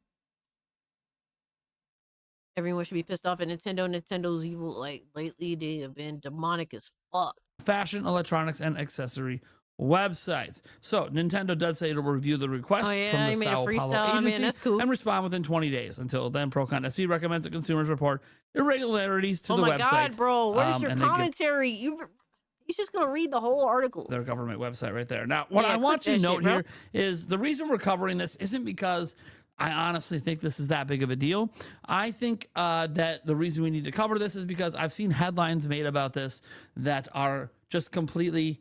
Everyone should be pissed off at Nintendo. Nintendo's evil. Like, lately, they have been demonic as fuck. Fashion, electronics, and accessory websites. So Nintendo does say to review the request from the made a Sao freestyle. Paulo agency Man, that's cool. and respond within 20 days. Until then, Procon SP recommends that consumers report irregularities to the website. Oh my god, bro! Where's your and they give commentary? He's just gonna read the whole article. their government website right there. Now, what Yeah, I want click you to that note shit, bro. here is the reason we're covering this isn't because I honestly think this is that big of a deal. I think that the reason we need to cover this is because I've seen headlines made about this that are just completely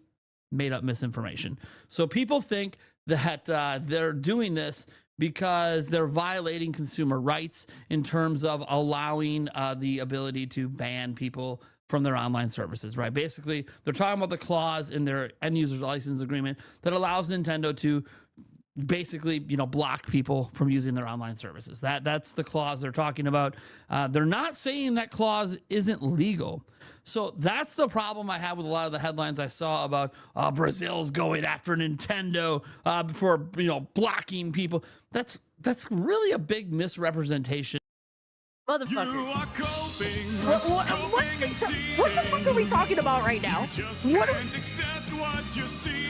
made up misinformation. So people think that they're doing this because they're violating consumer rights in terms of allowing the ability to ban people from their online services, right? Basically, they're talking about the clause in their end user's license agreement that allows Nintendo to basically, block people from using their online services. That's the clause they're talking about. They're not saying that clause isn't legal. So that's the problem I have with a lot of the headlines I saw about Brazil's going after Nintendo for blocking people. That's really a big misrepresentation. Motherfucker. What the fuck are we talking about right now? What are accept what you're seeing.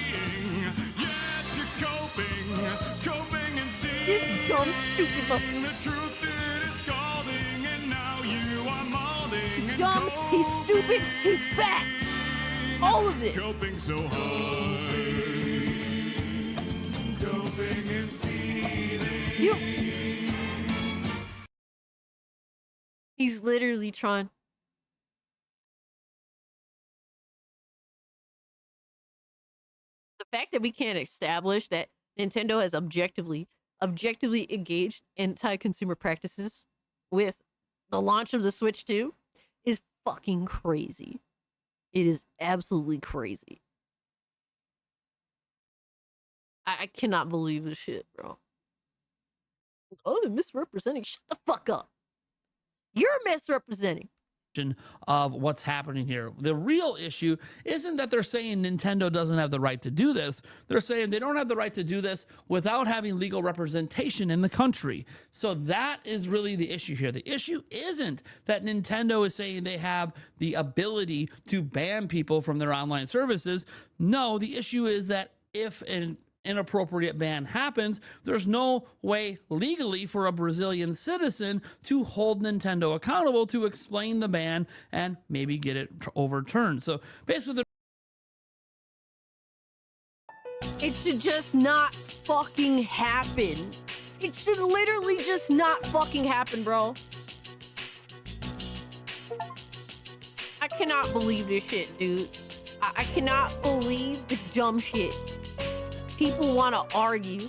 Yes, you're coping and seeing. This dumb, stupid motherfucker. The truth it is scalding, and now you are molding. He's dumb, he's stupid, he's fat. All of this. Coping so hard. Coping and seething. He's literally trying. The fact that we can't establish that Nintendo has objectively engaged anti-consumer practices with the launch of the Switch 2 is fucking crazy. It is absolutely crazy. I cannot believe this shit, bro. Oh, they're misrepresenting. Shut the fuck up. You're misrepresenting of what's happening here. The real issue isn't that they're saying Nintendo doesn't have the right to do this. They're saying they don't have the right to do this without having legal representation in the country. So that is really the issue here. The issue isn't that Nintendo is saying they have the ability to ban people from their online services. No, the issue is that if an inappropriate ban happens, there's no way legally for a Brazilian citizen to hold Nintendo accountable to explain the ban and maybe get it overturned. So basically, it should just not fucking happen. It should literally just not fucking happen, bro. I cannot believe this shit, dude. I cannot believe the dumb shit. People want to argue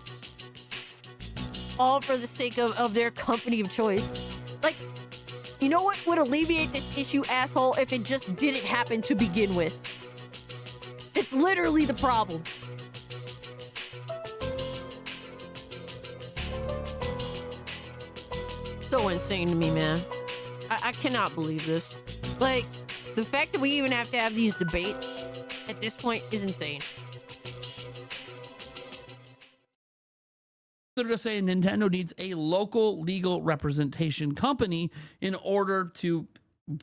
all for the sake of their company of choice. Like, you know what would alleviate this issue, asshole, if it just didn't happen to begin with? It's literally the problem. so insane to me, man. I cannot believe this. Like, the fact that we even have to have these debates at this point is insane. They're just saying Nintendo needs a local legal representation company in order to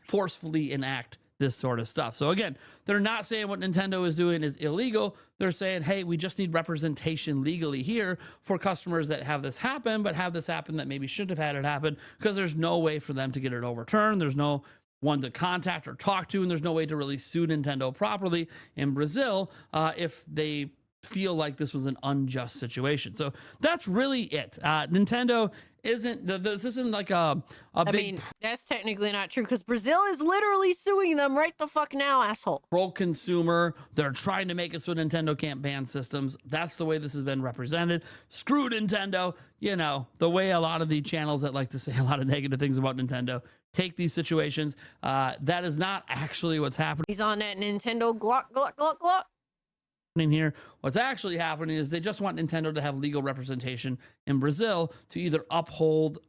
forcefully enact this sort of stuff. So again, they're not saying what Nintendo is doing is illegal. They're saying, hey, we just need representation legally here for customers that have this happen, but have this happen that maybe shouldn't have had it happen, because there's no way for them to get it overturned. There's no one to contact or talk to, and there's no way to really sue Nintendo properly in Brazil if they feel like this was an unjust situation. So that's really it. Nintendo isn't, this isn't like a big... I mean, that's technically not true, because Brazil is literally suing them right the fuck now, asshole. Pro-consumer. They're trying to make it so Nintendo can't ban systems. That's the way this has been represented. Screw Nintendo. You know, the way a lot of the channels that like to say a lot of negative things about Nintendo take these situations. That is not actually what's happening. He's on that Nintendo Glock, Glock, Glock, Glock. Here, what's actually happening is they just want Nintendo to have legal representation in Brazil to either uphold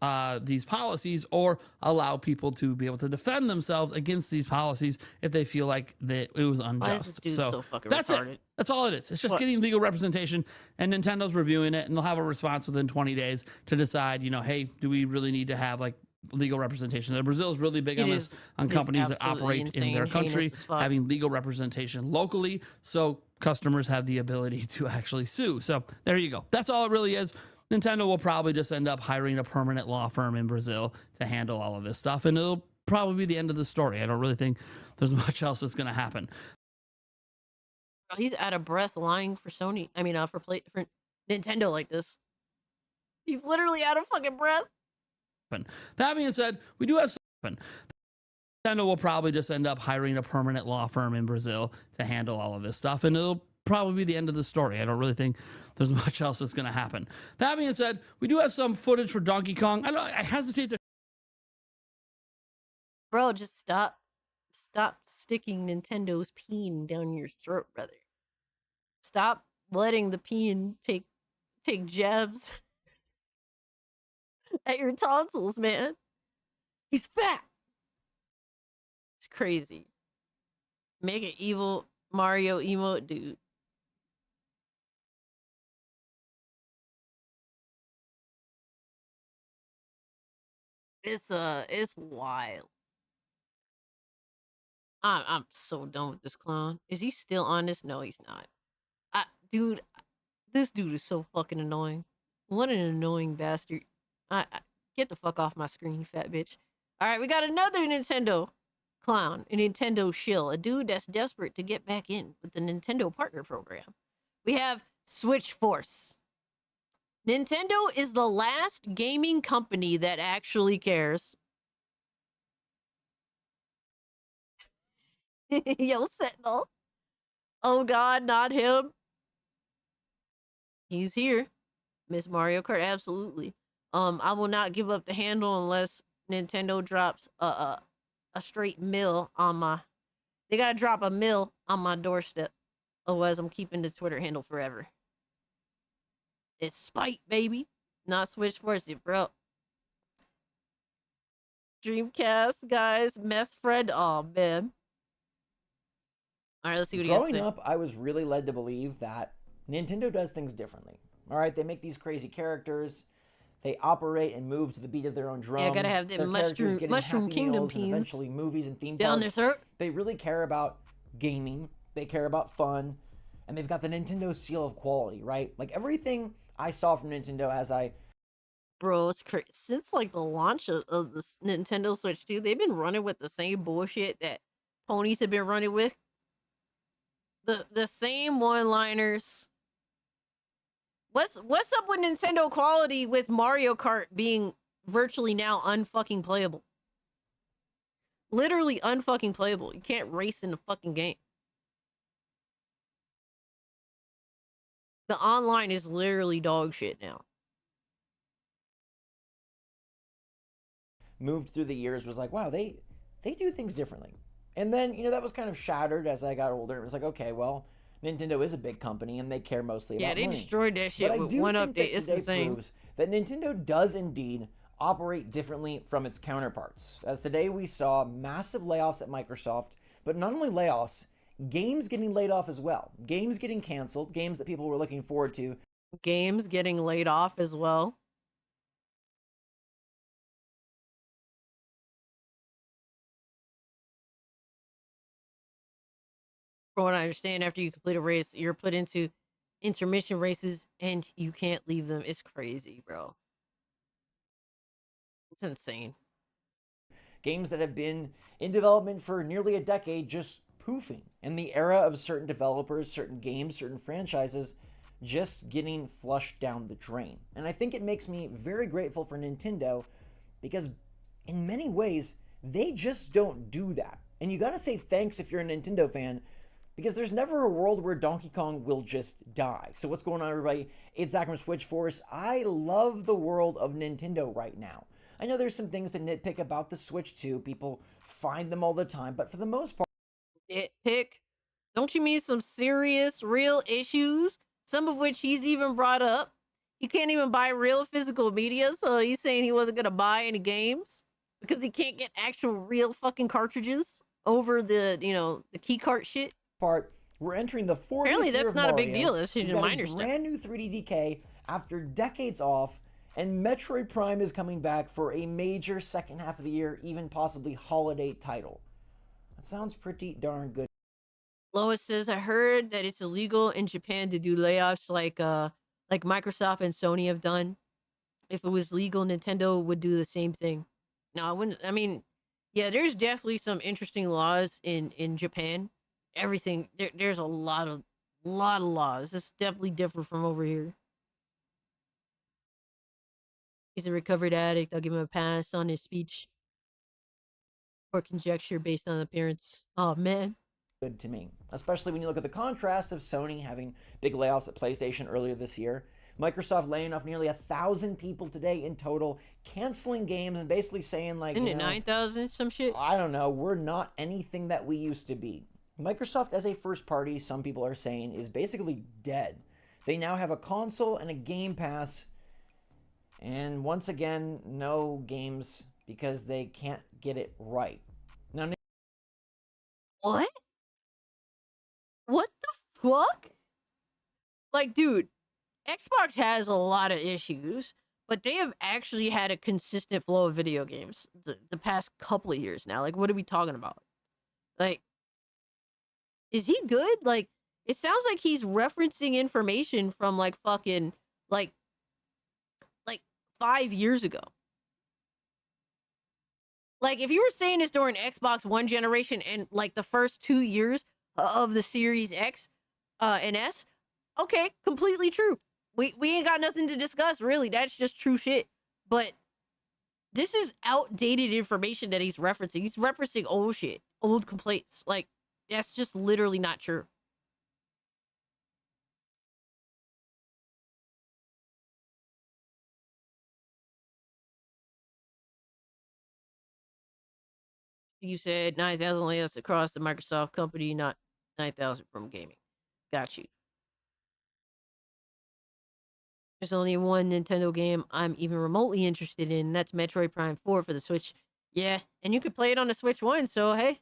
these policies or allow people to be able to defend themselves against these policies if they feel like that it was unjust. Why is this dude so fucking that's retarded? it. That's all it is. It's just getting legal representation, and Nintendo's reviewing it, and they'll have a response within 20 days to decide, you know, hey, do we really need to have like legal representation? Brazil is really big on this, on companies that operate in their country having legal representation locally, so customers have the ability to actually sue. So there you go. That's all it really is. Nintendo will probably just end up hiring a permanent law firm in Brazil to handle all of this stuff, and it'll probably be the end of the story. I don't really think there's much else that's going to happen. He's out of breath lying for Sony. I mean, for Nintendo like this. He's literally out of fucking breath. That being said, we do have some. Nintendo will probably just end up hiring a permanent law firm in Brazil to handle all of this stuff, and it'll probably be the end of the story. I don't really think there's much else that's going to happen. That being said, we do have some footage for Donkey Kong. I hesitate to... Bro, just stop sticking Nintendo's peen down your throat, brother. Stop letting the peen take jabs at your tonsils, man. He's fat. It's crazy. Make an evil Mario emote, dude. It's wild. I'm so done with this clown. Is he still on this? No, he's not. Dude, this dude is so fucking annoying. What an annoying bastard. Get the fuck off my screen, fat bitch. All right, we got another Nintendo clown, a Nintendo shill, a dude that's desperate to get back in with the Nintendo Partner Program. We have Switch Force. Nintendo is the last gaming company that actually cares. Yo, Sentinel. Oh God, not him. He's here. Miss Mario Kart, absolutely. I will not give up the handle unless Nintendo drops a straight mill on my... They gotta drop a mill on my doorstep. Otherwise, I'm keeping the Twitter handle forever. It's spite, baby. Not Switch Force, bro. Dreamcast, guys. Meth Fred. Oh, man. All right, let's see what he has to say. Growing up, I was really led to believe that Nintendo does things differently. All right, they make these crazy characters. They operate and move to the beat of their own drum. Yeah, gotta have the Mushroom Kingdom and eventually movies and theme down parks. their throat. They really care about gaming. They care about fun. And they've got the Nintendo seal of quality, right? Like everything I saw from Nintendo as I... Bro, it's crazy. Since like the launch of the Nintendo Switch 2, they've been running with the same bullshit that ponies have been running with. The same one-liners. What's up with Nintendo quality with Mario Kart being virtually now unfucking playable? Literally unfucking playable. You can't race in the fucking game. The online is literally dog shit now. moved through the years was like, wow, they do things differently. And then, you know, that was kind of shattered as I got older. It was like, okay, well, Nintendo is a big company and they care mostly about money. Yeah, they destroyed that shit with one update. It's the same. Proves that Nintendo does indeed operate differently from its counterparts. As today we saw massive layoffs at Microsoft, but not only layoffs, games getting laid off as well. Games getting canceled, games that people were looking forward to. Games getting laid off as well. From what I understand, after you complete a race, you're put into intermission races and you can't leave them. It's crazy, bro. It's insane. Games that have been in development for nearly a decade just poofing. In the era of certain developers, certain games, certain franchises just getting flushed down the drain. And I think it makes me very grateful for Nintendo because in many ways, they just don't do that. And you gotta say thanks if you're a Nintendo fan, because there's never a world where Donkey Kong will just die. So what's going on, everybody? It's Zach from Switch Force. I love the world of Nintendo right now. I know there's some things to nitpick about the Switch 2. People find them all the time, but for the most part... Nitpick? Don't you mean some serious, real issues? Some of which he's even brought up. You can't even buy real physical media, so he's saying he wasn't gonna buy any games? Because he can't get actual real fucking cartridges over the, you know, the key cart shit? We're entering the 40th Apparently year that's of not a Mario. big deal. That's We've just got minor a stuff. brand new 3D DK after decades off, and Metroid Prime is coming back for a major second half of the year, even possibly holiday title. That sounds pretty darn good. Lois says, I heard that it's illegal in Japan to do layoffs like Microsoft and Sony have done. If it was legal, Nintendo would do the same thing. No, I wouldn't. I mean, yeah, there's definitely some interesting laws in Japan. Everything there's a lot of laws. It's definitely different from over here. He's a recovered addict. I'll give him a pass on his speech or conjecture based on appearance. Oh man. Good to me, especially when you look at the contrast of Sony having big layoffs at PlayStation earlier this year, Microsoft laying off nearly 1,000 people today in total, canceling games and basically saying like, Isn't it 9,000 some shit? I don't know, we're not anything that we used to be. Microsoft as a first party, some people are saying, is basically dead. They now have a console and a Game Pass, and once again, no games because they can't get it right. Now, what? What the fuck? Like, dude, Xbox has a lot of issues, but they have actually had a consistent flow of video games the past couple of years now. Like, what are we talking about? Like, is he good? Like, it sounds like he's referencing information from like fucking like 5 years ago. Like, if you were saying this during Xbox One generation and like the first 2 years of the Series X and S, okay, completely true. We ain't got nothing to discuss, really. That's just true shit. But this is outdated information that he's referencing. He's referencing old shit, old complaints. Like, that's just literally not true. You said 9,000 layoffs across the Microsoft company, not 9,000 from gaming. Got you. There's only one Nintendo game I'm even remotely interested in, and that's Metroid Prime 4 for the Switch. Yeah, and you could play it on the Switch 1, so hey.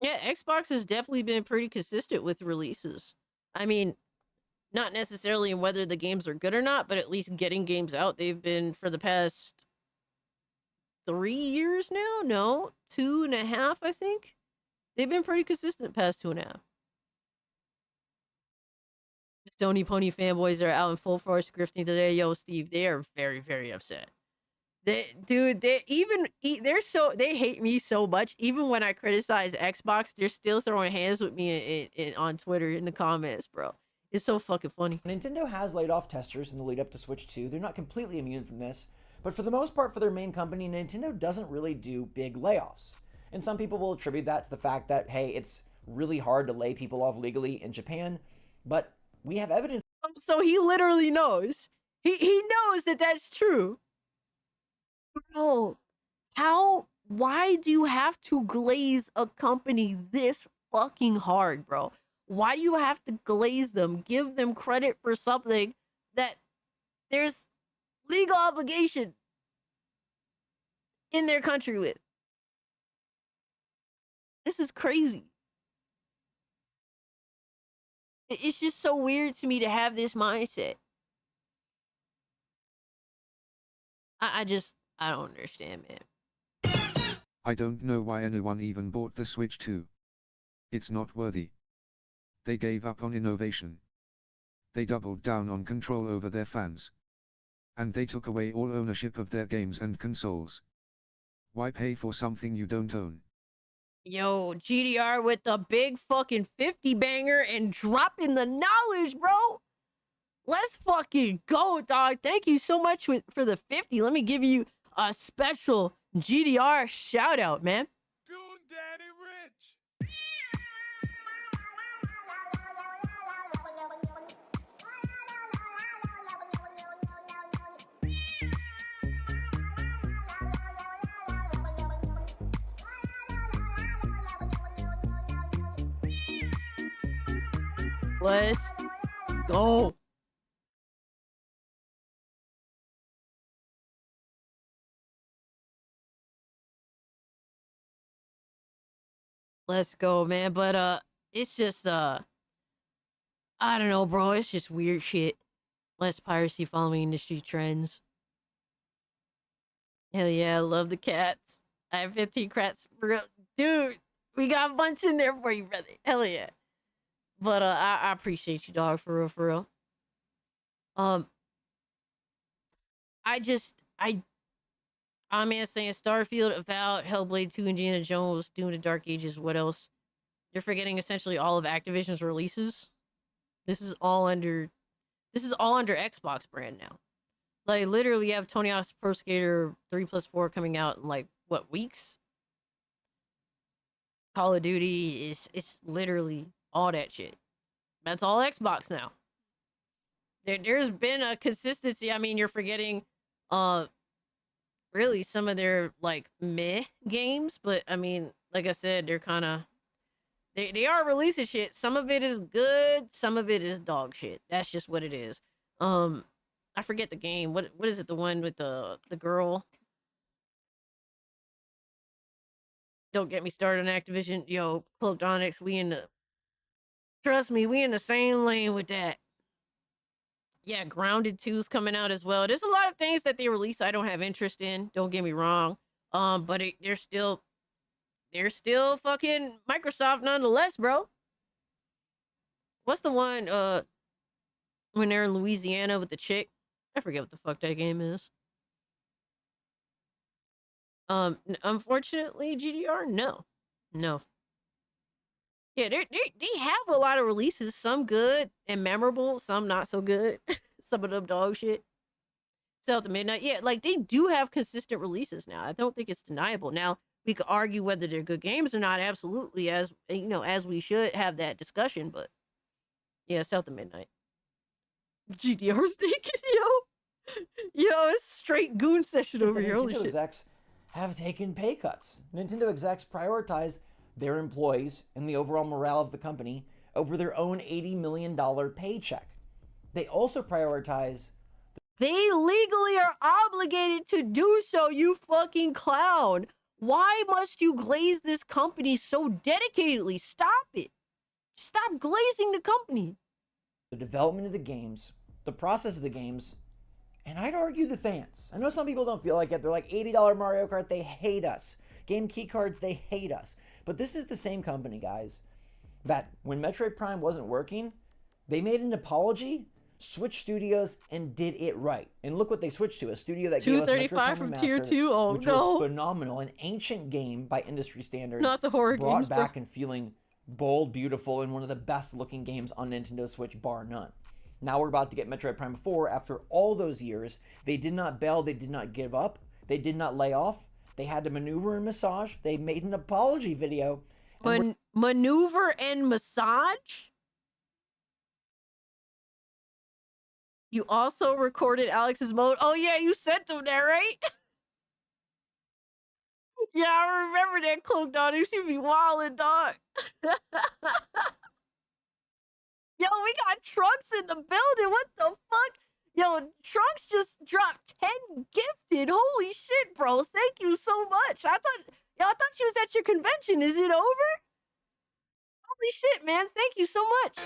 Yeah, Xbox has definitely been pretty consistent with releases. I mean, not necessarily in whether the games are good or not, but at least getting games out. They've been for the past 3 years now? No, 2.5, I think. They've been pretty consistent past 2.5. Stony Pony fanboys are out in full force grifting today. Yo, Steve, they are very, very upset. They hate me so much. Even when I criticize Xbox, they're still throwing hands with me on Twitter in the comments, bro. It's so fucking funny. Nintendo has laid off testers in the lead up to Switch 2. They're not completely immune from this, but for the most part, for their main company, Nintendo doesn't really do big layoffs. And some people will attribute that to the fact that, hey, it's really hard to lay people off legally in Japan, but we have evidence. So he literally knows. He knows that that's true. Bro, why do you have to glaze a company this fucking hard, bro? Why do you have to glaze them? Give them credit for something that there's legal obligation in their country with. This is crazy. It's just so weird to me to have this mindset. I don't understand, man. I don't know why anyone even bought the Switch 2. It's not worthy. They gave up on innovation. They doubled down on control over their fans. And they took away all ownership of their games and consoles. Why pay for something you don't own? Yo, GDR with the big fucking 50 banger and dropping the knowledge, bro. Let's fucking go, dog. Thank you so much for the 50. Let me give you a special GDR shout out, man. Goon Daddy Rich. Let's go. Let's go, man. But it's just I don't know, bro. It's just weird shit. Less piracy following industry trends. Hell yeah, I love the cats. I have 15 cats, bro. Dude, we got a bunch in there for you, brother. Hell yeah. But I appreciate you, dog, for real, for real. I'm saying Starfield, Avowed, Hellblade 2, Indiana Jones, Doom the Dark Ages, what else? You're forgetting essentially all of Activision's releases. This is all under Xbox brand now. Like, literally, you have Tony Hawk's Pro Skater 3+4 coming out in, like, what, weeks? Call of Duty, it's literally all that shit. That's all Xbox now. There's been a consistency. I mean, you're forgetting really some of their like meh games, but I mean, like I said, they're kind of they are releasing shit. Some of it is good, some of it is dog shit. That's just what it is. I forget the game. What is it? The one with the girl? Don't get me started on Activision. Yo, Cloaked Onyx, trust me, we in the same lane with that. Yeah, Grounded 2 is coming out as well. There's a lot of things that they release I don't have interest in. Don't get me wrong. But they're still fucking Microsoft nonetheless, bro. What's the one when they're in Louisiana with the chick? I forget what the fuck that game is. Unfortunately, GDR, no. Yeah, they have a lot of releases. Some good and memorable, some not so good. Some of them dog shit. South of Midnight, yeah, like they do have consistent releases now. I don't think it's deniable. Now we could argue whether they're good games or not. Absolutely, as we should have that discussion. But yeah, South of Midnight. GDR's thinking, yo, it's straight goon session over here. Holy Nintendo shit. execs have taken pay cuts. Nintendo execs prioritize their employees and the overall morale of the company over their own $80 million paycheck. They also prioritize... They legally are obligated to do so, you fucking clown. Why must you glaze this company so dedicatedly? Stop it. Stop glazing the company. The development of the games, the process of the games, and I'd argue the fans. I know some people don't feel like it. They're like, $80 Mario Kart, they hate us. Game key cards, they hate us. But this is the same company, guys, that when Metroid Prime wasn't working, they made an apology, switched studios, and did it right. And look what they switched to, a studio that gave us Metroid Prime from Remastered, Tier 2, oh which no. was phenomenal, an ancient game by industry standards. Not the horror brought games, back and feeling bold, beautiful, and one of the best looking games on Nintendo Switch, bar none. Now we're about to get Metroid Prime 4 after all those years. They did not bail, they did not give up, they did not lay off. They had to maneuver and massage. They made an apology video. Maneuver and massage? You also recorded Alex's mode. Oh yeah, you sent him that, right? Yeah, I remember that Cloaked Onyx. You be wildin', dog. Yo, we got Trunks in the building. What the fuck? Yo, Trunks just dropped 10 gifted. Holy shit, bro. Thank you so much. I thought you was at your convention. Is it over? Holy shit, man. Thank you so much.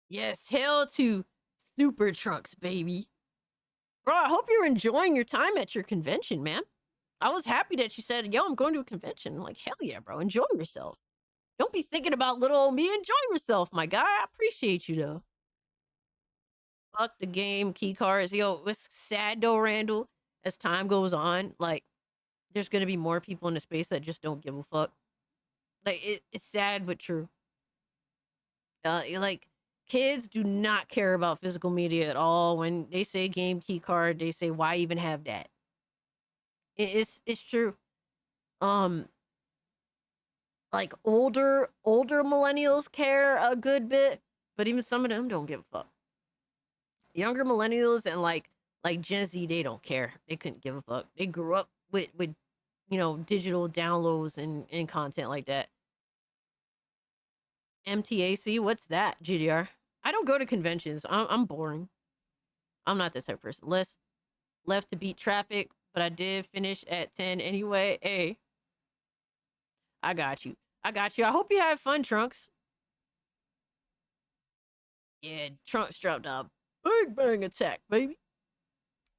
Yes, hail to Super Trunks, baby. Bro, I hope you're enjoying your time at your convention, man. I was happy that you said, yo, I'm going to a convention. I'm like, hell yeah, bro. Enjoy yourself. Don't be thinking about little old me. Enjoy yourself, my guy. I appreciate you, though. Fuck the game, key cards. Yo, it's sad, though, Randall. As time goes on, like, there's going to be more people in the space that just don't give a fuck. Like, it's sad, but true. Like, kids do not care about physical media at all. When they say game key card, they say, why even have that? It's true. Like older millennials care a good bit, but even some of them don't give a fuck. Younger millennials and like Gen Z, they don't care. They couldn't give a fuck. They grew up with digital downloads and content like that. MTAC, what's that, GDR? I don't go to conventions. I'm boring. I'm not that type of person. Left to beat traffic, but I did finish at 10 anyway. Hey, I got you. I hope you have fun, Trunks. Yeah, Trunks dropped a big bang attack, baby.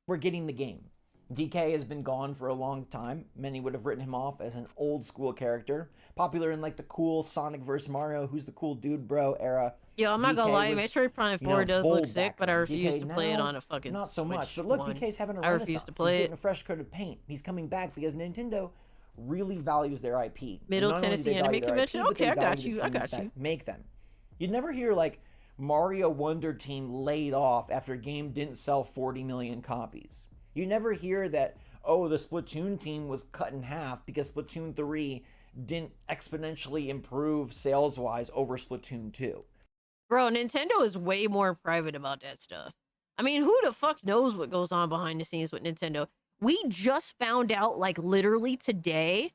We're getting the game. DK has been gone for a long time. Many would have written him off as an old school character, popular in like the cool Sonic vs. Mario, who's the cool dude bro era. Yo, I'm not gonna lie, was, Metroid Prime 4 does look sick, but I refuse DK to play it now, on a fucking not so Switch much. But look, one. DK's having a I renaissance. refuse to play He's it. getting a fresh coat of paint. He's coming back because Nintendo really values their IP. Middle Not only do Tennessee they Anime value their Convention? IP, but Okay, they I got value you. the I teams got that you. Make them. You'd never hear like Mario Wonder Team laid off after a game didn't sell 40 million copies. You never hear that, oh, the Splatoon team was cut in half because Splatoon 3 didn't exponentially improve sales-wise over Splatoon 2. Bro, Nintendo is way more private about that stuff. I mean, who the fuck knows what goes on behind the scenes with Nintendo? We just found out, like, literally today,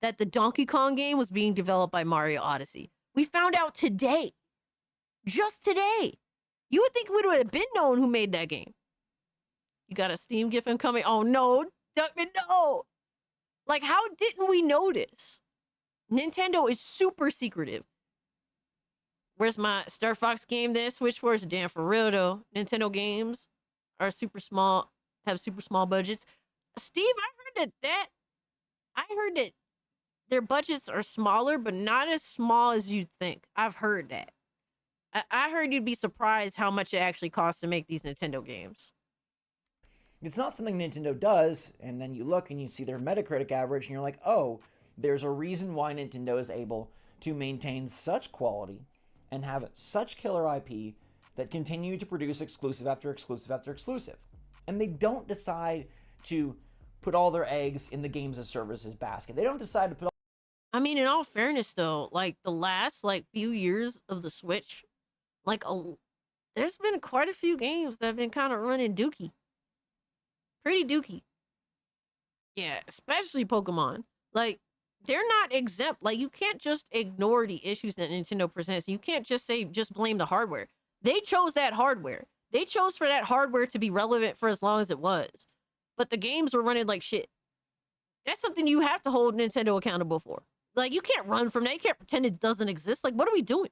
that the Donkey Kong game was being developed by Mario Odyssey. We found out today. Just today. You would think we would have been known who made that game. You got a Steam gift incoming? Oh, no. Duckman, no. Like, how didn't we notice? Nintendo is super secretive. Where's my Star Fox game then? Switch for? Damn, for real though. Nintendo games are super small, have super small budgets. Steve, I heard that their budgets are smaller, but not as small as you'd think. I've heard that. I heard you'd be surprised how much it actually costs to make these Nintendo games. It's not something Nintendo does, and then you look and you see their Metacritic average, and you're like, oh, there's a reason why Nintendo is able to maintain such quality and have such killer IP that continue to produce exclusive after exclusive after exclusive. And they don't decide to put all their eggs in the games as services basket. They don't decide to put I mean, in all fairness though, like the last few years of the Switch, there's been quite a few games that have been kind of running dookie. Pretty dookie. Yeah, especially Pokemon. Like, they're not exempt. Like, you can't just ignore the issues that Nintendo presents. You can't just blame the hardware. They chose that hardware. They chose for that hardware to be relevant for as long as it was. But the games were running like shit. That's something you have to hold Nintendo accountable for. Like, you can't run from that. You can't pretend it doesn't exist. Like, what are we doing?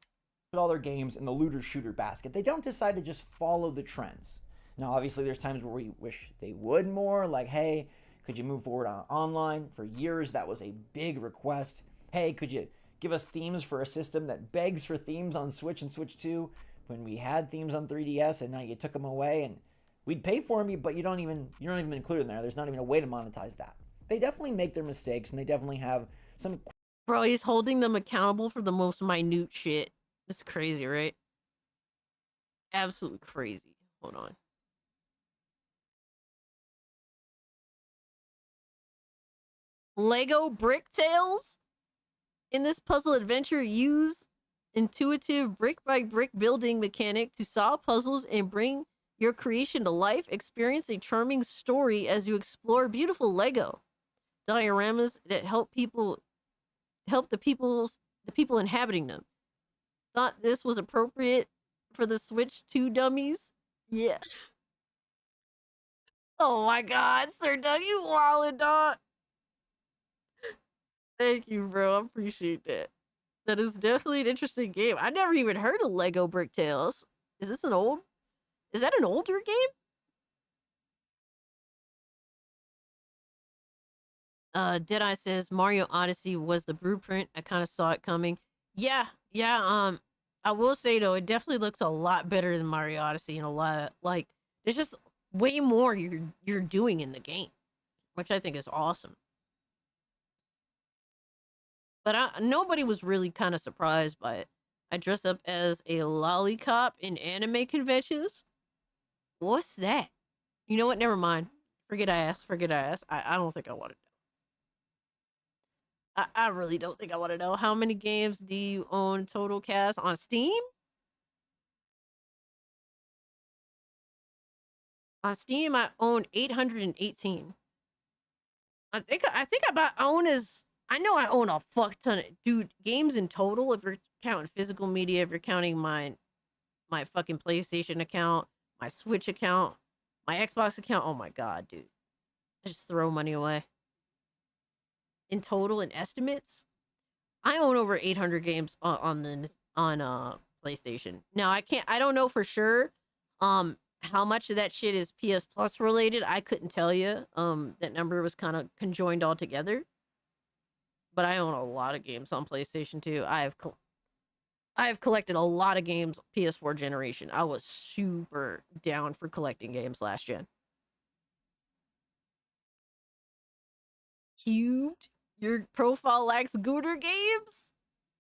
Put all their games in the looter-shooter basket. They don't decide to just follow the trends. Now, obviously, there's times where we wish they would more. Like, hey, could you move forward on online? For years, that was a big request. Hey, could you give us themes for a system that begs for themes on Switch and Switch 2 when we had themes on 3DS and now you took them away and we'd pay for them, but you don't even include in there. There's not even a way to monetize that. They definitely make their mistakes and they definitely have some. Bro, he's holding them accountable for the most minute shit. It's crazy, right? Absolutely crazy. Hold on. Lego Brick Tales? In this puzzle adventure, use intuitive brick by brick building mechanic to solve puzzles and bring your creation to life. Experience a charming story as you explore beautiful Lego dioramas that help the people inhabiting them. Thought this was appropriate for the Switch 2 dummies? Yeah. Oh my god, Sir Doug, you wildin' dog. Thank you, bro. I appreciate that. That is definitely an interesting game. I never even heard of Lego Brick Tales. Is that an older game? Deadeye says Mario Odyssey was the blueprint. I kind of saw it coming. Yeah. I will say though, it definitely looks a lot better than Mario Odyssey and a lot of like there's just way more you're doing in the game, which I think is awesome. But nobody was really kind of surprised by it. I dress up as a lollipop in anime conventions. What's that? You know what? Never mind. Forget I asked. I don't think I want to know. I really don't think I want to know. How many games do you own total cast on Steam? On Steam, I own 818. I think I know I own a fuck ton of games in total. If you're counting physical media, if you're counting my fucking PlayStation account, my Switch account, my Xbox account. Oh my god, dude. I just throw money away. In total, in estimates, I own over 800 games on PlayStation. Now I don't know for sure how much of that shit is PS Plus related. I couldn't tell you. That number was kind of conjoined all together. But I own a lot of games on PlayStation 2. I have collected a lot of games PS4 generation. I was super down for collecting games last gen. Cubed? Your profile lacks Gooner games?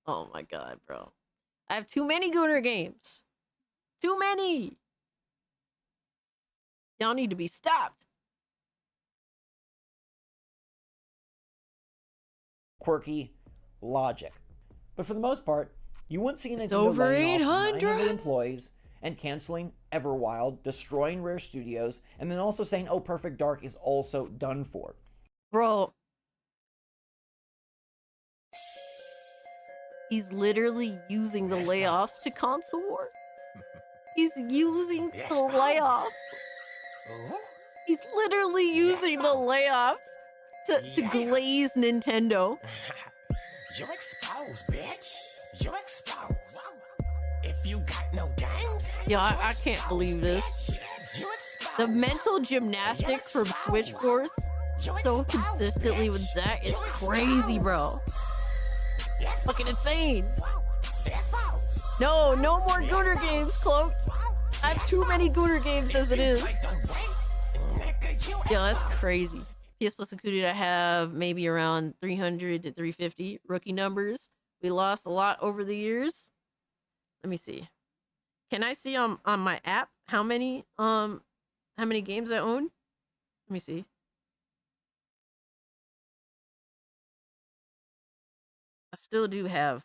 Oh my god, bro. I have too many Gooner games. Too many. Y'all need to be stopped. Quirky logic. But for the most part, you wouldn't see Nintendo over laying off 800 900 employees and canceling Everwild, destroying Rare Studios, and then also saying, oh, Perfect Dark is also done for. Bro. He's literally using the layoffs to console war. He's using the layoffs. He's literally using the layoffs to glaze Nintendo. You're exposed, bitch. You're exposed. If you got no games. Yeah, I can't believe this. The mental gymnastics from Switch Force so consistently with Zach is crazy, bro. Fucking insane. No more Gooner games, Cloaked. I have too many Gooner games as it is. Yeah, that's crazy. PS Plus included, I have maybe around 300 to 350 rookie numbers. We lost a lot over the years. Let me see. Can I see on my app how many games I own? Let me see. I still do have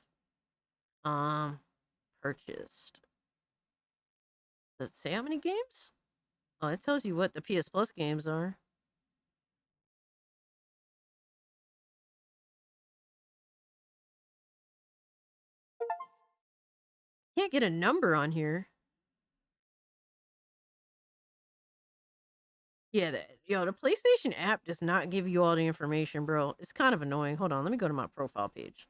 purchased. Does it say how many games? Oh, it tells you what the PS Plus games are. Can't get a number on here. Yeah, the PlayStation app does not give you all the information, bro. It's kind of annoying. Hold on, let me go to my profile page.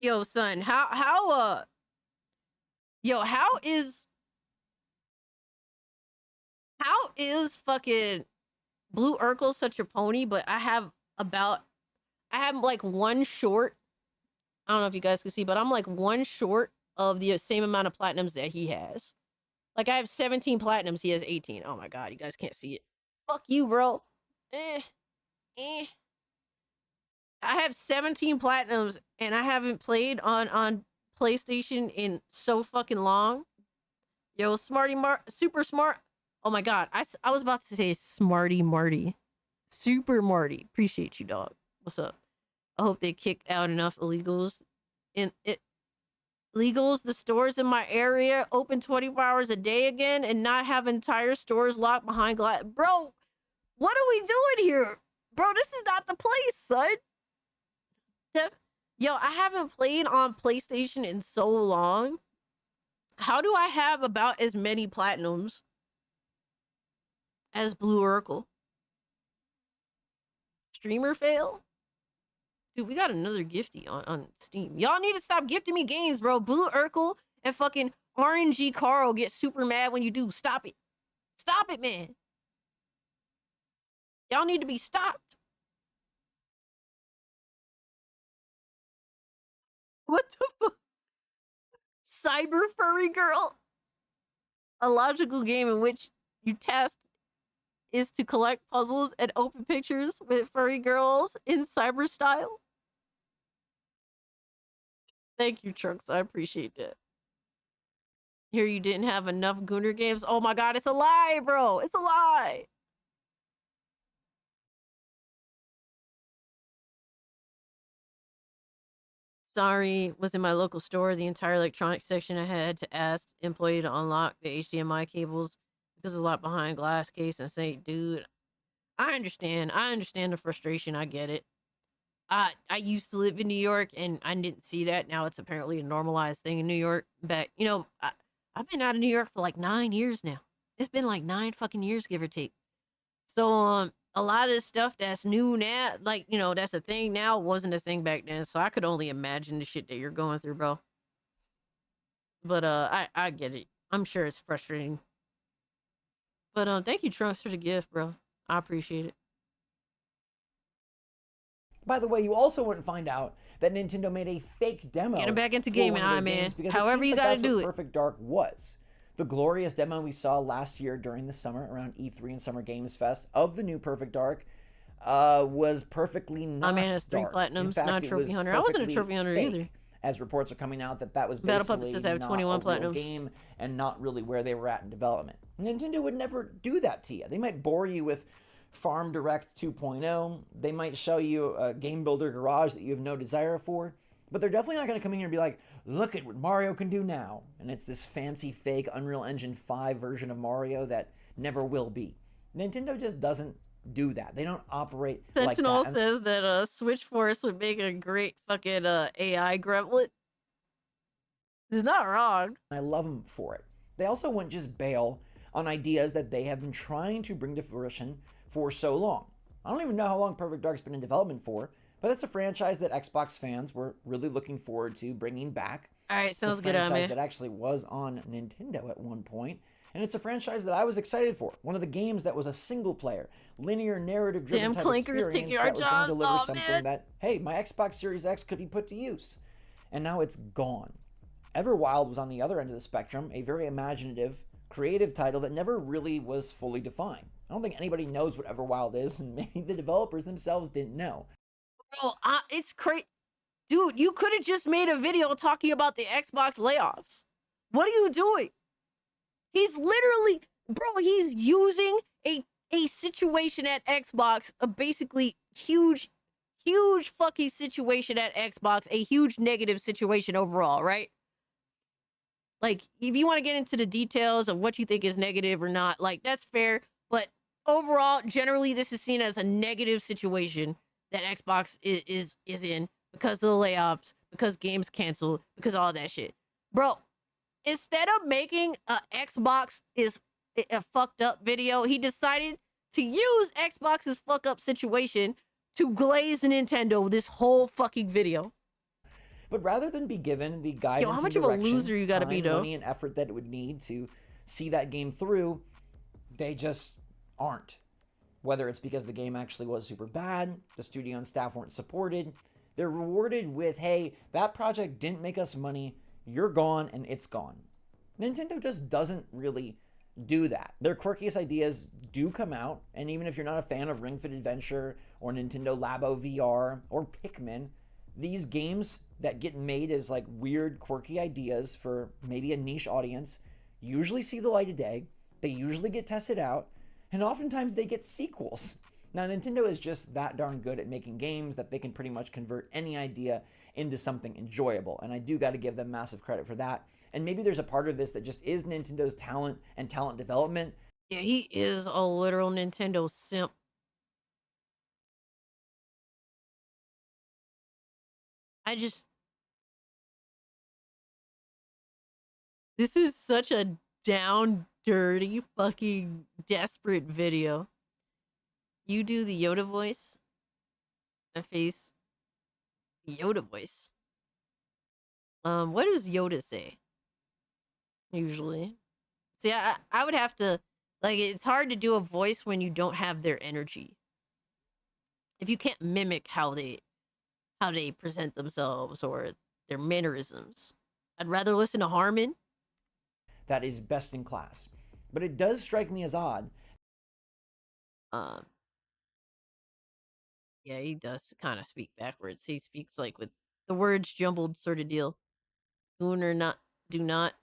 Yo, son, how is fucking Blue Urkel such a pony, but I have like one short. I don't know if you guys can see, but I'm like one short of the same amount of platinums that he has. Like I have 17 platinums, he has 18. Oh my god, you guys can't see it. Fuck you, bro. I have 17 platinums and I haven't played on PlayStation in so fucking long. Yo, super smart. Oh my god, I was about to say Smarty Marty. Super Marty. Appreciate you, dog. What's up? I hope they kick out enough illegals in it. legals the stores in my area open 24 hours a day again and not have entire stores locked behind glass. Bro, what are we doing here? Bro, this is not the place, son. Yo, I haven't played on PlayStation in so long. How do I have about as many platinums as Blue Urkel? Streamer fail? Dude, we got another gifty on Steam. Y'all need to stop gifting me games, bro. Blue Urkel and fucking RNG Carl get super mad when you do. Stop it. Stop it, man. Y'all need to be stopped. What the fuck? Cyber Furry Girl? A logical game in which you task is to collect puzzles and open pictures with furry girls in cyber style. Thank you, Trunks. I appreciate that. Here you didn't have enough Gooner games. Oh my god, it's a lie, bro. It's a lie. Sorry, was in my local store. The entire electronics section I had to ask employee to unlock the HDMI cables because a lot behind glass case and say, dude, I understand. I understand the frustration. I get it. I used to live in New York and I didn't see that. Now it's apparently a normalized thing in New York. But, you know, I've been out of New York for like 9 years now. It's been like 9 fucking years, give or take. So, a lot of the stuff that's new now, like, you know, that's a thing now, wasn't a thing back then. So I could only imagine the shit that you're going through, bro. But, I get it. I'm sure it's frustrating. But, thank you, Trunks, for the gift, bro. I appreciate it. By the way, you also wouldn't find out that Nintendo made a fake demo. Get him back into for gaming, one of their man. games, because However you gotta do it. Perfect Dark was. The glorious demo we saw last year during the summer, around E3 and Summer Games Fest, of the new Perfect Dark, was perfectly not My man has 3 dark. platinums, In fact, not it trophy was hunter. I wasn't a perfectly trophy hunter fake, either. as reports are coming out that was Battle Puppets basically says I have not 21 a real platinums. game and not really where they were at in development. Nintendo would never do that to you. They might bore you with Farm Direct 2.0. They might show you a game builder garage that you have no desire for, but they're definitely not going to come in here and be like, look at what Mario can do now. And it's this fancy fake Unreal Engine 5 version of Mario that never will be. Nintendo just doesn't do that. They don't operate Sentinel like that. says that Switch Force would make a great fucking AI gremlin. He's not wrong. I love them for it. They also wouldn't just bail on ideas that they have been trying to bring to fruition for so long. I don't even know how long Perfect Dark's been in development for, but it's a franchise that Xbox fans were really looking forward to bringing back. All right, sounds it's a good, franchise man. that actually was on Nintendo at one point, and it's a franchise that I was excited for. One of the games that was a single player, linear narrative driven Damn type clankers experience taking our that was going to jobs. deliver Oh, something man. that, hey, my Xbox Series X could be put to use. And now it's gone. Everwild was on the other end of the spectrum, a very imaginative, creative title that never really was fully defined. I don't think anybody knows what Everwild is, and maybe the developers themselves didn't know. Bro, it's crazy. Dude, you could have just made a video talking about the Xbox layoffs. What are you doing? He's literally, bro, he's using a situation at Xbox, a basically huge fucking situation at Xbox, a huge negative situation overall, right? Like, if you want to get into the details of what you think is negative or not, like, that's fair. But overall, generally, this is seen as a negative situation that Xbox is in because of the layoffs, because games canceled, because all that shit. Bro, instead of making a Xbox is a fucked up video, he decided to use Xbox's fuck up situation to glaze Nintendo this whole fucking video. But rather than be given the guidance, how much and of a direction, loser you gotta time, be, though? money, and effort that it would need to see that game through, they just aren't. Whether it's because the game actually was super bad, the studio and staff weren't supported, they're rewarded with, hey, that project didn't make us money, you're gone, and it's gone. Nintendo just doesn't really do that. Their quirkiest ideas do come out, and even if you're not a fan of Ring Fit Adventure or Nintendo Labo VR or Pikmin, these games that get made as like weird, quirky ideas for maybe a niche audience usually see the light of day, they usually get tested out, and oftentimes they get sequels. Now, Nintendo is just that darn good at making games that they can pretty much convert any idea into something enjoyable, and I do got to give them massive credit for that. And maybe there's a part of this that just is Nintendo's talent and talent development. Yeah, he is a literal Nintendo simp. This is such a down, dirty, fucking desperate video. You do the Yoda voice. A face. Yoda voice. What does Yoda say? Usually. See, I would have to, like, it's hard to do a voice when you don't have their energy. If you can't mimic how they present themselves or their mannerisms. I'd rather listen to Harmon. That is best in class. But it does strike me as odd. Yeah, he does kind of speak backwards. He speaks like with the words jumbled sort of deal. Goon or not, do not.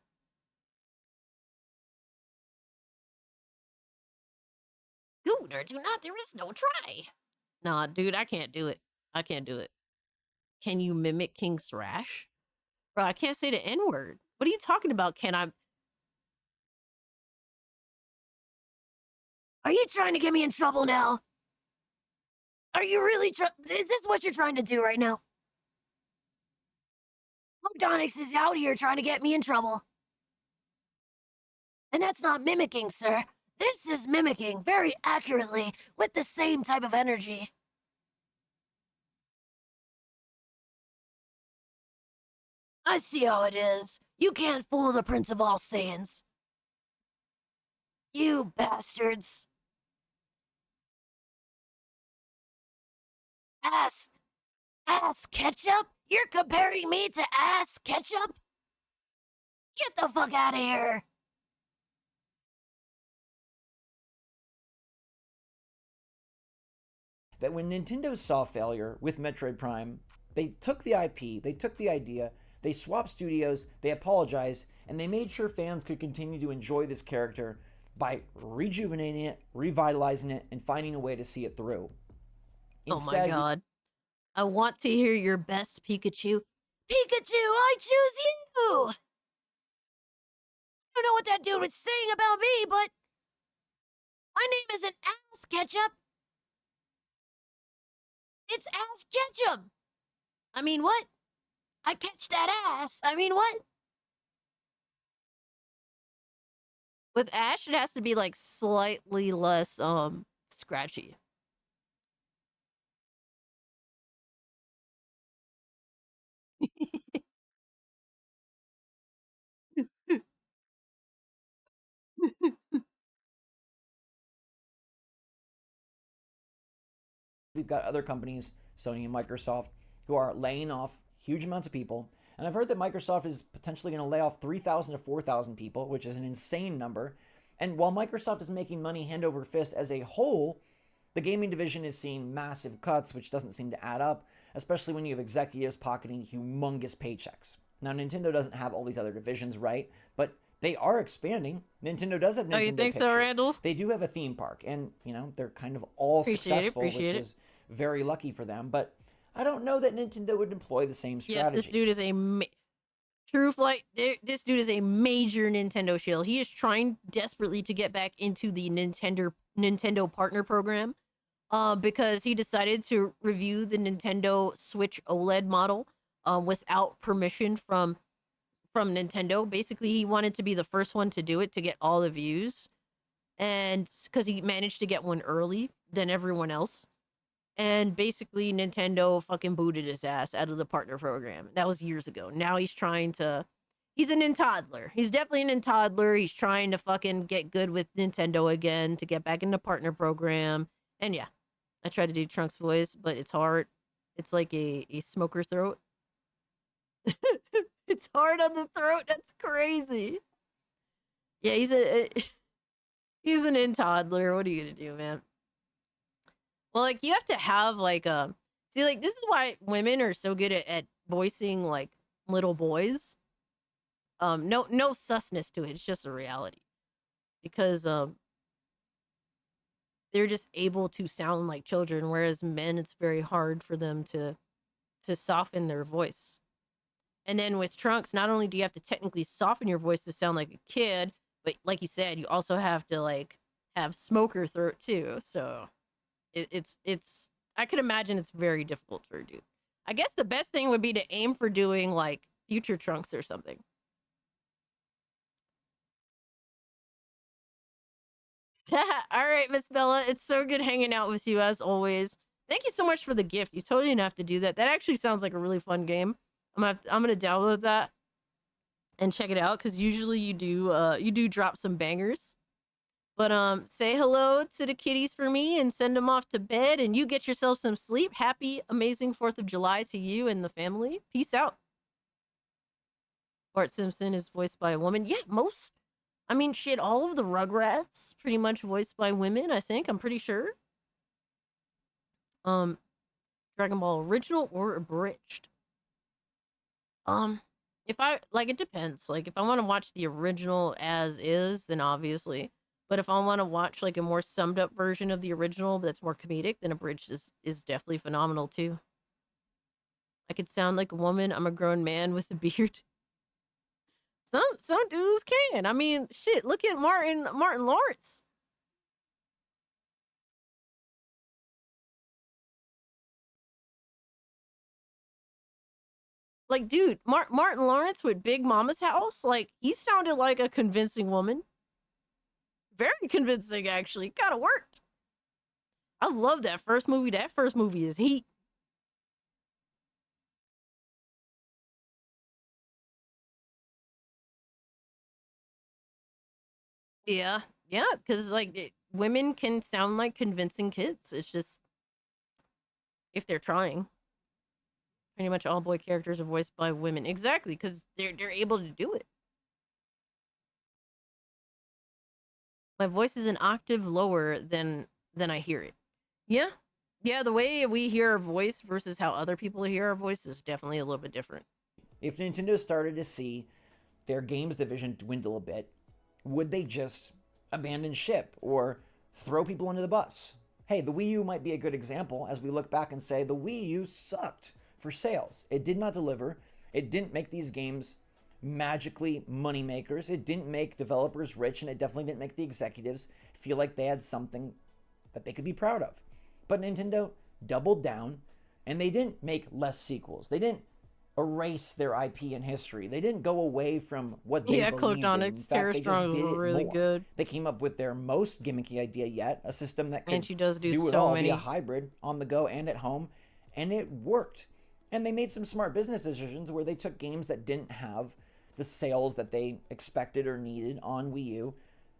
Goon or do not, there is no try. Nah, dude, I can't do it. I can't do it. Can you mimic King Thrash? Bro, I can't say the N-word. What are you talking about? Can I? Are you trying to get me in trouble now? Are you really is this what you're trying to do right now? Donix is out here trying to get me in trouble. And that's not mimicking, sir. This is mimicking very accurately with the same type of energy. I see how it is. You can't fool the Prince of All Saiyans. You bastards. Ass ketchup? You're comparing me to ass ketchup? Get the fuck out of here. That when Nintendo saw failure with Metroid Prime, they took the IP, they took the idea, they swapped studios, they apologized, and they made sure fans could continue to enjoy this character by rejuvenating it, revitalizing it, and finding a way to see it through. Instead, oh my god. I want to hear your best, Pikachu. Pikachu, I choose you! I don't know what that dude was saying about me, but my name isn't Ass Ketchup. It's Ass Ketchup. I mean, what? I catch that ass. I mean, what? With Ash, it has to be like slightly less scratchy. We've got other companies, Sony and Microsoft, who are laying off huge amounts of people. And I've heard that Microsoft is potentially going to lay off 3,000 to 4,000 people, which is an insane number. And while Microsoft is making money hand over fist as a whole, the gaming division is seeing massive cuts, which doesn't seem to add up, especially when you have executives pocketing humongous paychecks. Now, Nintendo doesn't have all these other divisions, right? But they are expanding. Nintendo does have Nintendo you think Pictures. so, Randall? They do have a theme park, and, you know, they're kind of all successful, which is very lucky for them. But I don't know that Nintendo would employ the same strategy. Yes, this dude is a True Flight. This dude is a major Nintendo shill. He is trying desperately to get back into the Nintendo partner program, because he decided to review the Nintendo Switch OLED model, without permission from Nintendo. Basically, he wanted to be the first one to do it to get all the views, and because he managed to get one early than everyone else. And basically, Nintendo fucking booted his ass out of the partner program. That was years ago. Now he's trying to... He's a Nintoddler. He's definitely a Nintoddler. He's trying to fucking get good with Nintendo again to get back in the partner program. And yeah, I tried to do Trunks' voice, but it's hard. It's like a smoker throat. It's hard on the throat. That's crazy. Yeah, he's an Nintoddler. What are you gonna do, man? Well, like, you have to have, like, see, like, this is why women are so good at voicing, like, little boys. No susness to it. It's just a reality. Because, they're just able to sound like children, whereas men, it's very hard for them to soften their voice. And then with Trunks, not only do you have to technically soften your voice to sound like a kid, but like you said, you also have to like have smoker throat too. So it's I could imagine it's very difficult for a dude. I guess the best thing would be to aim for doing like future Trunks or something. All right, Miss Bella, it's so good hanging out with you as always. Thank you so much for the gift. You totally didn't have to do that. That actually sounds like a really fun game. I'm gonna download that and check it out because usually you do drop some bangers. But say hello to the kitties for me and send them off to bed, and you get yourself some sleep. Happy, amazing 4th of July to you and the family. Peace out. Bart Simpson is voiced by a woman. Yeah, I mean, shit, all of the Rugrats pretty much voiced by women, I think. I'm pretty sure. Dragon Ball original or abridged? If I, like, it depends. Like, if I want to watch the original as is, then obviously. But if I want to watch, like, a more summed up version of the original that's more comedic, then abridged is definitely phenomenal, too. I could sound like a woman. I'm a grown man with a beard. Some dudes can. I mean, shit, look at Martin Lawrence. Like, dude, Martin Lawrence with Big Mama's House, like, he sounded like a convincing woman. Very convincing, actually. Kind of worked. I love that first movie. That first movie is heat. Yeah, because like women can sound like convincing kids. It's just if they're trying. Pretty much all boy characters are voiced by women. Exactly, because they're able to do it. My voice is an octave lower than I hear it. Yeah. Yeah, the way we hear our voice versus how other people hear our voice is definitely a little bit different. If Nintendo started to see their games division dwindle a bit, would they just abandon ship or throw people under the bus? Hey, the Wii U might be a good example as we look back and say the Wii U sucked for sales. It did not deliver. It didn't make these games magically money makers. It didn't make developers rich, and it definitely didn't make the executives feel like they had something that they could be proud of. But Nintendo doubled down, and they didn't make less sequels. They didn't erase their IP and history. They didn't go away from what they believed in. In fact, Terror they just Strong did is it really more. good. They came up with their most gimmicky idea yet, a system that And could she does do it so all, many. be a hybrid on the go and at home, and it worked. And they made some smart business decisions where they took games that didn't have the sales that they expected or needed on Wii U.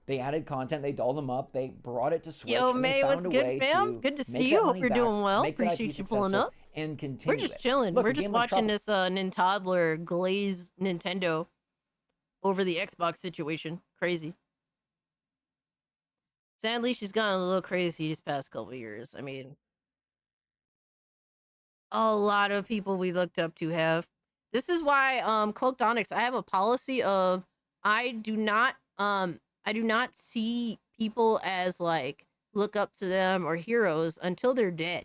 They added content, they dolled them up, they brought it to Switch, Yo, and May, they what's found a good, way fam? to Good to make see that you. Hope money you're back, doing well. make that IP Appreciate you pulling successful, up. and continue We're just it. chilling. Look, We're a just game like watching Tropical- this Nintendler glaze Nintendo over the Xbox situation. Crazy. Sadly, she's gotten a little crazy these past couple of years. I mean, a lot of people we looked up to have. This is why Cloaked Onyx, I have a policy of I do not see people as like look up to them or heroes until they're dead.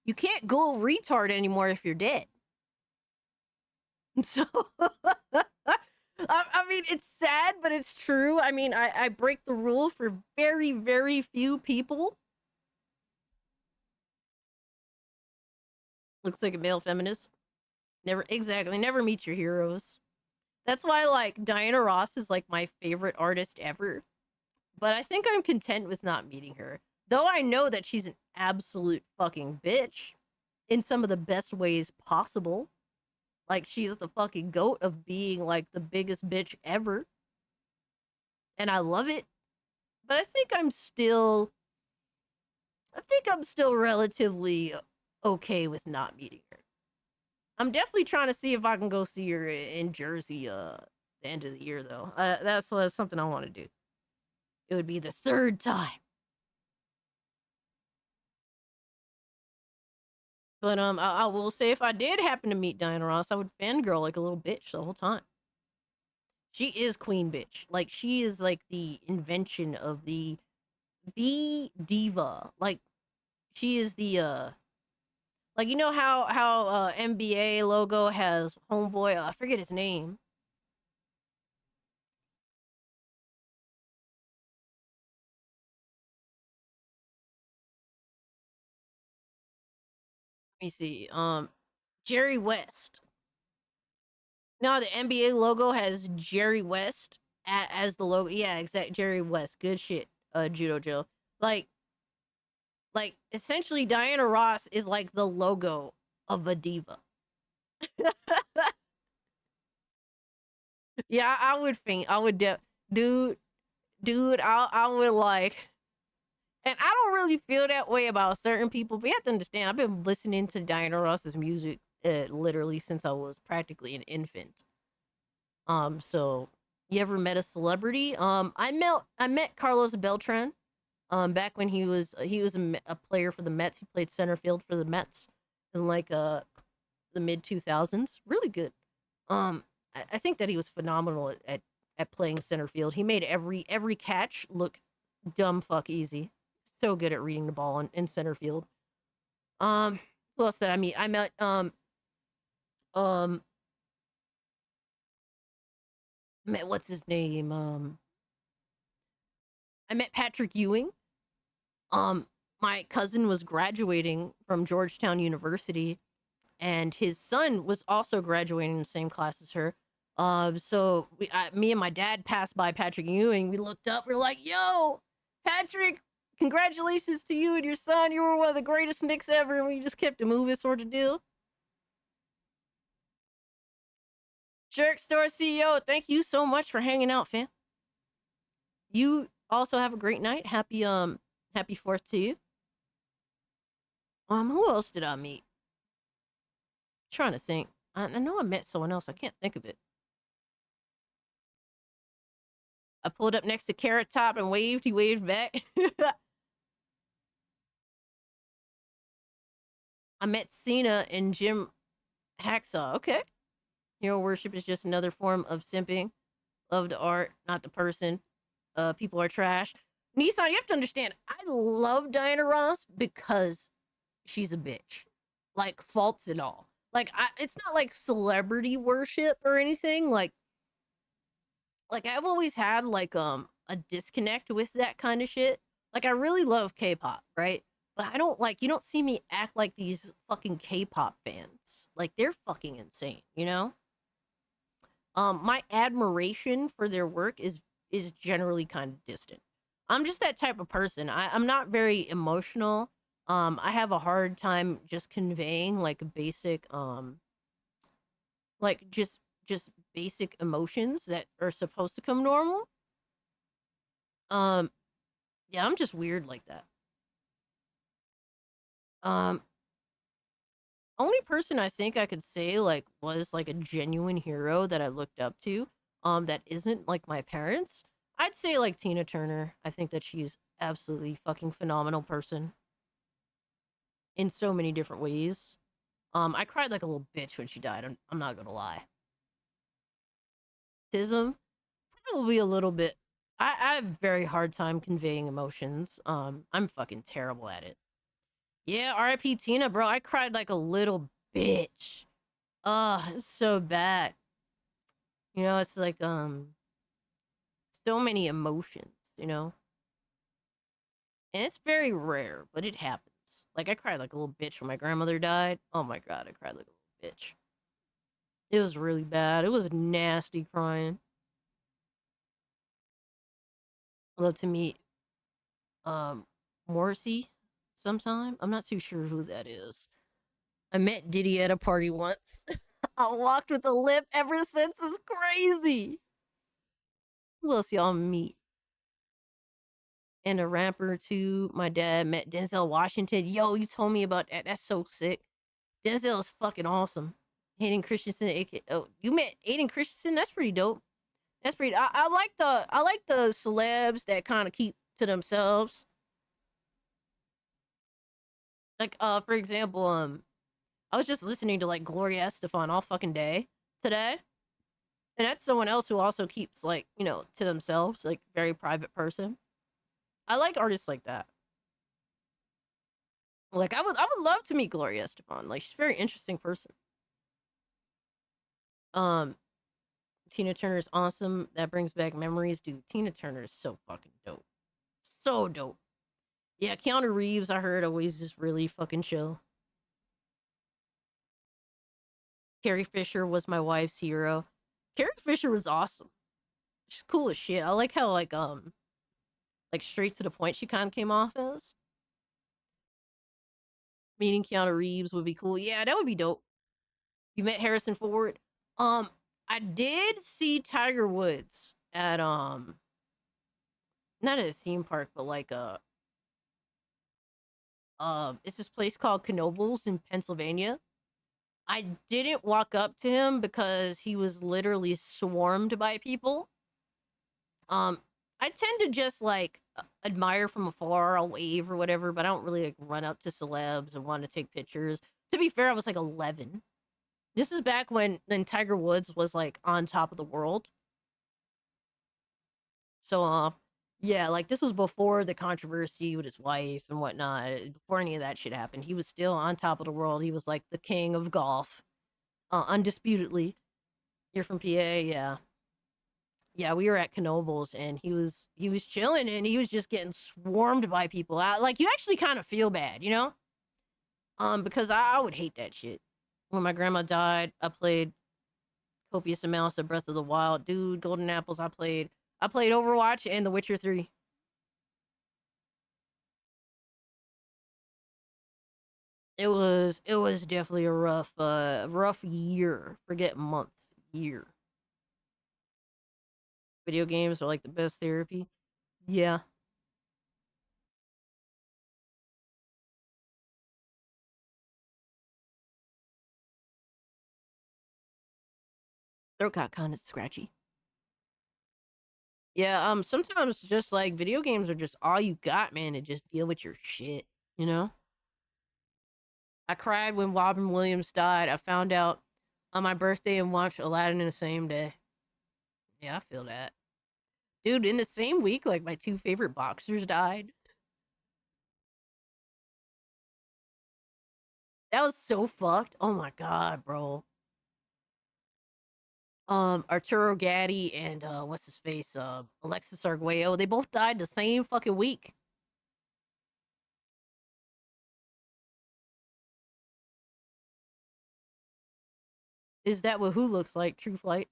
You can't go retard anymore if you're dead. So I mean, it's sad, but it's true. I mean, I break the rule for very, very few people. Looks like a male feminist. Never meet your heroes. That's why, like, Diana Ross is, like, my favorite artist ever. But I think I'm content with not meeting her. Though I know that she's an absolute fucking bitch in some of the best ways possible. Like, she's the fucking goat of being, like, the biggest bitch ever. And I love it. But I think I'm still relatively okay with not meeting her. I'm definitely trying to see if I can go see her in Jersey the end of the year, though. That's something I want to do. It would be the third time. But I will say if I did happen to meet Diana Ross, I would fangirl like a little bitch the whole time. She is queen bitch. Like, she is like the invention of the the diva. Like she is the like you know how NBA logo has homeboy, I forget his name. Let me see. Jerry West. No, the NBA logo has Jerry West as the logo. Yeah, exact. Jerry West. Good shit. Judo Joe. Like essentially, Diana Ross is like the logo of a diva. Yeah, I would faint. I would, dude. I would like, and I don't really feel that way about certain people. But you have to understand, I've been listening to Diana Ross's music literally since I was practically an infant. So you ever met a celebrity? I met Carlos Beltran. Back when he was a player for the Mets. He played center field for the Mets in like the mid 2000s. Really good. I think that he was phenomenal at playing center field. He made every catch look dumb fuck easy. So good at reading the ball in center field. Who else did I meet? I met what's his name? I met Patrick Ewing. My cousin was graduating from Georgetown University, and his son was also graduating in the same class as her. So me and my dad passed by Patrick Ewing. We looked up. We're like, "Yo, Patrick, congratulations to you and your son. You were one of the greatest Knicks ever." And we just kept it moving, sort of deal. Jerk Store CEO, thank you so much for hanging out, fam. You also have a great night. Happy 4th to you. Who else did I meet? Trying to think. I know I met someone else. I can't think of it. I pulled up next to Carrot Top and waved. He waved back. I met Cena and Jim Hacksaw. Okay. Hero worship is just another form of simping. Love the art, not the person. People are trash. Nissan, you have to understand, I love Diana Ross because she's a bitch. Like, faults and all. Like, it's not like celebrity worship or anything. Like I've always had like a disconnect with that kind of shit. Like I really love K-pop, right? But I don't you don't see me act like these fucking K-pop fans. Like they're fucking insane, you know? My admiration for their work is generally kind of distant. I'm just that type of person. I'm not very emotional. I have a hard time just conveying like a basic like just basic emotions that are supposed to come normal. Yeah, I'm just weird like that. Only person I think I could say like was like a genuine hero that I looked up to, that isn't like my parents. I'd say like Tina Turner. I think that she's absolutely fucking phenomenal person in so many different ways. I cried like a little bitch when she died. I'm not gonna lie. Tism, probably a little bit. I have a very hard time conveying emotions. I'm fucking terrible at it. Yeah, R.I.P. Tina, bro. I cried like a little bitch. It's so bad. You know, it's like so many emotions, you know? And it's very rare, but it happens. Like I cried like a little bitch when my grandmother died. Oh my god, I cried like a little bitch. It was really bad. It was nasty crying. I'd love to meet Morrissey sometime. I'm not too sure who that is. I met Diddy at a party once. I walked with a limp ever since. It's crazy. Who else y'all meet? And a rapper too. My dad met Denzel Washington. Yo, you told me about that. That's so sick. Denzel is fucking awesome. Hayden Christensen, oh, you met Aiden Christensen? That's pretty dope. That's pretty. I like the celebs that kind of keep to themselves. Like for example, I was just listening to like Gloria Estefan all fucking day today. And that's someone else who also keeps like, you know, to themselves, like very private person. I like artists like that. Like I would love to meet Gloria Estefan. Like she's a very interesting person. Tina Turner's awesome. That brings back memories, dude. Tina Turner is so fucking dope. So dope. Yeah, Keanu Reeves, I heard, always just really fucking chill. Carrie Fisher was my wife's hero. Carrie Fisher was awesome. She's cool as shit. I like how like straight to the point she kind of came off as. Meeting Keanu Reeves would be cool. Yeah, that would be dope. You met Harrison Ford. I did see Tiger Woods at not at a theme park, but like it's this place called Knoebels in Pennsylvania. I didn't walk up to him because he was literally swarmed by people. I tend to just like admire from afar, I'll wave or whatever, but I don't really like run up to celebs and want to take pictures. To be fair, I was like 11. This is back when Tiger Woods was like on top of the world. So yeah, like this was before the controversy with his wife and whatnot. Before any of that shit happened, he was still on top of the world. He was like the king of golf, undisputedly. You're from PA, yeah. Yeah, we were at Knoebels and he was chilling and he was just getting swarmed by people. Like you actually kind of feel bad, you know? Because I would hate that shit. When my grandma died, I played copious amounts of Breath of the Wild. Dude, Golden Apples, I played Overwatch and The Witcher 3. It was definitely a rough year. Forget months, year. Video games are like the best therapy. Yeah. Throat got kind of scratchy. Yeah, sometimes just like video games are just all you got, man, to just deal with your shit, you know? I cried when Robin Williams died. I found out on my birthday and watched Aladdin in the same day. Yeah, I feel that. Dude, in the same week, like my two favorite boxers died. That was so fucked. Oh my god, bro. Arturo Gatti and what's his face? Alexis Arguello. They both died the same fucking week. Is that what who looks like? True Flight?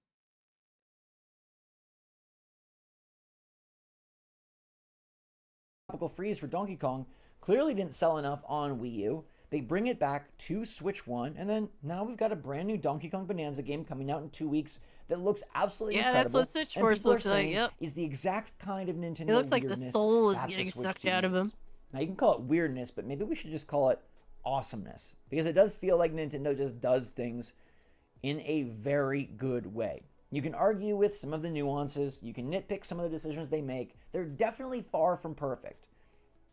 Tropical Freeze for Donkey Kong clearly didn't sell enough on Wii U. They bring it back to Switch 1, and then now we've got a brand new Donkey Kong Bonanza game coming out in 2 weeks that looks absolutely incredible. That's what Switch Force looks like, yep. Is the exact kind of Nintendo It looks like the soul is that getting the Switch sucked 2 out of him. needs. Now, you can call it weirdness, but maybe we should just call it awesomeness, because it does feel like Nintendo just does things in a very good way. You can argue with some of the nuances, you can nitpick some of the decisions they make. They're definitely far from perfect.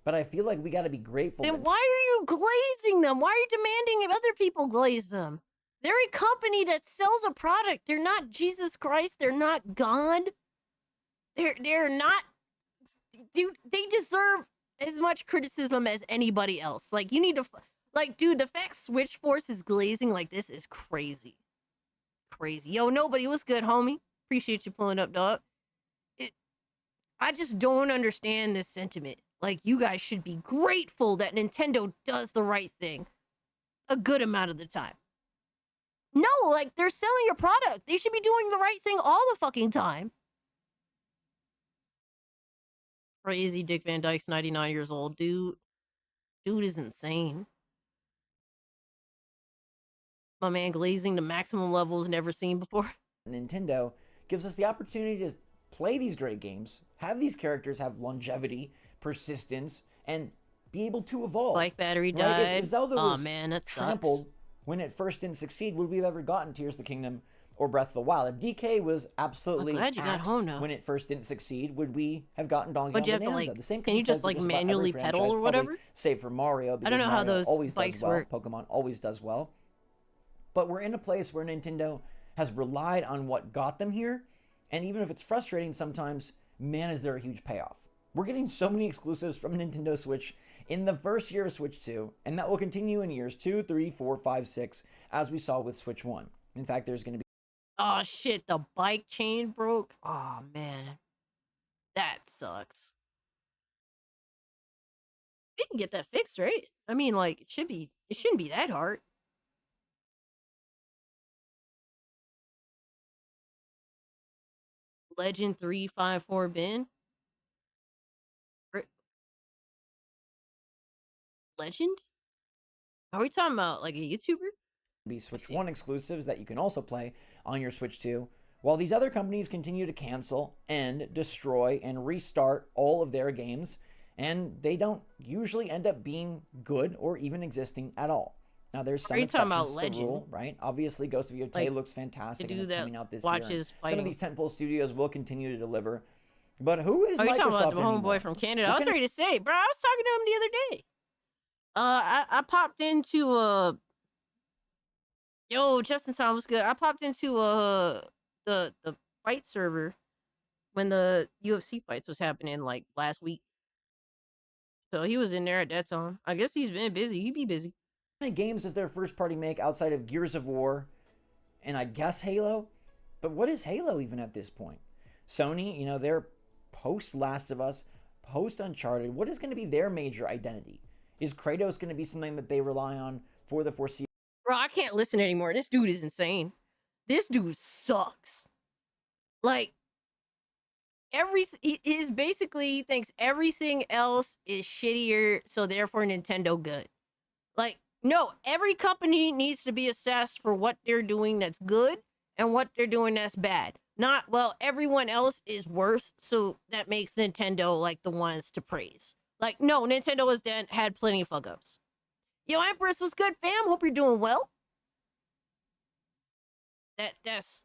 But I feel like we got to be grateful. And why are you glazing them? Why are you demanding other people glaze them? They're a company that sells a product. They're not Jesus Christ. They're not God. They're not. Dude, they deserve as much criticism as anybody else. Like, you need to. Like, dude, the fact Switch Force is glazing like this is crazy. Crazy. Yo, nobody was good, homie. Appreciate you pulling up, dog. I just don't understand this sentiment. Like, you guys should be grateful that Nintendo does the right thing a good amount of the time. No, like, they're selling a product. They should be doing the right thing all the fucking time. Crazy Dick Van Dyke's 99 years old, dude. Dude is insane. My man glazing to maximum levels never seen before. Nintendo gives us the opportunity to play these great games, have these characters have longevity, persistence, and be able to evolve. Like battery Right? died. If Zelda was man, that trampled sucks. when it first didn't succeed, would we have ever gotten Tears of the Kingdom or Breath of the Wild? If DK was absolutely I'm glad you got axed home now. when it first didn't succeed, would we have gotten Donkey But Kong you have to, Bonanza? like, The same can you could be said just, for like, about every manually pedal franchise, or whatever? probably save for Mario, because know how Mario those always bikes does well. work. Pokemon always does well. But we're in a place where Nintendo has relied on what got them here, and even if it's frustrating sometimes, man, is there a huge payoff. We're getting so many exclusives from Nintendo Switch in the first year of Switch 2, and that will continue in years 2, 3, 4, 5, 6, as we saw with Switch 1. In fact, there's going to be... Oh, shit, the bike chain broke? Oh, man. That sucks. We can get that fixed, right? I mean, like, it shouldn't be that hard. Legend 354 bin. Legend? Are we talking about like a YouTuber? Be Switch 1 exclusives that you can also play on your Switch 2, while these other companies continue to cancel and destroy and restart all of their games, and they don't usually end up being good or even existing at all. Now, there's some exceptions to the rule, right? Obviously, Ghost of Yotei Like, looks fantastic to and do it's that coming out this year. watches Some of these tentpole studios will continue to deliver. But who is Oh, you're talking about Microsoft the anymore? homeboy from Canada? Who I was can- ready to say, bro. I was talking to him the other day. I popped into yo, Justin Tom was good. I popped into the fight server when the UFC fights was happening like last week. So he was in there at that time. I guess he's been busy. He be busy. How many games does their first party make outside of Gears of War and I guess Halo? But what is Halo even at this point? Sony, you know, they're post Last of Us, post Uncharted. What is going to be their major identity? Is Kratos going to be something that they rely on for the foreseeable? Bro, I can't listen anymore. This dude is insane. This dude sucks. Like, he thinks everything else is shittier, so therefore Nintendo good. Like, no, every company needs to be assessed for what they're doing that's good and what they're doing that's bad. Not, well, everyone else is worse, so that makes Nintendo like the ones to praise. Like, no, Nintendo has had plenty of fuck ups. Yo, Empress, was good, fam? Hope you're doing well. That's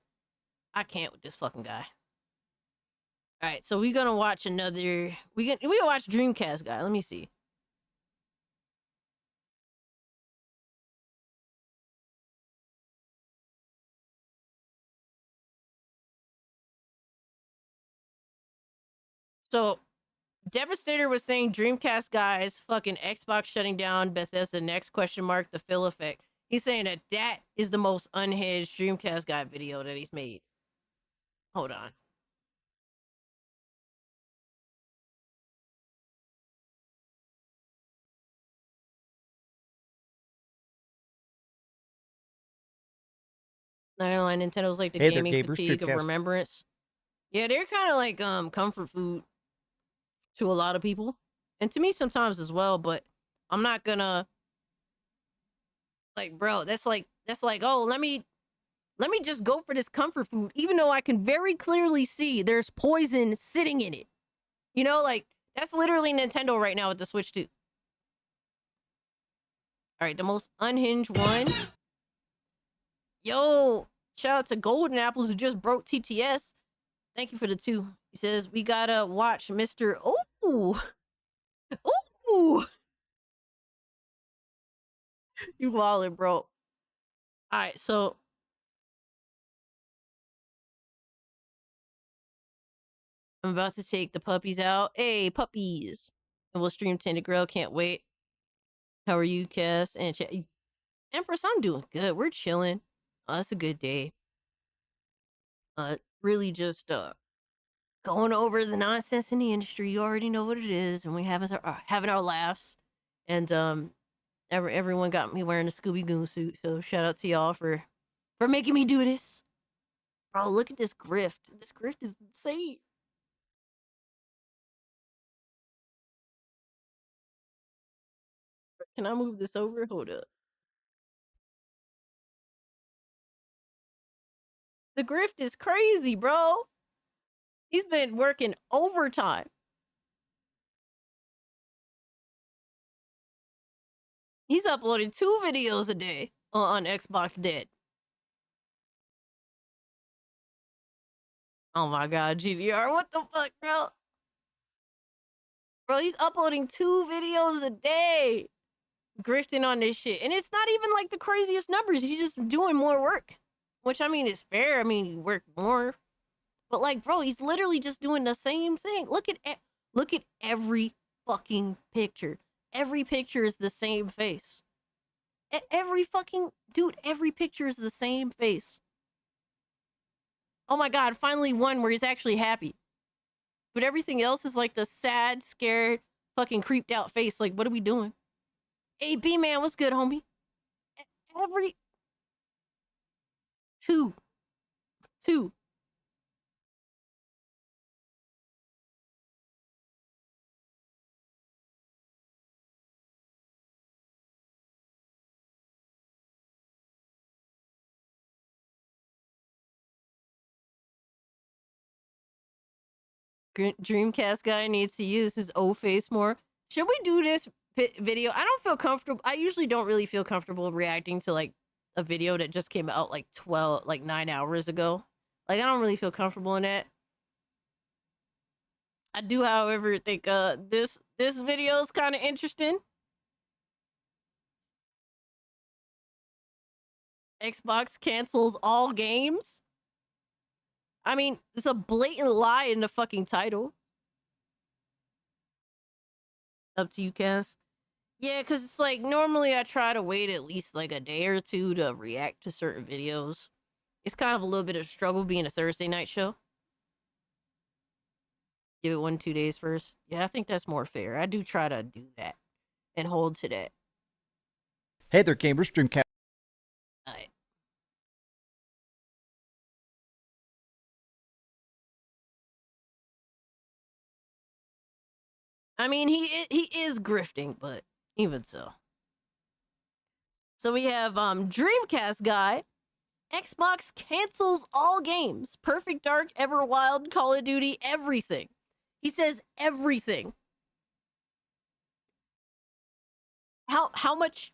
I can't with this fucking guy. All right, so we're gonna watch another. We gonna watch Dreamcast guy. Let me see. So, Devastator was saying Dreamcast guys fucking Xbox shutting down Bethesda next ? The Phil effect. He's saying that is the most unhinged Dreamcast guy video that he's made. Hold on. Not gonna lie, Nintendo's like the Hey there, gaming Gabrus, fatigue of Dreamcast. remembrance. Yeah, they're kind of like comfort food to a lot of people, and to me sometimes as well. But I'm not gonna like, bro. That's like oh, let me just go for this comfort food, even though I can very clearly see there's poison sitting in it. You know, like that's literally Nintendo right now with the Switch 2. All right, the most unhinged one. Yo, shout out to Golden Apples who just broke TTS. Thank you for the 2. He says, we gotta watch Mr. Ooh. Ooh. You wildin', bro. All right, so. I'm about to take the puppies out. Hey, puppies. And we'll stream Tender Grill. Can't wait. How are you, Cass? And Empress, I'm doing good. We're chilling. It's a good day. Really just going over the nonsense in the industry. You already know what it is, and we having our laughs. And everyone got me wearing a Scooby Goon suit. So shout out to y'all for making me do this. Bro, look at this grift. This grift is insane. Can I move this over? Hold up. The grift is crazy, bro. He's been working overtime. He's uploading 2 videos a day on Xbox Dead. Oh my god, GDR, what the fuck, bro? Bro, he's uploading 2 videos a day. Grifting on this shit. And it's not even like the craziest numbers. He's just doing more work. Which, I mean, is fair. I mean, you work more. But like, bro, he's literally just doing the same thing. Look Look at every fucking picture. Every picture is the same face. Every fucking dude, every picture is the same face. Oh my god, finally one where he's actually happy. But everything else is like the sad, scared, fucking creeped out face. Like, what are we doing? Hey, B-Man, what's good, homie? Every... Two. Dreamcast guy needs to use his O face more. Should we do this video? I don't feel comfortable. I usually don't really feel comfortable reacting to like a video that just came out like 9 hours ago. Like, I don't really feel comfortable in that. I do, however, think this video is kind of interesting. Xbox cancels all games. I mean, it's a blatant lie in the fucking title. Up to you, Cass. Yeah, because it's like, normally I try to wait at least like a day or two to react to certain videos. It's kind of a little bit of a struggle being a Thursday night show. Give it 1-2 days first. Yeah, I think that's more fair. I do try to do that and hold to that. Hey there, gamers. Dreamcast. Alright. I mean, he is grifting, but even so. So we have Dreamcast guy. Xbox cancels all games. Perfect Dark, Everwild, Call of Duty, everything. He says everything. How much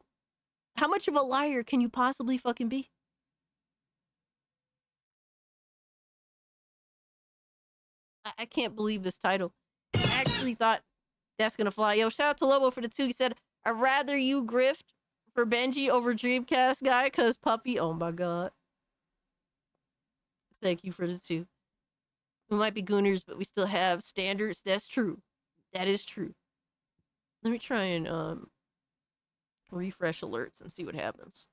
of a liar can you possibly fucking be? I can't believe this title. I actually thought that's gonna fly. Yo, shout out to Lobo for the 2. He said, I'd rather you grift for Benji over Dreamcast guy, cause puppy, oh my god. Thank you for the 2. We might be gooners, but we still have standards. That's true. That is true. Let me try and refresh alerts and see what happens.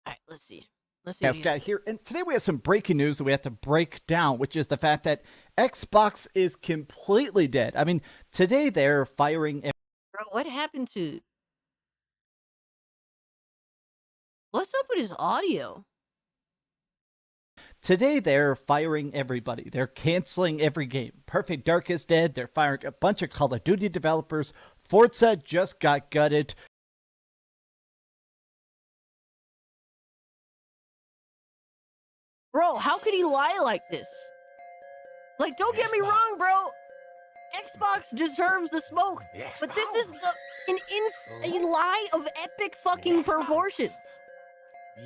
Alright, let's see. Let's see. Yes, guy here. And today we have some breaking news that we have to break down, which is the fact that Xbox is completely dead. I mean, today they're firing. Bro, what happened to... What's up with his audio? Today they're firing everybody. They're canceling every game. Perfect Dark is dead. They're firing a bunch of Call of Duty developers. Forza just got gutted. Bro, how could he lie like this? Like, don't get me wrong, bro. Xbox deserves the smoke. But this is a lie of epic fucking proportions.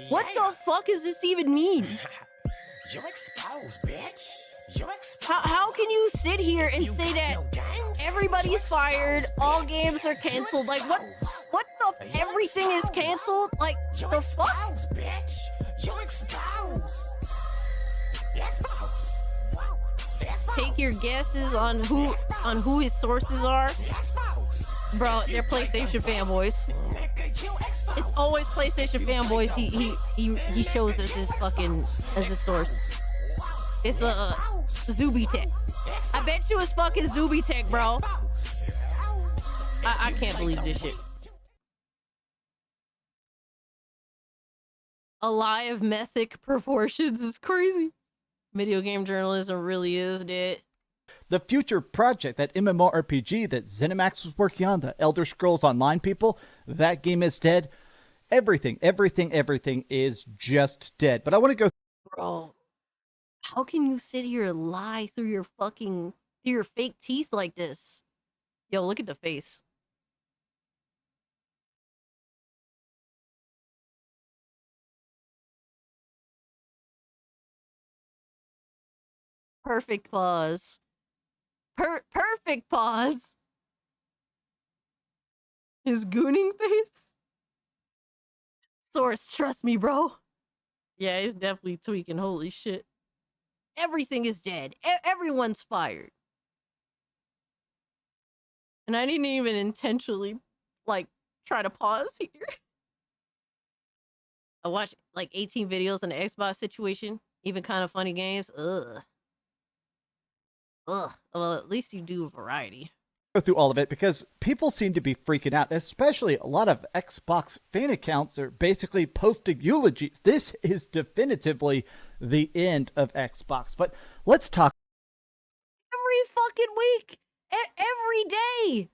What the fuck does this even mean? You're exposed, bitch. You're exposed. How can you sit here and say that everybody's fired, all games are canceled? Like, what the everything is canceled? Like, the fuck? Bitch. You're exposed. Exposed. Take your guesses on who his sources are. Bro, they're PlayStation fanboys. It's always PlayStation fanboys. He shows us his source. It's Zuby Tech. I bet you it's fucking Zuby Tech, bro. I can't believe this shit. A lie of mythic proportions is crazy. Video game journalism really is dead. The future project, that MMORPG that ZeniMax was working on, the Elder Scrolls Online people, that game is dead. Everything is just dead. But I want to go... Bro, how can you sit here and lie through your fake teeth like this? Yo, look at the face. Perfect pause. Perfect pause. His gooning face? Source, trust me, bro. Yeah, he's definitely tweaking. Holy shit. Everything is dead. Everyone's fired. And I didn't even intentionally, like, try to pause here. I watched, like, 18 videos on the Xbox situation. Even kind of funny games. Ugh. Well, at least you do a variety. Go through all of it because people seem to be freaking out, especially a lot of Xbox fan accounts are basically posting eulogies. This is definitively the end of Xbox. But let's talk. Every fucking week. Every day.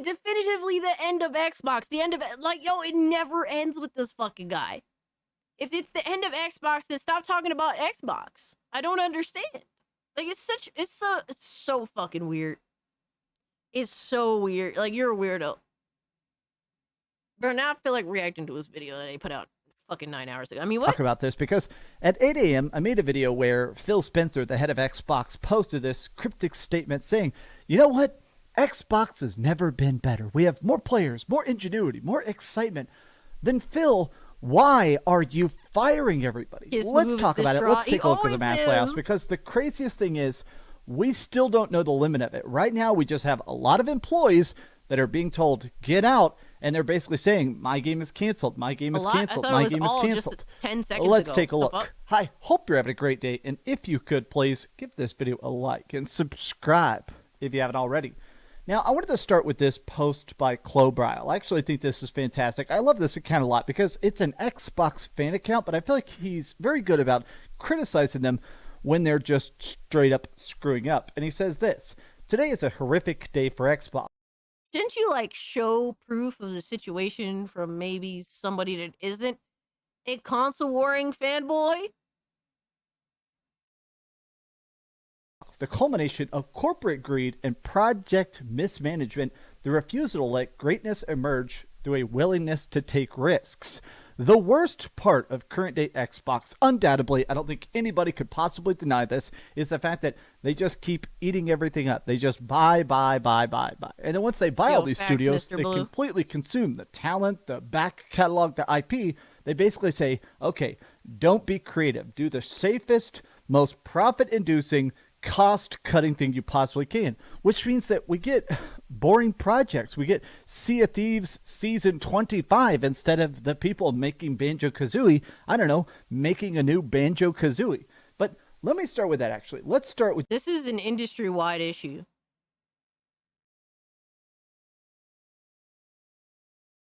Definitively the end of Xbox. The end of it. Like, yo, it never ends with this fucking guy. If it's the end of Xbox, then stop talking about Xbox. I don't understand. Like, it's so fucking weird. It's so weird. Like, you're a weirdo. Bro, now I feel like reacting to his video that they put out fucking 9 hours ago. I mean, what? Talk about this because at 8 a.m. I made a video where Phil Spencer, the head of Xbox, posted this cryptic statement saying, you know what? Xbox has never been better. We have more players, more ingenuity, more excitement. Then Phil, why are you firing everybody? Let's talk about it. Let's take a look at the mass layoffs because the craziest thing is we still don't know the limit of it. Right now, we just have a lot of employees that are being told, get out, and they're basically saying, my game is canceled, my game is canceled, my game is canceled. 10 seconds Let's ago. take a look. Hi, hope you're having a great day, and if you could, please give this video a like and subscribe if you haven't already. Now, I wanted to start with this post by Clobrile. I actually think this is fantastic. I love this account a lot because it's an Xbox fan account, but I feel like he's very good about criticizing them when they're just straight up screwing up. And he says this, today is a horrific day for Xbox. Didn't you, like, show proof of the situation from maybe somebody that isn't a console warring fanboy? The culmination of corporate greed and project mismanagement, the refusal to let greatness emerge through a willingness to take risks. The worst part of current day Xbox, undoubtedly, I don't think anybody could possibly deny this, is the fact that they just keep eating everything up. They just buy. And then once they buy all these studios, they completely consume the talent, the back catalog, the IP. They basically say, okay, don't be creative. Do the safest, most profit-inducing, cost-cutting thing you possibly can, which means that we get boring projects. We get Sea of Thieves Season 25 instead of the people making Banjo-Kazooie, I don't know, making a new Banjo-Kazooie. But let me start with that, actually. Let's start with... This is an industry-wide issue.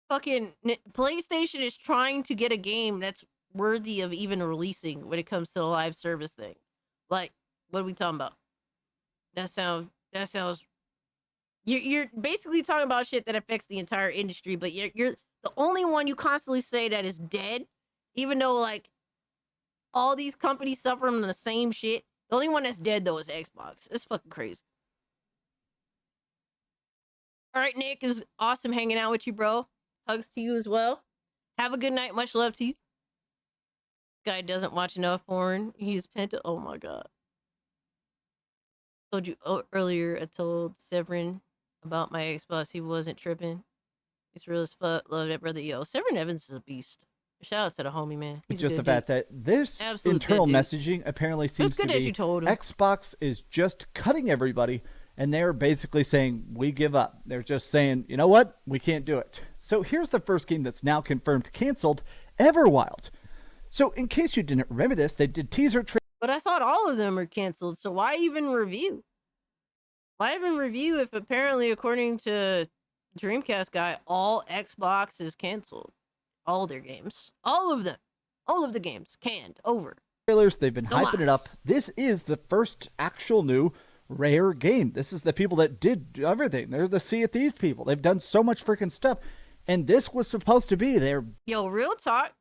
Fucking PlayStation is trying to get a game that's worthy of even releasing when it comes to the live service thing. Like, what are we talking about? That sounds you're basically talking about shit that affects the entire industry, but you're the only one you constantly say that is dead, even though, like, all these companies suffer from the same shit. The only one that's dead, though, is Xbox. It's fucking crazy. All right, Nick, it was awesome hanging out with you, bro. Hugs to you as well. Have a good night. Much love to you. Guy doesn't watch enough porn. He's pent. Oh my god. Told you earlier. I told Severin about my Xbox. He wasn't tripping. He's real as fuck. Love that brother. Yo, Severin Evans is a beast. Shout out to the homie, man. He's just the fact that this internal messaging apparently seems to be Xbox is just cutting everybody, and they're basically saying, we give up. They're just saying, you know what? We can't do it. So here's the first game that's now confirmed canceled, Everwild. So in case you didn't remember this, they did teaser trailers. But I thought all of them are canceled, so why even review? Why even review if apparently, according to Dreamcast guy, all Xbox is canceled? All their games. All of them. All of the games. Canned. Over. Trailers, they've been hyping it up. This is the first actual new Rare game. This is the people that did everything. They're the Sea of Thieves people. They've done so much freaking stuff. And this was supposed to be their... Yo, real talk.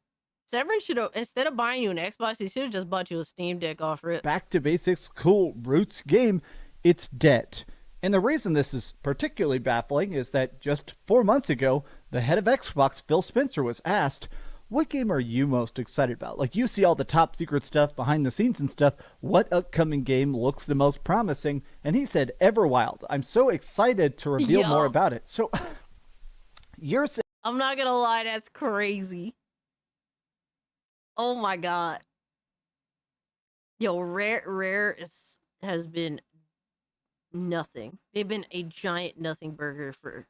Severin should have, instead of buying you an Xbox, he should have just bought you a Steam Deck off it. Back to basics, cool roots game. It's dead. And the reason this is particularly baffling is that just 4 months ago, the head of Xbox, Phil Spencer, was asked, what game are you most excited about? Like, you see all the top secret stuff behind the scenes and stuff. What upcoming game looks the most promising? And he said, Everwild. I'm so excited to reveal more about it. So, you're saying... I'm not gonna lie, that's crazy. Oh my god. Yo, Rare has been nothing. They've been a giant nothing burger for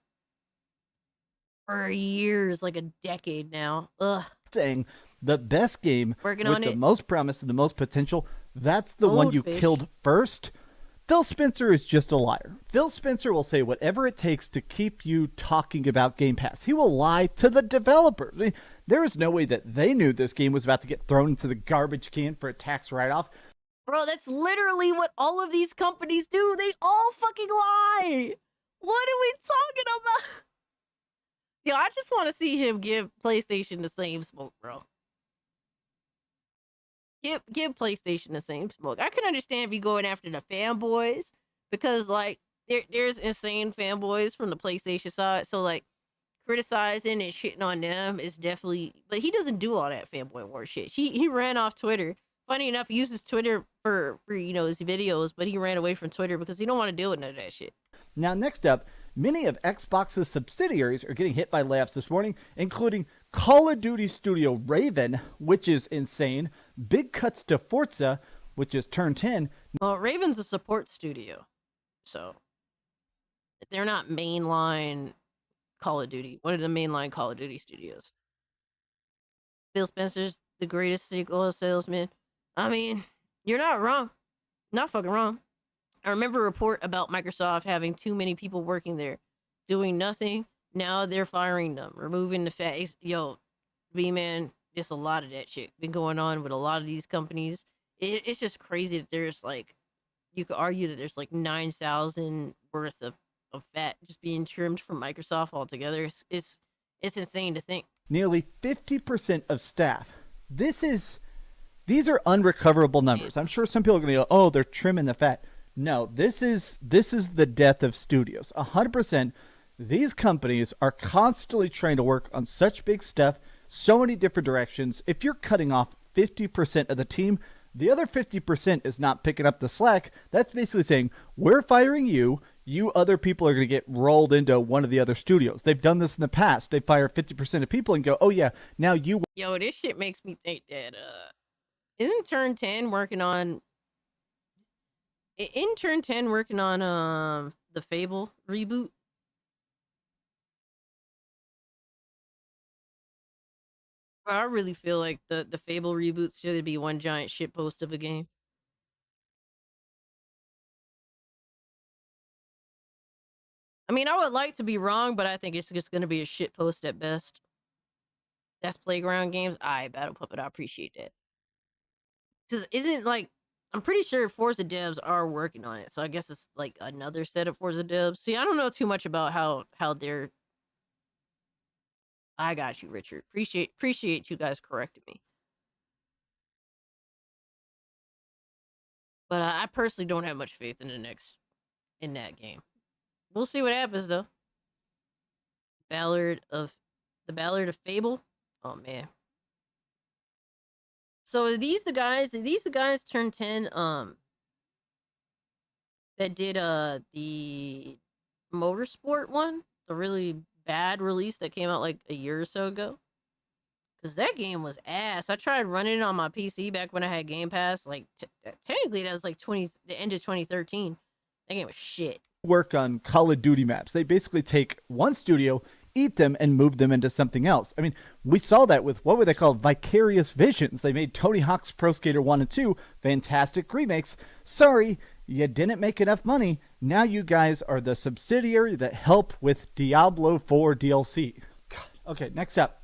years, like a decade now. Ugh. Saying the best game Working with on the it. most promise and the most potential, that's the one you Goldfish. killed first. Phil Spencer is just a liar. Phil Spencer will say whatever it takes to keep you talking about Game Pass. He will lie to the developers. I mean, there is no way that they knew this game was about to get thrown into the garbage can for a tax write-off. Bro, that's literally what all of these companies do. They all fucking lie. What are we talking about? Yo, I just want to see him give PlayStation the same smoke, bro. Give PlayStation the same smoke. I can understand if you're going after the fanboys, because like there's insane fanboys from the PlayStation side. So like criticizing and shitting on them is definitely, but he doesn't do all that fanboy war shit. He ran off Twitter. Funny enough, he uses Twitter for his videos, but he ran away from Twitter because he don't want to deal with none of that shit. Now, next up, many of Xbox's subsidiaries are getting hit by layoffs this morning, including Call of Duty studio Raven, which is insane, big cuts to Forza, which is Turn 10. Well, Raven's a support studio, so they're not mainline Call of Duty. One of the mainline Call of Duty studios. Phil Spencer's the greatest sequel salesman. I mean, you're not wrong. Not fucking wrong. I remember a report about Microsoft having too many people working there, doing nothing. Now they're firing them, removing the face. Yo, B-Man, just a lot of that shit been going on with a lot of these companies. It's just crazy that there's like, you could argue that there's like 9,000 worth of fat just being trimmed from Microsoft altogether. It's insane to think. Nearly 50% of staff. These are unrecoverable numbers. I'm sure some people are going to go, oh, they're trimming the fat. No, this is the death of studios. 100%. These companies are constantly trying to work on such big stuff, so many different directions. If you're cutting off 50% of the team, the other 50% is not picking up the slack. That's basically saying, we're firing you. You other people are going to get rolled into one of the other studios. They've done this in the past. They fire 50% of people and go, oh yeah, now you. Yo, this shit makes me think that, isn't Turn 10 working on the Fable reboot? I really feel like the Fable reboots should be one giant shitpost of a game. I mean, I would like to be wrong, but I think it's just going to be a shitpost at best. That's Playground Games. Battle Puppet, I appreciate that. Because isn't like, I'm pretty sure Forza devs are working on it, so I guess it's like another set of Forza devs. See, I don't know too much about how they're. I got you, Richard. Appreciate you guys correcting me. But I personally don't have much faith in that game. We'll see what happens though. Ballad of Fable. Oh man. So are these the guys Turn 10 that did the Motorsport one, the really bad release that came out like a year or so ago? Because that game was ass. I tried running it on my PC back when I had Game Pass. Like technically that was like the end of 2013. That game was shit. Work on Call of Duty maps. They basically take one studio, eat them, and move them into something else. I mean, we saw that with, what were they called? Vicarious Visions. They made Tony Hawk's Pro Skater 1 and 2, fantastic remakes. Sorry, you didn't make enough money. Now you guys are the subsidiary that help with Diablo 4 DLC. God. Okay, next up.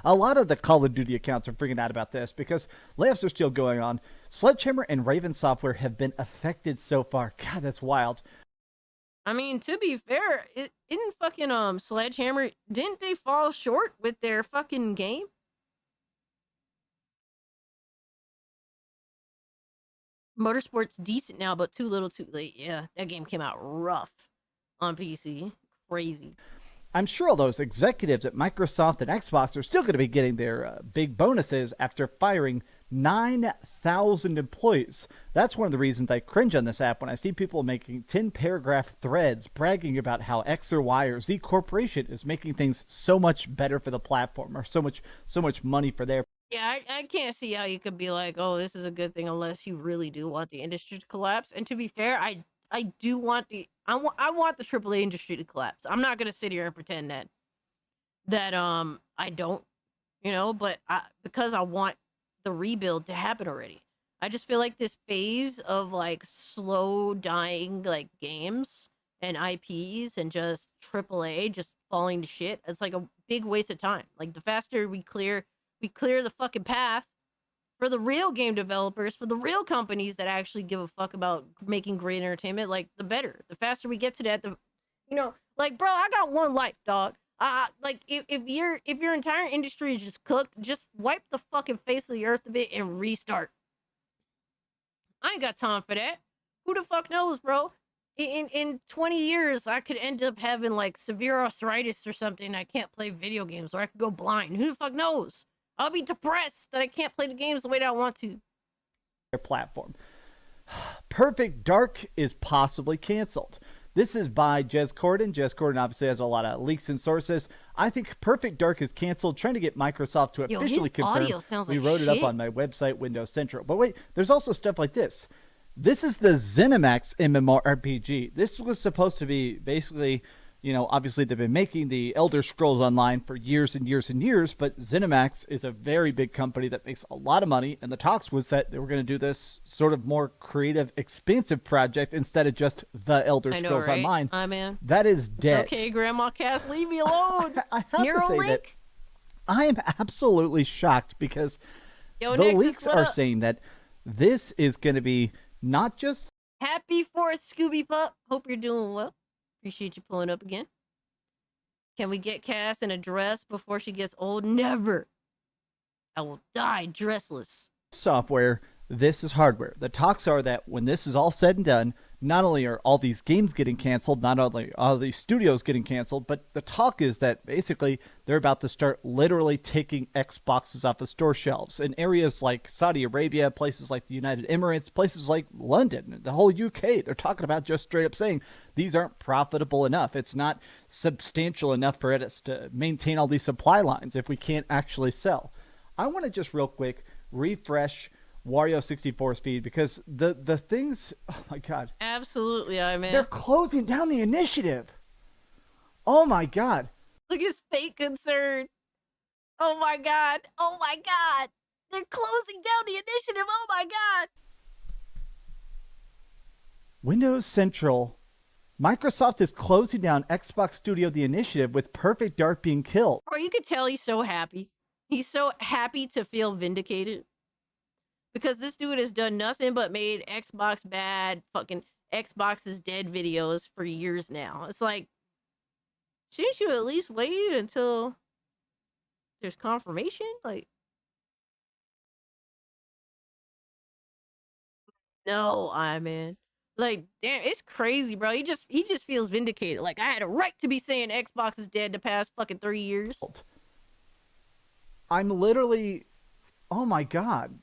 A lot of the Call of Duty accounts are freaking out about this because layoffs are still going on. Sledgehammer and Raven Software have been affected so far. God, that's wild. I mean, to be fair, isn't fucking Sledgehammer, didn't they fall short with their fucking game? Motorsport's decent now, but too little too late. Yeah, that game came out rough on PC. Crazy. I'm sure all those executives at Microsoft and Xbox are still going to be getting their big bonuses after firing 9,000 employees. That's one of the reasons I cringe on this app when I see people making 10-paragraph threads bragging about how X or Y or Z corporation is making things so much better for the platform or so much money for their. Yeah, I can't see how you could be like, oh, this is a good thing unless you really do want the industry to collapse. And to be fair, I do want I want the AAA industry to collapse. I'm not gonna sit here and pretend that I don't, but because I want the rebuild to happen already. I just feel like this phase of like slow dying like games and IPs and just AAA just falling to shit. It's like a big waste of time. Like the faster we clear the fucking path for the real game developers, for the real companies that actually give a fuck about making great entertainment, like the better. The faster we get to that, like bro, I got one life, dog. Like if your entire industry is just cooked, just wipe the fucking face of the earth of it and restart. I ain't got time for that. Who the fuck knows, bro? In 20 years, I could end up having like severe arthritis or something. I can't play video games, or I could go blind. Who the fuck knows? I'll be depressed that I can't play the games the way that I want to. Their platform. Perfect Dark is possibly canceled. This is by Jez Corden. Jez Corden obviously has a lot of leaks and sources. I think Perfect Dark is canceled, trying to get Microsoft to officially confirm. Audio sounds we like wrote it up on my website, Windows Central. But wait, there's also stuff like this. This is the ZeniMax MMORPG. This was supposed to be basically, obviously they've been making the Elder Scrolls Online for years and years and years, but ZeniMax is a very big company that makes a lot of money, and the talks was that they were going to do this sort of more creative, expansive project instead of just the Elder Scrolls Online. Man. That is dead. It's okay, Grandma Cass, leave me alone. I have to say that I am absolutely shocked because the leaks are saying that this is going to be not just Happy 4th, Scooby Pup. Hope you're doing well. Appreciate you pulling up again. Can we get Cass in a dress before she gets old? Never. I will die dressless. software, this is hardware. The talks are that when this is all said and done, not only are all these games getting canceled, not only are these studios getting canceled, but the talk is that basically they're about to start literally taking Xboxes off the store shelves in areas like Saudi Arabia, places like the United Emirates, places like London, the whole UK. They're talking about just straight up saying these aren't profitable enough. It's not substantial enough for us to maintain all these supply lines if we can't actually sell. I want to just real quick refresh Wario 64's feed because the things, oh my god, absolutely, I mean, they're closing down the initiative. Oh my god, look at his fake concern. Oh my god, they're closing down the initiative. Oh my god. Windows Central, Microsoft is closing down Xbox Studio the Initiative with Perfect Dark being killed. Or you could tell he's so happy. He's so happy to feel vindicated. Because this dude has done nothing but made Xbox bad, fucking Xbox is dead videos for years now. It's like, shouldn't you at least wait until there's confirmation? Like, no, I mean, like, damn, it's crazy, bro. He just feels vindicated. Like, I had a right to be saying Xbox is dead the past fucking 3 years. I'm literally, oh my god.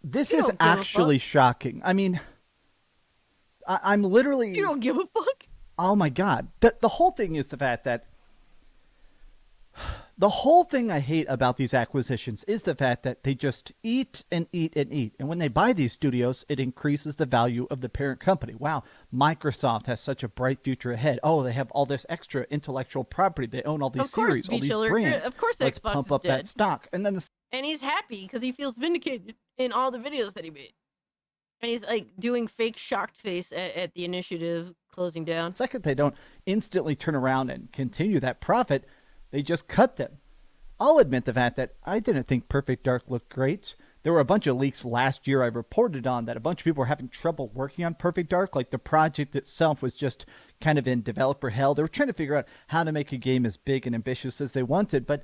This is actually shocking. I mean, I'm literally... You don't give a fuck? Oh my god. The whole thing is the fact that... The whole thing I hate about these acquisitions is the fact that they just eat and eat and eat. And when they buy these studios, it increases the value of the parent company. Wow, Microsoft has such a bright future ahead. Oh, they have all this extra intellectual property. They own all these series, all these brands. Of course, let's Xbox pump is up dead. that stock. And then and he's happy because he feels vindicated in all the videos that he made. And he's like doing fake shocked face at the initiative closing down. The second they don't instantly turn around and continue that profit, they just cut them. I'll admit the fact that I didn't think Perfect Dark looked great. There were a bunch of leaks last year I reported on that a bunch of people were having trouble working on Perfect Dark. Like the project itself was just kind of in developer hell. They were trying to figure out how to make a game as big and ambitious as they wanted, but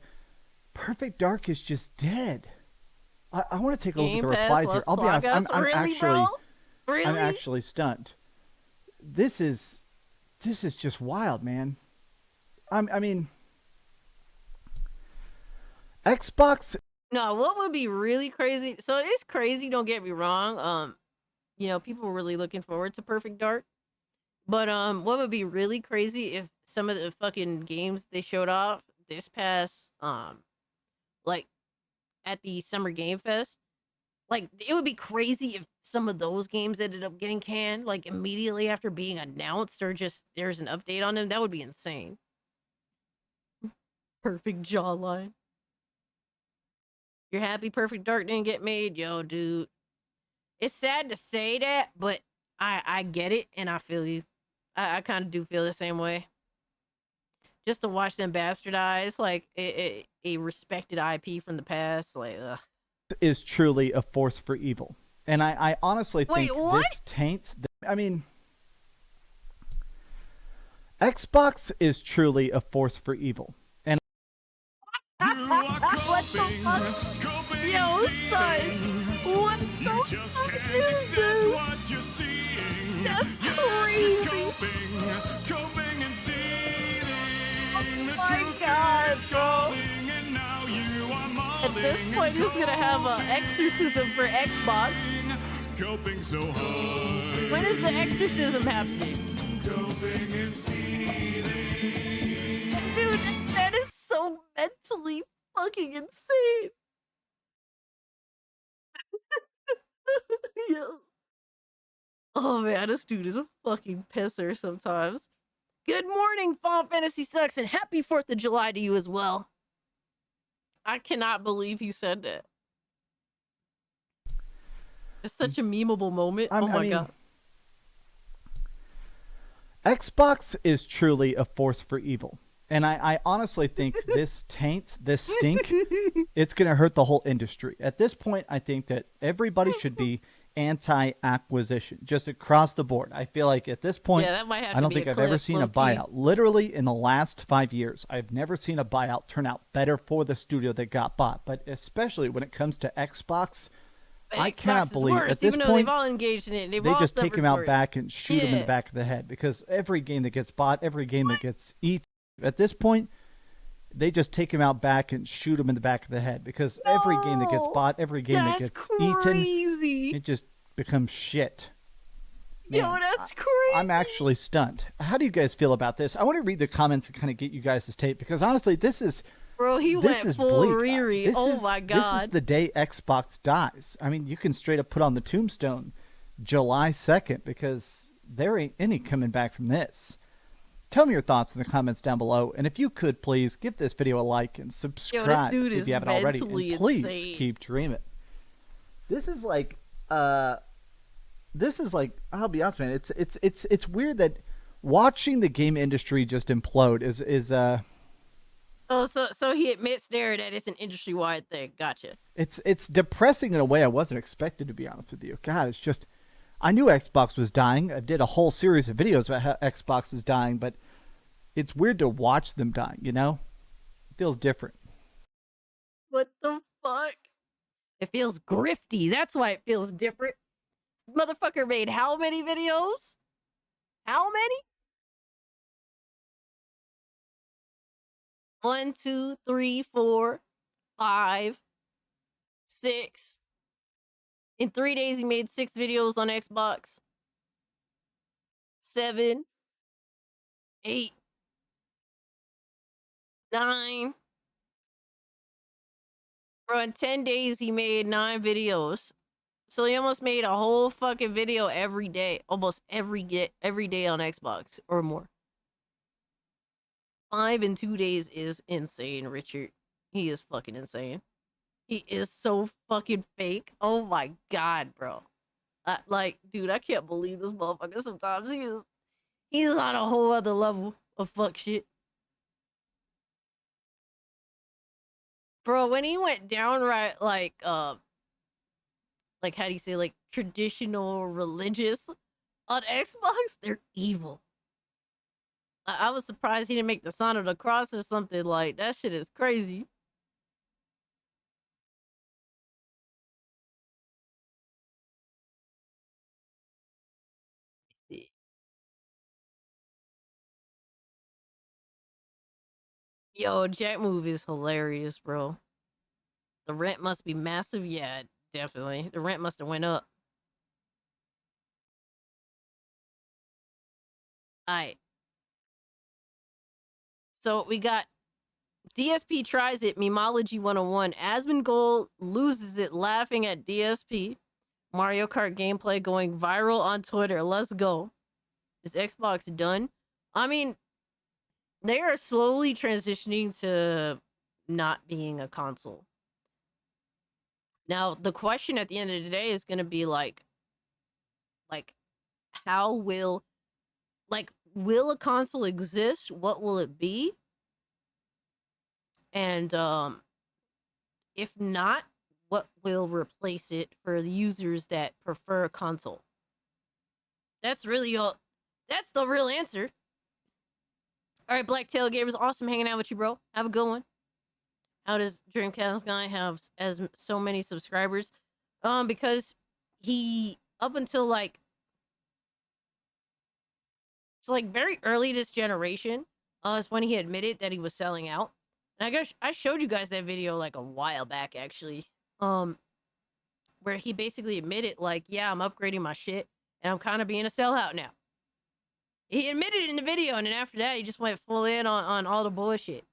Perfect Dark is just dead. I want to take a look at the replies here. I'll be honest, I'm actually stunned. This is just wild, man. I mean, Xbox. No, what would be really crazy? So it is crazy. Don't get me wrong. People were really looking forward to Perfect Dark. But what would be really crazy if some of the fucking games they showed off this past like at the Summer Game Fest. Like, it would be crazy if some of those games ended up getting canned, like, immediately after being announced, or just there's an update on them. That would be insane. Perfect jawline. You're happy Perfect Dark didn't get made? Yo, dude. It's sad to say that, but I get it, and I feel you. I kind of do feel the same way. Just to watch them bastardize, like, a respected IP from the past, like, ugh. Is truly a force for evil. And I honestly think this taints... I mean... Xbox is truly a force for evil. And... What the fuck? Yo, son! What the fuck is this? That's crazy! Oh my god, bro! At this point, he's gonna have an exorcism for Xbox. When is the exorcism happening? Dude, that is so mentally fucking insane. Yo. Oh man, this dude is a fucking pisser sometimes. Good morning, Final Fantasy Sucks, and happy 4th of July to you as well. I cannot believe he said that. It's such a memeable moment. Oh my god. Xbox is truly a force for evil. And I honestly think this taint, this stink, it's going to hurt the whole industry. At this point, I think that everybody should be anti-acquisition, just across the board. I feel like at this point, Yeah, that might have I don't to be think a I've ever clip, seen a low-key. buyout. Literally, in the last 5 years, I've never seen a buyout turn out better for the studio that got bought. But especially when it comes to Xbox, But I Xbox cannot is believe worse, at this even though point they've all engaged in it. They've they all just take suffered him out for it. back and shoot him in the Yeah. back of the head, because every game that gets bought, every game that gets eaten, at this point, they just take him out back and shoot him in the back of the head, because every game that gets bought, every game that That's gets crazy. eaten, it just becomes shit. Yo, Man, that's crazy. I'm actually stunned. How do you guys feel about this? I want to read the comments and kind of get you guys' take, because honestly, this is Bro, he this went is full bleak. Riri. This Oh is- my This is god. the day Xbox dies. I mean, you can straight up put on the tombstone July 2nd, because there ain't any coming back from this. Tell me your thoughts in the comments down below, and if you could, please give this video a like and subscribe dude if is you haven't already, mentally and please insane. keep dreaming. This is like, I'll be honest, man. It's weird that watching the game industry just implode is Oh, so he admits there that it's an industry-wide thing. Gotcha. it's depressing in a way I wasn't expected, to be honest with you. God, it's just, I knew Xbox was dying. I did a whole series of videos about how Xbox is dying, but it's weird to watch them dying, you know? It feels different. What the fuck? It feels grifty. That's why it feels different. Motherfucker made how many videos? How many? 1, 2, 3, 4, 5, 6. In 3 days, he made 6 videos on Xbox. 7, 8, 9. Bro, in 10 days, he made 9 videos. So he almost made a whole fucking video every day. Almost every day on Xbox or more. 5 in 2 days is insane, Richard. He is fucking insane. He is so fucking fake. Oh my god, bro. Like, dude, I can't believe this motherfucker. Sometimes he is on a whole other level of fuck shit. Bro, when he went downright like how do you say, like traditional religious on Xbox, they're evil. I was surprised he didn't make the sign of the cross or something. Like, that shit is crazy. Yo, Jet Move is hilarious, bro. The rent must be massive. Yeah, definitely. The rent must have went up. Alright. So we got DSP tries it, Memology 101. Asmongold loses it laughing at DSP. Mario Kart gameplay going viral on Twitter. Let's go. Is Xbox done? I mean, they are slowly transitioning to not being a console. Now, the question at the end of the day is going to be like, how will, will a console exist? What will it be? And if not, what will replace it for the users that prefer a console? That's really all. That's the real answer. All right, Black Tailgate, was awesome hanging out with you, bro. Have a good one. How does Dreamcast guy have so many subscribers? Because he, up until like, it's like very early this generation, is when he admitted that he was selling out. And I guess I showed you guys that video like a while back, actually, where he basically admitted, like, yeah, I'm upgrading my shit, and I'm kind of being a sellout now. He admitted it in the video, and then after that, he just went full in on all the bullshit.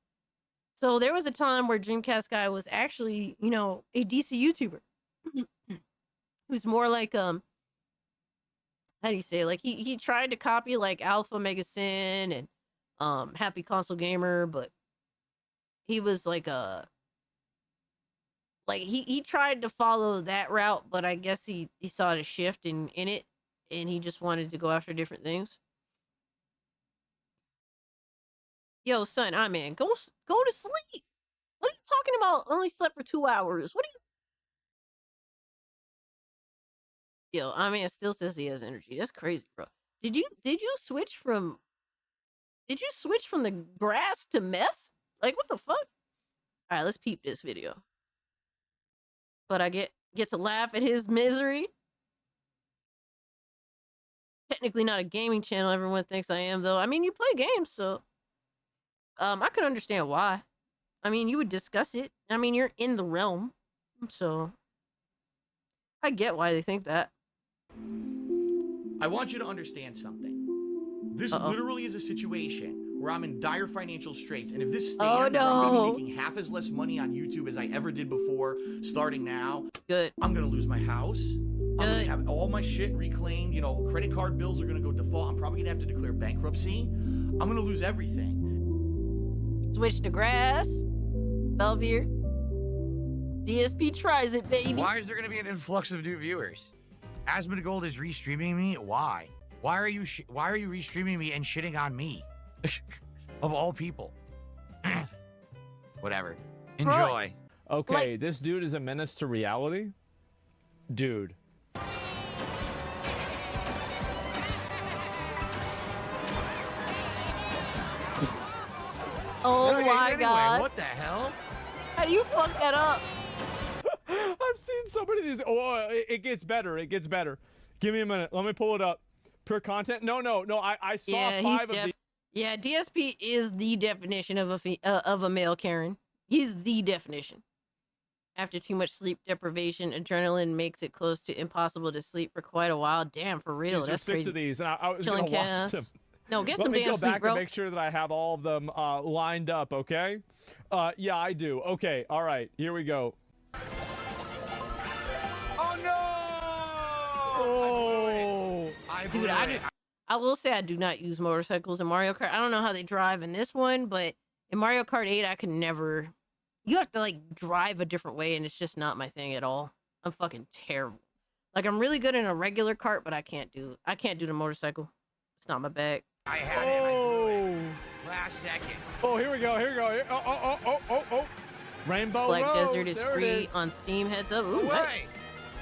So there was a time where Dreamcast guy was actually, you know, a decent YouTuber. He was more like, how do you say, like, he tried to copy, like, Alpha Megasin and Happy Console Gamer, but he was like he tried to follow that route, but I guess he saw the shift in it, and he just wanted to go after different things. Yo, son, man, go to sleep. What are you talking about? Only slept for 2 hours. What are you? Yo, man still says he has energy. That's crazy, bro. Did you switch from the grass to meth? Like, what the fuck? All right, let's peep this video. But I get to laugh at his misery. Technically not a gaming channel. Everyone thinks I am, though. I mean, you play games, so I could understand why. I mean, you would discuss it. I mean, you're in the realm, so I get why they think that. I want you to understand something. This literally is a situation where I'm in dire financial straits, and if this stands, I'm gonna be making half as less money on YouTube as I ever did before. Starting now, I'm gonna lose my house. I'm gonna have all my shit reclaimed. You know, credit card bills are gonna go default. I'm probably gonna have to declare bankruptcy. I'm gonna lose everything. Switch to grass, Belvier. DSP tries it, baby. Why is there gonna be an influx of new viewers? Asmongold is restreaming me. Why? Why are you restreaming me and shitting on me? Of all people. Whatever. Enjoy. Okay, this dude is a menace to reality? Dude. Oh my god. What the hell? How do you fuck that up? I've seen so many of these. Oh, it gets better. It gets better. Give me a minute. Let me pull it up. Pure content? No. I saw 5 of these. Yeah, DSP is the definition of a male Karen. He's the definition. After too much sleep deprivation, adrenaline makes it close to impossible to sleep for quite a while. Damn, for real. These That's are 6 crazy. of these, and I was going to watch them. No, get Let some me damn go sleep, back bro. and make sure that I have all of them lined up, okay? Yeah, I do. Okay, all right, here we go. Oh no! Oh, Dude, I will say I do not use motorcycles in Mario Kart. I don't know how they drive in this one, but in Mario Kart 8, I could never. You have to like drive a different way, and it's just not my thing at all. I'm fucking terrible. Like, I'm really good in a regular kart, but I can't do the motorcycle. It's not my bag. I had it. Last second. Oh, here we go. Oh. Rainbow Black Road. Desert is there free it is. on Steam. Heads up. Ooh, nice.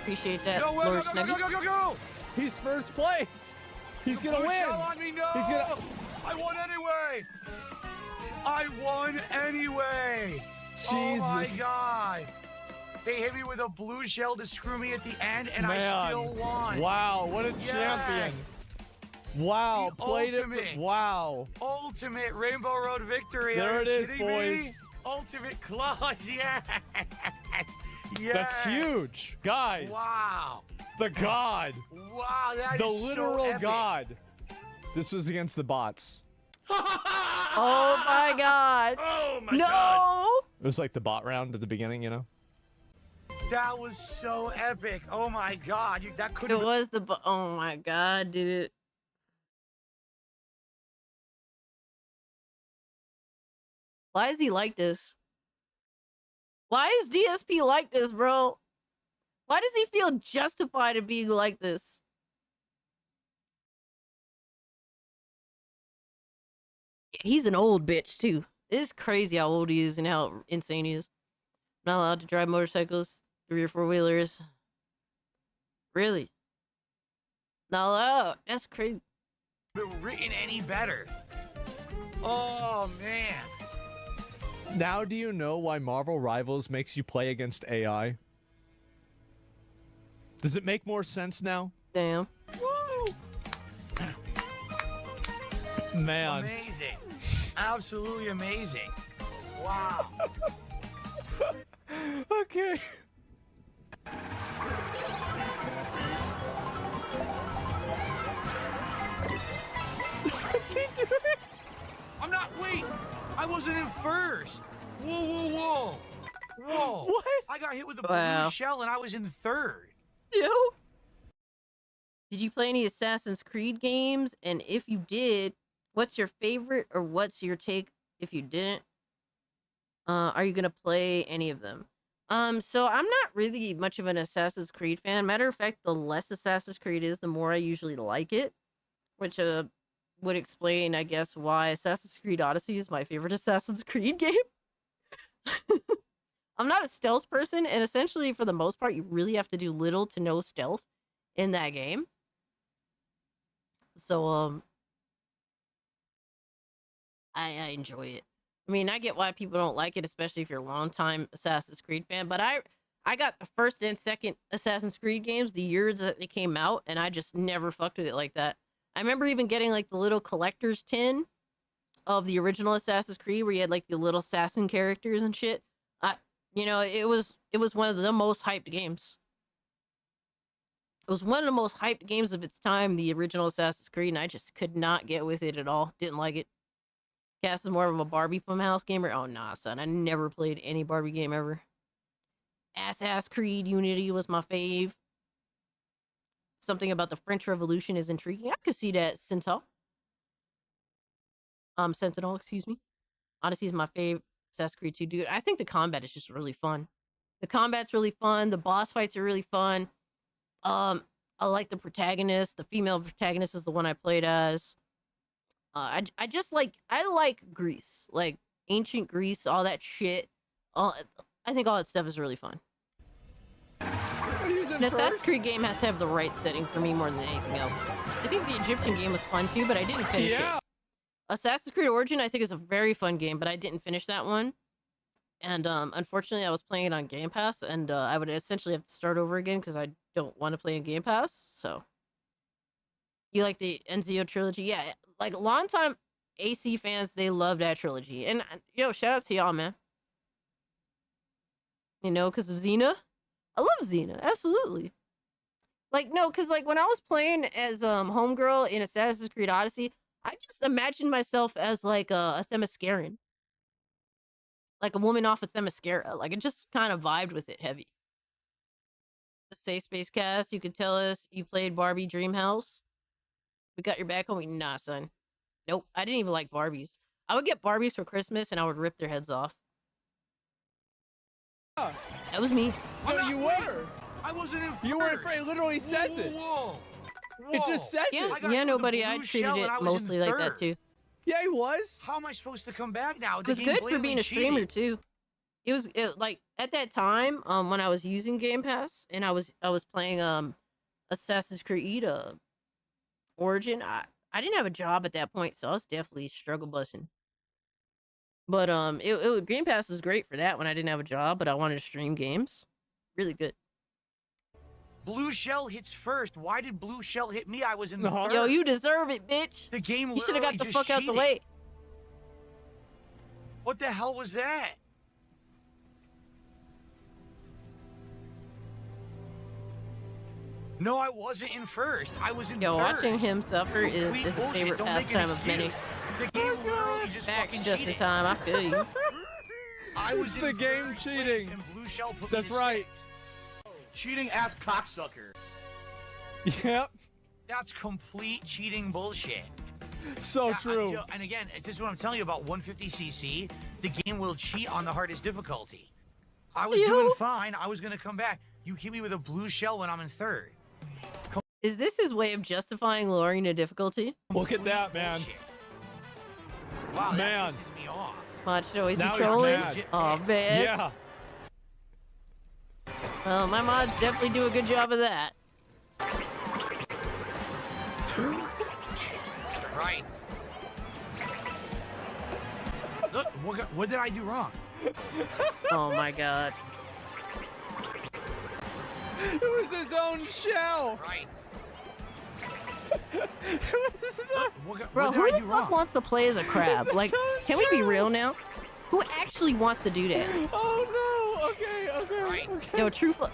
Appreciate that, No, Lord go, Snuggie. go. He's first place. He's gonna win. On me, no. He's gonna. I won anyway. I won anyway. Jesus. Oh my god. They hit me with a blue shell to screw me at the end, and Man. I still won. Wow, what a champion. Wow, The played ultimate. it. Wow. Ultimate Rainbow Road victory. There Are it you is, kidding boys. Me? Ultimate clause, yes. That's huge. Guys. Wow. The god. Wow, that the is literal so epic. god. This was against the bots. Oh my god. Oh my no! god. It was like the bot round at the beginning, you know? That was so epic. Oh my god. That could It have was the oh my god, dude. Why is he like this? Why is DSP like this, bro? Why does he feel justified in being like this? He's an old bitch, too. It's crazy how old he is and how insane he is. Not allowed to drive motorcycles, 3 or 4 wheelers. Really? Not allowed. That's crazy. been written any better. Oh, man. Now do you know why Marvel Rivals makes you play against AI? Does it make more sense now? Damn. Woo! Man. Amazing. Absolutely amazing. Wow. Okay. What's he doing? I'm not, wait. I wasn't in first. Whoa, whoa, whoa. Whoa. What? I got hit with a Wow. blue shell and I was in third. Yo. Did you play any Assassin's Creed games? And if you did, what's your favorite or what's your take if you didn't? Are you gonna play any of them? So I'm not really much of an Assassin's Creed fan. Matter of fact, the less Assassin's Creed is, the more I usually like it. Which would explain, I guess, why Assassin's Creed Odyssey is my favorite Assassin's Creed game. I'm not a stealth person, and essentially, for the most part, you really have to do little to no stealth in that game. So, I enjoy it. I mean, I get why people don't like it, especially if you're a long-time Assassin's Creed fan, but I got the first and second Assassin's Creed games the years that they came out, and I just never fucked with it like that. I remember even getting, like, the little collector's tin of the original Assassin's Creed, where you had, like, the little assassin characters and shit. You know, it was one of the most hyped games. It was one of the most hyped games of its time, the original Assassin's Creed, and I just could not get with it at all. Didn't like it. Cass is more of a Barbie from House gamer. Oh, nah, son. I never played any Barbie game ever. Assassin's Creed Unity was my fave. Something about the French Revolution is intriguing. I could see that. Sentinel, excuse me. Odyssey is my favorite. Assassin's Creed 2, dude. I think the combat is just really fun. The combat's really fun. The boss fights are really fun. I like the protagonist. The female protagonist is the one I played as. I like Greece, like ancient Greece, all that shit. I think all that stuff is really fun. An Assassin's Creed game has to have the right setting for me more than anything else. I think the Egyptian game was fun too, but I didn't finish it. Assassin's Creed Origin, I think, is a very fun game, but I didn't finish that one. And unfortunately, I was playing it on Game Pass, and I would essentially have to start over again because I don't want to play in Game Pass. So, you like the Ezio trilogy? Yeah, like longtime AC fans, they love that trilogy. And yo, shout out to y'all, man. You know, because of Xena. I love Xena, absolutely. Like, no, because like when I was playing as Homegirl in Assassin's Creed Odyssey, I just imagined myself as like a Themysciran. Like a woman off of Themyscira. Like it just kind of vibed with it heavy. The Safe Space Cast, you could tell us you played Barbie Dreamhouse. We got your back homie. Nah, son. Nope. I didn't even like Barbies. I would get Barbies for Christmas and I would rip their heads off. That was me. No, you were. I wasn't in first. You were afraid. It literally says it. Whoa. It just says Yeah, it. yeah, nobody. I treated it mostly like that too. Yeah, he was. How am I supposed to come back now? It was good for being a streamer too. It was like at that time, when I was using Game Pass and I was playing Assassin's Creed Origin. I didn't have a job at that point, so I was definitely struggle busing. But Game Pass was great for that when I didn't have a job, but I wanted to stream games. Really good. Blue shell hits first. Why did blue shell hit me? I was in the third. Yo, you deserve it, bitch. The game You should have got the literally fuck just out the cheated. way. What the hell was that? No, I wasn't in first. I was in Yo, third. watching him suffer is Complete a bullshit. favorite Don't make an pastime of many. excuse. The game literally just Back fucking just in cheated. time. I feel you. I was It's the in game third cheating. place and Blue Shell put me That's to right. sixth. Cheating ass cocksucker. Yep. That's complete cheating bullshit. So true. And again, it's just what I'm telling you about 150cc. The game will cheat on the hardest difficulty. I was doing fine. I was gonna come back. You hit me with a blue shell when I'm in third. Is this his way of justifying lowering the difficulty? Look at that, man. Wow, Man. that pisses me off. Watch should always be Now he's trolling. mad. Oh man. Yeah. Well, my mods definitely do a good job of that. Right. Look, what did I do wrong? Oh my god. It was his own shell. Right. It was his own... Bro, who the fuck wants to play as a crab? Like, can we be real now? Who actually wants to do that? Oh no. Okay. Yo, Truthful,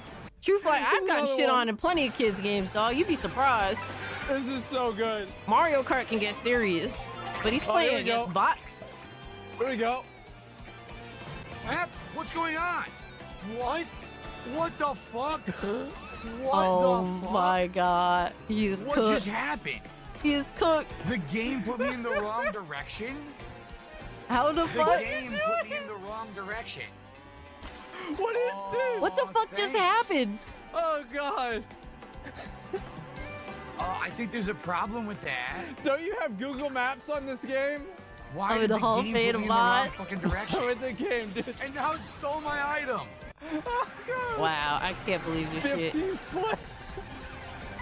I've gotten Another shit one. on in plenty of kids' games, dog. You'd be surprised. This is so good. Mario Kart can get serious, but he's Oh, here playing we go. against bots. Here we go. What's going on? What? What the fuck? What Oh the fuck? my god. He's What cooked. just happened? He's cooked. The game put me in the wrong direction? How the The fuck? game put me in the wrong direction. What is this? What the fuck just happened? Oh god. I think there's a problem with that. Don't you have Google Maps on this game? Why Oh, did the the whole game fate put of me in the wrong bots? fucking direction? With the game, dude. And now it stole my item. Oh, God. Wow, I can't believe this shit. 15 play.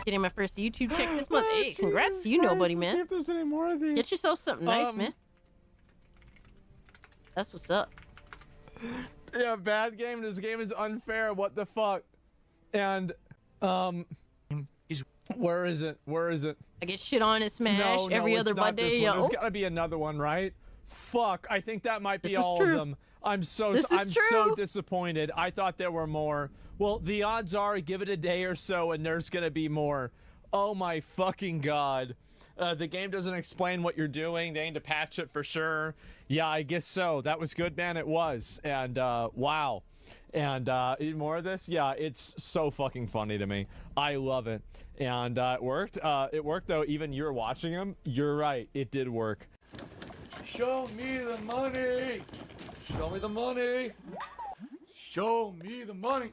Getting my first YouTube check this month. Oh, Hey, congrats Jesus to you, nobody, Christ. man. See if there's any more of these. Get yourself something nice, man. That's what's up. Yeah, bad game. This game is unfair. What the fuck? And where is it? Where is it? I get shit on in Smash every it's other not this Monday. one. Yo. There's gotta be another one, right? Fuck, I think that might be This is all true. of them. I'm so This is so true. disappointed. I thought there were more. Well, the odds are, give it a day or so, and there's gonna be more. Oh my fucking god. The game doesn't explain what you're doing. They need to patch it for sure. Yeah, I guess so. That was good, man. It was. And wow. And need more of this? Yeah, it's so fucking funny to me. I love it. And it worked. It worked though. Even you're watching him. You're right. It did work. Show me the money. Show me the money. Show me the money.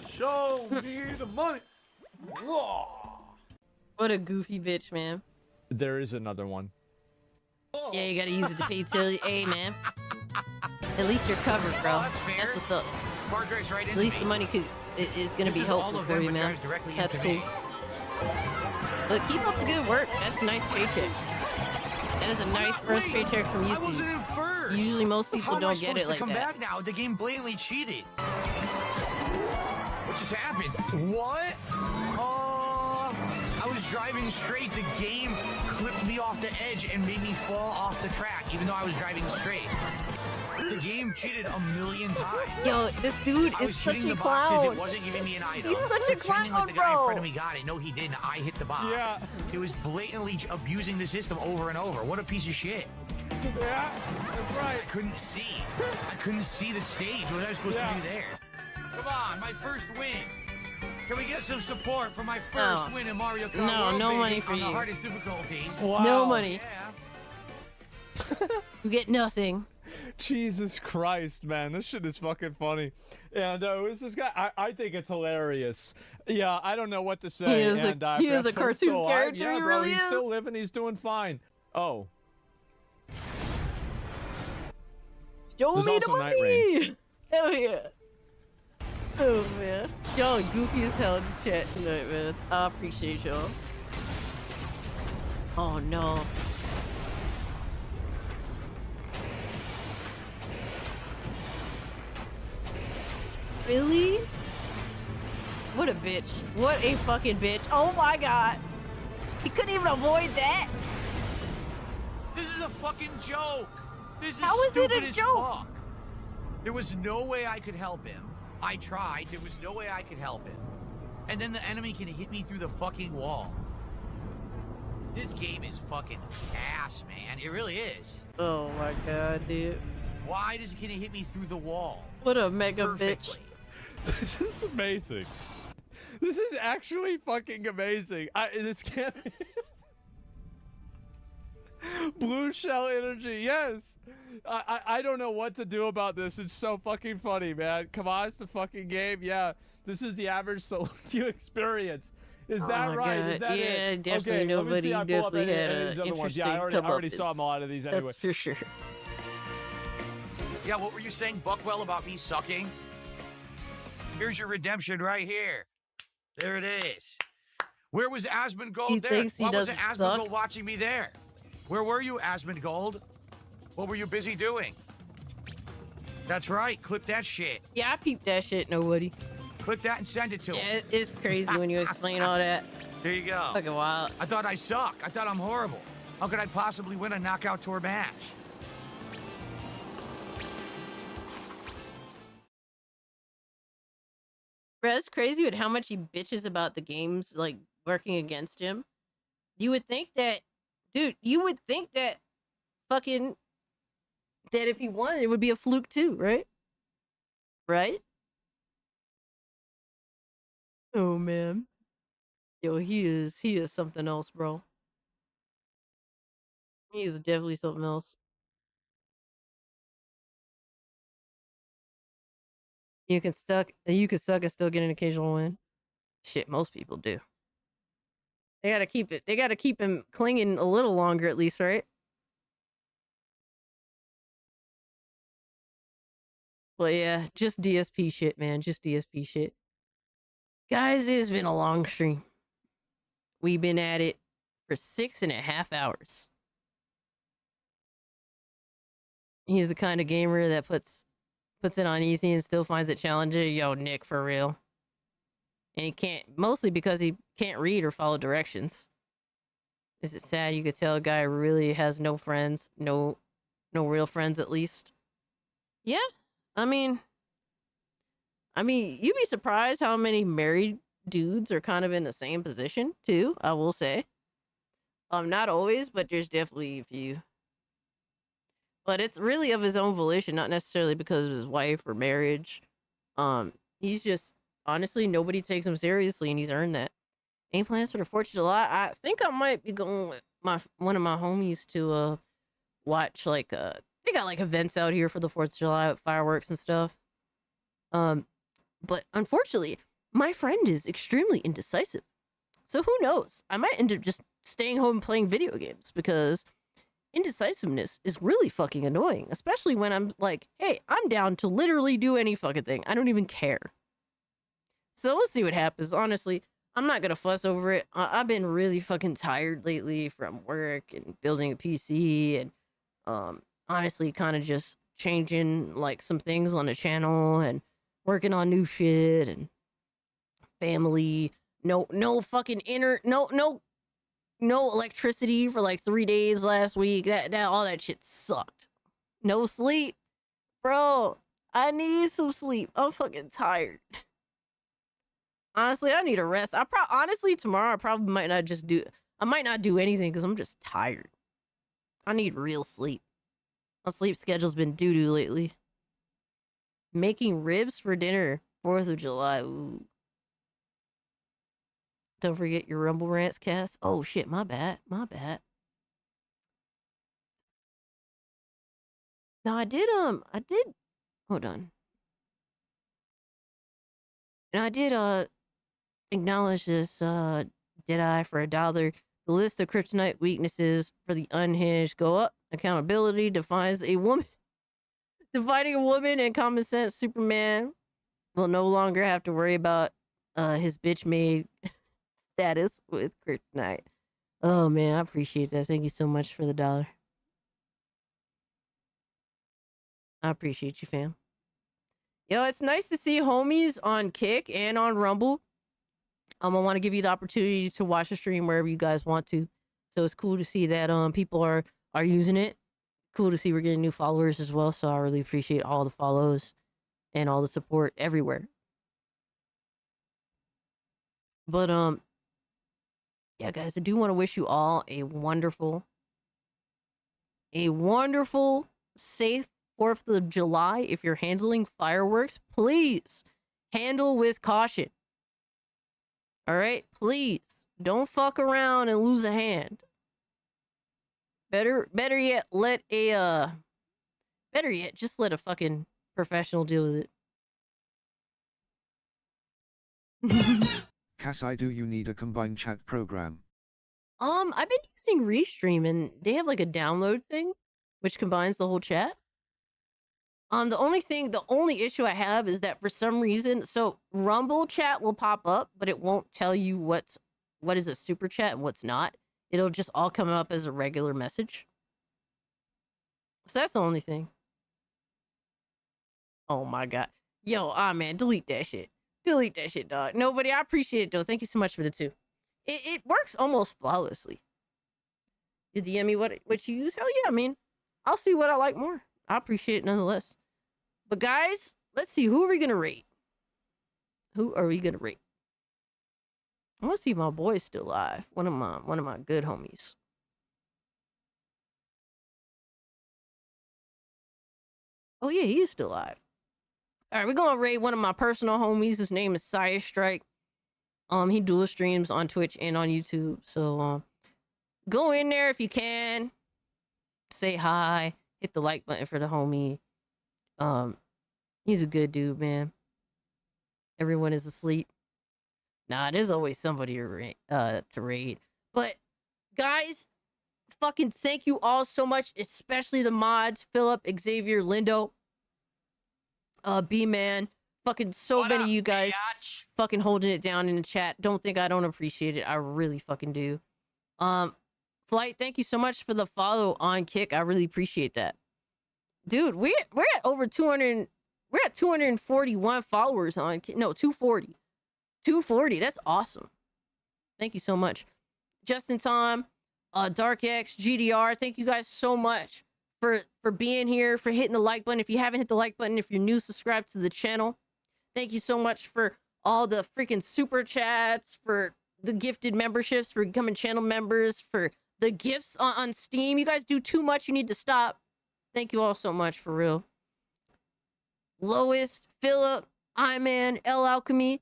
Show me the money. Whoa. What a goofy bitch, man. There is another one. Yeah, you gotta use it to pay utility. Hey, man. At least you're covered, bro. that's fair. That's what's up. Car drives right At into least me. the money is gonna This be is all helpful of for them, you, but man. drives directly That's into cool. me. But keep up the good work. That's a nice paycheck. That is a nice first paycheck from I wasn't in YouTube. first. Usually most people How am I don't get supposed it to like come that. back now? The game blatantly cheated. What just happened? What? I was driving straight. The game clipped me off the edge and made me fall off the track, even though I was driving straight. The game cheated a million times. Yo, this dude I is was such hitting a the boxes. clown. It wasn't giving me an item. He's such a Pretending like the clown, guy in bro. front of me got it. No, he didn't. I hit the box. Yeah. It was blatantly abusing the system over and over. What a piece of shit. Yeah, that's right. I couldn't see. I couldn't see the stage. What was I supposed to do there? Come on, my first win. Can we get some support for my first win in Mario Kart? No, World, no baby, money for on you. the hardest difficulty. Wow. No money. Yeah. You get nothing. Jesus Christ, man, this shit is fucking funny. And who's this guy? I think it's hilarious. Yeah, I don't know what to say. He is a- and, he is a Fred's cartoon still alive. character, Yeah, he bro, really he's still is. living. He's doing fine. Oh, Show There's me the also Night Rain. money. Hell yeah. Oh man, y'all goofy as hell in the chat tonight, man. I appreciate y'all. Oh no. Really? What a bitch. What a fucking bitch. Oh my god. He couldn't even avoid that. This is a fucking joke. This is How is it a stupid as joke? fuck. There was no way I could help him. I tried. There was no way I could help him. and then the enemy can hit me through the fucking wall. This game is fucking ass, man. It really is. Oh my god, dude. Why does it get to hit me through the wall? What a mega bitch. This is amazing. This is actually fucking amazing. This can't be. Blue shell energy, yes. I don't know what to do about this. It's so fucking funny, man. Come on, it's the fucking game. Yeah, this is the average solo queue experience. Is that my right? God. Is that Yeah, it? definitely Okay, let me see. nobody I pull up definitely had any of a these other ones. Yeah, interesting I already saw comeuppance. a lot of these anyway. That's for sure. Yeah, what were you saying, Buckwell, about me sucking? Here's your redemption right here. There it is. Where was Asmongold He there? thinks he Why wasn't doesn't Asmongold suck? watching me there? Where were you, Asmongold? What were you busy doing? That's right, clip that shit. Yeah, I peeped that shit, nobody. Clip that and send it to him. Yeah, it's crazy when you explain all that. There you go. Fucking wild. I thought I suck. I thought I'm horrible. How could I possibly win a knockout tour match? Bro, it's crazy with how much he bitches about the games like working against him. You would think that, dude, you would think that fucking, that if he won, it would be a fluke too, right? Right? Oh man. Yo, he is something else, bro. He is definitely something else. You can suck and still get an occasional win. Shit, most people do. They gotta keep it. They gotta keep him clinging a little longer at least, right? But yeah, just DSP shit, man. Just DSP shit. Guys, it has been a long stream. We've been at it for 6.5 hours. He's the kind of gamer that puts it on easy and still finds it challenging. Yo, Nick, for real. And he can't, mostly because he can't read or follow directions. Is it sad? You could tell a guy really has no friends, no real friends at least. Yeah, I mean, you'd be surprised how many married dudes are kind of in the same position too. I will say, not always, but there's definitely a few. But it's really of his own volition, not necessarily because of his wife or marriage. He's just, honestly, nobody takes him seriously, and he's earned that. Any plans for the 4th of July? I think I might be going with one of my homies to watch like they got like events out here for the 4th of July with fireworks and stuff. But unfortunately, my friend is extremely indecisive. So who knows? I might end up just staying home playing video games because indecisiveness is really fucking annoying, especially when I'm like, hey, I'm down to literally do any fucking thing. I don't even care. So we'll see what happens. Honestly, I'm not gonna fuss over it. I've been really fucking tired lately from work and building a PC and honestly kind of just changing like some things on the channel and working on new shit and family. No fucking no electricity for like 3 days last week. That all that shit sucked. No sleep. Bro, I need some sleep. I'm fucking tired. Honestly, I need a rest. Honestly, tomorrow I probably might not do anything because I'm just tired. I need real sleep. My sleep schedule's been doo-doo lately. Making ribs for dinner, 4th of July. Ooh. Don't forget your Rumble Rants cast. Oh shit, my bad. My bad. No, I did hold on. And I did acknowledge this, did I, for $1. The list of kryptonite weaknesses for the unhinged go up. Accountability defines a woman. Dividing a woman and common sense, Superman will no longer have to worry about his bitch made status with kryptonite. Oh man, I appreciate that. Thank you so much for the $1. I appreciate you, fam. Yo, it's nice to see homies on Kick and on Rumble. I want to give you the opportunity to watch the stream wherever you guys want to. So it's cool to see that people are using it. Cool to see we're getting new followers as well. So I really appreciate all the follows and all the support everywhere. But yeah, guys, I do want to wish you all a wonderful, safe 4th of July. If you're handling fireworks, please handle with caution. All right, please don't fuck around and lose a hand. Better yet, just let a fucking professional deal with it. Cass, do you need a combined chat program? I've been using Restream, and they have like a download thing, which combines the whole chat. The only issue I have is that for some reason, so Rumble chat will pop up, but it won't tell you what is a super chat and what's not. It'll just all come up as a regular message. So that's the only thing. Oh my god. Yo, man, delete that shit. Delete that shit, dog. Nobody, I appreciate it though. Thank you so much for the 2. It works almost flawlessly. You DM me what you use? Hell yeah, I mean, I'll see what I like more. I appreciate it nonetheless. But guys, let's see, who are we gonna rate? Who are we gonna rate? I want to see if my boy's still alive. One of my good homies. Oh yeah, he is still alive. All right, we're gonna rate one of my personal homies. His name is Sire Strike. He dual streams on Twitch and on YouTube. So go in there if you can. Say hi. Hit the like button for the homie. He's a good dude, man. Everyone is asleep. Nah, there's always somebody to raid. But guys, fucking thank you all so much, especially the mods, Philip, Xavier, Lindo, B-Man. Fucking so many of you guys fucking holding it down in the chat. Don't think I don't appreciate it. I really fucking do. Flight, thank you so much for the follow on Kick. I really appreciate that. Dude, we're at over 200. We're at 241 followers on Kick. No, 240. 240. That's awesome. Thank you so much. Just in time. Dark X, GDR. Thank you guys so much for being here, for hitting the like button. If you haven't hit the like button, if you're new, subscribe to the channel. Thank you so much for all the freaking super chats, for the gifted memberships, for becoming channel members, for the gifts on Steam. You guys do too much. You need to stop. Thank you all so much, for real. Lowest, Philip, I-Man, L Alchemy,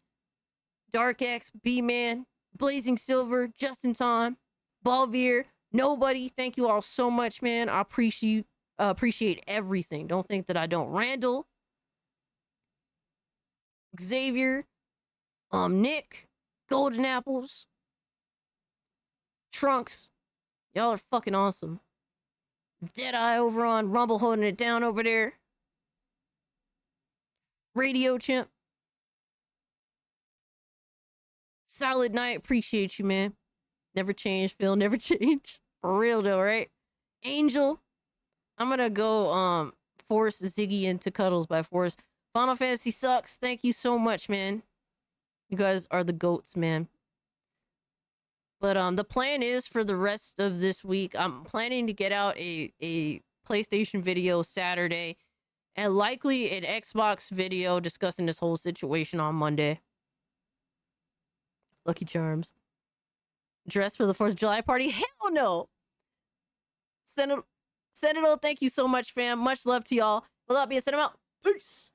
Dark X, B-Man, Blazing Silver, Just in Time, Balvier, Nobody. Thank you all so much, man. I appreciate everything. Don't think that I don't. Randall, Xavier, Nick, Golden Apples, Trunks. Y'all are fucking awesome. Deadeye over on Rumble holding it down over there. Radio Chimp. Solid Night. Appreciate you, man. Never change, Phil. Never change. For real though, right? Angel. I'm gonna go force Ziggy into Cuddles by force. Final Fantasy sucks. Thank you so much, man. You guys are the goats, man. But the plan is for the rest of this week, I'm planning to get out a PlayStation video Saturday and likely an Xbox video discussing this whole situation on Monday. Lucky Charms. Dress for the 4th of July party? Hell no! Sentinel, thank you so much, fam. Much love to y'all. With that being said, I'm out. Peace!